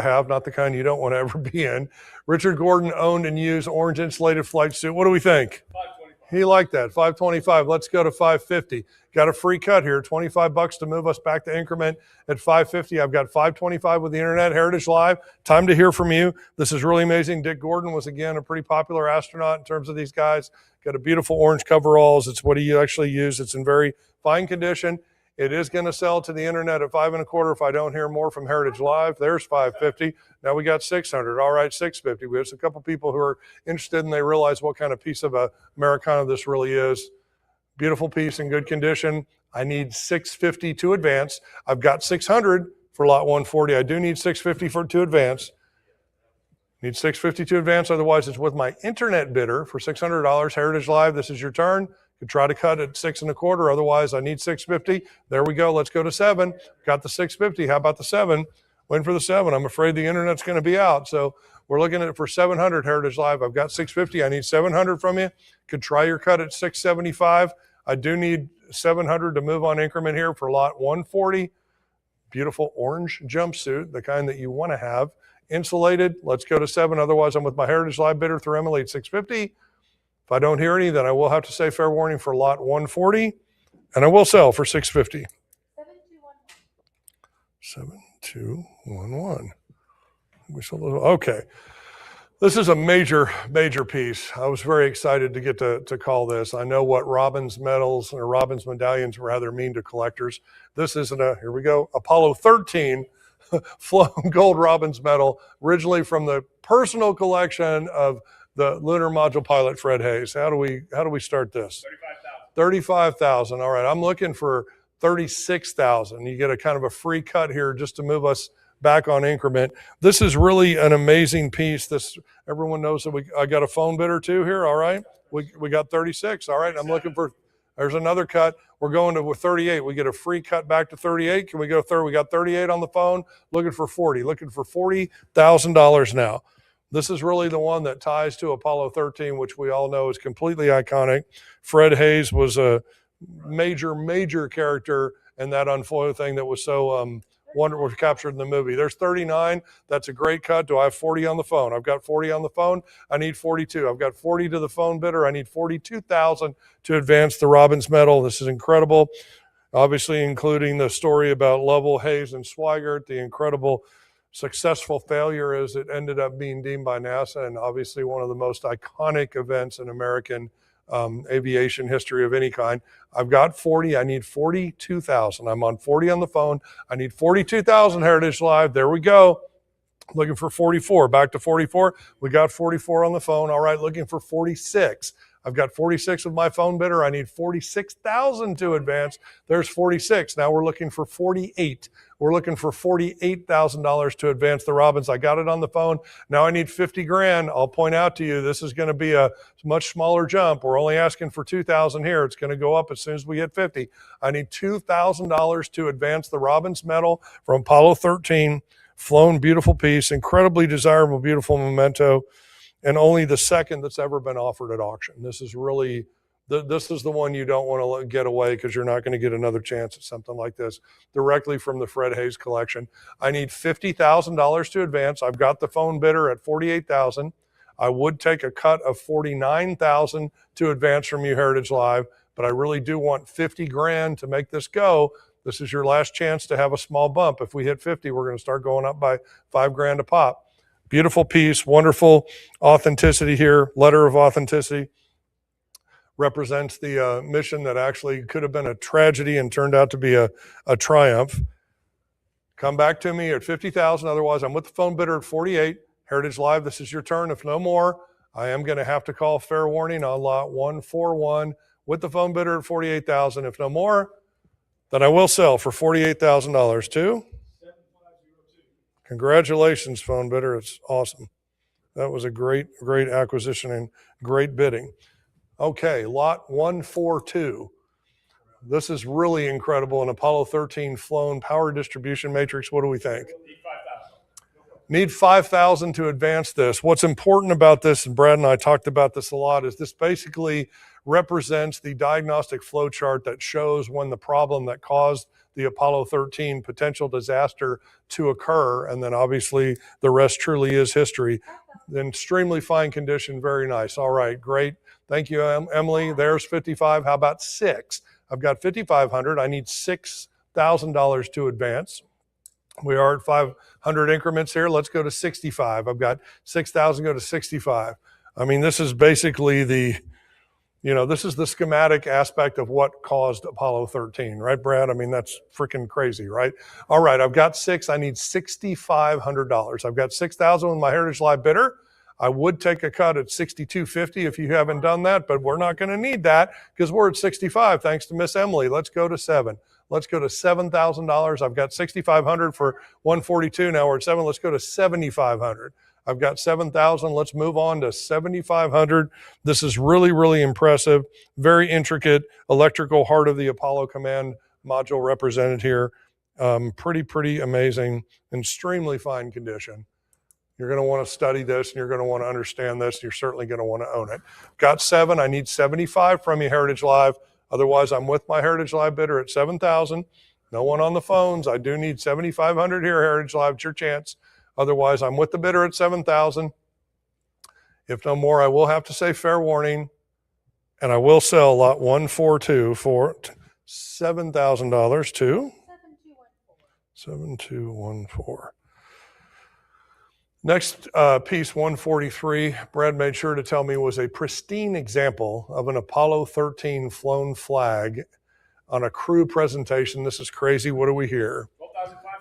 have, not the kind you don't want to ever be in. Richard Gordon owned and used orange insulated flight suit. What do we think? 525. He liked that. 525. Let's go to 550. Got a free cut here. $25 to move us back to increment at 550. I've got 525 with the internet. Heritage Live. Time to hear from you. This is really amazing. Dick Gordon was, again, a pretty popular astronaut in terms of these guys. Got a beautiful orange coveralls. It's what he actually used. It's in very fine condition. It is going to sell to the internet at 5 1/4 if I don't hear more from Heritage Live. There's 550. Now we got 600. All right, 650. We have a couple people who are interested and they realize what kind of piece of Americana this really is. Beautiful piece in good condition. I need 650 to advance. I've got 600 for lot 140. I do need 650 to advance. Need 650 to advance, otherwise it's with my internet bidder for $600. Heritage Live, this is your turn. You could try to cut at 6 1/4, otherwise I need 650. There we go, let's go to 7. Got the 650, how about the 7? Waiting for the 7. I'm afraid the internet's gonna be out, so we're looking at it for 700, Heritage Live. I've got 650, I need 700 from you. Could try your cut at 675. I do need 700 to move on increment here for lot 140. Beautiful orange jumpsuit, the kind that you wanna have. Insulated, let's go to 7. Otherwise, I'm with my Heritage Live bidder through Emily at 650. If I don't hear any, then I will have to say fair warning for lot 140, and I will sell for 650. 7211. Okay. This is a major, major piece. I was very excited to get to call this. I know what Robbins medals or Robbins medallions rather mean to collectors. This isn't here we go, Apollo 13 flown gold Robbins medal, originally from the personal collection of the lunar module pilot Fred Hayes. How do we start this? 35,000. All right, I'm looking for 36,000. You get a kind of a free cut here just to move us back on increment. This is really an amazing piece. Everyone knows that I got a phone bidder too here. All right, we got 36. All right, I'm looking for. There's another cut. We're going to 38. We get a free cut back to 38. Can we go third? We got 38 on the phone. Looking for 40. Looking for $40,000 now. This is really the one that ties to Apollo 13, which we all know is completely iconic. Fred Hayes was a major, major character in that unfoil thing that was so wonderful, captured in the movie. There's 39. That's a great cut. Do I have 40 on the phone? I've got 40 on the phone. I need 42. I've got 40 to the phone bidder. I need 42,000 to advance the Robbins medal. This is incredible. Obviously, including the story about Lovell, Hayes, and Swigert, the incredible successful failure as it ended up being deemed by NASA, and obviously one of the most iconic events in American aviation history of any kind. I've got 40. I need 42,000. I'm on 40 on the phone. I need 42,000, Heritage Live. There we go. Looking for 44. Back to 44. We got 44 on the phone. All right, looking for 46. I've got 46 with my phone bidder. I need 46,000 to advance. There's 46. Now we're looking for 48. We're looking for $48,000 to advance the Robbins. I got it on the phone. Now I need 50 grand. I'll point out to you, this is going to be a much smaller jump. We're only asking for 2,000 here. It's going to go up as soon as we hit 50. I need $2,000 to advance the Robbins medal from Apollo 13. Flown, beautiful piece, incredibly desirable, beautiful memento, and only the second that's ever been offered at auction. This is really, this is the one you don't want to get away because you're not going to get another chance at something like this directly from the Fred Hayes collection. I need $50,000 to advance. I've got the phone bidder at 48,000. I would take a cut of 49,000 to advance from you, Heritage Live, but I really do want 50 grand to make this go. This is your last chance to have a small bump. If we hit 50, we're going to start going up by 5 grand a pop. Beautiful piece, wonderful authenticity here, letter of authenticity. Represents the mission that actually could have been a tragedy and turned out to be a triumph. Come back to me at 50,000. Otherwise, I'm with the phone bidder at 48. Heritage Live, this is your turn. If no more, I am going to have to call fair warning on lot 141 with the phone bidder at 48,000. If no more, then I will sell for $48,000 too. Congratulations, phone bidder. It's awesome. That was a great, great acquisition and great bidding. Okay, lot 142. This is really incredible. An Apollo 13 flown power distribution matrix. What do we think? Need 5,000 to advance this. What's important about this, and Brad and I talked about this a lot, is this basically represents the diagnostic flow chart that shows when the problem that caused the Apollo 13 potential disaster to occur, and then obviously the rest truly is history. In extremely fine condition, very nice. All right, great. Thank you, Emily. There's 55. How about 6? I've got 5,500. I need $6,000 to advance. We are at 500 increments here. Let's go to 65. I've got 6,000, go to 65. I mean, this is basically the You know, this is the schematic aspect of what caused Apollo 13, right, Brad? I mean, that's freaking crazy, right? All right, I've got 6. I need $6,500. I've got 6,000 with my Heritage Live bidder. I would take a cut at $6,250 if you haven't done that, but we're not going to need that because we're at 65 thanks to Miss Emily. Let's go to 7. Let's go to $7,000. I've got 6,500 for 142. Now we're at 7. Let's go to 7,500. I've got 7,000. Let's move on to 7,500. This is really, really impressive. Very intricate electrical heart of the Apollo Command module represented here. Pretty amazing. Extremely fine condition. You're going to want to study this and you're going to want to understand this. You're certainly going to want to own it. Got 7. I need 75 from you, Heritage Live. Otherwise, I'm with my Heritage Live bidder at 7,000. No one on the phones. I do need 7,500 here, Heritage Live. It's your chance. Otherwise, I'm with the bidder at 7,000. If no more, I will have to say fair warning, and I will sell lot 142 for $7,000 to 7214. Next piece, 143, Brad made sure to tell me was a pristine example of an Apollo 13 flown flag on a crew presentation. This is crazy. What do we hear?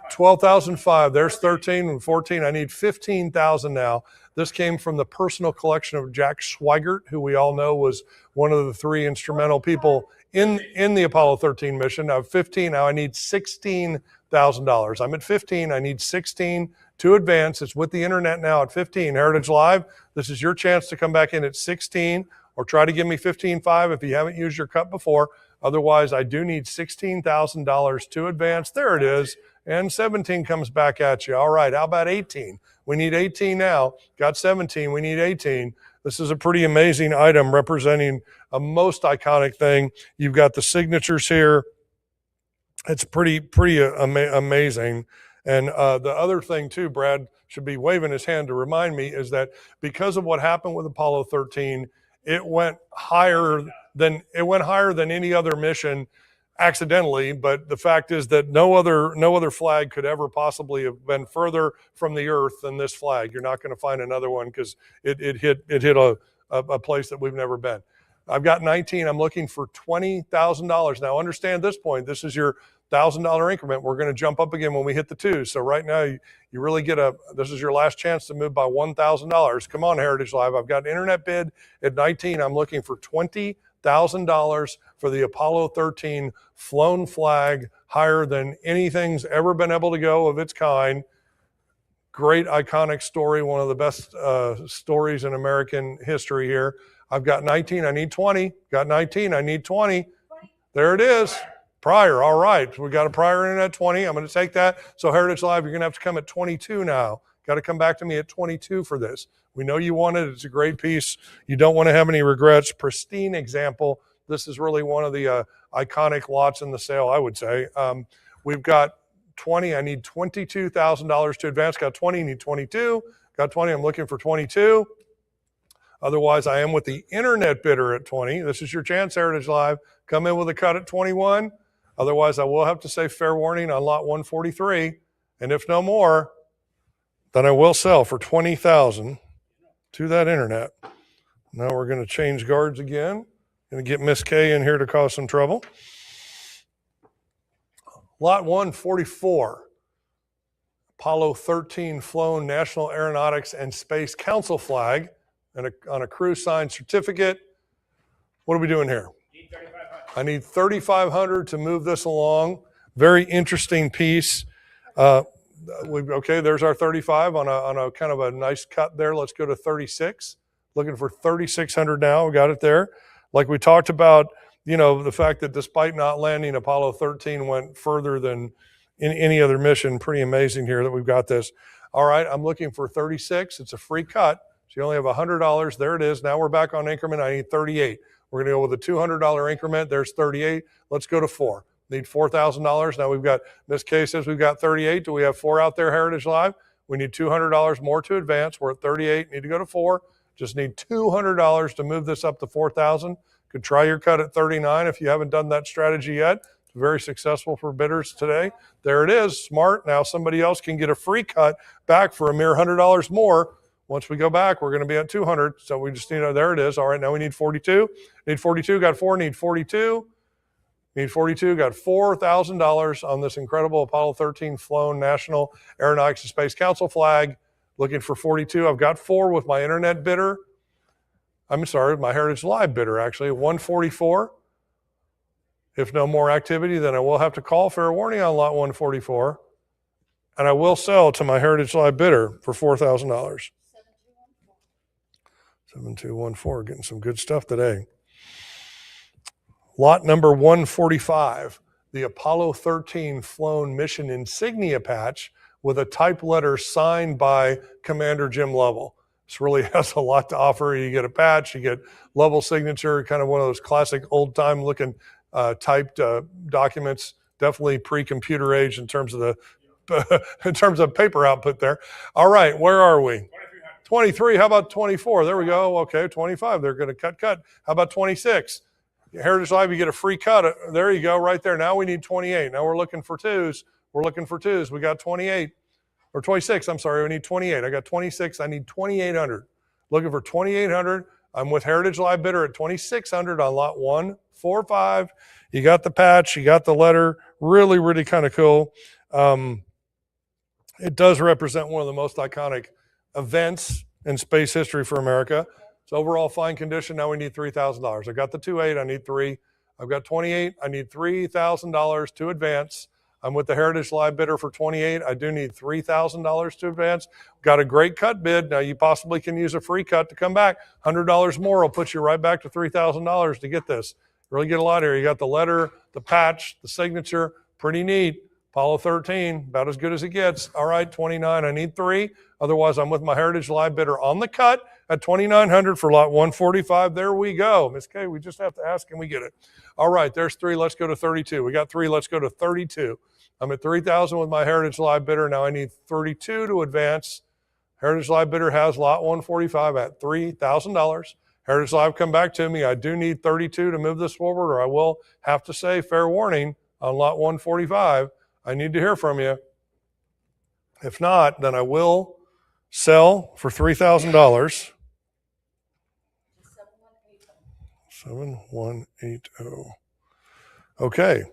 12,005. There's 13 and 14. I need 15,000 now. This came from the personal collection of Jack Swigert, who we all know was one of the 3 instrumental people in the Apollo 13 mission. Now 15. Now I need $16,000. I'm at 15. I need 16 to advance. It's with the internet now at 15. Heritage Live, this is your chance to come back in at 16 or try to give me 15.5 if you haven't used your cut before. Otherwise, I do need $16,000 to advance. There it is. And 17 comes back at you. All right, how about 18? We need 18 now. Got 17, we need 18. This is a pretty amazing item representing a most iconic thing. You've got the signatures here. It's pretty amazing. And the other thing too, Brad should be waving his hand to remind me, is that because of what happened with Apollo 13, it went higher than any other mission accidentally, but the fact is that no other flag could ever possibly have been further from the earth than this flag. You're not going to find another one because it hit a place that we've never been. I've got 19. I'm looking for $20,000. Now understand this point. This is your $1,000 increment. We're going to jump up again when we hit the 2. So right now you really get this is your last chance to move by $1,000. Come on, Heritage Live. I've got an internet bid at 19. I'm looking for $20,000 for the Apollo 13 flown flag, higher than anything's ever been able to go of its kind. Great iconic story, one of the best stories in American history here. I've got 19, I need 20. Got 19, I need 20. There it is. Prior, all right. We got a prior in at 20. I'm going to take that. So Heritage Live, you're going to have to come at 22 now. Got to come back to me at 22 for this. We know you want it. It's a great piece. You don't want to have any regrets. Pristine example. This is really one of the iconic lots in the sale, I would say. We've got 20. I need $22,000 to advance. Got 20, need 22. Got 20, I'm looking for 22. Otherwise, I am with the internet bidder at 20. This is your chance, Heritage Live. Come in with a cut at 21. Otherwise, I will have to say fair warning on lot 143. And if no more, then I will sell for $20,000 to that internet. Now we're going to change guards again. Going to get Miss K in here to cause some trouble. Lot 144, Apollo 13 flown National Aeronautics and Space Council flag and on a crew signed certificate. What are we doing here? I need 3,500 to move this along. Very interesting piece. Okay, there's our 35 on a kind of a nice cut there. Let's go to 36. Looking for 3,600 now. We got it there. Like we talked about, the fact that despite not landing, Apollo 13 went further than in any other mission. Pretty amazing here that we've got this. All right, I'm looking for 36. It's a free cut. So you only have $100. There it is. Now we're back on increment. I need 38. We're going to go with a $200 increment. There's 38. Let's go to 4. Need $4,000. Now we've got, Miss K says we've got 38. Do we have 4 out there, Heritage Live? We need $200 more to advance. We're at 38. Need to go to 4. Just need $200 to move this up to 4,000. Could try your cut at 39 if you haven't done that strategy yet. It's very successful for bidders today. There it is. Smart. Now somebody else can get a free cut back for a mere $100 more. Once we go back, we're going to be at 200. So we just need, there it is. All right, now we need 42. Need 42, got 4, need 42. Need 42, got $4,000 on this incredible Apollo 13 flown National Aeronautics and Space Council flag. Looking for 42. I've got 4 with my internet bidder. I'm sorry, my Heritage Live bidder, actually, 144. If no more activity, then I will have to call fair warning on lot 144. And I will sell to my Heritage Live bidder for $4,000. 7214, getting some good stuff today. Lot number 145, the Apollo 13 flown mission insignia patch with a type letter signed by Commander Jim Lovell. This really has a lot to offer. You get a patch, you get Lovell signature, kind of one of those classic old time looking typed documents, definitely pre-computer age in terms of the paper output there. All right, where are we? 23. How about 24? There we go. Okay, 25. They're going to cut. How about 26? Heritage Live, you get a free cut. There you go, right there. Now we need 28. Now we're looking for twos. We got 28 or 26. I'm sorry. We need 28. I got 26. I need 2,800. Looking for 2,800. I'm with Heritage Live bidder at 2,600 on lot 145. You got the patch. You got the letter. Really, really kind of cool. It does represent one of the most iconic events in space history for America. It's overall fine condition. Now we need $3,000. I got the 2.8. I need 3. I've got 28. I need $3,000 to advance. I'm with the Heritage Live bidder for 28. I do need $3,000 to advance. Got a great cut bid. Now you possibly can use a free cut to come back. $100 more will put you right back to $3,000 to get this. Really get a lot here. You got the letter, the patch, the signature. Pretty neat. Apollo 13, about as good as it gets. All right, 29. I need 3. Otherwise, I'm with my Heritage Live bidder on the cut at 2,900 for lot 145. There we go. Ms. K, we just have to ask, can we get it? All right, there's 3. Let's go to 32. We got 3. Let's go to 32. I'm at 3,000 with my Heritage Live bidder. Now I need 32 to advance. Heritage Live bidder has lot 145 at $3,000. Heritage Live, come back to me. I do need 32 to move this forward, or I will have to say fair warning on lot 145. I need to hear from you. If not, then I will sell for $3,000. 7180. Okay,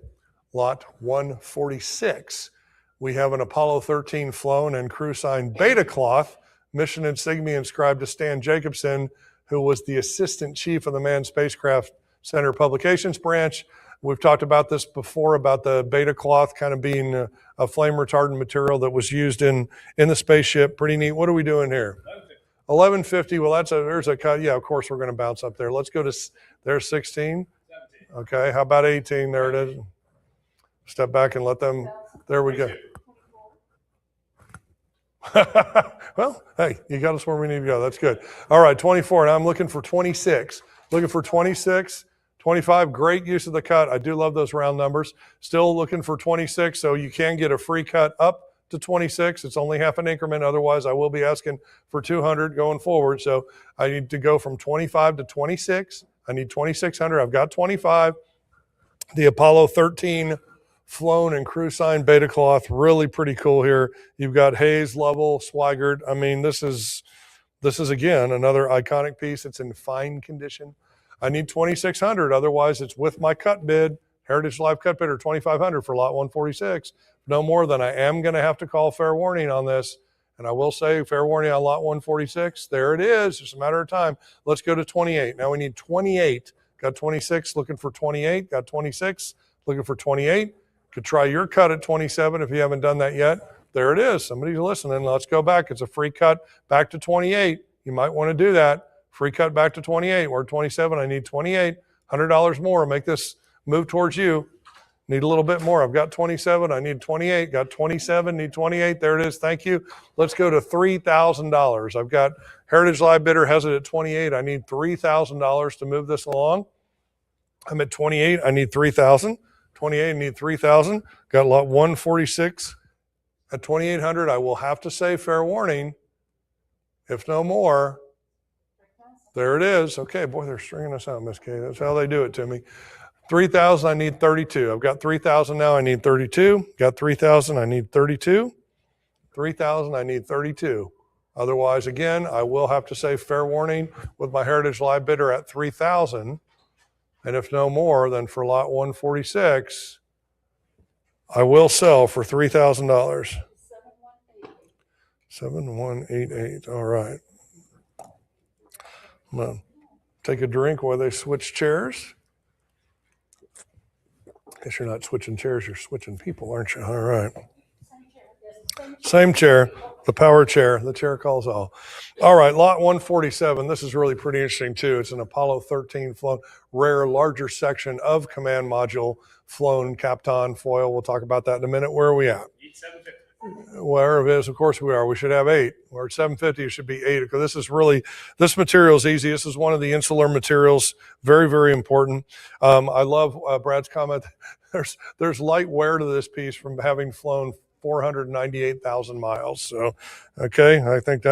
lot 146. We have an Apollo 13 flown and crew signed beta cloth, mission insignia inscribed to Stan Jacobson, who was the assistant chief of the Manned Spacecraft Center Publications Branch. We've talked about this before, about the beta cloth kind of being a flame retardant material that was used in the spaceship. Pretty neat. What are we doing here? 1150. Well, there's a cut. Yeah, of course we're going to bounce up there. Let's go to, there's 16. 17. Okay, how about 18? There it is. Step back and let them, there we go. Well, hey, you got us where we need to go. That's good. All right, 24. Now I'm looking for 26. Looking for 26. 25, great use of the cut. I do love those round numbers. Still looking for 26, so you can get a free cut up to 26. It's only half an increment. Otherwise, I will be asking for 200 going forward. So I need to go from 25 to 26. I need 2,600. I've got 25. The Apollo 13 flown and crew signed beta cloth, really pretty cool here. You've got Hayes, Lovell, Swigert. I mean, this is again another iconic piece. It's in fine condition. I need 2,600. Otherwise, it's with my cut bid, Heritage Live cut bidder, 2,500 for lot 146. No more than I am going to have to call fair warning on this. And I will say fair warning on lot 146. There it is. It's a matter of time. Let's go to 28. Now we need 28. Got 26, looking for 28. Got 26, looking for 28. Could try your cut at 27 if you haven't done that yet. There it is. Somebody's listening. Let's go back. It's a free cut back to 28. You might want to do that. Free cut back to 28. We're at 27. I need 28. $100 more. Make this move towards you. Need a little bit more. I've got 27. I need 28. Got 27. Need 28. There it is. Thank you. Let's go to $3,000. I've got Heritage Live bidder has it at 28. I need $3,000 to move this along. I'm at 28. I need 3,000. 28. I need 3,000. Got lot 146 at 2,800. I will have to say fair warning. If no more. There it is. Okay, boy, they're stringing us out, Miss Kay. That's how they do it to me. 3,000, I need 32. I've got 3,000 now, I need 32. Got 3,000, I need 32. 3,000, I need 32. Otherwise, again, I will have to say fair warning with my Heritage Live bidder at 3,000. And if no more, then for lot 146, I will sell for $3,000. 7188. All right. I'm going to take a drink while they switch chairs. Guess you're not switching chairs, you're switching people, aren't you? All right. Same chair, the power chair, the chair calls all. All right, lot 147. This is really pretty interesting too. It's an Apollo 13 flown, rare, larger section of command module flown Kapton foil. We'll talk about that in a minute. Where are we at? 750. Where it is, of course we are. We should have 8. We're at 750. It should be 8 because this material is easy. This is one of the insular materials. Very, very important. I love Brad's comment. There's light wear to this piece from having flown 498,000 miles. So, okay, I think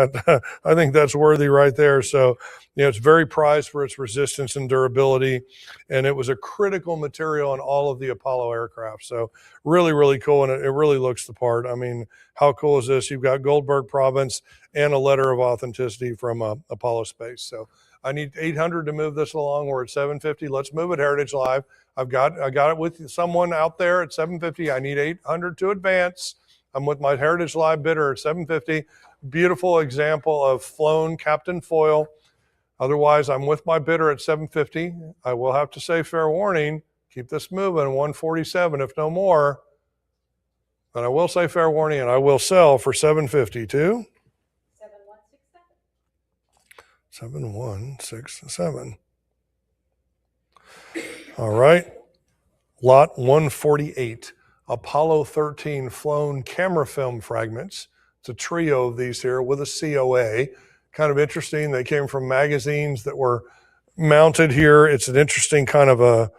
that's worthy right there. So, it's very prized for its resistance and durability, and it was a critical material in all of the Apollo aircraft. So, really, really cool, and it really looks the part. I mean, how cool is this? You've got Goldberg province and a letter of authenticity from Apollo Space. So, I need 800 to move this along. We're at 750. Let's move it Heritage Live. I got it with someone out there at 750. I need 800 to advance. I'm with my Heritage Live bidder at 750. Beautiful example of flown Kapton foil. Otherwise, I'm with my bidder at 750. I will have to say fair warning, keep this moving, 147 if no more. And I will say fair warning, and I will sell for 750 too. 7167. All right. Lot 148. Apollo 13 flown camera film fragments. It's a trio of these here with a COA. Kind of interesting. They came from magazines that were mounted here. It's an interesting kind of a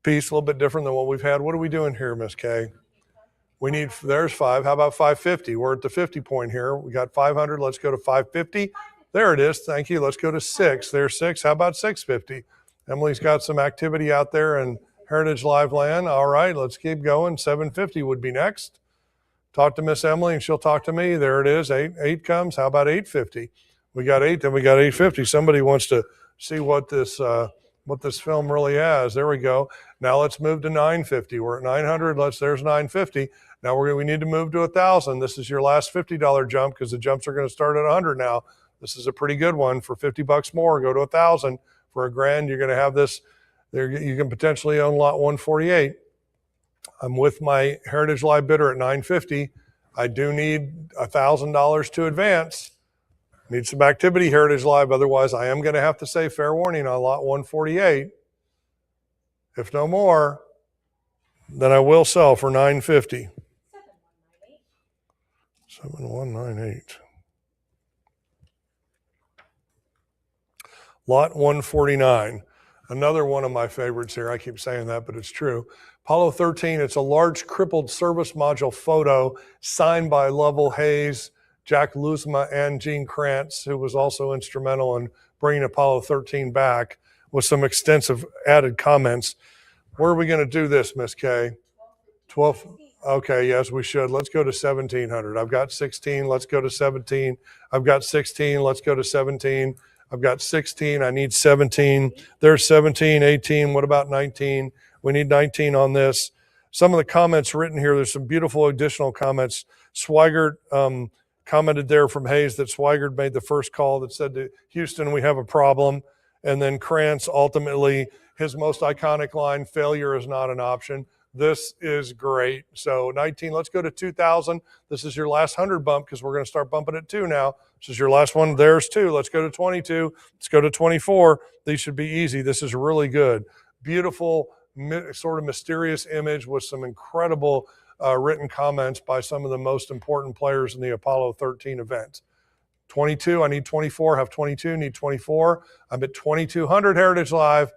piece, a little bit different than what we've had. What are we doing here, Miss Kay? There's 5. How about 550? We're at the 50 point here. We got 500. Let's go to 550. There it is. Thank you. Let's go to 6. There's 6. How about 650? Emily's got some activity out there in Heritage Live land. All right, let's keep going. 750 would be next. Talk to Miss Emily and she'll talk to me. There it is. 8 comes. How about 850? We got 8, then we got 850. Somebody wants to see what this film really has. There we go. Now let's move to 950. We're at 900. There's 950. Now we need to move to 1,000. This is your last $50 jump because the jumps are going to start at 100 now. This is a pretty good one. For 50 bucks more, go to 1,000. For $1,000, you're going to have this. There, you can potentially own lot 148. I'm with my Heritage Live bidder at 950. I do need $1,000 to advance. Need some activity, Heritage Live. Otherwise, I am going to have to say fair warning on lot 148. If no more, then I will sell for 950. 7198. Lot 149. Another one of my favorites here. I keep saying that, but it's true. Apollo 13, it's a large crippled service module photo signed by Lovell Hayes, Jack Luzma, and Gene Krantz, who was also instrumental in bringing Apollo 13 back with some extensive added comments. Where are we going to do this, Miss Kay? 12. Okay, yes, we should. Let's go to 1,700. I've got 16. Let's go to 17. I've got 16. Let's go to 17. I've got 16. I need 17. There's 17, 18. What about 19? We need 19 on this. Some of the comments written here, there's some beautiful additional comments. Swigert commented there from Hayes that Swigert made the first call that said to Houston, we have a problem. And then Krantz, ultimately, his most iconic line, failure is not an option. This is great. So 19, let's go to 2,000. This is your last 100 bump because we're going to start bumping at 2 now. This is your last one. There's 2. Let's go to 22. Let's go to 24. These should be easy. This is really good. Beautiful, sort of mysterious image with some incredible written comments by some of the most important players in the Apollo 13 event. 22, I need 24. Have 22, need 24. I'm at 2,200 Heritage Live.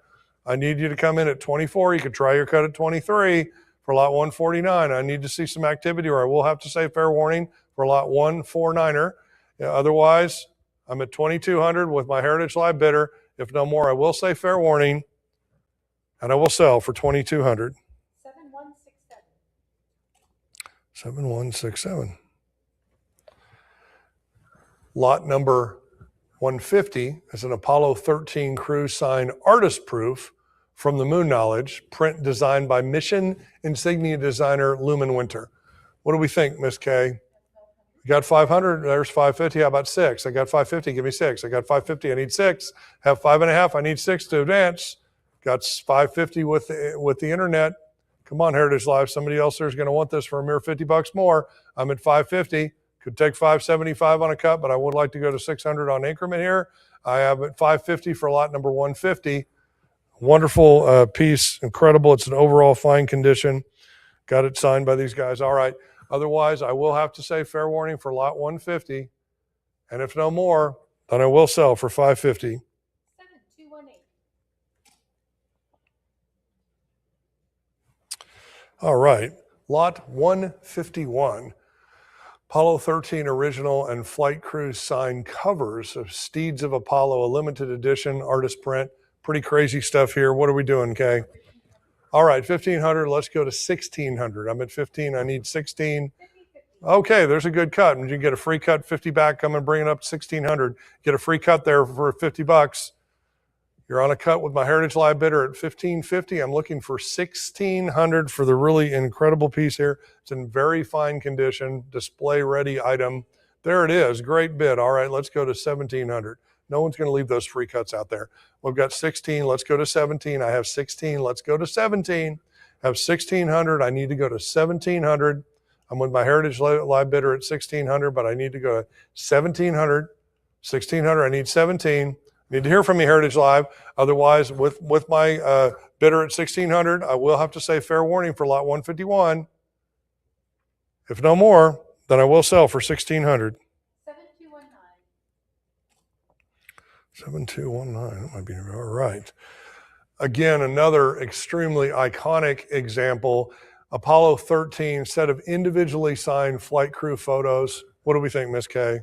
I need you to come in at 24. You could try your cut at 23 for lot 149. I need to see some activity, or I will have to say fair warning for lot 149er. Otherwise, I'm at 2,200 with my Heritage Live bidder. If no more, I will say fair warning, and I will sell for 2,200. 7167. 7167. Lot number 150 is an Apollo 13 crew sign artist proof from the Moon Knowledge, print designed by mission insignia designer Lumen Winter. What do we think, Miss Kay? You got 500, there's 550, how about 6? I got 550, give me 6. I got 550, I need 6. Have 5.5, I need 6 to advance. Got 550 with the internet. Come on, Heritage Live, somebody else there is going to want this for a mere $50 more. I'm at 550. Could take 575 on a cut, but I would like to go to 600 on increment here. I have at 550 for lot number 150. Wonderful piece, incredible. It's an overall fine condition. Got it signed by these guys. All right. Otherwise, I will have to say fair warning for lot 150. And if no more, then I will sell for 550. 7218. All right. Lot 151. Apollo 13 original and flight crew signed covers of Steeds of Apollo, a limited edition artist print. Pretty crazy stuff here. What are we doing, Kay? All right, 1,500. Let's go to 1,600. I'm at 15. I need 16. Okay, there's a good cut. And you get a free cut, 50 back. Come and bring it up to 1,600. Get a free cut there for $50. You're on a cut with my Heritage Live bidder at 1,550. I'm looking for 1,600 for the really incredible piece here. It's in very fine condition, display ready item. There it is. Great bid. All right, let's go to 1,700. No one's going to leave those free cuts out there. We've got 16. Let's go to 17. I have 16. Let's go to 17. I have 1,600. I need to go to 1,700. I'm with my Heritage Live bidder at 1,600, but I need to go to 1,700. 1,600. I need 17. Need to hear from me, Heritage Live. Otherwise, with my bidder at 1,600, I will have to say fair warning for lot 151. If no more, then I will sell for 1,600. 7219. 7219, that might be all right. Again, another extremely iconic example. Apollo 13 set of individually signed flight crew photos. What do we think, Miss Kay?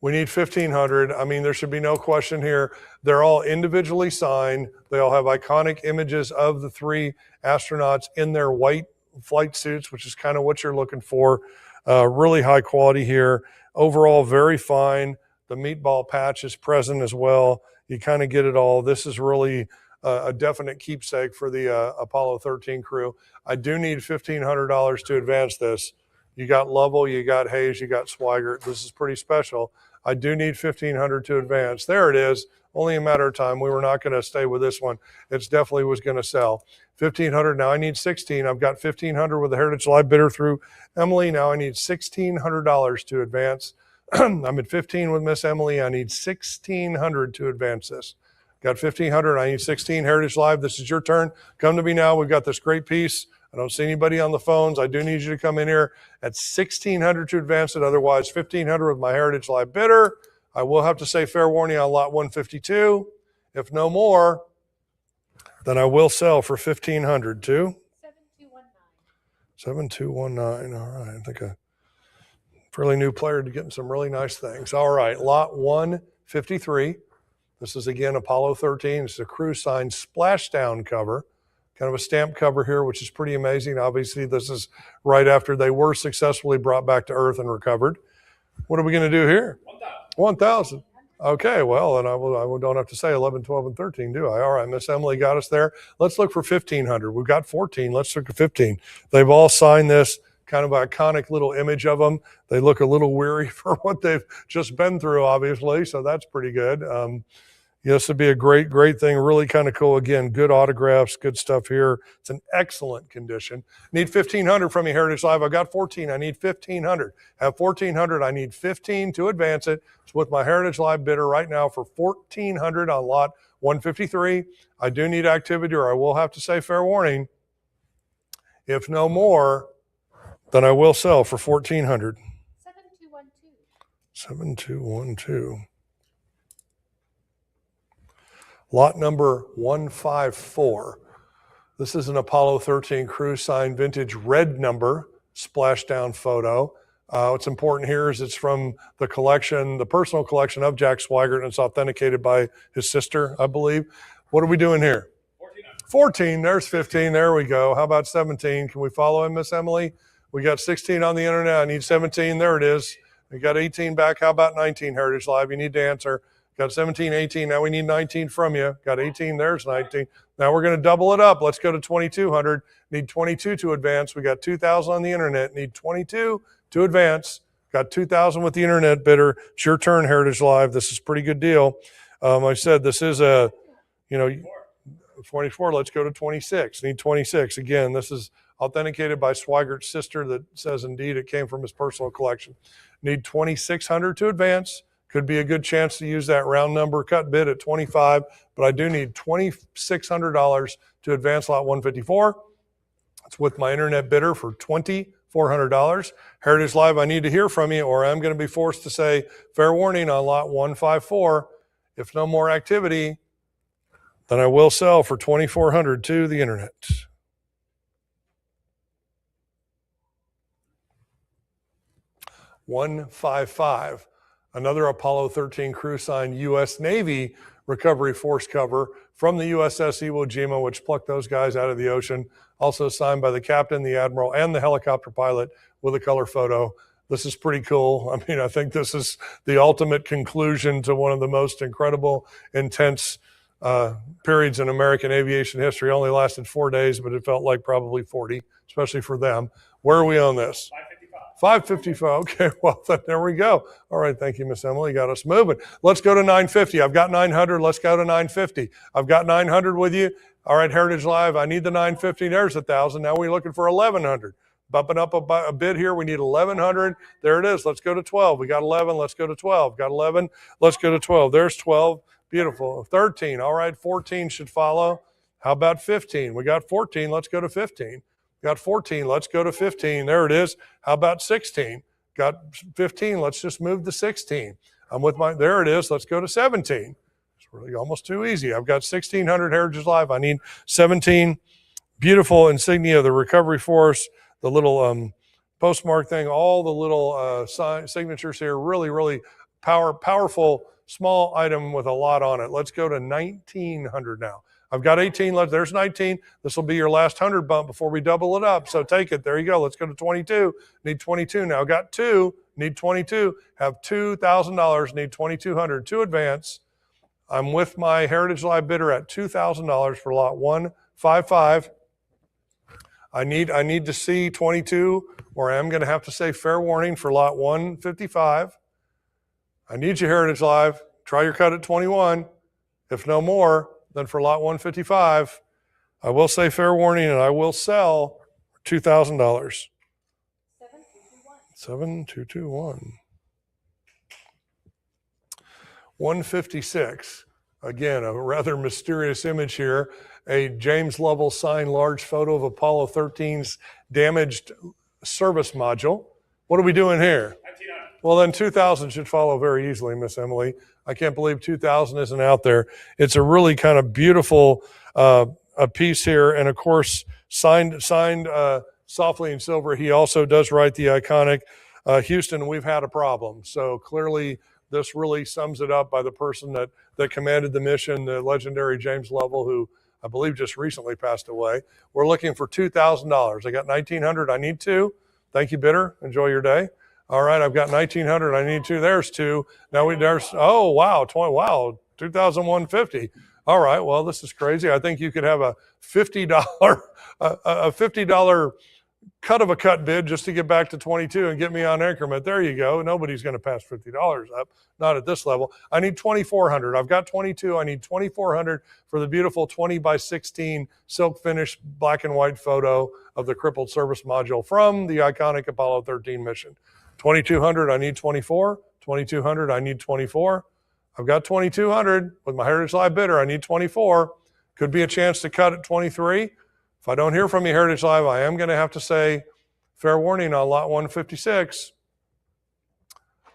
We need 1,500. I mean, there should be no question here. They're all individually signed. They all have iconic images of the 3 astronauts in their white flight suits, which is kind of what you're looking for. Really high quality here. Overall, very fine. The meatball patch is present as well. You kind of get it all. This is really a definite keepsake for the Apollo 13 crew. I do need $1,500 to advance this. You got Lovell, you got Hayes, you got Swigert. This is pretty special. I do need 1,500 to advance. There it is. Only a matter of time. We were not going to stay with this one. It definitely was going to sell. 1,500. Now I need 16. I've got 1,500 with the Heritage Live bidder through Emily. Now I need $1,600 to advance. I'm at 15 with Miss Emily. I need 1,600 to advance this. Got 1,500. I need 16. Heritage Live, this is your turn. Come to me now. We've got this great piece. I don't see anybody on the phones. I do need you to come in here at 1,600 to advance it. Otherwise, 1,500 with my Heritage Live bidder. I will have to say fair warning on lot 152. If no more, then I will sell for 1,500 too. 7219. 7219. All right. I think a fairly new player to getting some really nice things. All right. Lot 153. This is again Apollo 13. It's a crew signed splashdown cover. Kind of a stamp cover here, which is pretty amazing. Obviously, this is right after they were successfully brought back to Earth and recovered. What are we going to do here? 1,000. Okay, well, and I don't have to say 11, 12, and 13, do I? All right, Miss Emily got us there. Let's look for 1,500. We've got 14. Let's look at 15. They've all signed this kind of iconic little image of them. They look a little weary for what they've just been through, obviously, so that's pretty good. This would be a great, great thing. Really kind of cool. Again, good autographs, good stuff here. It's an excellent condition. Need 1,500 from me, Heritage Live. I've got 14. I need 1,500. Have 1,400. I need 15 to advance it. It's with my Heritage Live bidder right now for 1,400 on lot 153. I do need activity, or I will have to say fair warning. If no more, then I will sell for 1,400. 7212. 7212. Lot number 154. This is an Apollo 13 crew signed vintage red number splashdown photo. What's important here is it's from the collection, the personal collection of Jack Swigert, and it's authenticated by his sister, I believe. What are we doing here? 14. There's 15. There we go. How about 17? Can we follow him, Miss Emily? We got 16 on the internet. I need 17. There it is. We got 18 back. How about 19, Heritage Live? You need to answer. Got 17, 18. Now we need 19 from you. Got 18. There's 19. Now we're going to double it up. Let's go to 2,200. Need 22 to advance. We got 2,000 on the internet. Need 22 to advance. Got 2,000 with the internet bidder. It's your turn, Heritage Live. This is a pretty good deal. I said this is a, 24. Let's go to 26. Need 26. Again, this is authenticated by Swigert's sister that says indeed it came from his personal collection. Need 2,600 to advance. Could be a good chance to use that round number cut bid at 25, but I do need $2,600 to advance lot 154. It's with my internet bidder for $2,400. Heritage Live, I need to hear from you, or I'm going to be forced to say fair warning on lot 154. If no more activity, then I will sell for $2,400 to the internet. $155. Another Apollo 13 crew signed U.S. Navy recovery force cover from the USS Iwo Jima, which plucked those guys out of the ocean. Also signed by the captain, the admiral, and the helicopter pilot with a color photo. This is pretty cool. I mean, I think this is the ultimate conclusion to one of the most incredible, intense periods in American aviation history. It only lasted 4 days, but it felt like probably 40, especially for them. Where are we on this? 555. Okay, well, there we go. All right, thank you, Miss Emily. Got us moving. Let's go to 950. I've got 900. Let's go to 950. I've got 900 with you. All right, Heritage Live, I need the 950. There's 1,000. Now we're looking for 1,100. Bumping up a bit here. We need 1,100. There it is. Let's go to 12. We got 11. Let's go to 12. Got 11. Let's go to 12. There's 12. Beautiful. 13. All right, 14 should follow. How about 15? We got 14. Let's go to 15. Got 14. Let's go to 15. There it is. How about 16? Got 15. Let's just move to 16. I'm with my, there it is. Let's go to 17. It's really almost too easy. I've got 1,600 Heritage Live. I need 17. Beautiful insignia, the recovery force, the little postmark thing, all the little signatures here. Really, really powerful, small item with a lot on it. Let's go to 1,900 now. I've got 18 left. There's 19. This will be your last 100 bump before we double it up. So take it. There you go. Let's go to 22. Need 22 now. Got 2. Need 22. Have $2,000. Need 2,200 to advance. I'm with my Heritage Live bidder at $2,000 for lot 155. I need to see 22, or I'm going to have to say fair warning for lot 155. I need you, Heritage Live. Try your cut at 21. If no more, then for lot 155, I will say fair warning, and I will sell $2,000. 7221. 156. Again, a rather mysterious image here. A James Lovell signed large photo of Apollo 13's damaged service module. What are we doing here? Well, then 2,000 should follow very easily, Miss Emily. I can't believe 2,000 isn't out there. It's a really kind of beautiful a piece here. And of course, signed softly in silver. He also does write the iconic, Houston, we've had a problem. So clearly this really sums it up by the person that commanded the mission, the legendary James Lovell, who I believe just recently passed away. We're looking for $2,000. I got 1,900. I need 2. Thank you, bidder. Enjoy your day. All right, I've got 1,900. I need 2. There's 2. Now there's, oh, wow, 2,150. All right, well, this is crazy. I think you could have a $50 cut of a cut bid just to get back to 22 and get me on increment. There you go. Nobody's going to pass $50 up, not at this level. I need 2,400. I've got 22. I need 2,400 for the beautiful 20 by 16 silk finish black and white photo of the crippled service module from the iconic Apollo 13 mission. 2,200. I need 24. 2,200. I need 24. I've got 2,200 with my Heritage Live bidder. I need 24. Could be a chance to cut at 23. If I don't hear from you, Heritage Live, I am going to have to say fair warning on lot 156.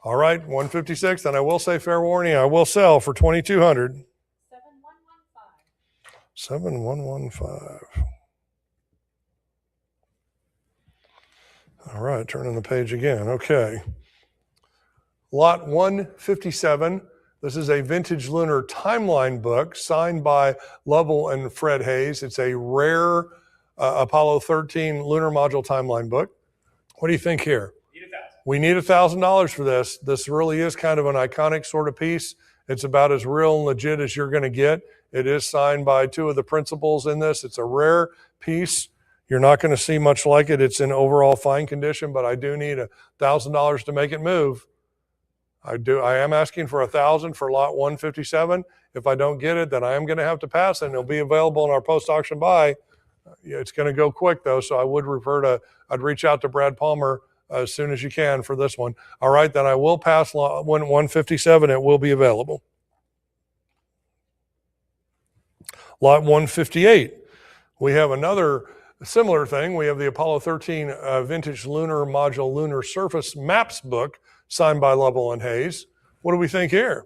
All right, 156, then I will say fair warning. I will sell for 2,200. 7115. All right, turning the page again. Okay. Lot 157. This is a vintage lunar timeline book signed by Lovell and Fred Hayes. It's a rare Apollo 13 lunar module timeline book. What do you think here? We need $1,000 for this. This really is kind of an iconic sort of piece. It's about as real and legit as you're going to get. It is signed by two of the principals in this. It's a rare piece. You're not going to see much like it. It's in overall fine condition, but I do need $1,000 to make it move. I am asking for $1,000 for lot 157. If I don't get it, then I am going to have to pass it, and it'll be available in our post-auction buy. It's going to go quick, though, so I would I'd reach out to Brad Palmer as soon as you can for this one. All right, then I will pass lot 157. It will be available. Lot 158. We have another similar thing. We have the Apollo 13 Vintage Lunar Module Lunar Surface Maps book signed by Lovell and Hayes. What do we think here?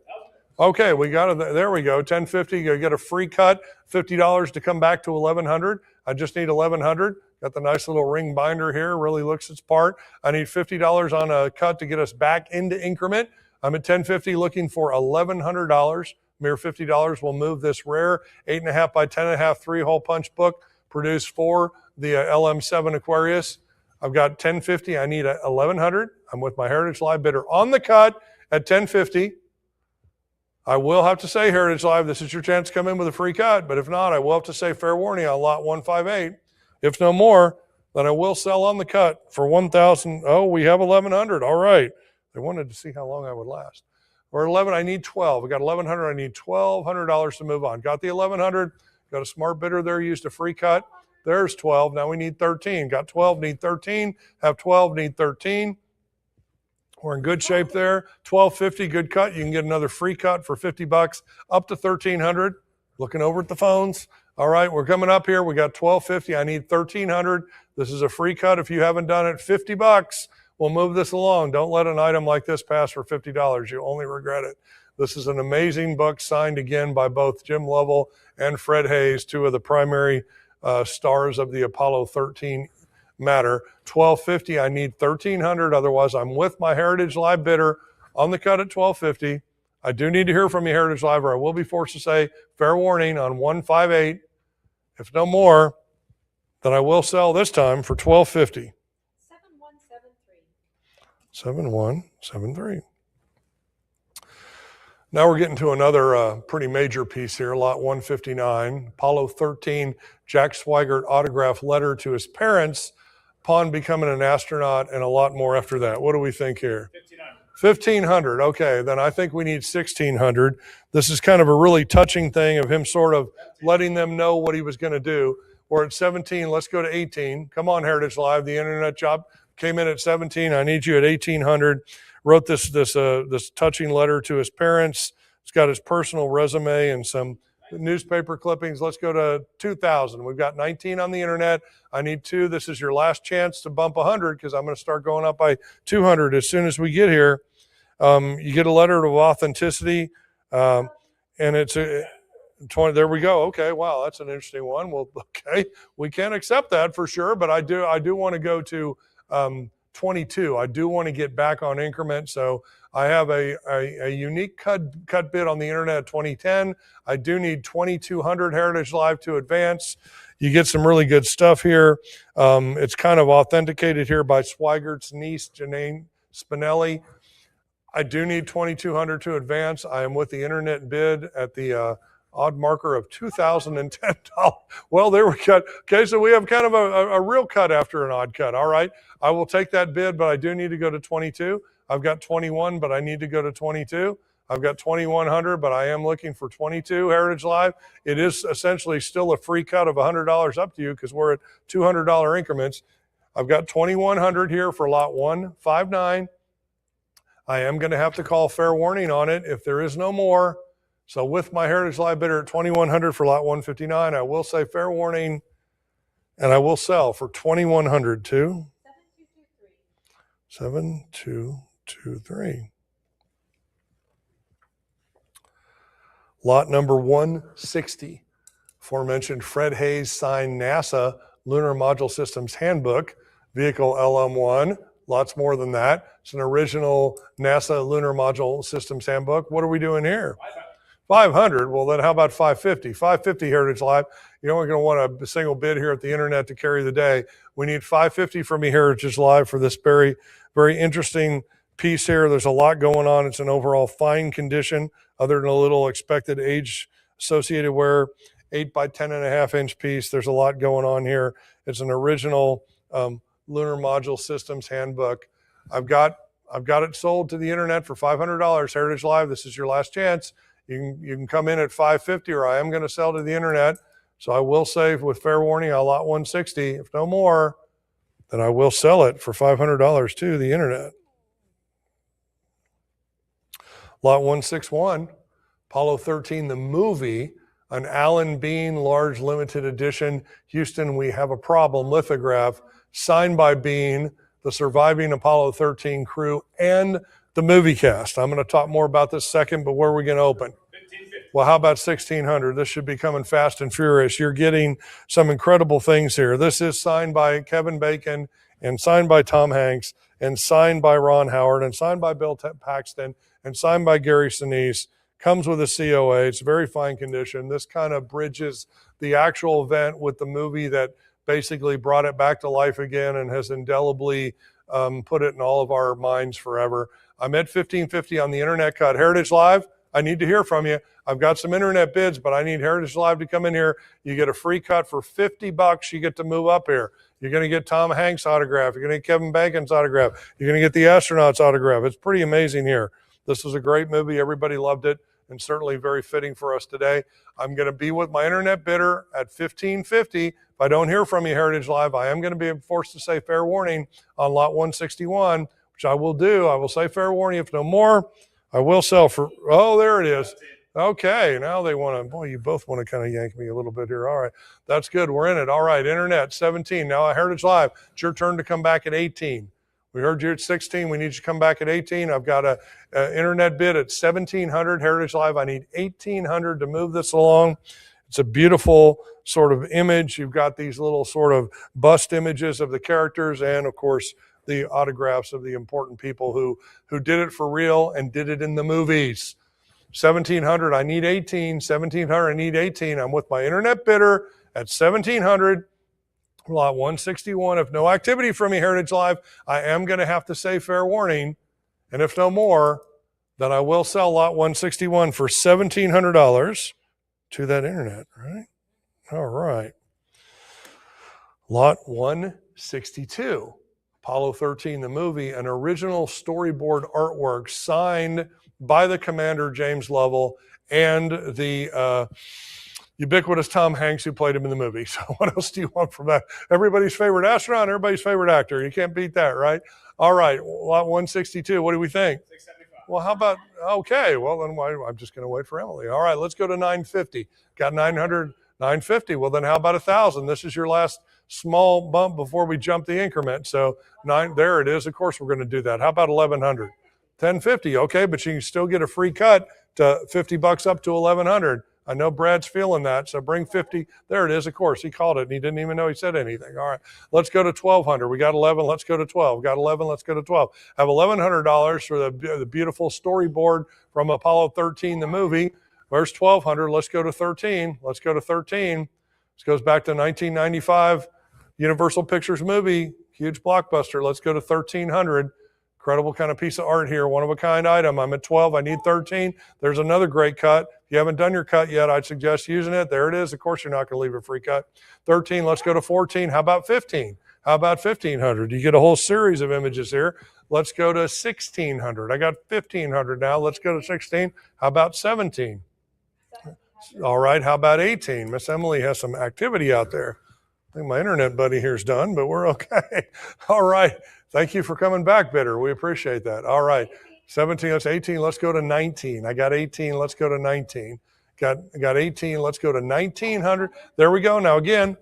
Okay, we got it. There we go. $10.50. You get a free cut. $50 to come back to $1,100. I just need $1,100. Got the nice little ring binder here. Really looks its part. I need $50 on a cut to get us back into increment. I'm at $10.50 looking for $1,100. Mere $50 will move this rare 8.5 by 10.5 3-hole punch book produced for the LM7 Aquarius. I've got $10.50. I need $1,100. I'm with my Heritage Live bidder on the cut at $10.50. I will have to say, Heritage Live, this is your chance to come in with a free cut, but if not, I will have to say fair warning on lot 158. If no more, then I will sell on the cut for $1,000. Oh, we have $1,100. All right. They wanted to see how long I would last. Or 11, I need 12. I got $1,100. I need $1,200 to move on. Got the $1,100. Got a smart bidder there, used a free cut. There's 12. Now we need 13. Got 12, need 13. Have 12, need 13. We're in good shape there. $12.50, good cut. You can get another free cut for $50 up to $1,300. Looking over at the phones. All right, we're coming up here. We got $12.50. I need $1,300. This is a free cut. If you haven't done it, $50. We'll move this along. Don't let an item like this pass for $50. You'll only regret it. This is an amazing book signed again by both Jim Lovell and Fred Hayes, two of the primary stars of the Apollo 13 matter. $12.50. I need $1,300. Otherwise, I'm with my Heritage Live bidder on the cut at $12.50. I do need to hear from you, Heritage Live, or I will be forced to say fair warning on 158. If no more, then I will sell this time for $12.50. 7173. Now we're getting to another pretty major piece here, lot 159, Apollo 13, Jack Swigert autograph letter to his parents upon becoming an astronaut, and a lot more after that. What do we think here? $1,500. Okay, then I think we need $1,600. This is kind of a really touching thing of him sort of letting them know what he was going to do. We're at 17. Let's go to 18. Come on, Heritage Live. The internet job came in at 17. I need you at 1,800. Wrote this touching letter to his parents. It's got his personal resume and some newspaper clippings. Let's go to 2,000. We've got 19 on the internet. I need 2. This is your last chance to bump 100 because I'm going to start going up by 200 as soon as we get here. You get a letter of authenticity, and it's a 20. There we go. Okay, wow, that's an interesting one. Well, okay, we can accept that for sure, but I do want to go to 22. I do want to get back on increment, so I have a unique cut bid on the internet 2010. I do need 2,200 Heritage Live to advance. You get some really good stuff here. It's kind of authenticated here by Swigert's niece, Janine Spinelli. I do need 2,200 to advance. I am with the internet bid at the odd marker of $2,010. Well, there we go. Okay, so we have kind of a real cut after an odd cut. All right, I will take that bid, but I do need to go to 22. I've got 21, but I need to go to 22. I've got 2,100, but I am looking for 22 Heritage Live. It is essentially still a free cut of $100 up to you because we're at $200 increments. I've got 2,100 here for lot 159. I am going to have to call fair warning on it if there is no more. So with my Heritage Live bidder at 2,100 for lot 159, I will say fair warning, and I will sell for 2,100 too. 7223. Lot number 160, aforementioned Fred Hayes signed NASA Lunar Module Systems Handbook, vehicle LM1. Lots more than that. It's an original NASA Lunar Module Systems Handbook. What are we doing here? 500. Well, then how about 550? 550 Heritage Live. You're only going to want a single bid here at the internet to carry the day. We need 550 from me, Heritage Live, for this very, very interesting piece here. There's a lot going on. It's an overall fine condition, other than a little expected age associated wear. 8 by 10.5-inch piece. There's a lot going on here. It's an original Lunar Module Systems handbook. I've got it sold to the internet for $500. Heritage Live, this is your last chance. You can come in at $550, or I am going to sell to the internet. So I will say, with fair warning, I'll lot $160. If no more, then I will sell it for $500 to the internet. Lot 161, Apollo 13, the movie, an Alan Bean large limited edition. Houston, we have a problem lithograph, signed by Bean, the surviving Apollo 13 crew, and the movie cast. I'm going to talk more about this second, but where are we going to open? 1550. Well, how about 1600? This should be coming fast and furious. You're getting some incredible things here. This is signed by Kevin Bacon and signed by Tom Hanks and signed by Ron Howard and signed by Bill Paxton and signed by Gary Sinise. Comes with a COA. It's very fine condition. This kind of bridges the actual event with the movie that basically brought it back to life again and has indelibly put it in all of our minds forever. I'm at 1550 on the internet cut. Heritage Live, I need to hear from you. I've got some internet bids, but I need Heritage Live to come in here. You get a free cut for $50. You get to move up here. You're going to get Tom Hanks' autograph. You're going to get Kevin Bacon's autograph. You're going to get the astronauts' autograph. It's pretty amazing here. This was a great movie. Everybody loved it, and certainly very fitting for us today. I'm going to be with my internet bidder at 1550. If I don't hear from you, Heritage Live, I am going to be forced to say fair warning on lot 161, which I will do. I will say fair warning. If no more, I will sell for, oh, there it is. Okay, now they want to, boy, you both want to kind of yank me a little bit here. All right, that's good. We're in it. All right, internet, 17. Now, Heritage Live, it's your turn to come back at 18. We heard you at 16. We need you to come back at 18. I've got a internet bid at 1,700. Heritage Live, I need 1,800 to move this along. It's a beautiful sort of image. You've got these little sort of bust images of the characters and, of course, the autographs of the important people who did it for real and did it in the movies. 1,700, I need 18. 1,700, I need 18. I'm with my internet bidder at 1,700. Lot 161. If no activity from me, Heritage Live, I am going to have to say fair warning. And if no more, then I will sell lot 161 for $1,700 to that internet, right? All right. Lot 162. Apollo 13, the movie, an original storyboard artwork signed by the commander, James Lovell, and the ubiquitous Tom Hanks, who played him in the movie. So what else do you want from that? Everybody's favorite astronaut, everybody's favorite actor. You can't beat that, right? All right, lot 162. What do we think? 675. Well, how about, okay, well, then I'm just going to wait for Emily. All right, let's go to 950. Got 900, 950. Well, then how about 1,000? This is your last small bump before we jump the increment. So there it is. Of course, we're going to do that. How about 1,100? 1,050. Okay, but you can still get a free cut to $50 up to 1,100. I know Brad's feeling that, so bring 50. There it is, of course. He called it, and he didn't even know he said anything. All right, let's go to 1,200. We got 11. Let's go to 12. Got 11. Let's go to 12. Have $1,100 for the beautiful storyboard from Apollo 13, the movie. Where's 1,200? Let's go to 13. Let's go to 13. This goes back to 1995 Universal Pictures movie, huge blockbuster. Let's go to 1,300. Incredible kind of piece of art here, one-of-a-kind item. I'm at 12. I need 13. There's another great cut. If you haven't done your cut yet, I'd suggest using it. There it is. Of course, you're not going to leave a free cut. 13. Let's go to 14. How about 15? How about 1,500? You get a whole series of images here. Let's go to 1,600. I got 1,500 now. Let's go to 16. How about 17? All right. How about 18? Miss Emily has some activity out there. I think my internet buddy here is done, but we're okay. All right. Thank you for coming back, bidder. We appreciate that. All right. 17, that's 18. Let's go to 19. I got 18. Let's go to 19. Got 18. Let's go to 1,900. There we go. Now, again,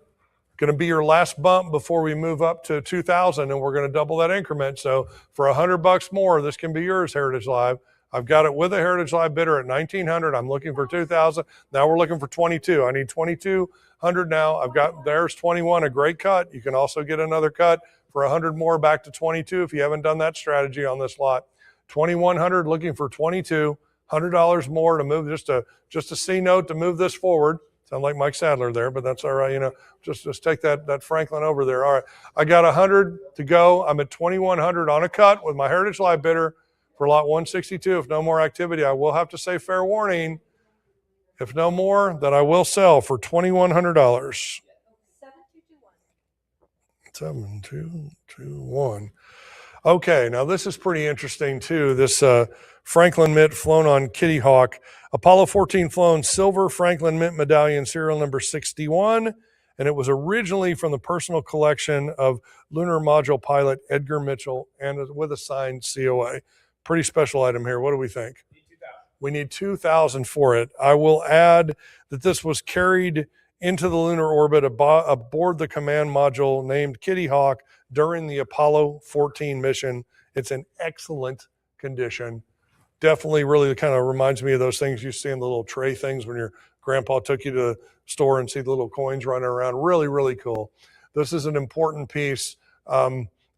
going to be your last bump before we move up to 2,000, and we're going to double that increment. So for $100 more, this can be yours, Heritage Live. I've got it with a Heritage Live bidder at 1,900. I'm looking for 2,000. Now we're looking for 22. I need 2,200 now. I've got, there's 21, a great cut. You can also get another cut for 100 more back to 22 if you haven't done that strategy on this lot. 2,100, looking for 2,200. $100 more to move, just a C note to move this forward. Sound like Mike Sadler there, but that's all right. You know, just take that Franklin over there. All right, I got 100 to go. I'm at 2,100 on a cut with my Heritage Live bidder for lot 162. If no more activity, I will have to say fair warning. If no more, then I will sell for $2,100. 7221. Okay, now this is pretty interesting too. This Franklin Mint flown on Kitty Hawk. Apollo 14 flown silver Franklin Mint medallion, serial number 61. And it was originally from the personal collection of lunar module pilot Edgar Mitchell and with a signed COA. Pretty special item here. What do we think? We need 2,000 for it. I will add that this was carried into the lunar orbit aboard the command module named Kitty Hawk during the Apollo 14 mission. It's in excellent condition. Definitely really kind of reminds me of those things you see in the little tray things when your grandpa took you to the store and see the little coins running around. Really, really cool. This is an important piece.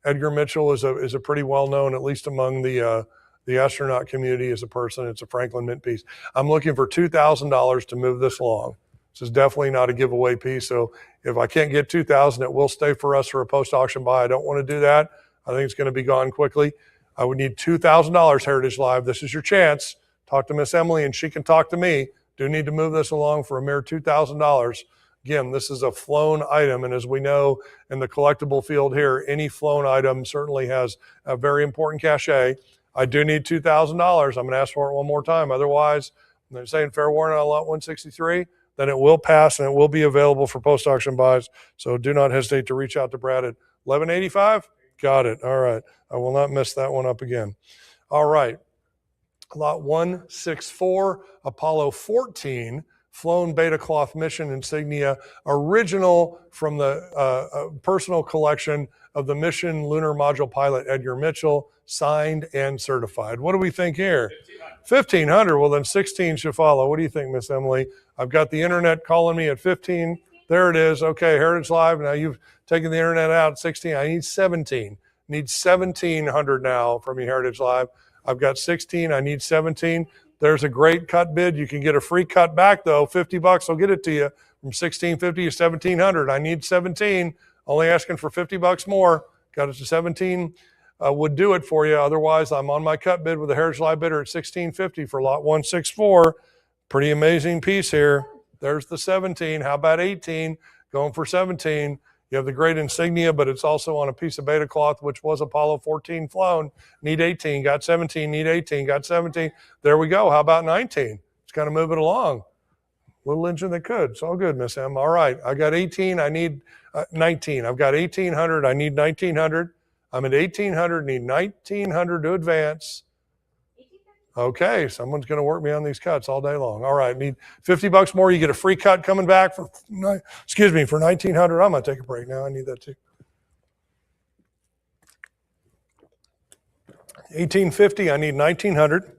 Edgar Mitchell is a pretty well-known, at least among the astronaut community as a person. It's a Franklin Mint piece. I'm looking for $2,000 to move this along. This is definitely not a giveaway piece. So if I can't get 2,000, it will stay for us for a post-auction buy. I don't want to do that. I think it's going to be gone quickly. I would need $2,000 Heritage Live. This is your chance. Talk to Miss Emily and she can talk to me. Do need to move this along for a mere $2,000. Again, this is a flown item. And as we know in the collectible field here, any flown item certainly has a very important cachet. I do need $2,000. I'm going to ask for it one more time. Otherwise, they're saying fair warning on lot 163. Then it will pass and it will be available for post-auction buys. So do not hesitate to reach out to Brad at 1185. Got it. All right. I will not mess that one up again. All right. Lot 164, Apollo 14, flown beta cloth mission insignia, original from the personal collection of the mission lunar module pilot Edgar Mitchell, signed and certified. What do we think here? 1,500. Well, then 16 should follow. What do you think, Miss Emily? I've got the internet calling me at 15. There it is. Okay, Heritage Live. Now you've taken the internet out. 16. I need 17. Need 1,700 now from your Heritage Live. I've got 16. I need 17. There's a great cut bid. You can get a free cut back though. $50 will get it to you from 1,650 to 1,700. I need 17. Only asking for $50 more. Got it to 17. Would do it for you. Otherwise, I'm on my cut bid with the Heritage Live bidder at 1,650 for lot 164. Pretty amazing piece here. There's the 17. How about 18? Going for 17. You have the great insignia, but it's also on a piece of beta cloth, which was Apollo 14 flown. Need 18, got 17, need 18, got 17. There we go. How about 19? It's got to move it along. Little engine that could. It's all good, Miss M. All right. I got 18. I need 19. I've got 1,800. I need 1,900. I'm at 1,800. Need 1,900 to advance. Okay, someone's going to work me on these cuts all day long. All right, need $50 more. You get a free cut coming back for, for 1,900. I'm going to take a break now. I need that too. 1,850. I need 1,900.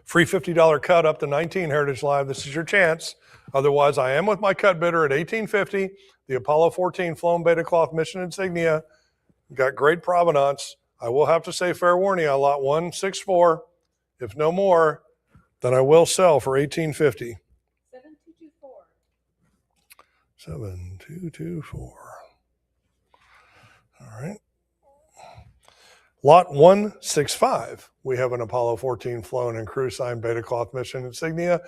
Free $50 cut up to 19 Heritage Live. This is your chance. Otherwise, I am with my cut bidder at 1,850. The Apollo 14 flown beta cloth mission insignia. Got great provenance. I will have to say fair warning on lot 164. If no more, then I will sell for 1,850. 7224. 7224. All right. Lot 165. We have an Apollo 14 flown and crew signed beta cloth mission insignia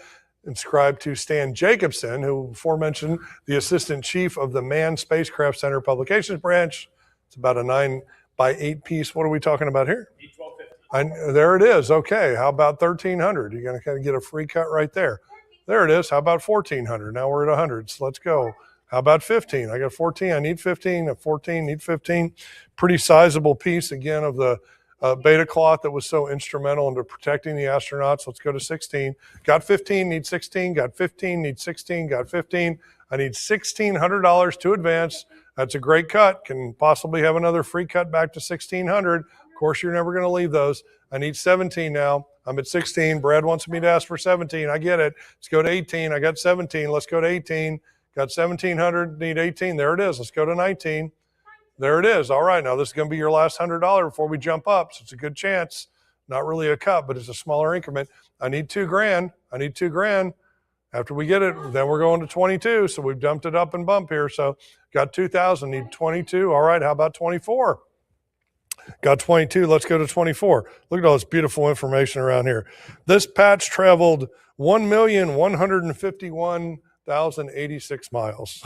inscribed to Stan Jacobson, who aforementioned the assistant chief of the Manned Spacecraft Center Publications Branch. It's about a 9x8 piece. What are we talking about here? There it is. Okay. How about 1,300? You're going to kind of get a free cut right there. There it is. How about 1,400? Now we're at 100. So let's go. How about 15? I got 14. I need 15. At 14, need 15. Pretty sizable piece, again, of the beta cloth that was so instrumental into protecting the astronauts. Let's go to 16. Got 15, need 16. Got 15, need 16. Got 15. I need $1,600 to advance. That's a great cut. Can possibly have another free cut back to 1,600. Of course, you're never going to leave those. I need 17 now. I'm at 16. Brad wants me to ask for 17. I get it. Let's go to 18. I got 17. Let's go to 18. Got 1,700. Need 18. There it is. Let's go to 19. There it is. All right. Now, this is going to be your last $100 before we jump up. So it's a good chance. Not really a cut, but it's a smaller increment. I need $2,000. I need $2,000. After we get it, then we're going to 22. So we've dumped it up and bump here. So got 2,000, need 22. All right, how about 24? Got 22, let's go to 24. Look at all this beautiful information around here. This patch traveled 1,151,086 miles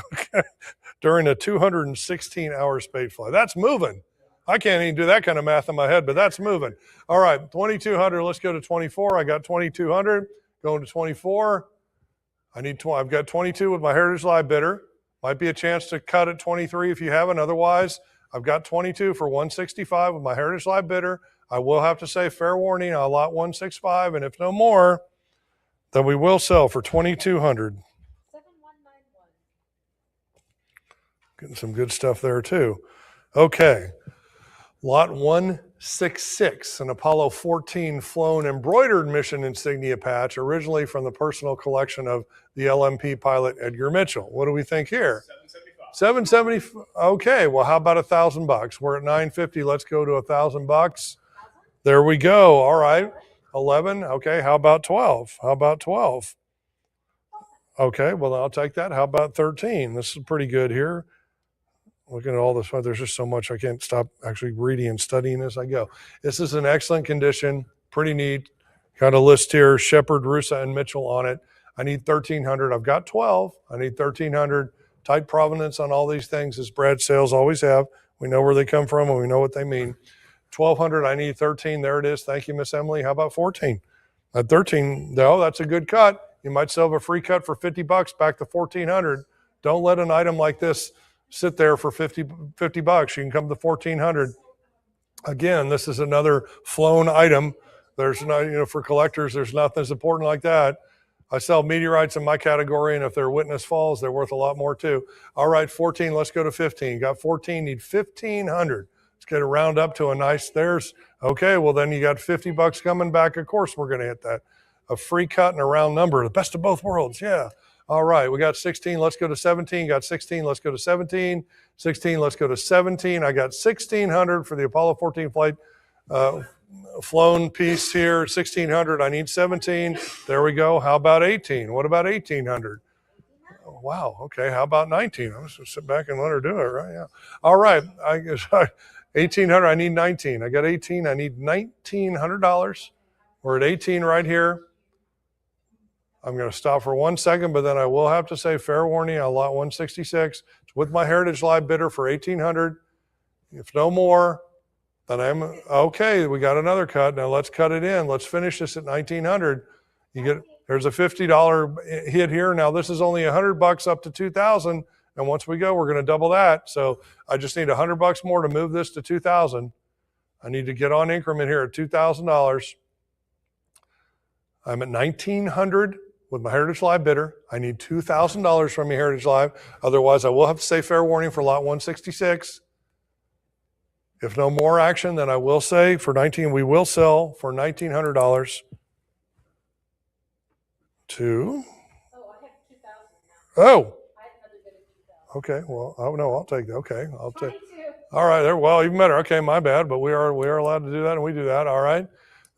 during a 216-hour space flight. That's moving. I can't even do that kind of math in my head, but that's moving. All right, 2,200, let's go to 24. I got 2,200, going to 24. I've got 22 with my Heritage Live bidder. Might be a chance to cut at 23 if you haven't. Otherwise, I've got 22 for 165 with my Heritage Live bidder. I will have to say, fair warning, I'll lot 165, and if no more, then we will sell for 2,200. 7191. Getting some good stuff there too. Okay, lot 166, an Apollo 14 flown embroidered mission insignia patch, originally from the personal collection of the LMP pilot Edgar Mitchell. What do we think here? 770. Okay, well, how about $1,000? We're at 950. Let's go to $1,000. There we go. All right, 11. Okay, how about 12? How about 12? Okay, well, I'll take that. How about 13? This is pretty good here. Looking at all this, there's just so much I can't stop actually reading and studying as I go. This is in excellent condition, pretty neat. Got a list here: Shepard, Rusa, and Mitchell on it. I need 1,300. I've got 12. I need 1,300. Tight provenance on all these things, as Brad sales always have. We know where they come from and we know what they mean. 1,200, I need 13. There it is. Thank you, Miss Emily. How about 14? At 13, no, that's a good cut. You might sell a free cut for $50 back to 1,400. Don't let an item like this sit there for $50. You can come to 1,400. Again, this is another flown item. There's no, for collectors, there's nothing as important like that. I sell meteorites in my category, and if they're witness falls, they're worth a lot more too. All right, 14, let's go to 15. Got 14, need 1,500. Let's get a round up to a nice, okay, well then you got $50 coming back. Of course we're gonna hit that. A free cut and a round number, the best of both worlds, yeah. All right, we got 16, let's go to 17. Got 16, let's go to 17. 16, let's go to 17. I got 1,600 for the Apollo 14 flight flown piece here, 1,600. I need 17. There we go. How about 18? What about 1,800? Oh, wow. Okay. How about 19? I'm just gonna sit back and let her do it, right? Yeah. All right. 1,800. I need 19. I got 18. I need $1,900. We're at 18 right here. I'm going to stop for 1 second, but then I will have to say, fair warning, I'll lot 166. It's with my Heritage Live bidder for 1,800. If no more, then I'm okay. We got another cut. Now let's cut it in. Let's finish this at 1,900. There's a $50 hit here. Now this is only $100 up to 2,000. And once we go, we're going to double that. So I just need $100 more to move this to 2,000. I need to get on increment here at $2,000. I'm at 1,900 with my Heritage Live bidder. I need $2,000 from my Heritage Live. Otherwise, I will have to say fair warning for lot 166. If no more action, then I will say for 19, we will sell for $1,900 to. Oh, I have 2,000 now. Oh, I have another bid of 2,000. okay. Well, oh no, I'll take that. Okay, I'll take. 22. All right, there. Well, even better. Okay, my bad, but we are allowed to do that, and we do that. All right,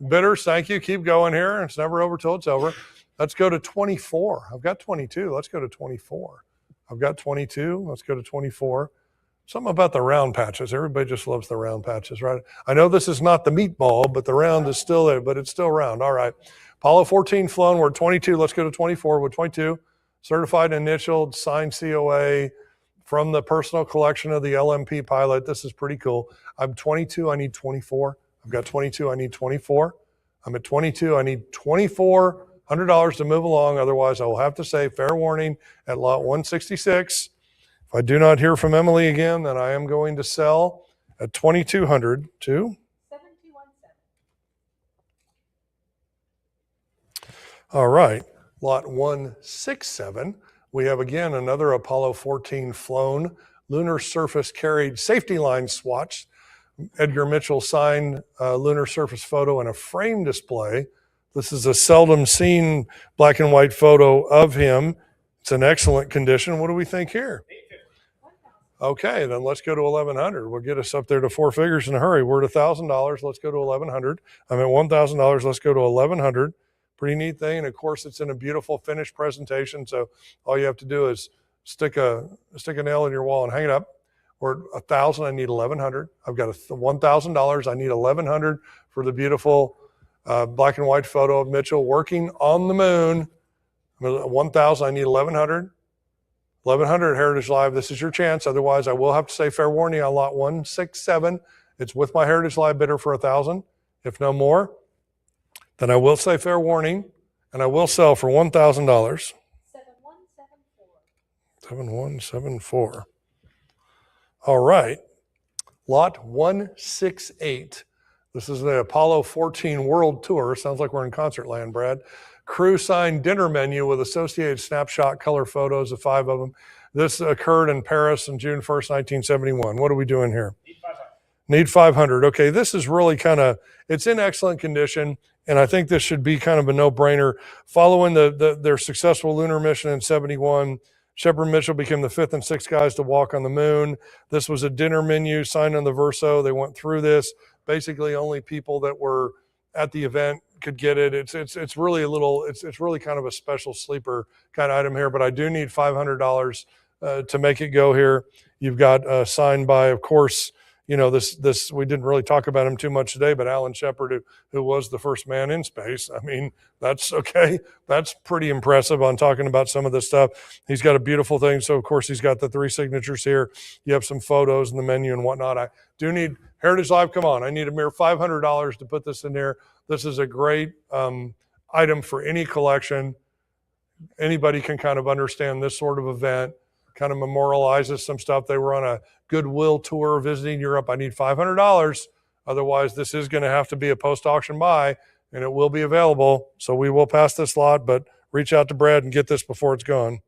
bidders, thank you. Keep going here. It's never over till it's over. Let's go to 24. I've got 22. Let's go to 24. I've got 22. Let's go to 24. Something about the round patches. Everybody just loves the round patches, right? I know this is not the meatball, but the round is still there, but it's still round. All right. Apollo 14 flown. We're at 22. Let's go to 24. We're 22. Certified initialed, signed COA from the personal collection of the LMP pilot. This is pretty cool. I'm 22. I need 24. I've got 22. I need 24. I'm at 22. I need $2,400 to move along. Otherwise, I will have to say fair warning at lot 166. If I do not hear from Emily again, then I am going to sell at 2,200 to. 7217. All right, lot 167. We have again another Apollo 14 flown lunar surface carried safety line swatch. Edgar Mitchell signed lunar surface photo in a frame display. This is a seldom seen black and white photo of him. It's in excellent condition. What do we think here? Okay, then let's go to 1,100. We'll get us up there to four figures in a hurry. We're at $1,000. Let's go to 1,100. I'm at $1,000. Let's go to 1,100. Pretty neat thing. And of course, it's in a beautiful finished presentation. So all you have to do is stick a nail in your wall and hang it up. We're at 1,000, I need 1,100. I've got $1,000, I need 1,100 for the beautiful black and white photo of Mitchell working on the moon. 1,000, I need 1,100. 1,100 Heritage Live, this is your chance. Otherwise, I will have to say fair warning on lot 167. It's with my Heritage Live bidder for 1,000. If no more, then I will say fair warning, and I will sell for $1,000. 7174. 7174. All right. Lot 168. This is the Apollo 14 World Tour. Sounds like we're in concert land, Brad. Crew signed dinner menu with associated snapshot color photos of 5 of them. This occurred in Paris on June 1st, 1971. What are we doing here? Need 500. Okay, this is really it's in excellent condition, and I think this should be kind of a no-brainer. Following their successful lunar mission in 71, Shepard Mitchell became the 5th and 6th guys to walk on the moon. This was a dinner menu signed on the Verso. They went through this. Basically, only people that were at the event could get it. It's really it's really kind of a special sleeper kind of item here, but I do need $500 to make it go here. You've got signed by, of course, this we didn't really talk about him too much today, but Alan Shepard, who was the first man in space. I mean, that's okay. That's pretty impressive on talking about some of this stuff. He's got a beautiful thing. So of course he's got the 3 signatures here. You have some photos in the menu and whatnot. I do need Heritage Live. Come on. I need a mere $500 to put this in there. This is a great item for any collection. Anybody can kind of understand this sort of event. Kind of memorializes some stuff. They were on a goodwill tour visiting Europe. I need $500. Otherwise, this is going to have to be a post-auction buy, and it will be available. So we will pass this lot, but reach out to Brad and get this before it's gone.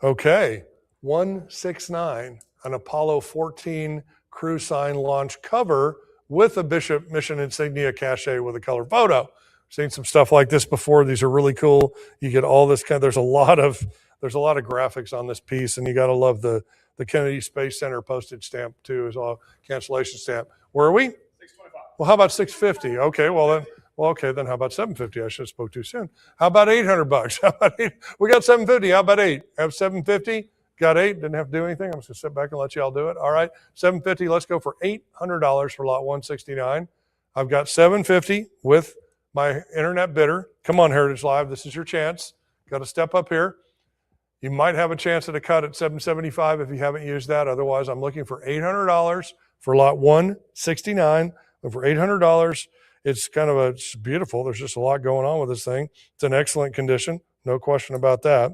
Okay, 169, an Apollo 14 crew sign launch cover with a Bishop mission insignia cachet with a color photo. Seen some stuff like this before. These are really cool. You get all this there's a lot of graphics on this piece, and you got to love the Kennedy Space Center postage stamp too, as all cancellation stamp. Where are we? 625. Well, how about 650? Okay, then how about 750? I should have spoke too soon. How about $800? How about 8? We got 750. How about 8? Have 750? Got 8. Didn't have to do anything. I'm just gonna sit back and let you all do it. All right, 750. Let's go for $800 for lot 169. I've got 750 with my internet bidder. Come on, Heritage Live. This is your chance. Got to step up here. You might have a chance at a cut at 775 if you haven't used that. Otherwise, I'm looking for $800 for lot 169. And for $800, it's beautiful. There's just a lot going on with this thing. It's in excellent condition. No question about that.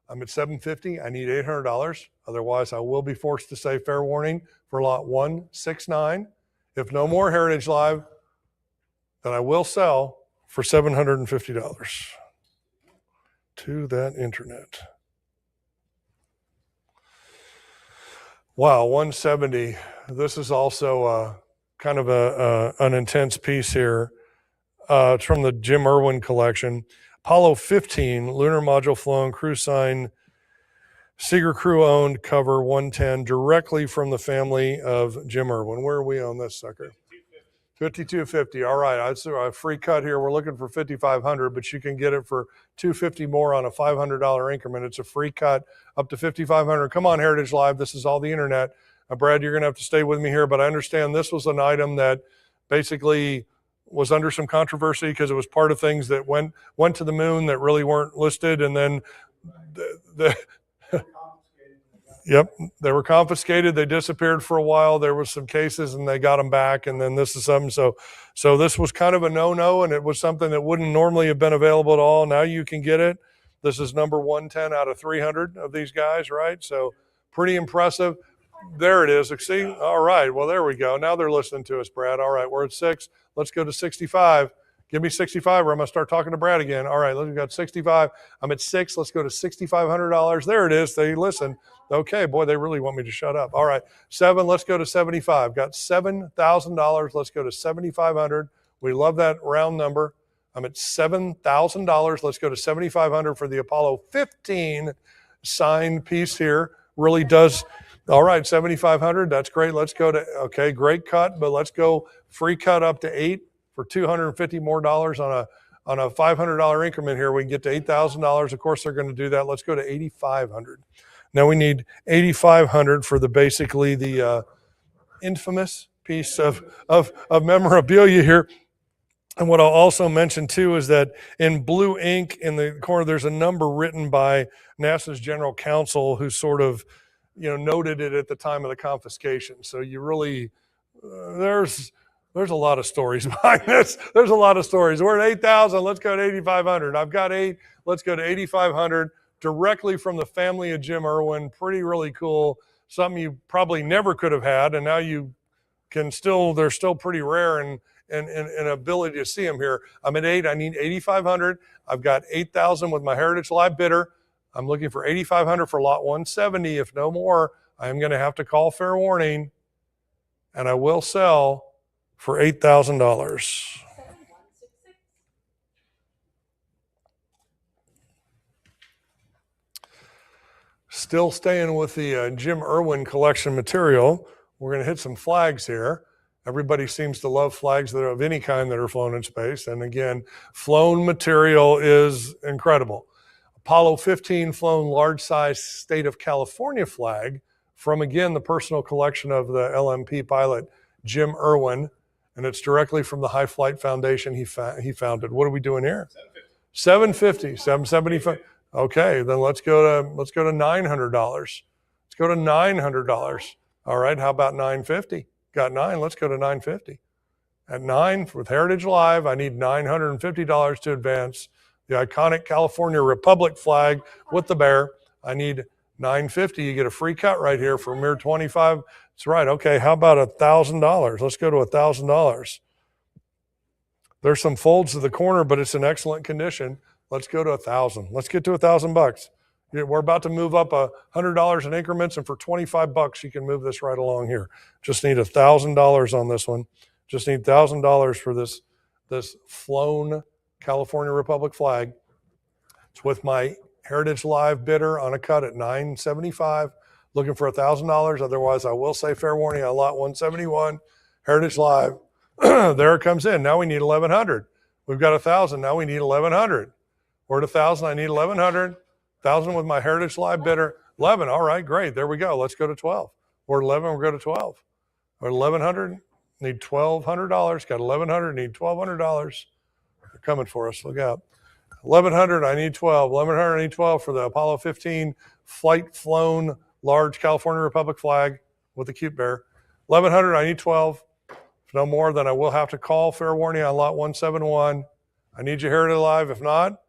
I'm at 750. I need $800. Otherwise, I will be forced to say fair warning for lot 169. If no more Heritage Live, then I will sell for $750 to that internet. Wow, 170. This is also kind of an intense piece here. It's from the Jim Irwin collection. Apollo 15, lunar module flown, crew sign, Seeger crew owned, cover 110, directly from the family of Jim Irwin. Where are we on this sucker? 5250. All right, that's a free cut here. We're looking for 5,500, but you can get it for $250 more on a $500 increment. It's a free cut up to 5,500. Come on, Heritage Live. This is all the internet. Brad, you're going to have to stay with me here, but I understand this was an item that basically was under some controversy because it was part of things that went to the moon that really weren't listed, and then Yep, they were confiscated. They disappeared for a while. There was some cases, and they got them back. And then this is something. So this was kind of a no-no, and it was something that wouldn't normally have been available at all. Now you can get it. This is number 110 out of 300 of these guys, right? So pretty impressive. There it is. See? All right. Well, there we go. Now they're listening to us, Brad. All right, we're at 6. Let's go to 65. Give me 65 or I'm going to start talking to Brad again. All right, we've got 65. I'm at 6. Let's go to $6,500. There it is. They listen. Okay, boy, they really want me to shut up. All right, 7. Let's go to 75. Got $7,000. Let's go to 7,500. We love that round number. I'm at $7,000. Let's go to 7,500 for the Apollo 15 signed piece here. Really does All right, 7,500. That's great. Let's go to, okay, great cut, but let's go free cut up to 8 for $250 more on a $500 increment here. We can get to $8,000. Of course, they're going to do that. Let's go to 8,500. Now we need 8,500 for basically the infamous piece of memorabilia here. And what I'll also mention too is that in blue ink in the corner, there's a number written by NASA's general counsel who sort of, noted it at the time of the confiscation. So you really, there's a lot of stories behind this. There's a lot of stories. We're at 8,000. Let's go to 8,500. I've got 8. Let's go to 8,500 directly from the family of Jim Irwin. Really cool. Something you probably never could have had. And now you can still, they're still pretty rare and ability to see them here. I'm at 8. I need 8,500. I've got 8,000 with my Heritage Live bidder. I'm looking for 8,500 for lot 170. If no more, I am going to have to call fair warning, and I will sell for $8,000. 7166. Still staying with the Jim Irwin collection material. We're going to hit some flags here. Everybody seems to love flags that are of any kind that are flown in space. And again, flown material is incredible. Apollo 15 flown large size state of California flag from, again, the personal collection of the LMP pilot, Jim Irwin. And it's directly from the High Flight Foundation he founded. What are we doing here? 750, 775. Okay, then let's go to $900. Let's go to $900. All right, how about 950? Got 9, let's go to 950. At 9, with Heritage Live, I need $950 to advance. The iconic California Republic flag with the bear, I need $950. You get a free cut right here for a mere $25. That's right. Okay, how about $1,000? Let's go to $1,000. There's some folds to the corner, but it's in excellent condition. Let's go to 1,000. Let's get to $1,000. We're about to move up $100 in increments, and for $25, you can move this right along here. Just need $1,000 on this one. Just need $1,000 for this flown California Republic flag. It's with my Heritage Live bidder on a cut at $975. Looking for $1,000. Otherwise, I will say fair warning on lot 171, Heritage Live. There it comes in. Now we need 1,100. We've got 1,000. Now we need 1,100. We're at 1,000. I need 1,100. 1,000 with my Heritage Live bidder. 11. All right, great. There we go. Let's go to 12. We're at 11. We'll go to 12. We're at 1,100. Need $1,200. Got 1,100. Need $1,200. They're coming for us. Look out. 1,100. I need 12. 1,100. I need 12 for the Apollo 15 flight flown large California Republic flag with the cute bear. 1,100. I need 12. If no more, then I will have to call fair warning on lot 171. I need you Heritage Live. If not,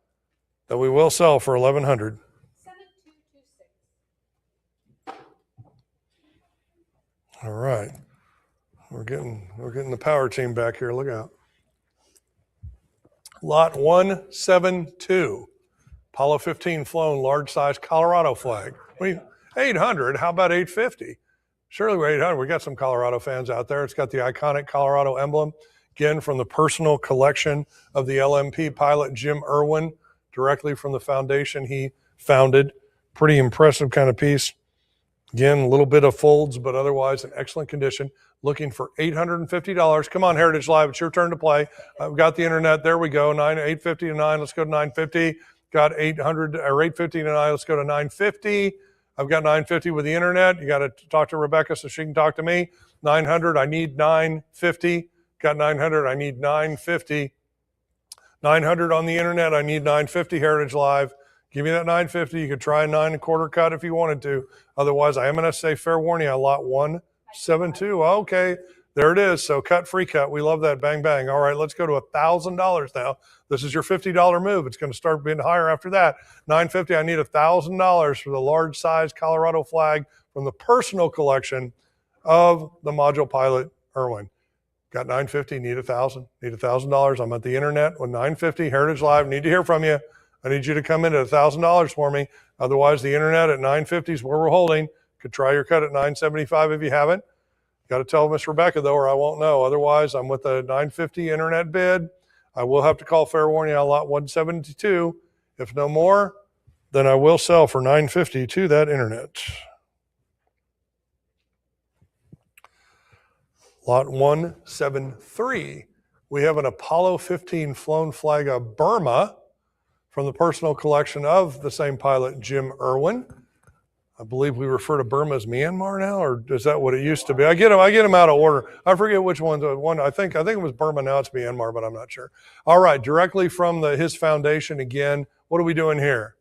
then we will sell for 1,100. 7226. All right. We're getting the power team back here. Look out. Lot 172. Apollo 15 flown large size Colorado flag. 800. How about 850? Surely we're 800. We got some Colorado fans out there. It's got the iconic Colorado emblem. Again, from the personal collection of the LMP pilot Jim Irwin, directly from the foundation he founded. Pretty impressive kind of piece. Again, a little bit of folds, but otherwise in excellent condition. Looking for $850. Come on, Heritage Live. It's your turn to play. I've got the internet. There we go. 850 to 9. Let's go to 950. Got 800 or 850 to 9. Let's go to 950. I've got 950 with the internet. You got to talk to Rebecca so she can talk to me. 900. I need 950. Got 900. I need 950. 900 on the internet. I need 950 Heritage Live. Give me that 950. You could try a 9 1/4 cut if you wanted to. Otherwise, I am going to say fair warning on lot 172. Okay, there it is. So cut, free cut. We love that. Bang, bang. All right, let's go to $1,000 now. This is your $50 move. It's going to start being higher after that. 950. I need $1,000 for the large size Colorado flag from the personal collection of the module pilot Irwin. Got 950. Need 1,000. Need $1,000. I'm at the internet with 950 Heritage Live. Need to hear from you. I need you to come in at $1,000 for me. Otherwise, the internet at 950 is where we're holding. Could try your cut at 975 if you haven't. Got to tell Miss Rebecca, though, or I won't know. Otherwise, I'm with the 950 internet bid. I will have to call fair warning on lot 172. If no more, then I will sell for 950 to that internet. Lot 173. We have an Apollo 15 flown flag of Burma from the personal collection of the same pilot, Jim Irwin. I believe we refer to Burma as Myanmar now, or is that what it used to be? I get them out of order. I forget which one's one. I think it was Burma. Now it's Myanmar, but I'm not sure. All right, directly from his foundation again. What are we doing here?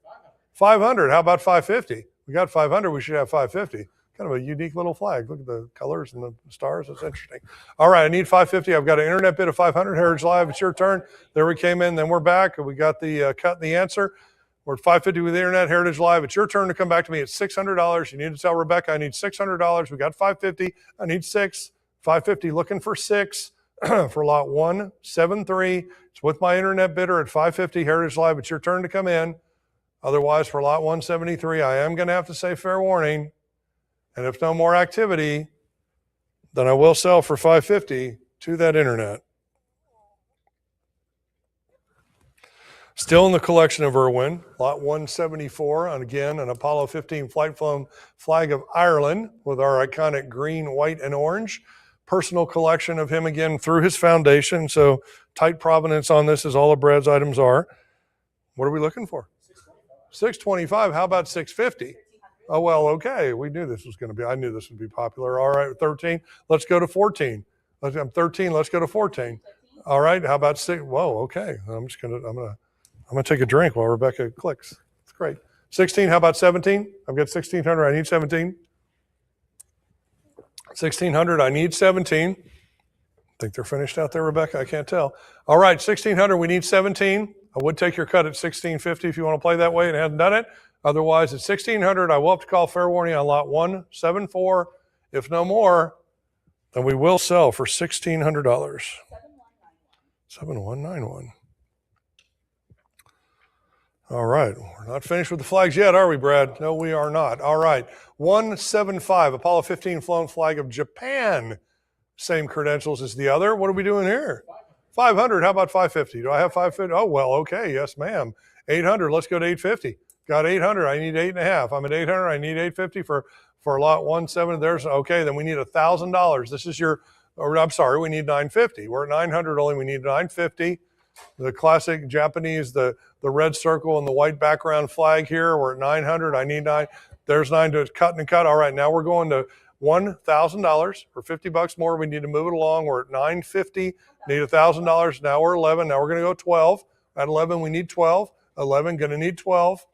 500. How about 550? We got 500. We should have 550. Kind of a unique little flag. Look at the colors and the stars. It's interesting. All right, I need 550. I've got an internet bid of 500. Heritage Live, it's your turn. There we came in. Then we're back. We got the cut and the answer. We're at 550 with the internet. Heritage Live, it's your turn to come back to me at $600. You need to tell Rebecca I need $600. We got 550. I need 6. 550. Looking for 6 for lot 173. It's with my internet bidder at 550. Heritage Live, it's your turn to come in. Otherwise, for lot 173, I am going to have to say fair warning. And if no more activity, then I will sell for 550 to that internet. Still in the collection of Irwin, lot 174, and again, an Apollo 15 flight flown flag of Ireland with our iconic green, white, and orange. Personal collection of him again through his foundation. So tight provenance on this, as all of Brad's items are. What are we looking for? 625. How about 650? Oh, well, okay. We knew this was going to be, I knew this would be popular. All right, 13. Let's go to 14. I'm 13. Let's go to 14. All right. How about 6? Whoa, okay. I'm going to take a drink while Rebecca clicks. It's great. 16. How about 17? I've got 1600. I need 17. 1600. I need 17. I think they're finished out there, Rebecca. I can't tell. All right. 1600. We need 17. I would take your cut at 1650 if you want to play that way and hadn't done it. Otherwise, at 1600, I will have to call fair warning on lot 174. If no more, then we will sell for $1,600. 7191. All right. We're not finished with the flags yet, are we, Brad? No, we are not. All right. 175, Apollo 15 flown flag of Japan. Same credentials as the other. What are we doing here? 500. How about 550? Do I have 550? Oh, well, okay. Yes, ma'am. 800. Let's go to 850. Got 800. I need 8.5. I'm at 800. I need 850 for lot 17. There's okay. Then we need $1,000. This is your. Or I'm sorry. We need 950. We're at 900 only. We need 950. The classic Japanese, the red circle and the white background flag here. We're at 900. I need 9. There's 9 to cut and cut. All right. Now we're going to $1,000 for $50 more. We need to move it along. We're at 950. Need $1,000. Now we're 11. Now we're going to go 12. At 11, we need 12. 11, going to need 12.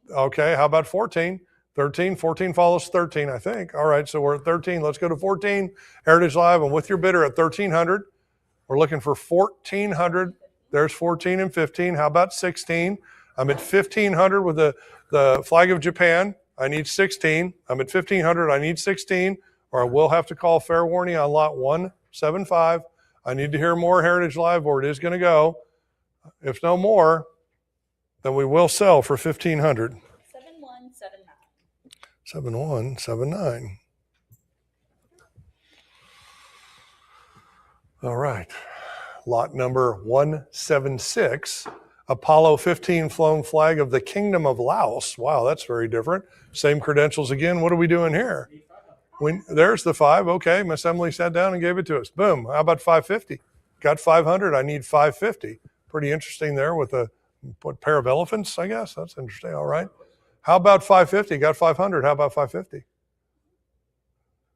Okay, how about 14? 13, 14 follows 13, I think. All right, so we're at 13. Let's go to 14. Heritage Live, I'm with your bidder at 1,300. We're looking for 1,400. There's 14 and 15. How about 16? I'm at 1,500 with the flag of Japan. I need 16. I'm at 1,500. I need 16, or I will have to call fair warning on lot 175. I need to hear more Heritage Live, or it is going to go. If no more, then we will sell for 1,500. 7179. 7179. All right. Lot number 176, Apollo 15 flown flag of the Kingdom of Laos. Wow, that's very different. Same credentials again. What are we doing here? There's the 5. Okay, Miss Emily sat down and gave it to us. Boom. How about 550? Got 500. I need 550. Pretty interesting there with a pair of elephants, I guess. That's interesting. All right. How about 550? Got 500. How about 550?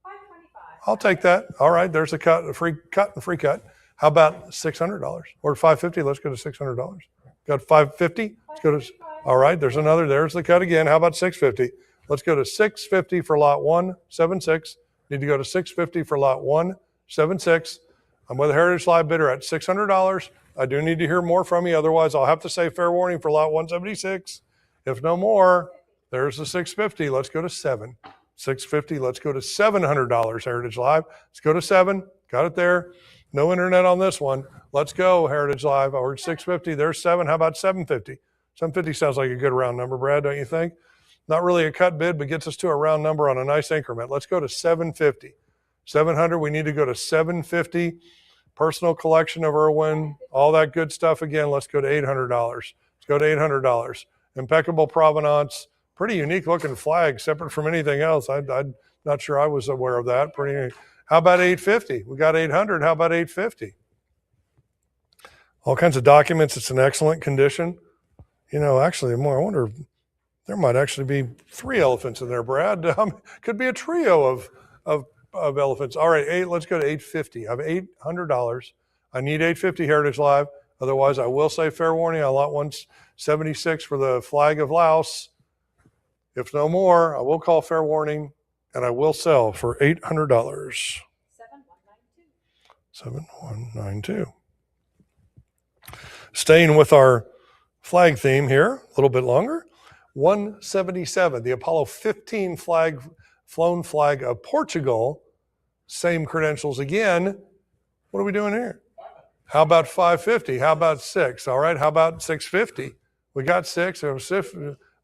525. I'll take that. All right. There's a free cut. How about $600? Or 550? Let's go to $600. Got 550? Let's go to. All right. There's another. There's the cut again. How about 650? Let's go to 650 for lot 176. Need to go to 650 for lot 176. I'm with a Heritage Live bidder at $600. I do need to hear more from you. Otherwise, I'll have to say fair warning for lot 176. If no more, there's the 650. Let's go to 7. 650. Let's go to $700. Heritage Live. Let's go to 7. Got it there. No internet on this one. Let's go, Heritage Live. We're at 650. There's 7. How about 750? 750 sounds like a good round number, Brad, don't you think? Not really a cut bid, but gets us to a round number on a nice increment. Let's go to 750. 700. We need to go to 750. Personal collection of Irwin, all that good stuff again. Let's go to $800. Let's go to $800. Impeccable provenance. Pretty unique looking flag, separate from anything else. I'm not sure I was aware of that. Pretty. How about 850? We got 800. How about 850? All kinds of documents. It's in excellent condition. You know, actually, more. I wonder, there might actually be 3 elephants in there, Brad. Could be a trio of elephants. All right, let's go to 850. I have $800. I need 850 Heritage Live. Otherwise, I will say fair warning on lot 176 for the flag of Laos. If no more, I will call fair warning, and I will sell for $800. 7192. 7192. Staying with our flag theme here, a little bit longer. 177, the Apollo 15 flown flag of Portugal. Same credentials again. What are we doing here? How about 550? How about 6? All right, how about 650? We got 6.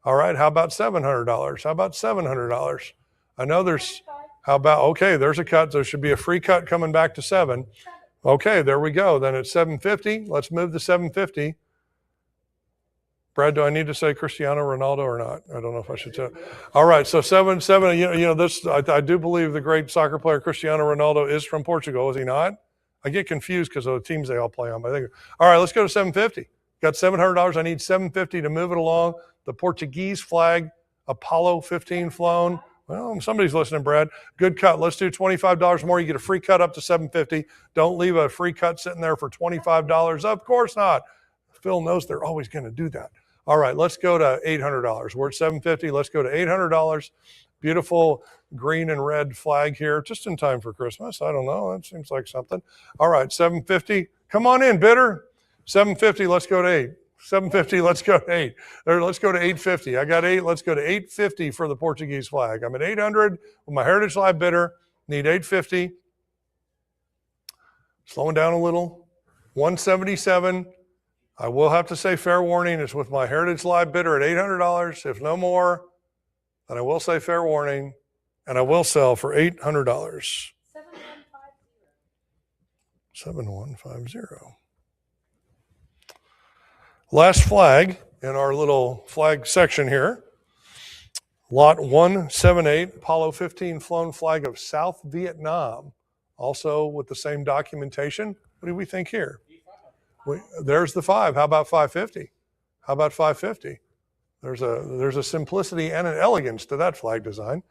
All right, how about $700? How about $700? I know there's, how about, okay, there's a cut. There should be a free cut coming back to 7. Okay, there we go. Then it's 750. Let's move to 750. Brad, do I need to say Cristiano Ronaldo or not? I don't know if I should say. All right, so 7. You know this. I do believe the great soccer player Cristiano Ronaldo is from Portugal. Is he not? I get confused because of the teams they all play on. But I think. All right, let's go to 750. Got $700. I need 750 to move it along. The Portuguese flag, Apollo 15 flown. Well, somebody's listening, Brad. Good cut. Let's do $25 more. You get a free cut up to 750. Don't leave a free cut sitting there for $25. Of course not. Phil knows they're always going to do that. All right, let's go to $800. We're at 750. Let's go to $800. Beautiful green and red flag here, just in time for Christmas. I don't know. That seems like something. All right, 750. Come on in, bidder. 750. Let's go to 8. 750. Let's go to 8. Or let's go to 850. I got 8. Let's go to 850 for the Portuguese flag. I'm at 800 with my Heritage Live bidder. Need 850. Slowing down a little. 177. I will have to say fair warning. It's with my Heritage Live bidder at $800. If no more, then I will say fair warning, and I will sell for $800. 7150. 7150. Last flag in our little flag section here. Lot 178, Apollo 15 flown flag of South Vietnam. Also with the same documentation. What do we think here? There's the 5. How about 550? How about 550? There's a simplicity and an elegance to that flag design.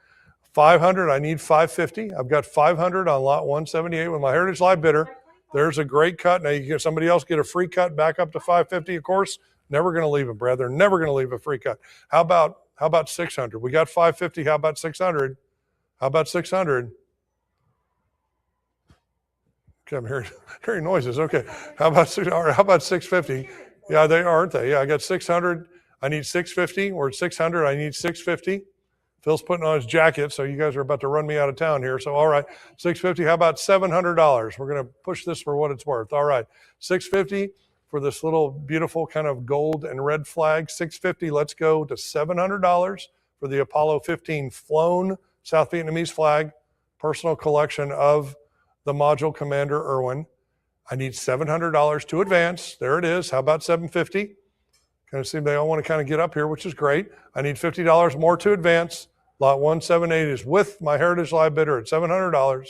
500, I need 550. I've got 500 on lot 178 with my Heritage Live bidder. There's a great cut. Now you get somebody else get a free cut back up to 550, of course. Never going to leave them, Brad. They're never going to leave a free cut. How about 600? We got 550. How about 600? How about 600? Okay, I'm hearing noises. Okay. How about 650? Yeah, they aren't they? Yeah, I got 600. I need 650. We're at 600. I need 650. Phil's putting on his jacket, so you guys are about to run me out of town here. So, all right, 650. How about $700? We're going to push this for what it's worth. All right, 650 for this little beautiful kind of gold and red flag. 650. Let's go to $700 for the Apollo 15 flown South Vietnamese flag, personal collection of the Module Commander Irwin. I need $700 to advance. There it is. How about 750? Kind of seem they all want to kind of get up here, which is great. I need $50 more to advance. Lot 178 is with my Heritage Live bidder at $700.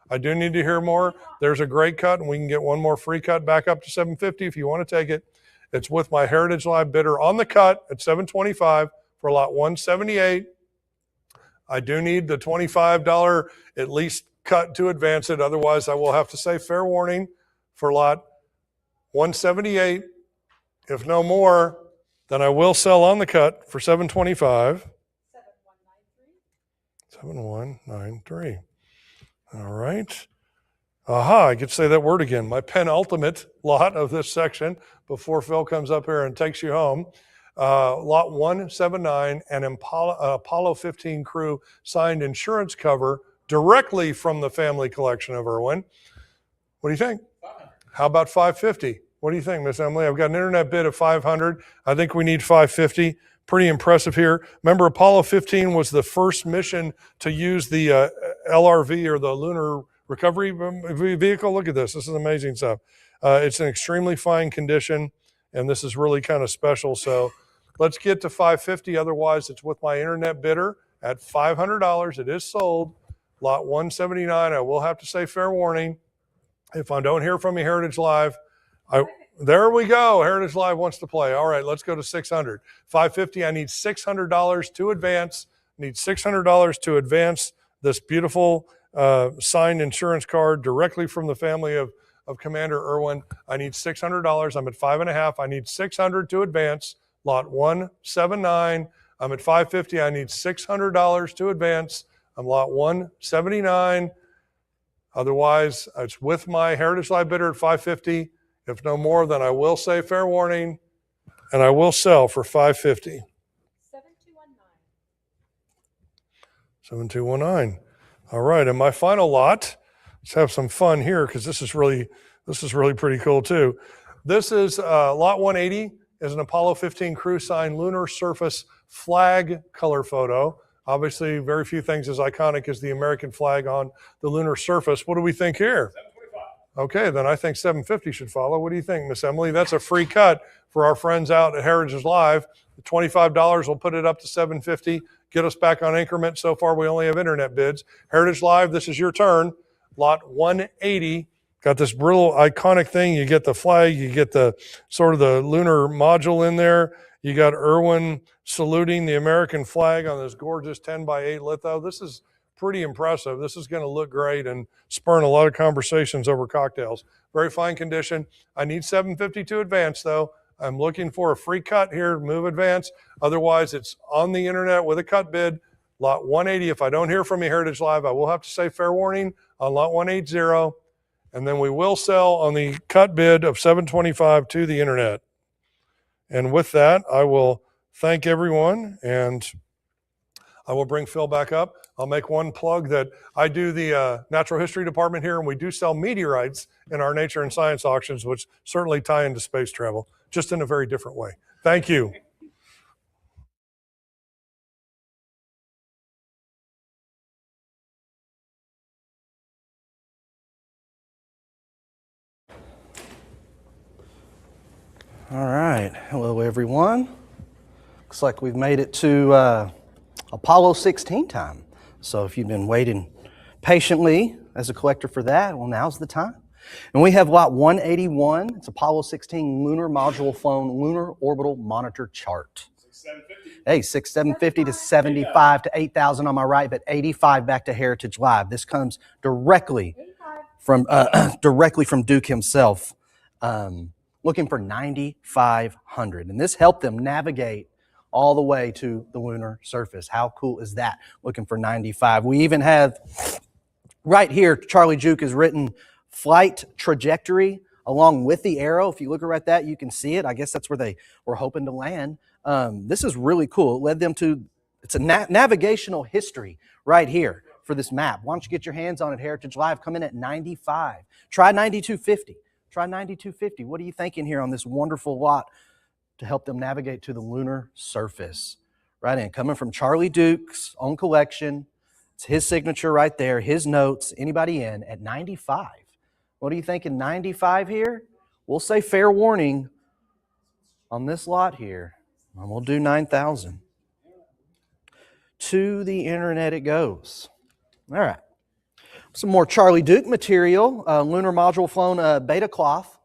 I do need to hear more. There's a great cut, and we can get one more free cut back up to $750 if you want to take it. It's with my Heritage Live bidder on the cut at $725 for lot 178. I do need the $25 at least cut to advance it. Otherwise, I will have to say fair warning for lot 178. If no more, then I will sell on the cut for $725. 7193. All right. Aha, I could say that word again. My penultimate lot of this section before Phil comes up here and takes you home. Lot 179, an Apollo 15 crew signed insurance cover directly from the family collection of Irwin. What do you think? How about 550? What do you think, Miss Emily? I've got an internet bid of 500. I think we need 550. Pretty impressive here. Remember, Apollo 15 was the first mission to use the LRV, or the Lunar Recovery Vehicle. Look at this. This is amazing stuff. It's in extremely fine condition, and this is really kind of special. So let's get to 550. Otherwise, it's with my internet bidder at $500. It is sold. Lot 179, I will have to say fair warning. If I don't hear from you, Heritage Live, there we go. Heritage Live wants to play. All right, let's go to 600. 550, I need $600 to advance. Need $600 to advance this beautiful signed insurance card directly from the family of Commander Irwin. I need $600. I'm at 5.5. I need 600 to advance. Lot 179. I'm at 550. I need $600 to advance. I'm lot 179. Otherwise, it's with my Heritage Live bidder at 550. If no more, then I will say fair warning, and I will sell for 550. 7219. 7219. All right, and my final lot. Let's have some fun here because this is really pretty cool too. This is lot 180 is an Apollo 15 crew sign lunar surface flag color photo. Obviously, very few things as iconic as the American flag on the lunar surface. What do we think here? 725. Okay, then I think 750 should follow. What do you think, Miss Emily? That's a free cut for our friends out at Heritage Live. The $25 will put it up to 750. Get us back on increment. So far, we only have internet bids. Heritage Live, this is your turn. Lot 180. Got this real iconic thing. You get the flag. You get the sort of the lunar module in there. You got Irwin saluting the American flag on this gorgeous 10x8 litho. This is pretty impressive. This is going to look great and spurn a lot of conversations over cocktails. Very fine condition. I need 750 to advance, though. I'm looking for a free cut here, move advance. Otherwise, it's on the internet with a cut bid. Lot 180, if I don't hear from you, Heritage Live, I will have to say fair warning on lot 180. And then we will sell on the cut bid of 725 to the internet. And with that, I will thank everyone, and I will bring Phil back up. I'll make one plug that I do the natural history department here, and we do sell meteorites in our nature and science auctions, which certainly tie into space travel, just in a very different way. Thank you. All right. Hello, everyone. Looks like we've made it to Apollo 16 time. So if you've been waiting patiently as a collector for that, well, now's the time. And we have lot 181. It's Apollo 16 lunar module flown lunar orbital monitor chart. 750. Hey, 750 to 75 to 8,000 on my right, but 85 back to Heritage Live. This comes directly from Duke himself. Looking for 9,500. And this helped them navigate all the way to the lunar surface. How cool is that? Looking for 95. We even have right here, Charlie Duke has written flight trajectory along with the arrow. If you look at that, you can see it. I guess that's where they were hoping to land. This is really cool. It led them to, it's a navigational history right here for this map. Why don't you get your hands on it, Heritage Live? Come in at 95. Try 9250. Try 9250. What are you thinking here on this wonderful lot to help them navigate to the lunar surface? Right in, coming from Charlie Duke's own collection. It's his signature right there, his notes, anybody in at 95. What are you thinking, 95 here? We'll say fair warning on this lot here, and we'll do 9,000. To the internet it goes. All right. Some more Charlie Duke material, lunar module flown beta cloth.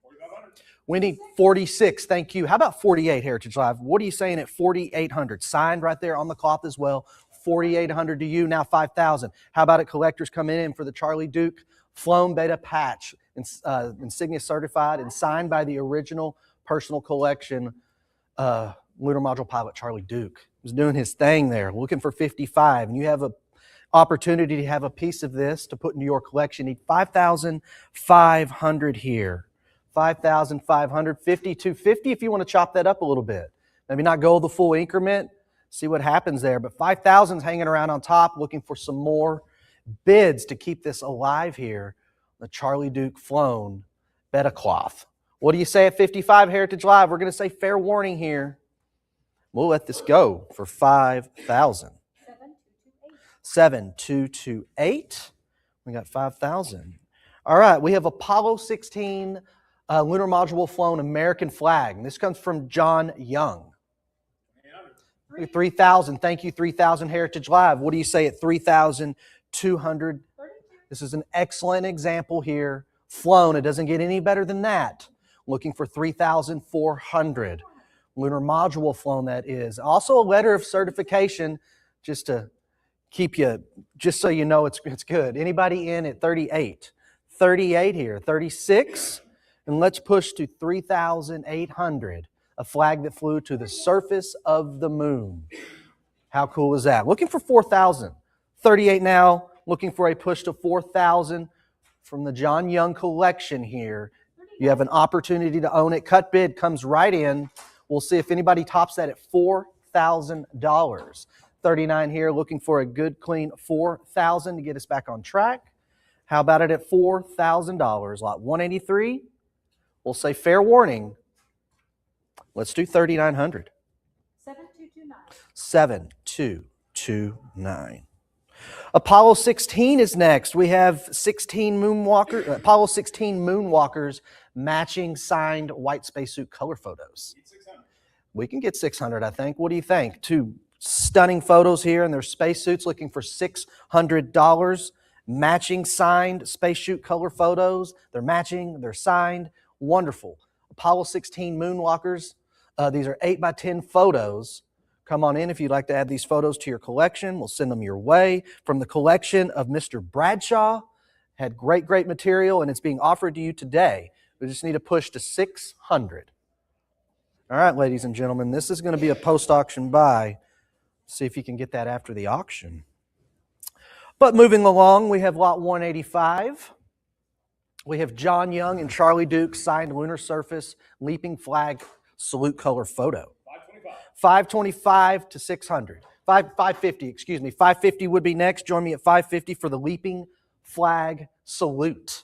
4,500. We need 46, thank you. How about 48, Heritage Live? What are you saying at 4,800? Signed right there on the cloth as well. 4,800 to you, now 5,000. How about it, collectors coming in for the Charlie Duke flown beta patch, insignia certified and signed by the original personal collection lunar module pilot Charlie Duke. He's doing his thing there, looking for 55, and you have a opportunity to have a piece of this to put into your collection. Need 5,500 here. 5,500, 5,250 if you want to chop that up a little bit. Maybe not go the full increment, see what happens there. But 5,000 is hanging around on top, looking for some more bids to keep this alive here. The Charlie Duke flown beta cloth. What do you say at 55, Heritage Live? We're going to say fair warning here. We'll let this go for 5,000. 7228. We got 5,000. All right, we have Apollo 16 lunar module flown American flag. And this comes from John Young. Look at 3,000. Thank you, 3,000 Heritage Live. What do you say at 3,200? 32. This is an excellent example here. Flown, it doesn't get any better than that. Looking for 3,400. Lunar module flown, that is. Also a letter of certification, just to keep you, just so you know it's good. Anybody in at 38? 38 here, 36. And let's push to 3,800. A flag that flew to the surface of the moon. How cool is that? Looking for 4,000. 38 now, looking for a push to 4,000 from the John Young collection here. You have an opportunity to own it. Cut bid comes right in. We'll see if anybody tops that at $4,000. 39 here, looking for a good, clean 4,000 to get us back on track. How about it at $4,000? Lot 183. We'll say fair warning. Let's do 3,900. 7229. 7229. Apollo 16 is next. We have 16 Apollo 16 moonwalkers matching signed white spacesuit color photos. 600. We can get 600, I think. What do you think? Two stunning photos here in their spacesuits, looking for $600. Matching signed spacesuit color photos. They're matching, they're signed. Wonderful. Apollo 16 moonwalkers. These are 8x10 photos. Come on in if you'd like to add these photos to your collection. We'll send them your way. From the collection of Mr. Bradshaw. Had great, great material, and it's being offered to you today. We just need to push to 600. All right, ladies and gentlemen, this is going to be a post-auction buy. See if you can get that after the auction. But moving along, we have lot 185. We have John Young and Charlie Duke signed lunar surface leaping flag salute color photo. 525 to 600. 550, excuse me. 550 would be next. Join me at 550 for the leaping flag salute.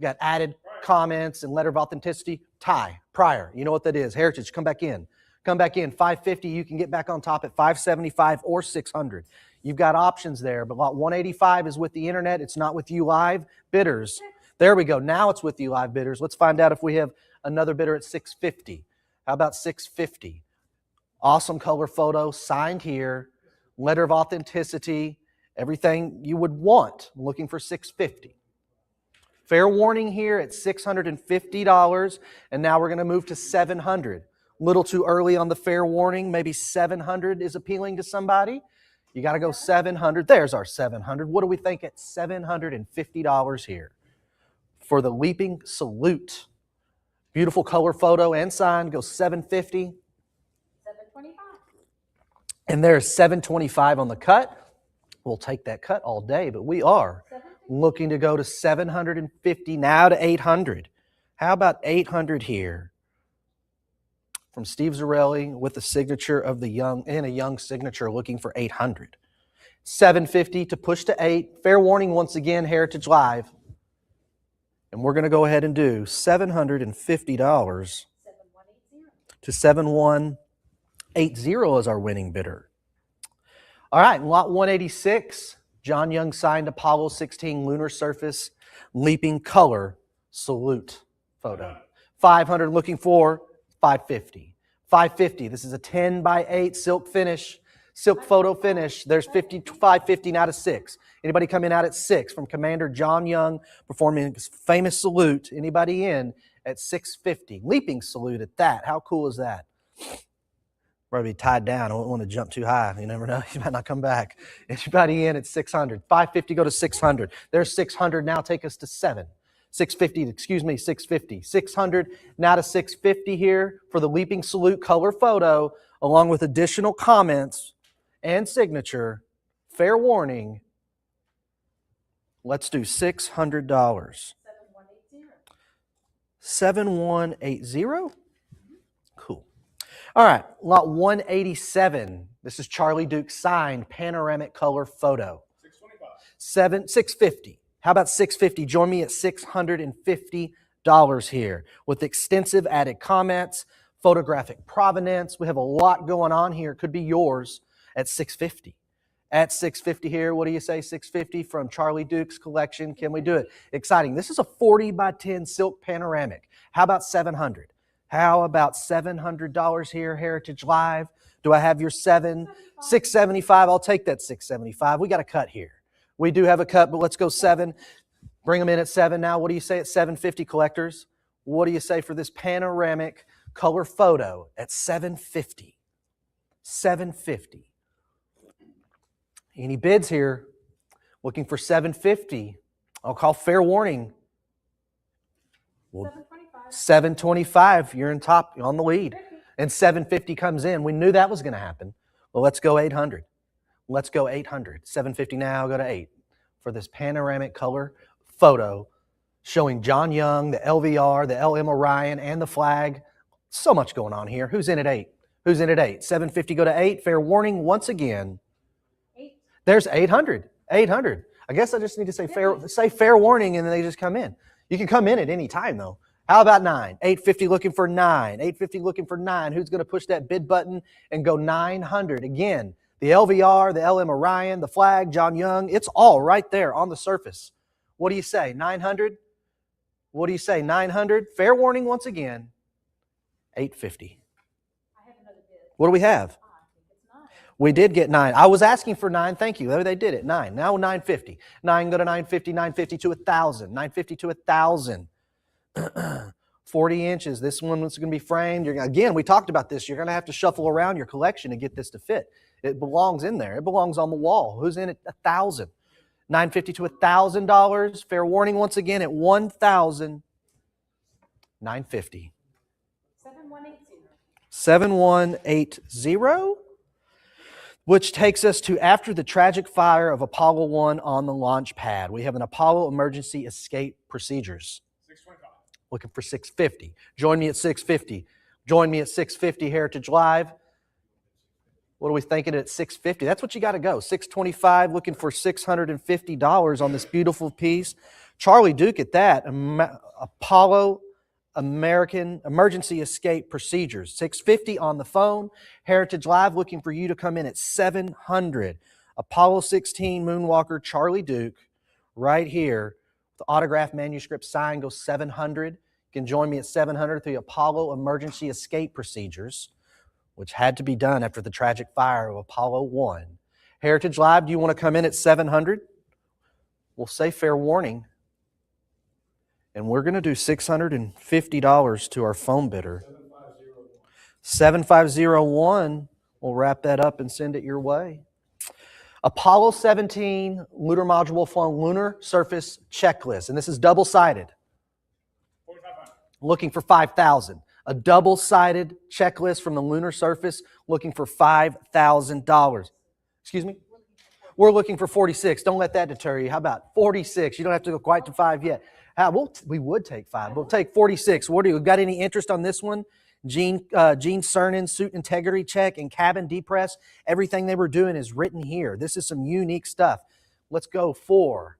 Got added comments and letter of authenticity. Tie, prior. You know what that is. Heritage, come back in. Come back in. 550, you can get back on top at 575 or 600. You've got options there, but lot 185 is with the internet. It's not with you live bidders. There we go. Now it's with you live bidders. Let's find out if we have another bidder at 650. How about 650? Awesome color photo, signed here, letter of authenticity, everything you would want. I'm looking for 650. Fair warning here at $650, and now we're going to move to 700. Little too early on the fair warning. Maybe 700 is appealing to somebody. You got to go 700. There's our 700. What do we think at $750 here for the leaping salute? Beautiful color photo and signed. Go 750. 725. And there's 725 on the cut. We'll take that cut all day, but we are 750. looking to go to 750, now to 800. How about 800 here? From Steve Zarelli with the signature of the Young, and a Young signature, looking for 800. 750 to push to 8. Fair warning once again, Heritage Live. And we're going to go ahead and do $750 7180. to 7180 as our winning bidder. All right, in lot 186, John Young signed Apollo 16 lunar surface leaping color salute photo. 500 looking for 550. 550, this is a 10 by 8 silk finish, silk photo finish. There's 550 now to 6. Anybody coming out at 6 from Commander John Young performing his famous salute? Anybody in at 650? Leaping salute at that. How cool is that? Probably tied down. I wouldn't want to jump too high. You never know. You might not come back. Anybody in at 600? 550 go to 600. There's 600 now. Take us to 7. 650, excuse me, 650. 600 now to 650 here for the leaping salute color photo, along with additional comments and signature. Fair warning. Let's do $600. 7180. 7180? Cool. All right, lot 187. This is Charlie Duke signed panoramic color photo. 625. 650. How about 650? Join me at $650 here with extensive added comments, photographic provenance. We have a lot going on here. It could be yours at 650. At 650 here, what do you say? 650 from Charlie Duke's collection. Can we do it? Exciting. This is a 40 by 10 silk panoramic. How about 700? How about $700 here, Heritage Live? Do I have your 675? I'll take that 675. We got a cut here. We do have a cut, but let's go 7. Bring them in at 7 now. What do you say at 750, collectors? What do you say for this panoramic color photo at 750? 750. Any bids here? Looking for 750. I'll call fair warning. 725. 725. You're in top, on the lead. And 750 comes in. We knew that was going to happen. Well, let's go 800. Let's go 800. 750 now, go to 8 for this panoramic color photo showing John Young, the LVR, the LM Orion, and the flag. So much going on here. Who's in at 8? Who's in at 8? 750 go to 8. Fair warning once again. 8. There's 800. 800. I guess I just need to say fair warning, and then they just come in. You can come in at any time, though. How about 9? 850 looking for 9. 850 looking for 9. Who's going to push that bid button and go 900? Again, the LVR, the LM Orion, the flag, John Young, it's all right there on the surface. What do you say? 900? What do you say? 900? Fair warning once again. 850. I have another bid. What do we have? I think it's 9. We did get 9. I was asking for 9. Thank you. They did it. 9. Now 950. 9 go to 950. 950 to 1,000. 950 to 1,000. 40 inches. This one was going to be framed. Again, we talked about this. You're going to have to shuffle around your collection to get this to fit. It belongs in there. It belongs on the wall. Who's in it? 1,000. 950 to $1,000. Fair warning once again at 1,000. 950. 7180. 7180, which takes us to after the tragic fire of Apollo 1 on the launch pad. We have an Apollo emergency escape procedures. 625. Looking for 650. Join me at 650. Join me at 650, Heritage Live. What are we thinking at 650? That's what you got to go. 625, looking for $650 on this beautiful piece. Charlie Duke at that. Apollo American Emergency Escape Procedures. 650 on the phone. Heritage Live looking for you to come in at 700. Apollo 16 Moonwalker Charlie Duke right here. The autographed manuscript sign goes 700. You can join me at 700 through the Apollo Emergency Escape Procedures, which had to be done after the tragic fire of Apollo 1. Heritage Live, do you want to come in at 700? We'll say fair warning. And we're going to do $650 to our phone bidder. 7501. We'll wrap that up and send it your way. Apollo 17 Lunar Module Flown Lunar Surface Checklist. And this is double-sided. 4,500. Looking for 5,000. A double-sided checklist from the lunar surface looking for $5,000. Excuse me? We're looking for 46. Don't let that deter you. How about 46? You don't have to go quite to 5 yet. We would take 5. We'll take 46. What do you got? Any interest on this one? Gene Cernan suit integrity check and cabin depress. Everything they were doing is written here. This is some unique stuff. Let's go for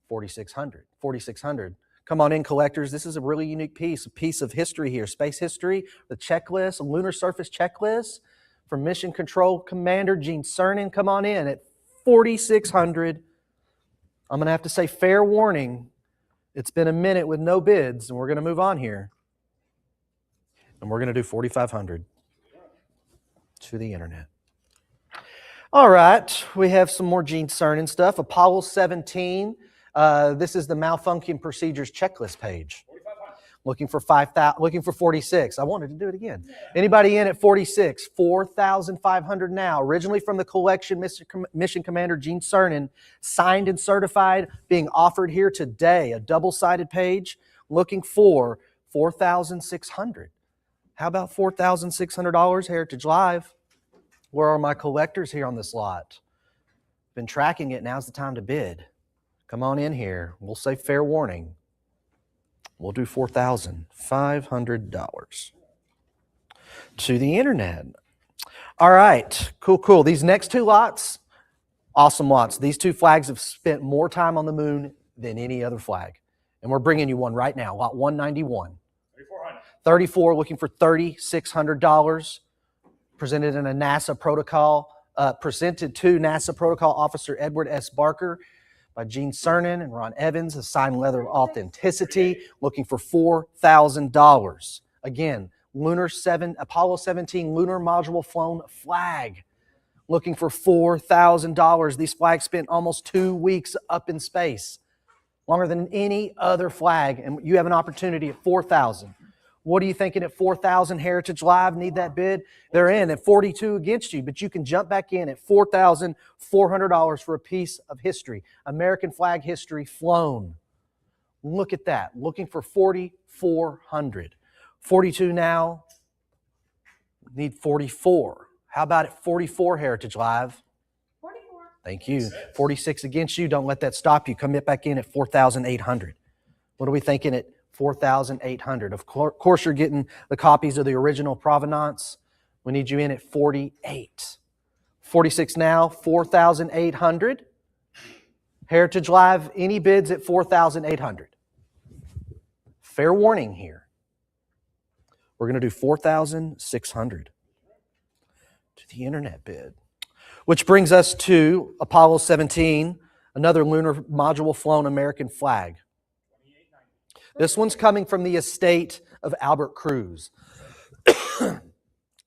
4,600. 4,600. Come on in, collectors. This is a really unique piece, a piece of history here. Space history, the checklist, a lunar surface checklist from Mission Control Commander Gene Cernan. Come on in at 4,600. I'm going to have to say fair warning. It's been a minute with no bids, and we're going to move on here. And we're going to do 4,500 to the internet. All right, we have some more Gene Cernan stuff. Apollo 17. This is the malfunction procedures checklist page. 4,500. Looking for 5,000. Looking for 46. I wanted to do it again. Anybody in at 46? 4,500 now. Originally from the collection, Mission Commander Gene Cernan, signed and certified, being offered here today. A double-sided page. Looking for 4,600. How about $4,600, Heritage Live? Where are my collectors here on this lot? Been tracking it. Now's the time to bid. Come on in here. We'll say fair warning. We'll do $4,500 to the internet. All right, cool. These next two lots, awesome lots. These two flags have spent more time on the moon than any other flag. And we're bringing you one right now, lot 191. 3,400. 34, looking for $3,600. Presented in a NASA protocol, presented to NASA Protocol Officer Edward S. Barker by Gene Cernan and Ron Evans, a signed letter of authenticity, looking for $4,000. Again, Apollo 17 lunar module flown flag. Looking for $4,000. These flags spent almost 2 weeks up in space. Longer than any other flag, and you have an opportunity at $4,000. What are you thinking at $4,000? Heritage Live need that bid? They're in at $42 against you, but you can jump back in at $4,400 for a piece of history. American flag history flown. Look at that. Looking for $4,400. 42 now. Need 44. How about at 44, Heritage Live? 44. Thank you. 46 against you. Don't let that stop you. Come back in at 4,800. What are we thinking at 4,800? Of course, you're getting the copies of the original provenance. We need you in at 48. 46 now, 4,800. Heritage Live, any bids at 4,800? Fair warning here. We're going to do 4,600 to the internet bid. Which brings us to Apollo 17, another lunar module flown American flag. This one's coming from the estate of Albert Cruz.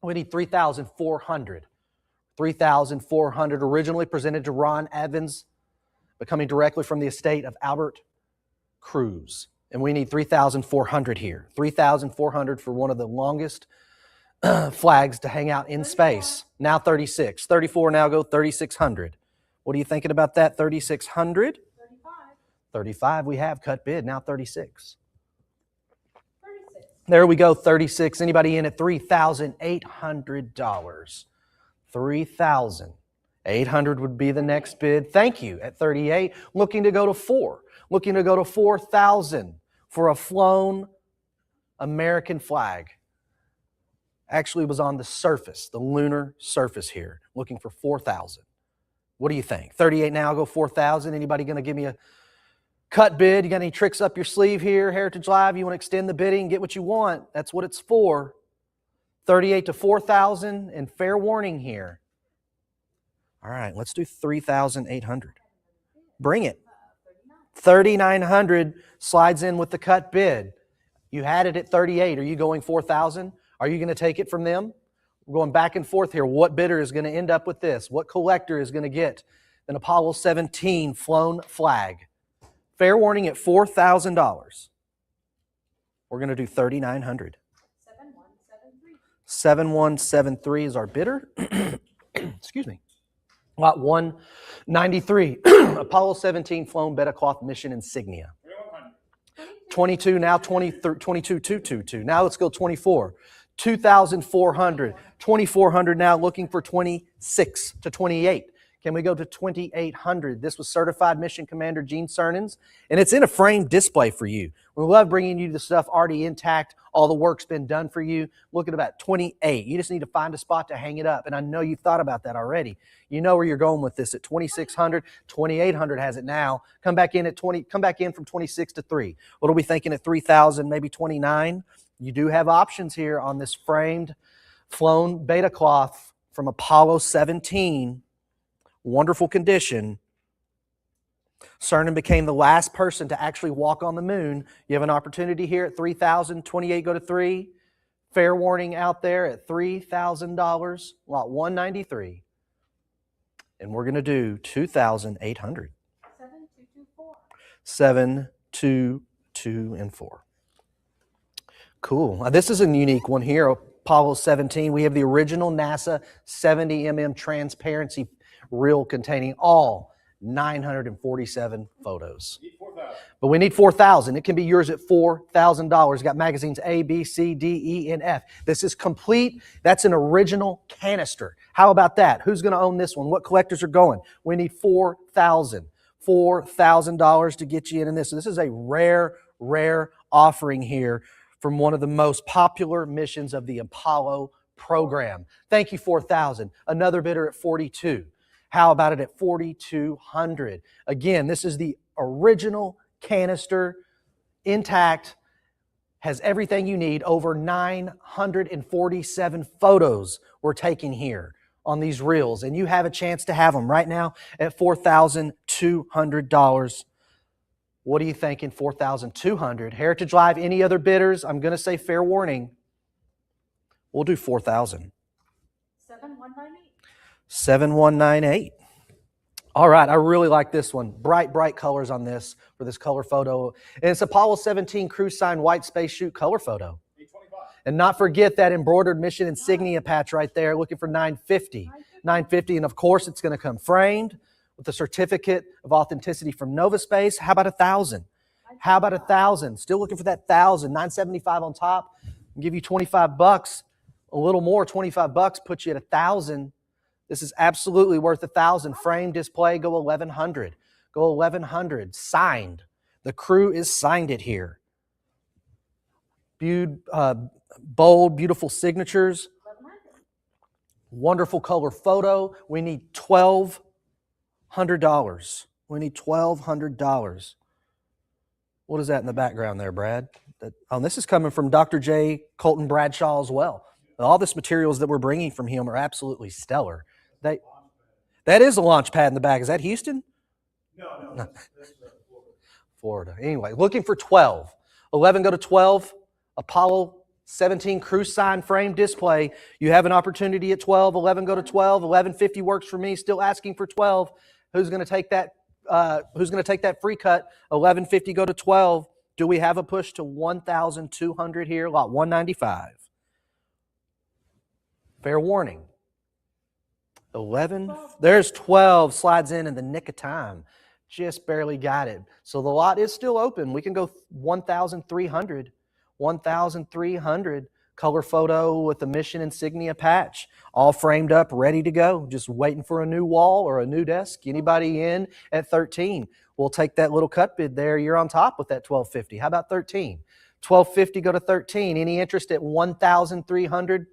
We need 3,400. 3,400 originally presented to Ron Evans, but coming directly from the estate of Albert Cruz. And we need 3,400 here. 3,400 for one of the longest flags to hang out in space. Now 36. 34 now go 3,600. What are you thinking about that? 3,600? 35. 35 we have cut bid. Now 36. 36. There we go, 36. Anybody in at $3,800? 3,800 would be the next bid. Thank you. At 38, looking to go to 4. Looking to go to 4,000 for a flown American flag. Actually was on the surface, the lunar surface here, looking for 4,000. What do you think? 38 now, go 4,000. Anybody going to give me a cut bid? You got any tricks up your sleeve here, Heritage Live? You want to extend the bidding, get what you want? That's what it's for. 38 to 4,000, and fair warning here. All right, let's do 3,800. Bring it. 3,900 slides in with the cut bid. You had it at 38. Are you going 4,000? Are you going to take it from them? We're going back and forth here. What bidder is going to end up with this? What collector is going to get an Apollo 17 flown flag? Fair warning at $4,000. We're going to do 3,900. 7173. 7173 is our bidder. Excuse me. Lot 193. Apollo 17 flown beta cloth mission insignia. 2100. 22 now, 22,222. Now let's go 24. 2,400. 2,400 now, looking for 26 to 28. Can we go to 2,800? This was Certified Mission Commander Gene Cernins, and it's in a framed display for you. We love bringing you the stuff already intact. All the work's been done for you. Look at about 28. You just need to find a spot to hang it up, and I know you've thought about that already. You know where you're going with this at 2,600. 2,800 has it now. Come back in at 20. Come back in from 26 to 3. What are we thinking at 3,000? Maybe 29. You do have options here on this framed, flown beta cloth from Apollo 17. Wonderful condition. Cernan became the last person to actually walk on the moon. You have an opportunity here at 3,000. 28 go to 3. Fair warning out there at $3,000. Lot 193. And we're going to do 2,800. 7224. 7, 2, 2, and 4. Cool. Now, this is a unique one here. Apollo 17. We have the original NASA 70mm transparency reel containing all 947 photos. Need 4,000. But we need 4,000. It can be yours at $4,000. Got magazines A, B, C, D, E, and F. This is complete. That's an original canister. How about that? Who's going to own this one? What collectors are going? We need 4,000. $4,000 to get you in this. So this is a rare offering here from one of the most popular missions of the Apollo program. Thank you, 4,000. Another bidder at 42. How about it at 4,200? Again, this is the original canister, intact, has everything you need. Over 947 photos we're taking here on these reels, and you have a chance to have them right now at $4,200. What are you thinking? 4,200. Heritage Live, any other bidders? I'm going to say fair warning. We'll do 4,000. 7198. 7198. All right, I really like this one. Bright, bright colors on this for this color photo. And it's Apollo 17 crew sign white space shoot color photo. 825. And not forget that embroidered mission insignia patch right there, looking for 950. 950, and of course it's going to come framed with a certificate of authenticity from Novaspace. How about 1,000? How about 1,000? Still looking for that 1,000. 975 on top. I'll give you $25. A little more, $25 puts you at 1,000. This is absolutely worth 1,000. Frame display, go 1,100. Go 1,100. Signed. The crew is signed it here. Bold, beautiful signatures. 1100. Wonderful color photo. We need $1,200. We need $1,200. What is that in the background there, Brad? This is coming from Dr. J. Colton Bradshaw as well. All this materials that we're bringing from him are absolutely stellar. That is a launch pad in the back. Is that Houston? No. That's Florida. Anyway, looking for 12. 11 go to 12. Apollo 17 crew sign frame display. You have an opportunity at 12. 11 go to 12. 1150 works for me. Still asking for 12. Who's going to take that? Who's going to take that free cut? 1150 go to 12. Do we have a push to 1,200 here? Lot 195. Fair warning. 11. There's 12. Slides in the nick of time. Just barely got it. So the lot is still open. We can go 1,300. 1,300. Color photo with the mission insignia patch. All framed up, ready to go. Just waiting for a new wall or a new desk. Anybody in at 13? We'll take that little cut bid there. You're on top with that 1,250. How about 13? 1,250 go to 13. Any interest at 1,300?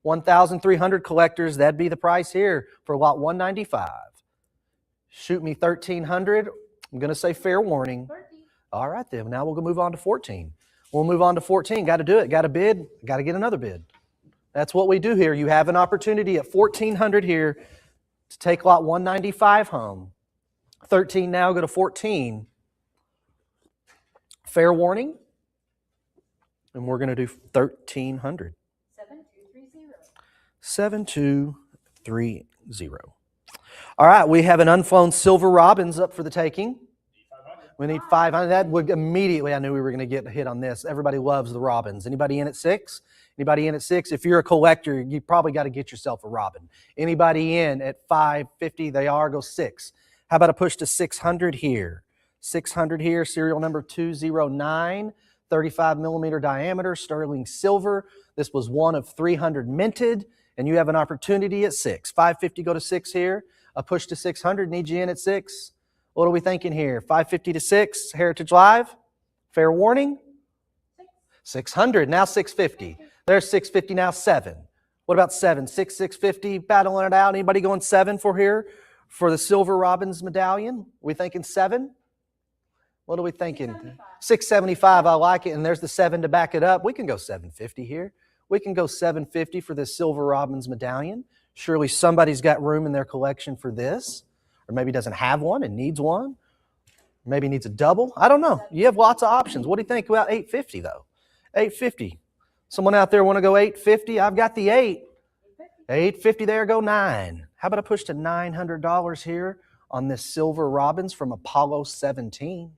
1,300 collectors, that'd be the price here for lot 195. Shoot me 1,300. I'm going to say fair warning. 13. All right, then. Now we'll move on to 14. We'll move on to 14. Got to do it. Got to bid. Got to get another bid. That's what we do here. You have an opportunity at 1,400 here to take lot 195 home. 13 now, go to 14. Fair warning. And we're going to do 1,300. 7230. 7230. All right, we have an unflown silver robins up for the taking. We need 500. That would immediately, I knew we were going to get a hit on this. Everybody loves the robins. Anybody in at 6? Anybody in at 6? If you're a collector, you probably got to get yourself a robin. Anybody in at 550? They are. Go 6. How about a push to 600 here? 600 here, serial number 209, 35 millimeter diameter, sterling silver. This was one of 300 minted, and you have an opportunity at 6. 550 go to 6 here. A push to 600 needs you in at 6. What are we thinking here? 550 to 6, Heritage Live. Fair warning. 600, now 650. There's 650, now 7. What about 7? 650, battling it out. Anybody going 7 for here? For the Silver Robins medallion? We thinking 7? What are we thinking? 675, I like it. And there's the 7 to back it up. We can go 750 here. We can go 750 for this Silver Robins medallion. Surely somebody's got room in their collection for this. Or maybe doesn't have one and needs one. Maybe needs a double. I don't know. You have lots of options. What do you think about 850 though? 850. Someone out there want to go 850? I've got the 8. 850 there, go 9. How about a push to $900 here on this Silver Robins from Apollo 17?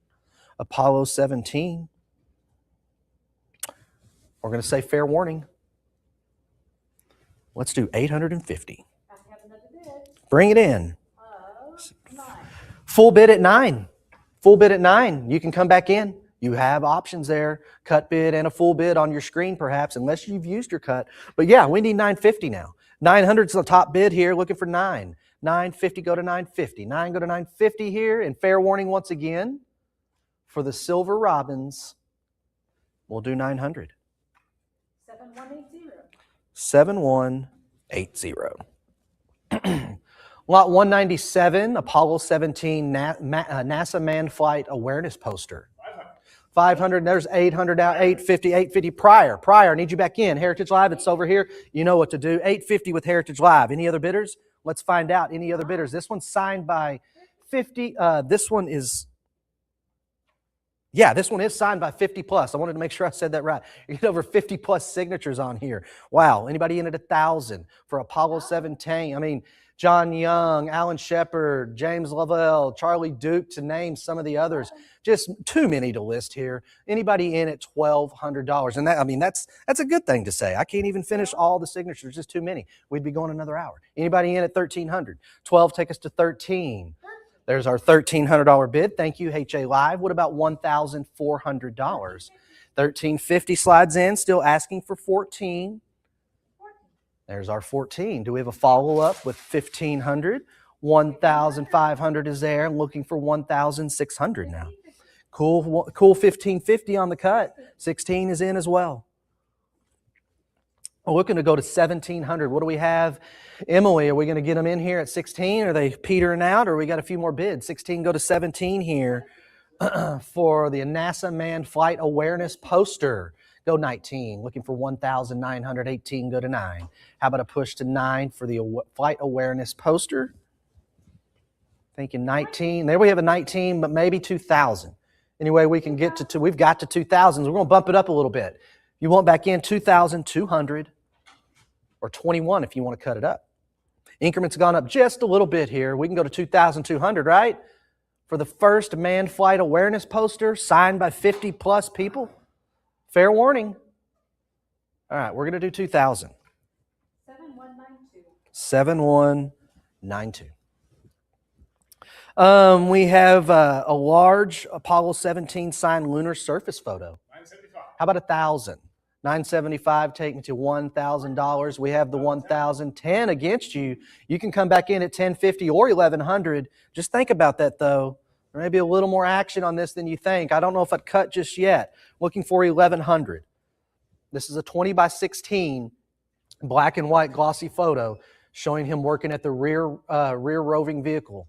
Apollo 17. We're going to say fair warning. Let's do 850. I have another bid Bring it in. of 9. Full bid at 9. Full bid at 9. You can come back in. You have options there. Cut bid and a full bid on your screen perhaps, unless you've used your cut. But yeah, we need 950 now. 900 is the top bid here, looking for 9. 950 go to 950. 9 go to 950 here. And fair warning once again, for the Silver Robins, we'll do 900. 7180. 7180. Lot 197, Apollo 17 NASA Manned Flight Awareness Poster. 500, there's 800 now, 850, 850 prior. I need you back in. Heritage Live, it's over here. You know what to do. 850 with Heritage Live. Any other bidders? Let's find out. Any other bidders? This one's signed by 50. This one is Yeah, this one is signed by 50 plus. I wanted to make sure I said that right. You get over 50 plus signatures on here. Wow. Anybody in at 1,000 for Apollo 17? I mean, John Young, Alan Shepard, James Lovell, Charlie Duke, to name some of the others. Just too many to list here. Anybody in at $1,200? And that, I mean, that's a good thing to say. I can't even finish all the signatures. Just too many. We'd be going another hour. Anybody in at 1,300? 12 take us to 13. There's our $1,300 bid. Thank you, HA Live. What about $1,400? $1,350 slides in, still asking for 14. There's our 14. Do we have a follow-up with 1,500? 1,500 is there. I'm looking for 1,600 now. Cool 1,550 on the cut. 16 is in as well. We're looking to go to 1,700. What do we have? Emily, are we going to get them in here at 16? Are they petering out, or we got a few more bids? 16 go to 17 here for the NASA Manned Flight Awareness poster. Go 19. Looking for 1,918. Go to 9. How about a push to 9 for the Flight Awareness poster? Thinking 19. There we have a 19, but maybe 2,000. Anyway, we can get to 2. We've got to 2,000. We're going to bump it up a little bit. You want back in 2,200 or 21 if you want to cut it up. Increments gone up just a little bit here. We can go to 2,200, right? For the first manned flight awareness poster signed by 50 plus people. Fair warning. All right, we're going to do 2,000. 7192. 7192. We have a large Apollo 17 signed lunar surface photo. 975. How about 1,000? 975, take me to $1,000. We have the 1,010 against you. You can come back in at 1050 or 1,100. Just think about that, though. There may be a little more action on this than you think. I don't know if I'd cut just yet. Looking for 1,100. This is a 20 by 16 black and white glossy photo showing him working at the rear roving vehicle.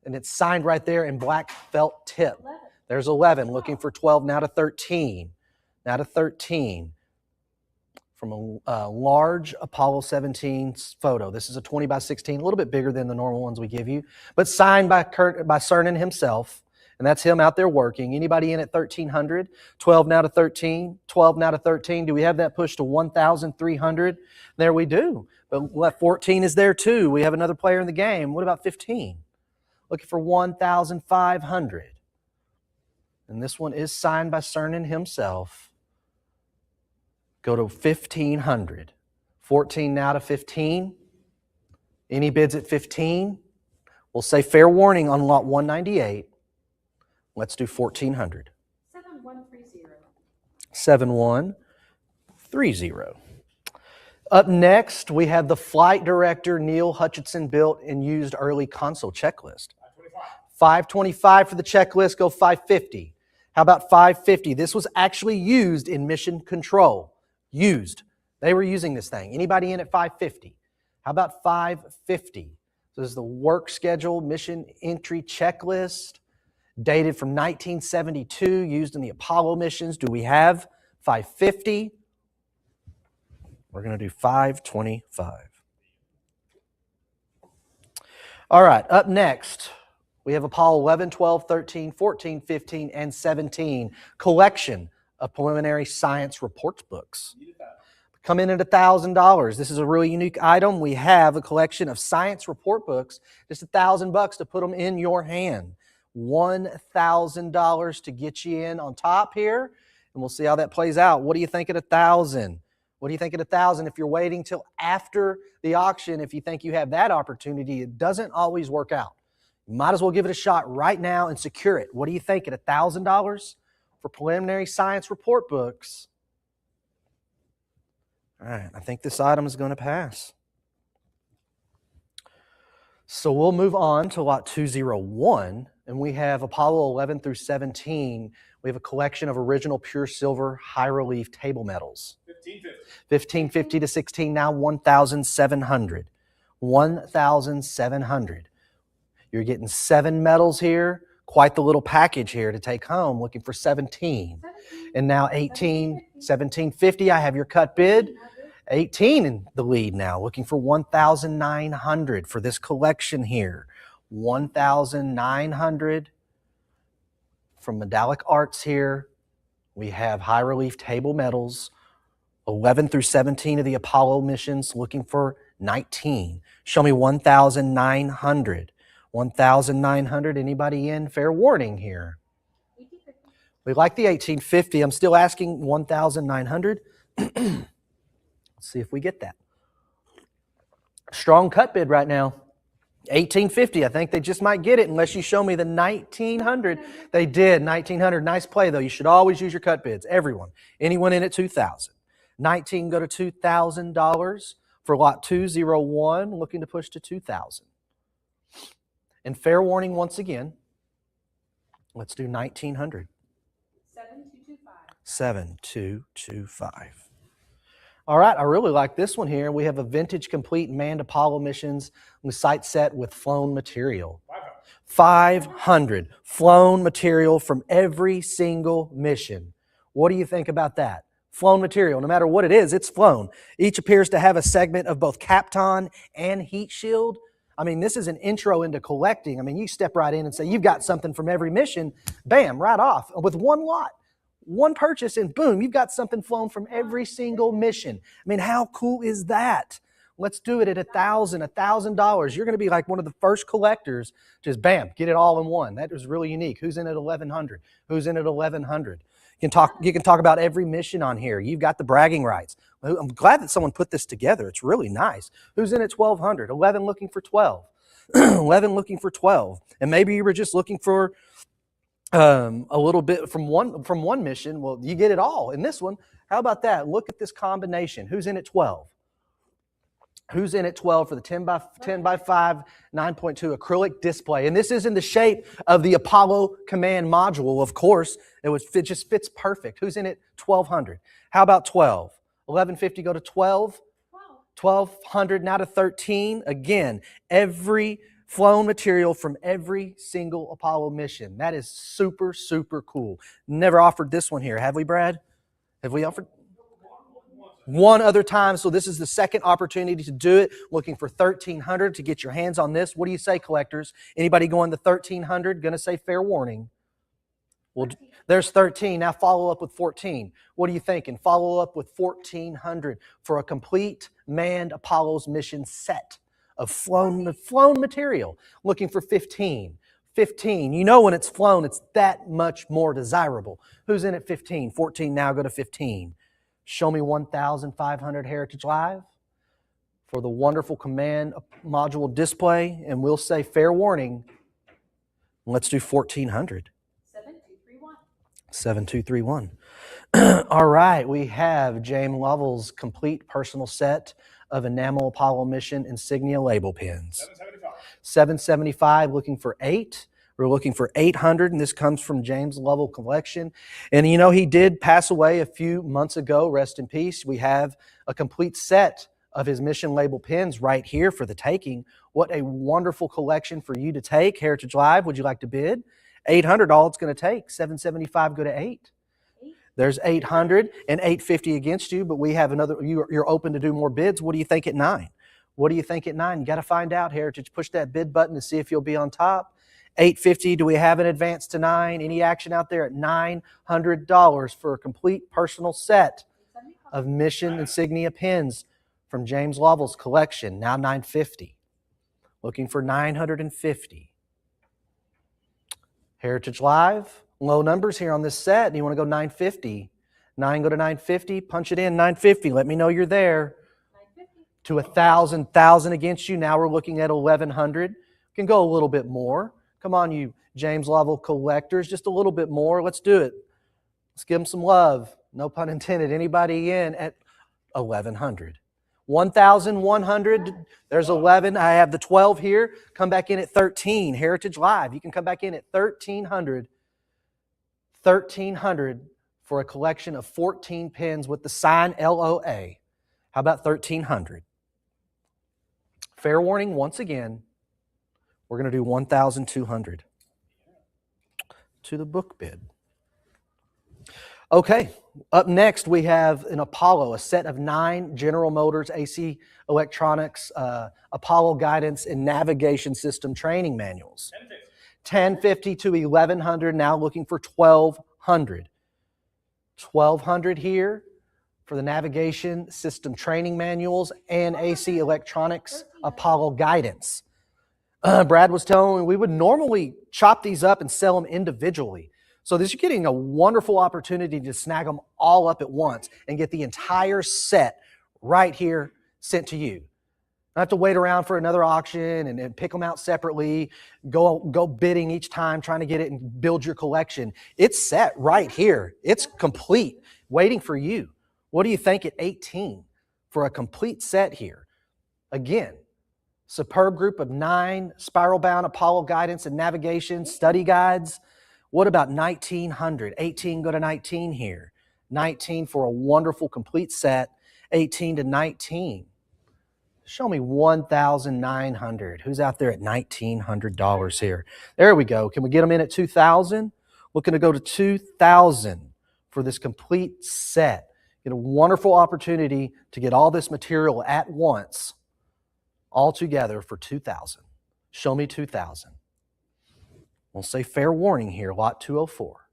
And it's signed right there in black felt tip. 11. There's 11. Looking for 12, now to 13. Now to 13 from a large Apollo 17 photo. This is a 20 by 16, a little bit bigger than the normal ones we give you, but signed by Cernan himself, and that's him out there working. Anybody in at 1,300? 12 now to 13, 12 now to 13. Do we have that push to 1,300? There we do. But 14 is there too. We have another player in the game. What about 15? Looking for 1,500. And this one is signed by Cernan himself. Go to 1,500. 14 now to 15. Any bids at 15? We'll say fair warning on lot 198. Let's do 1,400. 7130. 7130. Up next, we have the flight director Neil Hutchinson built and used early console checklist. 525 for the checklist, go 550. How about 550? This was actually used in mission control. Used. They were using this thing. Anybody in at 550? How about 550? This is the work schedule mission entry checklist, dated from 1972, used in the Apollo missions. Do we have 550? We're going to do 525. All right, up next, we have Apollo 11, 12, 13, 14, 15, and 17 collection of preliminary science report books. Come in at $1,000. This is a really unique item. We have a collection of science report books, just $1,000 to put them in your hand. $1,000 to get you in on top here, and we'll see how that plays out. What do you think at 1,000? What do you think at 1,000? If you're waiting till after the auction, if you think you have that opportunity, it doesn't always work out. You might as well give it a shot right now and secure it. What do you think at $1,000 for preliminary science report books? All right, I think this item is going to pass. So we'll move on to lot 201, and we have Apollo 11 through 17. We have a collection of original pure silver high relief table medals. 1550 to 16, now 1,700. 1,700. You're getting 7 medals here. Quite the little package here to take home, looking for 17. And now 18, 1750. I have your cut bid. 18 in the lead now, looking for 1,900 for this collection here. 1,900 from Medallic Arts here. We have high relief table metals, 11 through 17 of the Apollo missions, looking for 19. Show me 1,900. 1,900, anybody in? Fair warning here. 1850. We like the 1850. I'm still asking 1,900. Let's see if we get that. Strong cut bid right now. 1850. I think they just might get it unless you show me the 1900. They did 1900. Nice play though. You should always use your cut bids. Everyone. Anyone in at 2,000. 19 go to $2,000 for lot 201. Looking to push to 2,000. And fair warning once again. Let's do 1900. 7225. 7225. All right, I really like this one here. We have a vintage complete manned Apollo missions with site set with flown material. 500 flown material from every single mission. What do you think about that? Flown material, no matter what it is, it's flown. Each appears to have a segment of both Kapton and heat shield. I mean, this is an intro into collecting. I mean, you step right in and say, you've got something from every mission, bam, right off with one lot. One purchase and boom, you've got something flown from every single mission. I mean, how cool is that? Let's do it at $1,000. You're going to be like one of the first collectors. Just bam, get it all in one. That is really unique. Who's in at 1,100? Who's in at 1,100? You can talk about every mission on here. You've got the bragging rights. I'm glad that someone put this together. It's really nice. Who's in at 1,200? 11 looking for 12. 11 looking for 12. And maybe you were just looking for a little bit from one mission. Well, you get it all in this one. How about that? Look at this combination. Who's in at 12? Who's in at 12 for the 10 by 5 9.2 acrylic display? And this is in the shape of the Apollo Command module, of course. It just fits perfect. Who's in at 1,200? How about 12? 1,150 go to 12. 1,200 now to 13. Again, every flown material from every single Apollo mission. That is super, super cool. Never offered this one here, have we, Brad? Have we offered? One other time, so this is the second opportunity to do it. Looking for 1,300 to get your hands on this. What do you say, collectors? Anybody going to 1,300? Going to say fair warning. Well, there's 13. Now follow up with 14. What are you thinking? Follow up with 1,400 for a complete manned Apollo's mission set of flown material. Looking for 15. 15. You know when it's flown, it's that much more desirable. Who's in at 15? 14 now go to 15. Show me 1,500 Heritage Live for the wonderful command module display. And we'll say fair warning. Let's do 1,400. 7231. 7231. All right, we have James Lovell's complete personal set of enamel Apollo mission insignia label pins. 775. 775, looking for 8. We're looking for 800, and this comes from James Lovell Collection. And you know, he did pass away a few months ago. Rest in peace. We have a complete set of his mission label pins right here for the taking. What a wonderful collection for you to take. Heritage Live, would you like to bid? 800, all it's going to take. 775, go to 8. There's 800 and 850 against you, but we have another. You're open to do more bids. What do you think at 9? What do you think at 9? You got to find out, Heritage. Push that bid button to see if you'll be on top. 850. Do we have an advance to 9? Any action out there at $900 for a complete personal set of mission insignia pins from James Lovell's collection? Now 950. Looking for 950. Heritage Live. Low numbers here on this set. You want to go 950. 9 go to 950. Punch it in 950. Let me know you're there. 950. To 1,000 against you. Now we're looking at 1,100. Can go a little bit more. Come on, you James Lovell collectors. Just a little bit more. Let's do it. Let's give them some love. No pun intended. Anybody in at 1,100? 1,100. There's 11. I have the 12 here. Come back in at 13. Heritage Live. You can come back in at 1,300. 1,300 for a collection of 14 pins with the sign LOA. How about 1,300? Fair warning once again. We're going to do 1,200 to the book bid. Okay, up next we have an Apollo, a set of 9 General Motors AC Electronics Apollo guidance and navigation system training manuals. 1050 to 1100, now looking for 1200. 1200 here for the navigation system training manuals and AC electronics Apollo guidance. Brad was telling me we would normally chop these up and sell them individually. So this, you're getting a wonderful opportunity to snag them all up at once and get the entire set right here sent to you. Not have to wait around for another auction and pick them out separately, go bidding each time, trying to get it and build your collection. It's set right here. It's complete, waiting for you. What do you think at 18 for a complete set here? Again, superb group of 9 spiral-bound Apollo guidance and navigation study guides. What about 1900? 18 go to 19 here. 19 for a wonderful complete set. 18 to 19. Show me 1,900. Who's out there at $1,900 here? There we go. Can we get them in at 2,000? Looking to go to 2,000 for this complete set. Get a wonderful opportunity to get all this material at once, all together for 2,000. Show me 2,000. We'll say fair warning here, lot 204.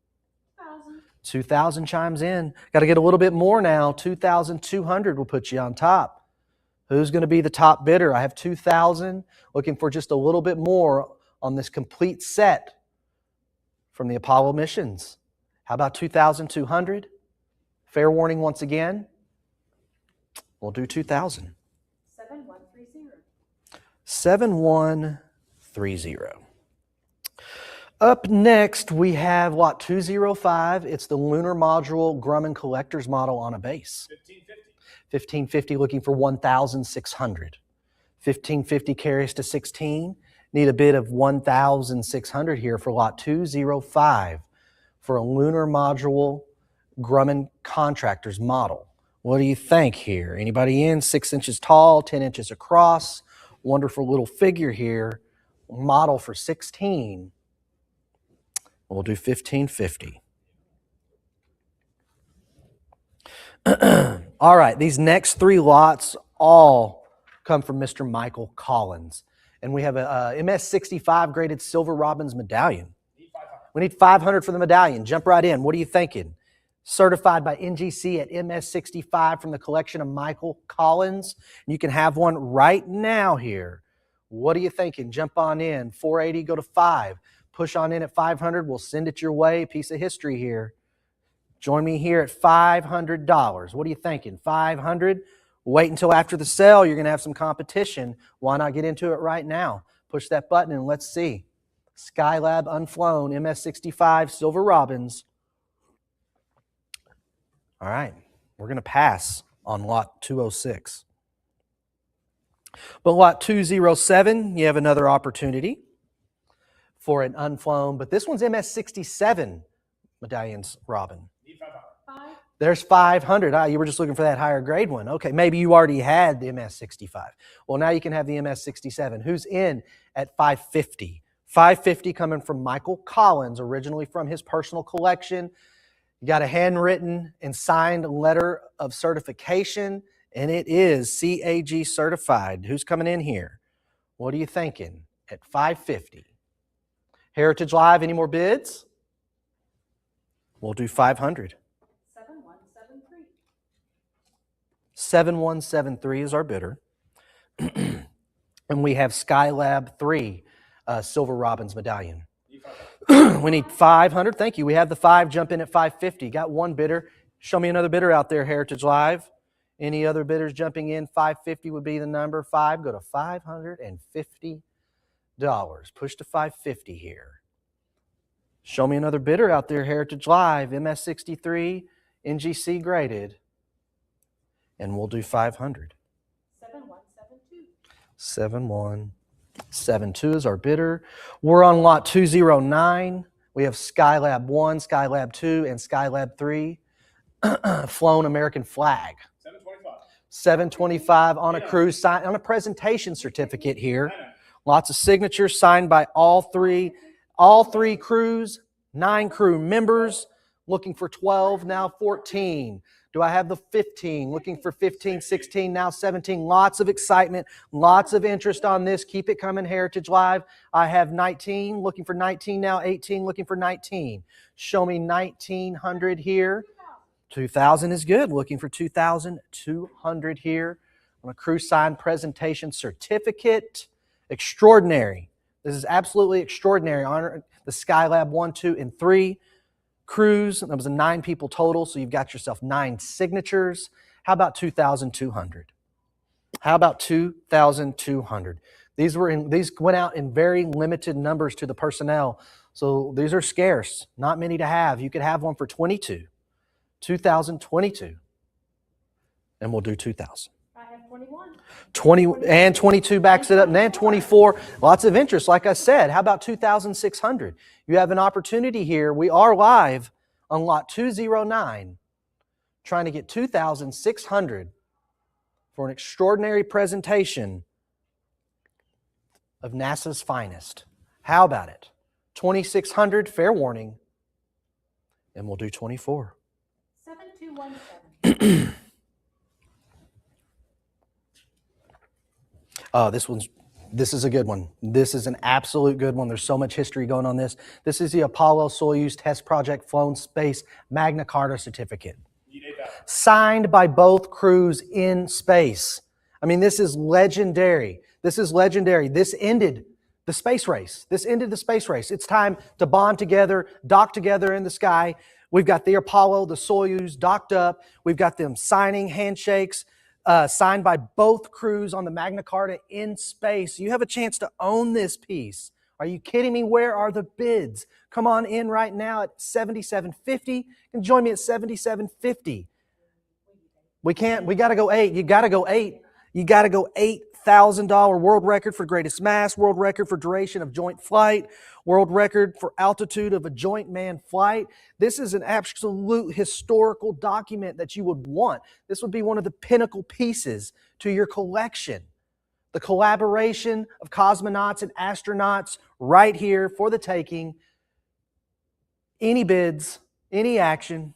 2,000 chimes in. Got to get a little bit more now. 2,200 will put you on top. Who's going to be the top bidder? I have 2,000, looking for just a little bit more on this complete set from the Apollo missions. How about 2,200? Fair warning once again. We'll do 2,000. 7130. 7130. Up next, we have lot 205. It's the Lunar Module Grumman Collector's Model on a base. 1550 looking for 1,600. 1550 carries to 16. Need a bid of 1,600 here for lot 205 for a Lunar Module Grumman Contractor's Model. What do you think here? Anybody in? 6 inches tall, 10 inches across. Wonderful little figure here. Model for 16. We'll do 1550. All right, these next 3 lots all come from Mr. Michael Collins. And we have a MS65 graded Silver Robins medallion. We need 500 for the medallion. Jump right in. What are you thinking? Certified by NGC at MS65 from the collection of Michael Collins. You can have one right now here. What are you thinking? Jump on in. 480, go to 5. Push on in at 500. We'll send it your way. Piece of history here. Join me here at $500. What are you thinking? 500? Wait until after the sale. You're going to have some competition. Why not get into it right now? Push that button and let's see. Skylab Unflown MS65 Silver Robins. All right, we're going to pass on lot 206. But lot 207, you have another opportunity for an unflown, but this one's MS67 medallions, Robin. There's 500. You were just looking for that higher grade one. Okay, maybe you already had the MS65. Well, now you can have the MS67. Who's in at 550? 550 coming from Michael Collins, originally from his personal collection. You got a handwritten and signed letter of certification, and it is CAG certified. Who's coming in here? What are you thinking at 550? Heritage Live, any more bids? We'll do 500. 7173. 7173 is our bidder. And we have Skylab 3 Silver Robins medallion. We need 500. Thank you. We have the 5. Jump in at 550. Got one bidder. Show me another bidder out there, Heritage Live. Any other bidders jumping in? 550 would be the number. 5. Go to $550. Push to 550 here. Show me another bidder out there, Heritage Live. MS63, NGC graded. And we'll do 500. 7172. 7172 is our bidder. We're on lot 209. We have Skylab 1, Skylab 2, and Skylab 3. Flown American flag. 725 on a cruise, on a presentation certificate here. Lots of signatures signed by all three crews, 9 crew members. Looking for 12, now 14. Do I have the 15? Looking for 15, 16, now 17. Lots of excitement, lots of interest on this. Keep it coming, Heritage Live. I have 19, looking for 19 now, 18, looking for 19. Show me 1900 here. 2000 is good. Looking for 2,200 here on a cruise sign presentation certificate. Extraordinary. This is absolutely extraordinary. Honor the Skylab 1, 2, and 3 cruise. That was a 9 people total, so you've got yourself 9 signatures. How about 2,200? How about 2,200? These went out in very limited numbers to the personnel, so these are scarce. Not many to have. You could have one for 2,022, and we'll do 2,000. I have 21. 20 and 22 backs it up, and then 24. Lots of interest, like I said. How about 2,600? You have an opportunity here. We are live on lot 209, trying to get 2,600 for an extraordinary presentation of NASA's finest. How about it? 2,600, fair warning, and we'll do 24. 7217. This is a good one. This is an absolute good one. There's so much history going on this. This is the Apollo-Soyuz Test Project Flown Space Magna Carta Certificate. Signed by both crews in space. I mean, this is legendary. This is legendary. This ended the space race. This ended the space race. It's time to bond together, dock together in the sky. We've got the Apollo, the Soyuz docked up. We've got them signing handshakes. Signed by both crews on the Magna Carta in space. You have a chance to own this piece. Are you kidding me? Where are the bids? Come on in right now at $7,750. You can join me at $7,750. We can't. We got to go 8. You got to go 8. You got to go $8,000 world record for greatest mass, world record for duration of joint flight, world record for altitude of a joint manned flight. This is an absolute historical document that you would want. This would be one of the pinnacle pieces to your collection. The collaboration of cosmonauts and astronauts right here for the taking. Any bids, any action.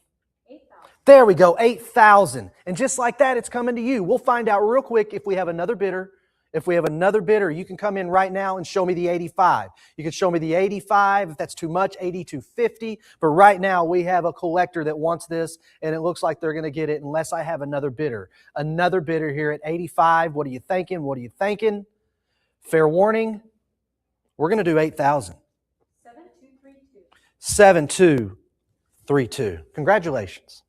8,000. There we go, 8,000. And just like that, it's coming to you. We'll find out real quick if we have another bidder. If we have another bidder, you can come in right now and show me the 85. You can show me the 85. If that's too much, 82.50. But right now, we have a collector that wants this, and it looks like they're going to get it unless I have another bidder. Another bidder here at 85. What are you thinking? What are you thinking? Fair warning, we're going to do 8,000. 7232. 7232. Congratulations.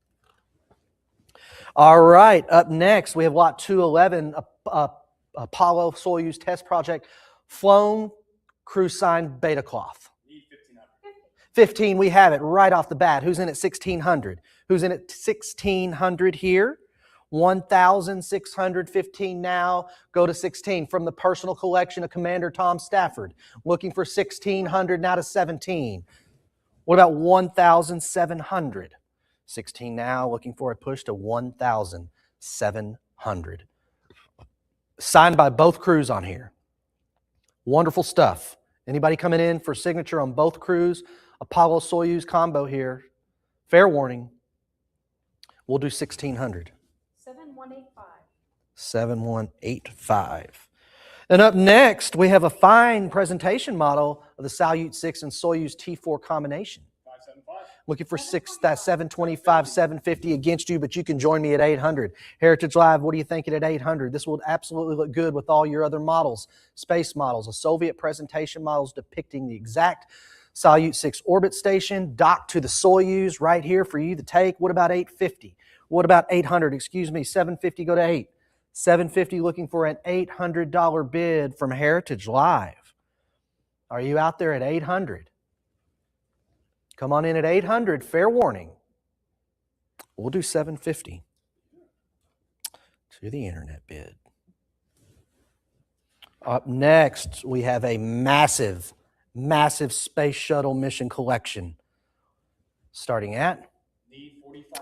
All right, up next, we have lot 211, Apollo Soyuz Test Project, flown crew sign beta cloth. 15, we have it right off the bat. Who's in at 1,600? Who's in at 1,600 here? 1,615 now. Go to 16 from the personal collection of Commander Tom Stafford. Looking for 1,600 now to 17. What about 1,700? 16 now, looking for a push to 1,700. Signed by both crews on here. Wonderful stuff. Anybody coming in for signature on both crews? Apollo Soyuz combo here. Fair warning. We'll do 1,600. 7185. 7185. And up next, we have a fine presentation model of the Salyut 6 and Soyuz T4 combination. Looking for 725, 750 against you, but you can join me at 800. Heritage Live, what are you thinking at 800? This will absolutely look good with all your other models, space models, a Soviet presentation models depicting the exact Salyut 6 orbit station, docked to the Soyuz right here for you to take. What about 850? What about 800? Excuse me, 750, go to 8. 750 looking for an $800 bid from Heritage Live. Are you out there at 800? Come on in at 800, fair warning. We'll do 750 to the internet bid. Up next, we have a massive, massive space shuttle mission collection. Starting at?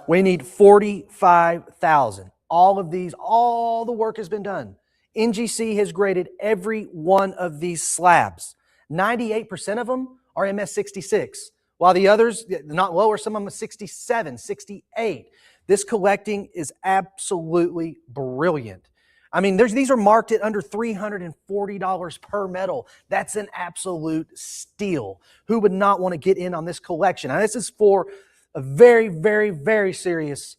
We need 45,000. All of these, all the work has been done. NGC has graded every one of these slabs. 98% of them are MS-66. While the others, not lower, some of them are 67, 68. This collecting is absolutely brilliant. I mean, these are marked at under $340 per medal. That's an absolute steal. Who would not want to get in on this collection? Now, this is for a very, very, very serious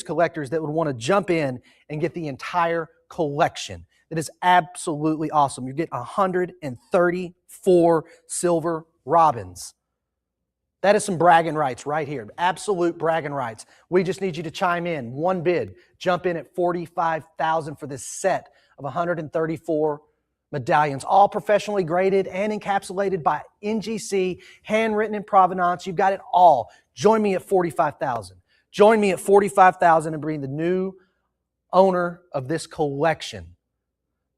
collectors that would want to jump in and get the entire collection. That is absolutely awesome. You get 134 silver robins. That is some bragging rights right here. Absolute bragging rights. We just need you to chime in. One bid. Jump in at $45,000 for this set of 134 medallions, all professionally graded and encapsulated by NGC, handwritten in provenance. You've got it all. Join me at $45,000. Join me at $45,000 and bring the new owner of this collection.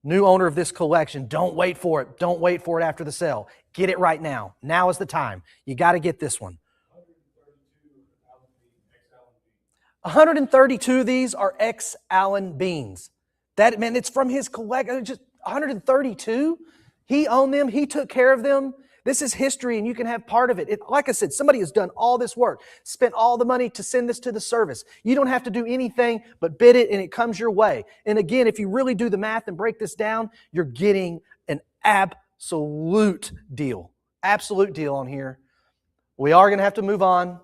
New owner of this collection. Don't wait for it. Don't wait for it after the sale. Get it right now. Now is the time. You got to get this one. 132 of these are X Allen beans. That, man, it's from his collection. Just 132. He owned them. He took care of them. This is history, and you can have part of it. Like I said, somebody has done all this work, spent all the money to send this to the service. You don't have to do anything but bid it, and it comes your way. And again, if you really do the math and break this down, you're getting an absolute deal. Absolute deal on here. We are going to have to move on.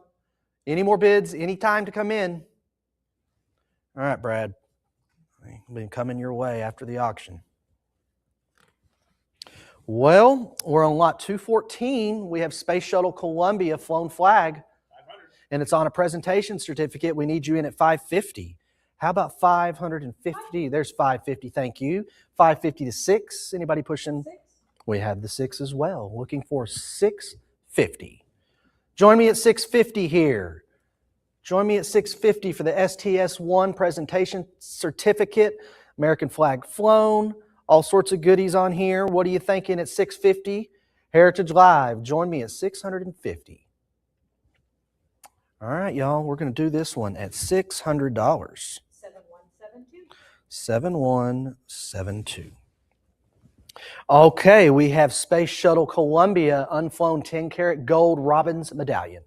Any more bids? Any time to come in? All right, Brad. I've been coming your way after the auction. Well, we're on lot 214. We have Space Shuttle Columbia flown flag. 500. And it's on a presentation certificate. We need you in at 550. How about 550? There's 550, thank you. 550 to 6. Anybody pushing? 6. We have the 6 as well. Looking for 650. Join me at 650 here. Join me at 650 for the STS-1 presentation certificate. American flag flown. All sorts of goodies on here. What are you thinking at 650? Heritage Live. Join me at 650. All right, y'all. We're going to do this one at $600. 7172. 7172. Okay, we have Space Shuttle Columbia unflown 10-karat gold Robins medallion.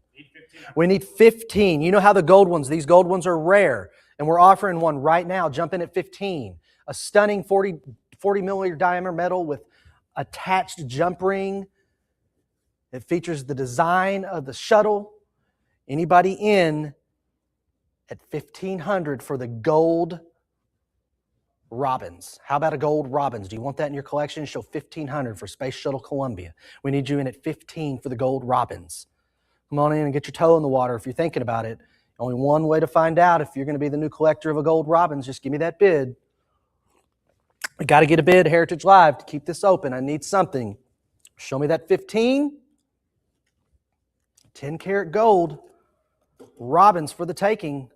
We need 15. You know how the gold ones, these gold ones are rare, and we're offering one right now. Jump in at 15. A stunning 40 millimeter diameter medal with attached jump ring. It features the design of the shuttle. Anybody in at $1,500 for the gold Robins? How about a gold Robins? Do you want that in your collection? Show $1,500 for Space Shuttle Columbia. We need you in at $15 for the gold Robins. Come on in and get your toe in the water if you're thinking about it. Only one way to find out if you're going to be the new collector of a gold Robins. Just give me that bid. We got to get a bid, Heritage Live, to keep this open. I need something. Show me that 15. 10-karat gold. Robins for the taking.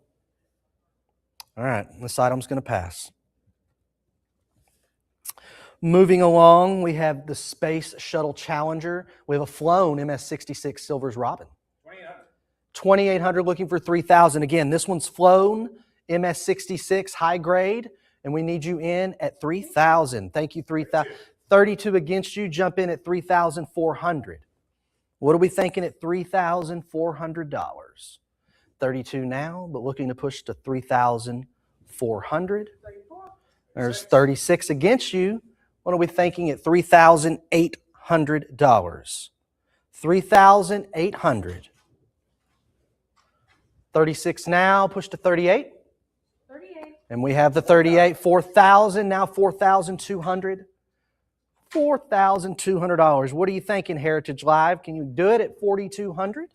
All right, this item's going to pass. Moving along, we have the Space Shuttle Challenger. We have a flown MS-66 Silvers Robin. 2,800 looking for 3,000. Again, this one's flown MS-66 high grade. And we need you in at 3,000. Thank you, 3,000. 32 against you. Jump in at 3,400. What are we thinking at $3,400? 32 now, but looking to push to 3,400. 34. There's 36 against you. What are we thinking at $3,800? 3,800. 36 now, push to 38. 38. And we have the 38, 4,000, now 4,200. $4,200. What are you thinking, Heritage Live? Can you do it at 4,200?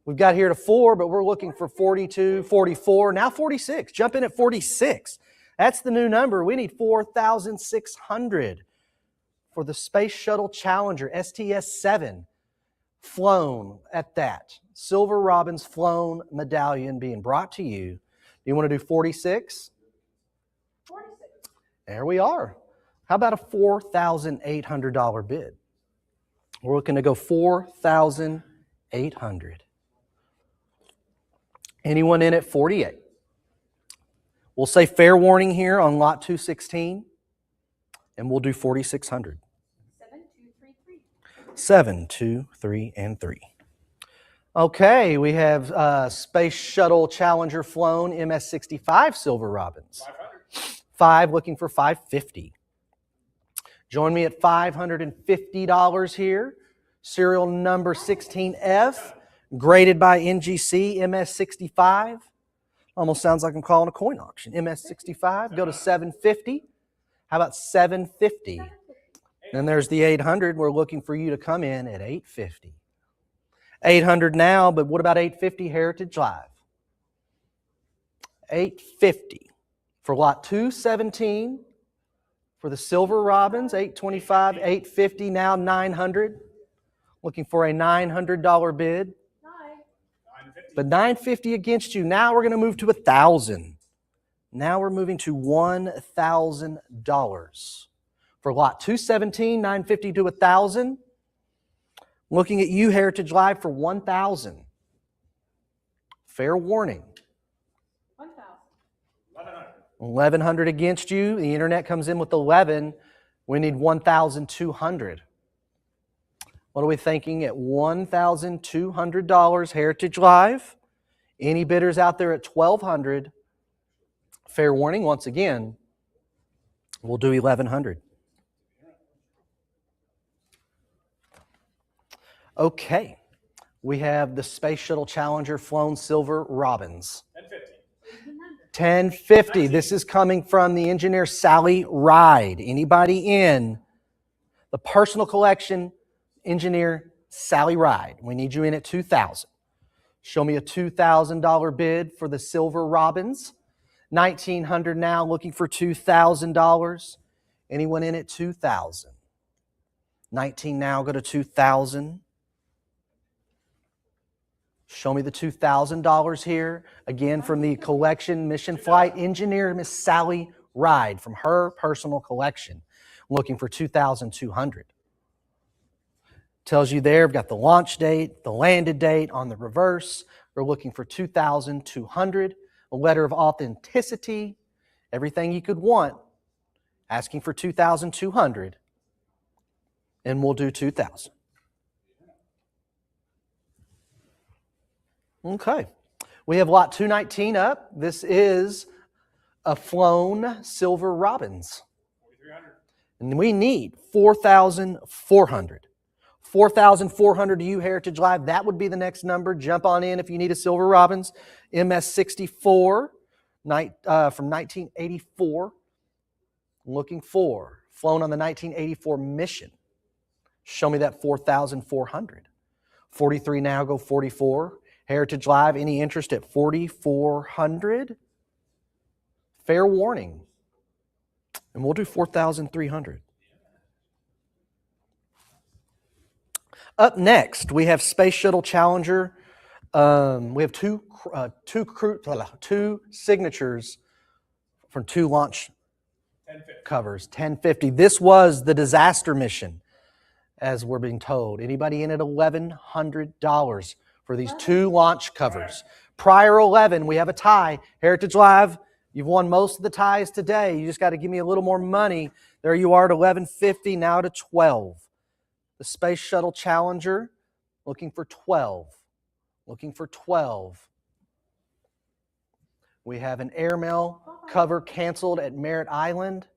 We've got here to 4, but we're looking for 42, 44, now 46. Jump in at 46. That's the new number. We need 4,600 for the Space Shuttle Challenger STS-7 flown at that. Silver Robins flown medallion being brought to you. Do you want to do 46? 46. There we are. How about a $4,800 bid? We're looking to go 4,800. Anyone in at 48? We'll say fair warning here on lot 216, and we'll do 4,600. 7, 2, 3, 3. 7, 2, 3, and 3. Okay, we have Space Shuttle Challenger flown MS-65 Silver Robins. 500. 5 looking for 550. Join me at $550 here. Serial number 16F, graded by NGC, MS-65. Almost sounds like I'm calling a coin auction. MS-65, go to 750. How about 750? Then there's the 800. We're looking for you to come in at 850. 800 now, but what about 850 Heritage Live? 850 for lot 217 for the Silver Robins, 825, 850, now 900. Looking for a $900 bid. 950. But 950 against you. Now we're going to move to 1,000. Now we're moving to $1,000 for lot 217, 950 to 1,000. Looking at you, Heritage Live, for 1,000. Fair warning. 1,000. 1100. 1,100 against you. The internet comes in with 11. We need 1,200. What are we thinking at $1,200 Heritage Live? Any bidders out there at 1,200? Fair warning, once again, we'll do 1,100. Okay, we have the Space Shuttle Challenger flown Silver Robins. 1050. 1050. This is coming from the engineer Sally Ride. Anybody in the personal collection, engineer Sally Ride? We need you in at 2,000. Show me a $2,000 bid for the Silver Robins. 1,900 now, looking for $2,000. Anyone in at 2,000? 19 now, go to 2,000. Show me the $2,000 here. Again, from the collection mission flight engineer, Miss Sally Ride, from her personal collection. Looking for 2,200. Tells you there, we've got the launch date, the landed date on the reverse. We're looking for 2,200. A letter of authenticity, everything you could want. Asking for 2,200. And we'll do 2,000. Okay. We have lot 219 up. This is a flown Silver Robins. 4,300. And we need 4,400. 4,400 to you, Heritage Live. That would be the next number. Jump on in if you need a Silver Robins. MS-64 from 1984. Looking for. Flown on the 1984 mission. Show me that 4,400. 43 now, go 44. Heritage Live, any interest at 4,400? Fair warning. And we'll do 4,300. Up next, we have Space Shuttle Challenger. We have two signatures from 2 launch 1050. covers. 1050. This was the disaster mission, as we're being told. Anybody in at $1,100 for these 2 launch covers? Prior 11, we have a tie. Heritage Live, you've won most of the ties today. You just got to give me a little more money. There you are at $1,150, now to 12. The Space Shuttle Challenger, looking for 12. Looking for 12. We have an airmail cover canceled at Merritt Island.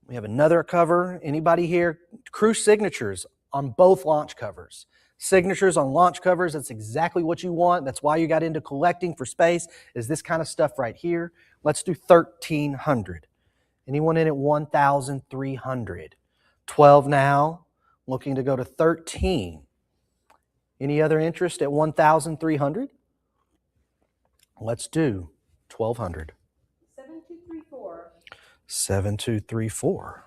We have another cover. Anybody here? Crew signatures on both launch covers. Signatures on launch covers, that's exactly what you want. That's why you got into collecting for space, is this kind of stuff right here. Let's do 1,300. Anyone in at 1,300? 12 now. Looking to go to 13. Any other interest at 1,300? Let's do 1,200. 7234. 7234.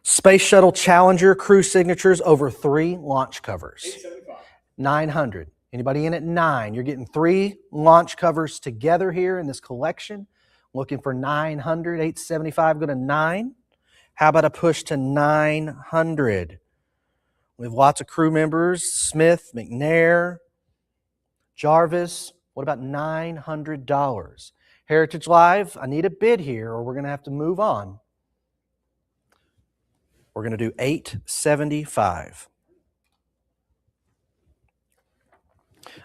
Space Shuttle Challenger crew signatures over 3 launch covers. 875. 900. Anybody in at 9? You're getting 3 launch covers together here in this collection. Looking for 900. 875, go to 9. How about a push to 900? We have lots of crew members. Smith, McNair, Jarvis. What about $900? Heritage Live, I need a bid here or we're going to have to move on. We're going to do 875.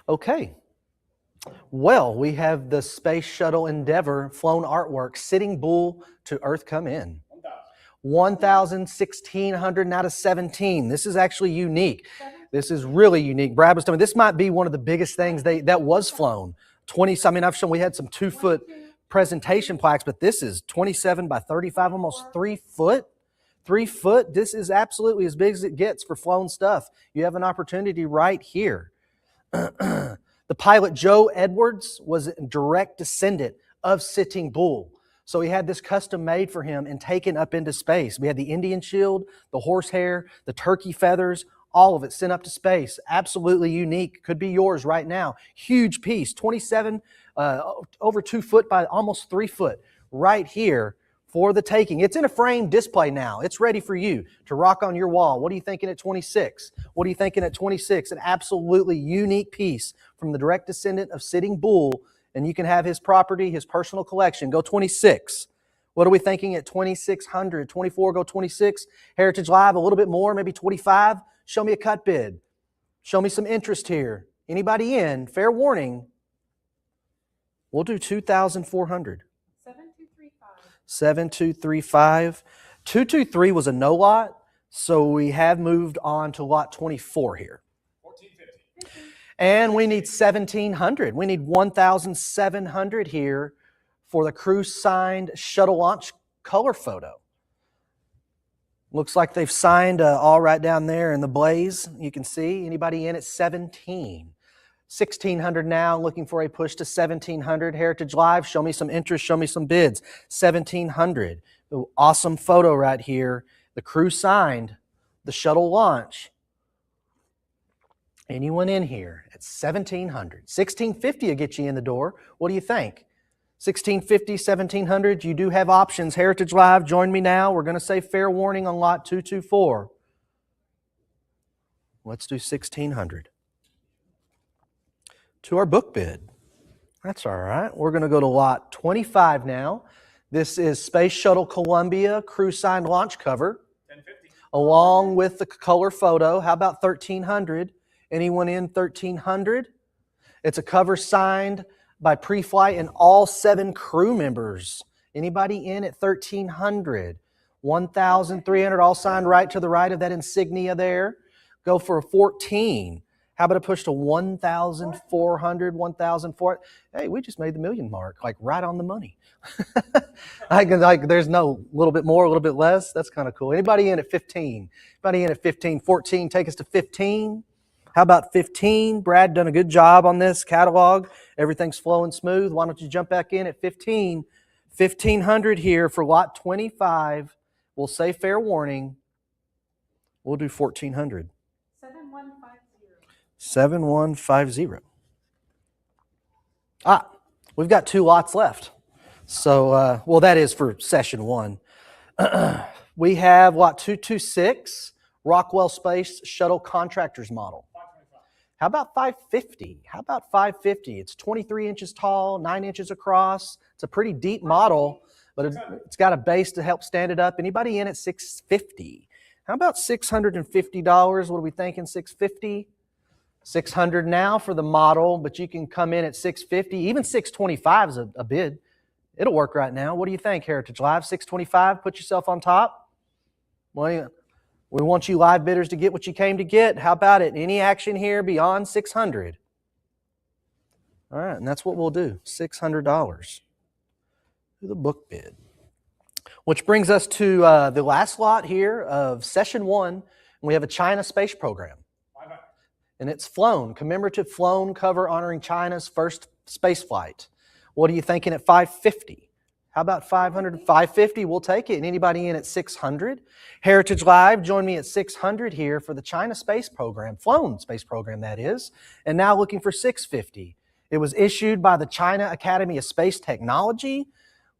Okay. Well, we have the Space Shuttle Endeavour flown artwork, Sitting Bull to Earth Come In. 1,1600 out of 17. This is actually unique. This is really unique. Brad was telling me this might be one of the biggest things that was flown. 20, I mean, I've shown we had some 2-foot presentation plaques, but this is 27 by 35, almost 3 foot. 3 foot. This is absolutely as big as it gets for flown stuff. You have an opportunity right here. The pilot Joe Edwards was a direct descendant of Sitting Bull. So he had this custom made for him and taken up into space. We had the Indian shield, the horsehair, the turkey feathers, all of it sent up to space. Absolutely unique. Could be yours right now. Huge piece, 27, over 2 foot by almost 3 foot right here for the taking. It's in a frame display now. It's ready for you to rock on your wall. What are you thinking at 26? What are you thinking at 26? An absolutely unique piece from the direct descendant of Sitting Bull, and you can have his property, his personal collection. Go 26. What are we thinking at 2,600? 24, go 26. Heritage Live, a little bit more, maybe 25. Show me a cut bid. Show me some interest here. Anybody in? Fair warning. We'll do 2,400. 7235. 223 was a no lot, so we have moved on to lot 24 here. 1450. And we need 1,700. We need 1,700 here for the crew signed shuttle launch color photo. Looks like they've signed all right down there in the blaze. You can see anybody in at 17. 1,600 now, looking for a push to 1,700. Heritage Live, show me some interest, show me some bids. 1,700. Awesome photo right here. The crew signed the shuttle launch. Anyone in here at 1,700? 1,650 will get you in the door. What do you think? 1,650, 1,700. You do have options. Heritage Live, join me now. We're going to say fair warning on lot 224. Let's do 1,600. To our book bid. That's all right. We're going to go to lot 25 now. This is Space Shuttle Columbia crew signed launch cover 1050. along with the color photo. How about 1,300? Anyone in 1,300? It's a cover signed by pre-flight and all 7 crew members. Anybody in at 1,300? 1,300 all signed right to the right of that insignia there. Go for a 14. How about a push to 1,400, 1,400? Hey, we just made the million mark, like right on the money. There's no little bit more, a little bit less. That's kind of cool. Anybody in at 15? Anybody in at 15? 14, take us to 15. How about 15? Brad done a good job on this catalog. Everything's flowing smooth. Why don't you jump back in at 15? 1,500 here for lot 25. We'll say fair warning. We'll do 1,400. 7150. We've got 2 lots left. So, well, that is for session 1. We have lot 226, Rockwell Space Shuttle Contractors Model. 525. How about 550? How about 550? It's 23 inches tall, 9 inches across. It's a pretty deep model, but it's got a base to help stand it up. Anybody in at 650? How about $650? What are we thinking, 650? 600 now for the model, but you can come in at 650. Even 625 is a bid. It'll work right now. What do you think, Heritage Live? 625, put yourself on top. Well, we want you live bidders to get what you came to get. How about it? Any action here beyond 600? All right, and that's what we'll do, $600. Do the book bid. Which brings us to the last lot here of session 1. And we have a China space program. 500. And it's flown, commemorative flown cover honoring China's first space flight. What are you thinking at 550? How about 500? 550, we'll take it. And anybody in at 600? Heritage Live, join me at 600 here for the China space program, flown space program that is, and now looking for 650. It was issued by the China Academy of Space Technology.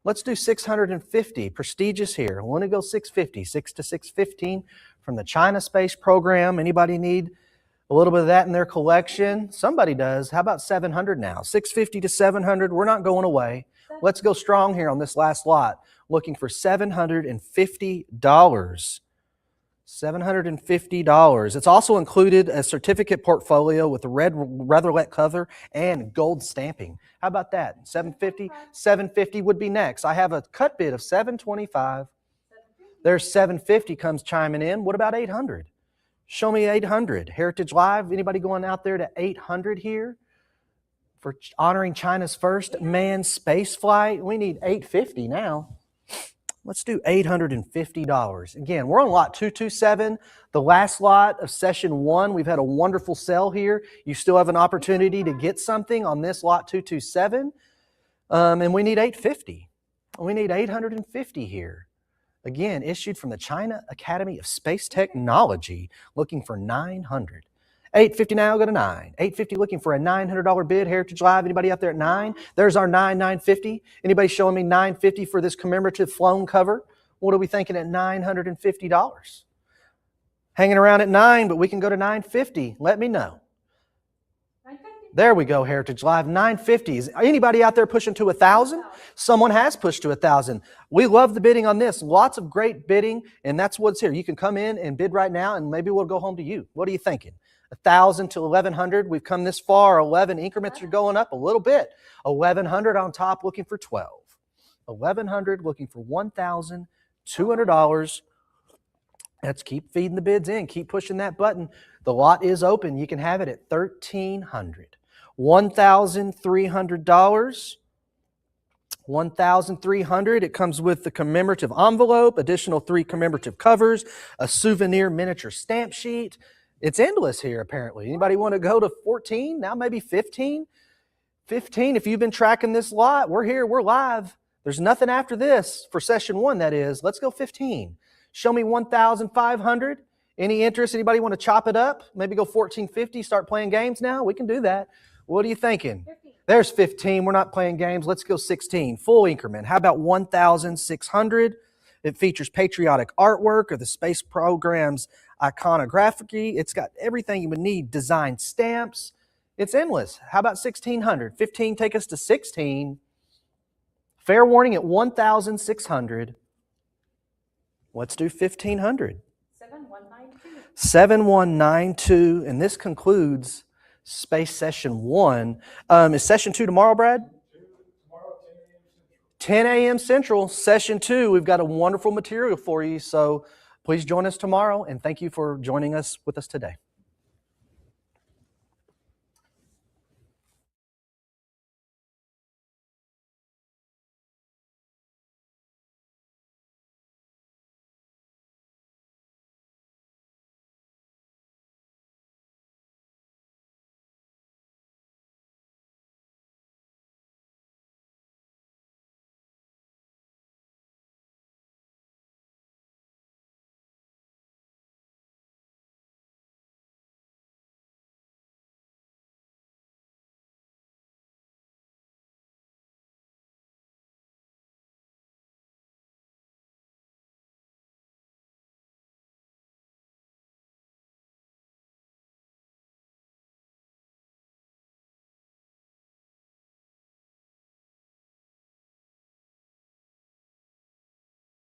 Let's do 650, prestigious here. I want to go 650, 6 to 615 from the China space program. Anybody need a little bit of that in their collection? Somebody does. How about 700 now? 650 to 700. We're not going away. Let's go strong here on this last lot. Looking for $750. $750. It's also included a certificate portfolio with a red leatherette cover and gold stamping. How about that? $750. $750 would be next. I have a cut bid of $725. There's $750 comes chiming in. What about $800? Show me $800. Heritage Live, anybody going out there to $800 here for honoring China's first manned space flight? We need $850 now. Let's do $850. Again, we're on lot 227, the last lot of session 1. We've had a wonderful sale here. You still have an opportunity to get something on this lot 227. And we need $850. We need $850 here. Again, issued from the China Academy of Space Technology, looking for $900. $850 now, go to $9. $850 looking for a $900 bid. Heritage Live, anybody out there at $9? There's our $950. Anybody showing me $950 for this commemorative flown cover? What are we thinking at $950? Hanging around at $9, but we can go to $950. Let me know. There we go, Heritage Live, $950. Is anybody out there pushing to $1,000? Someone has pushed to $1,000. We love the bidding on this. Lots of great bidding, and that's what's here. You can come in and bid right now, and maybe we'll go home to you. What are you thinking? 1,000 to 1,100. We've come this far. 11 increments are going up a little bit. 1,100 on top, looking for 12. 1,100 looking for $1,200. Let's keep feeding the bids in. Keep pushing that button. The lot is open. You can have it at $1,300. $1,300. $1,300. It comes with the commemorative envelope, additional 3 commemorative covers, a souvenir miniature stamp sheet. It's endless here, apparently. Anybody want to go to 14? Now maybe 15? 15, if you've been tracking this lot, we're here, we're live. There's nothing after this for session 1, that is. Let's go 15. Show me 1,500. Any interest? Anybody want to chop it up? Maybe go 1450, start playing games now? We can do that. What are you thinking? 15. There's 15. We're not playing games. Let's go 16. Full increment. How about 1,600? It features patriotic artwork or the space program's iconography. It's got everything you would need. Design stamps. It's endless. How about 1,600? 15, take us to 16. Fair warning at 1,600. Let's do 1,500. 7192. 7192. And this concludes Space Session 1. Is Session 2 tomorrow, Brad? Tomorrow, 10 a.m. Central, Session 2. We've got a wonderful material for you, so please join us tomorrow, and thank you for joining us with us today.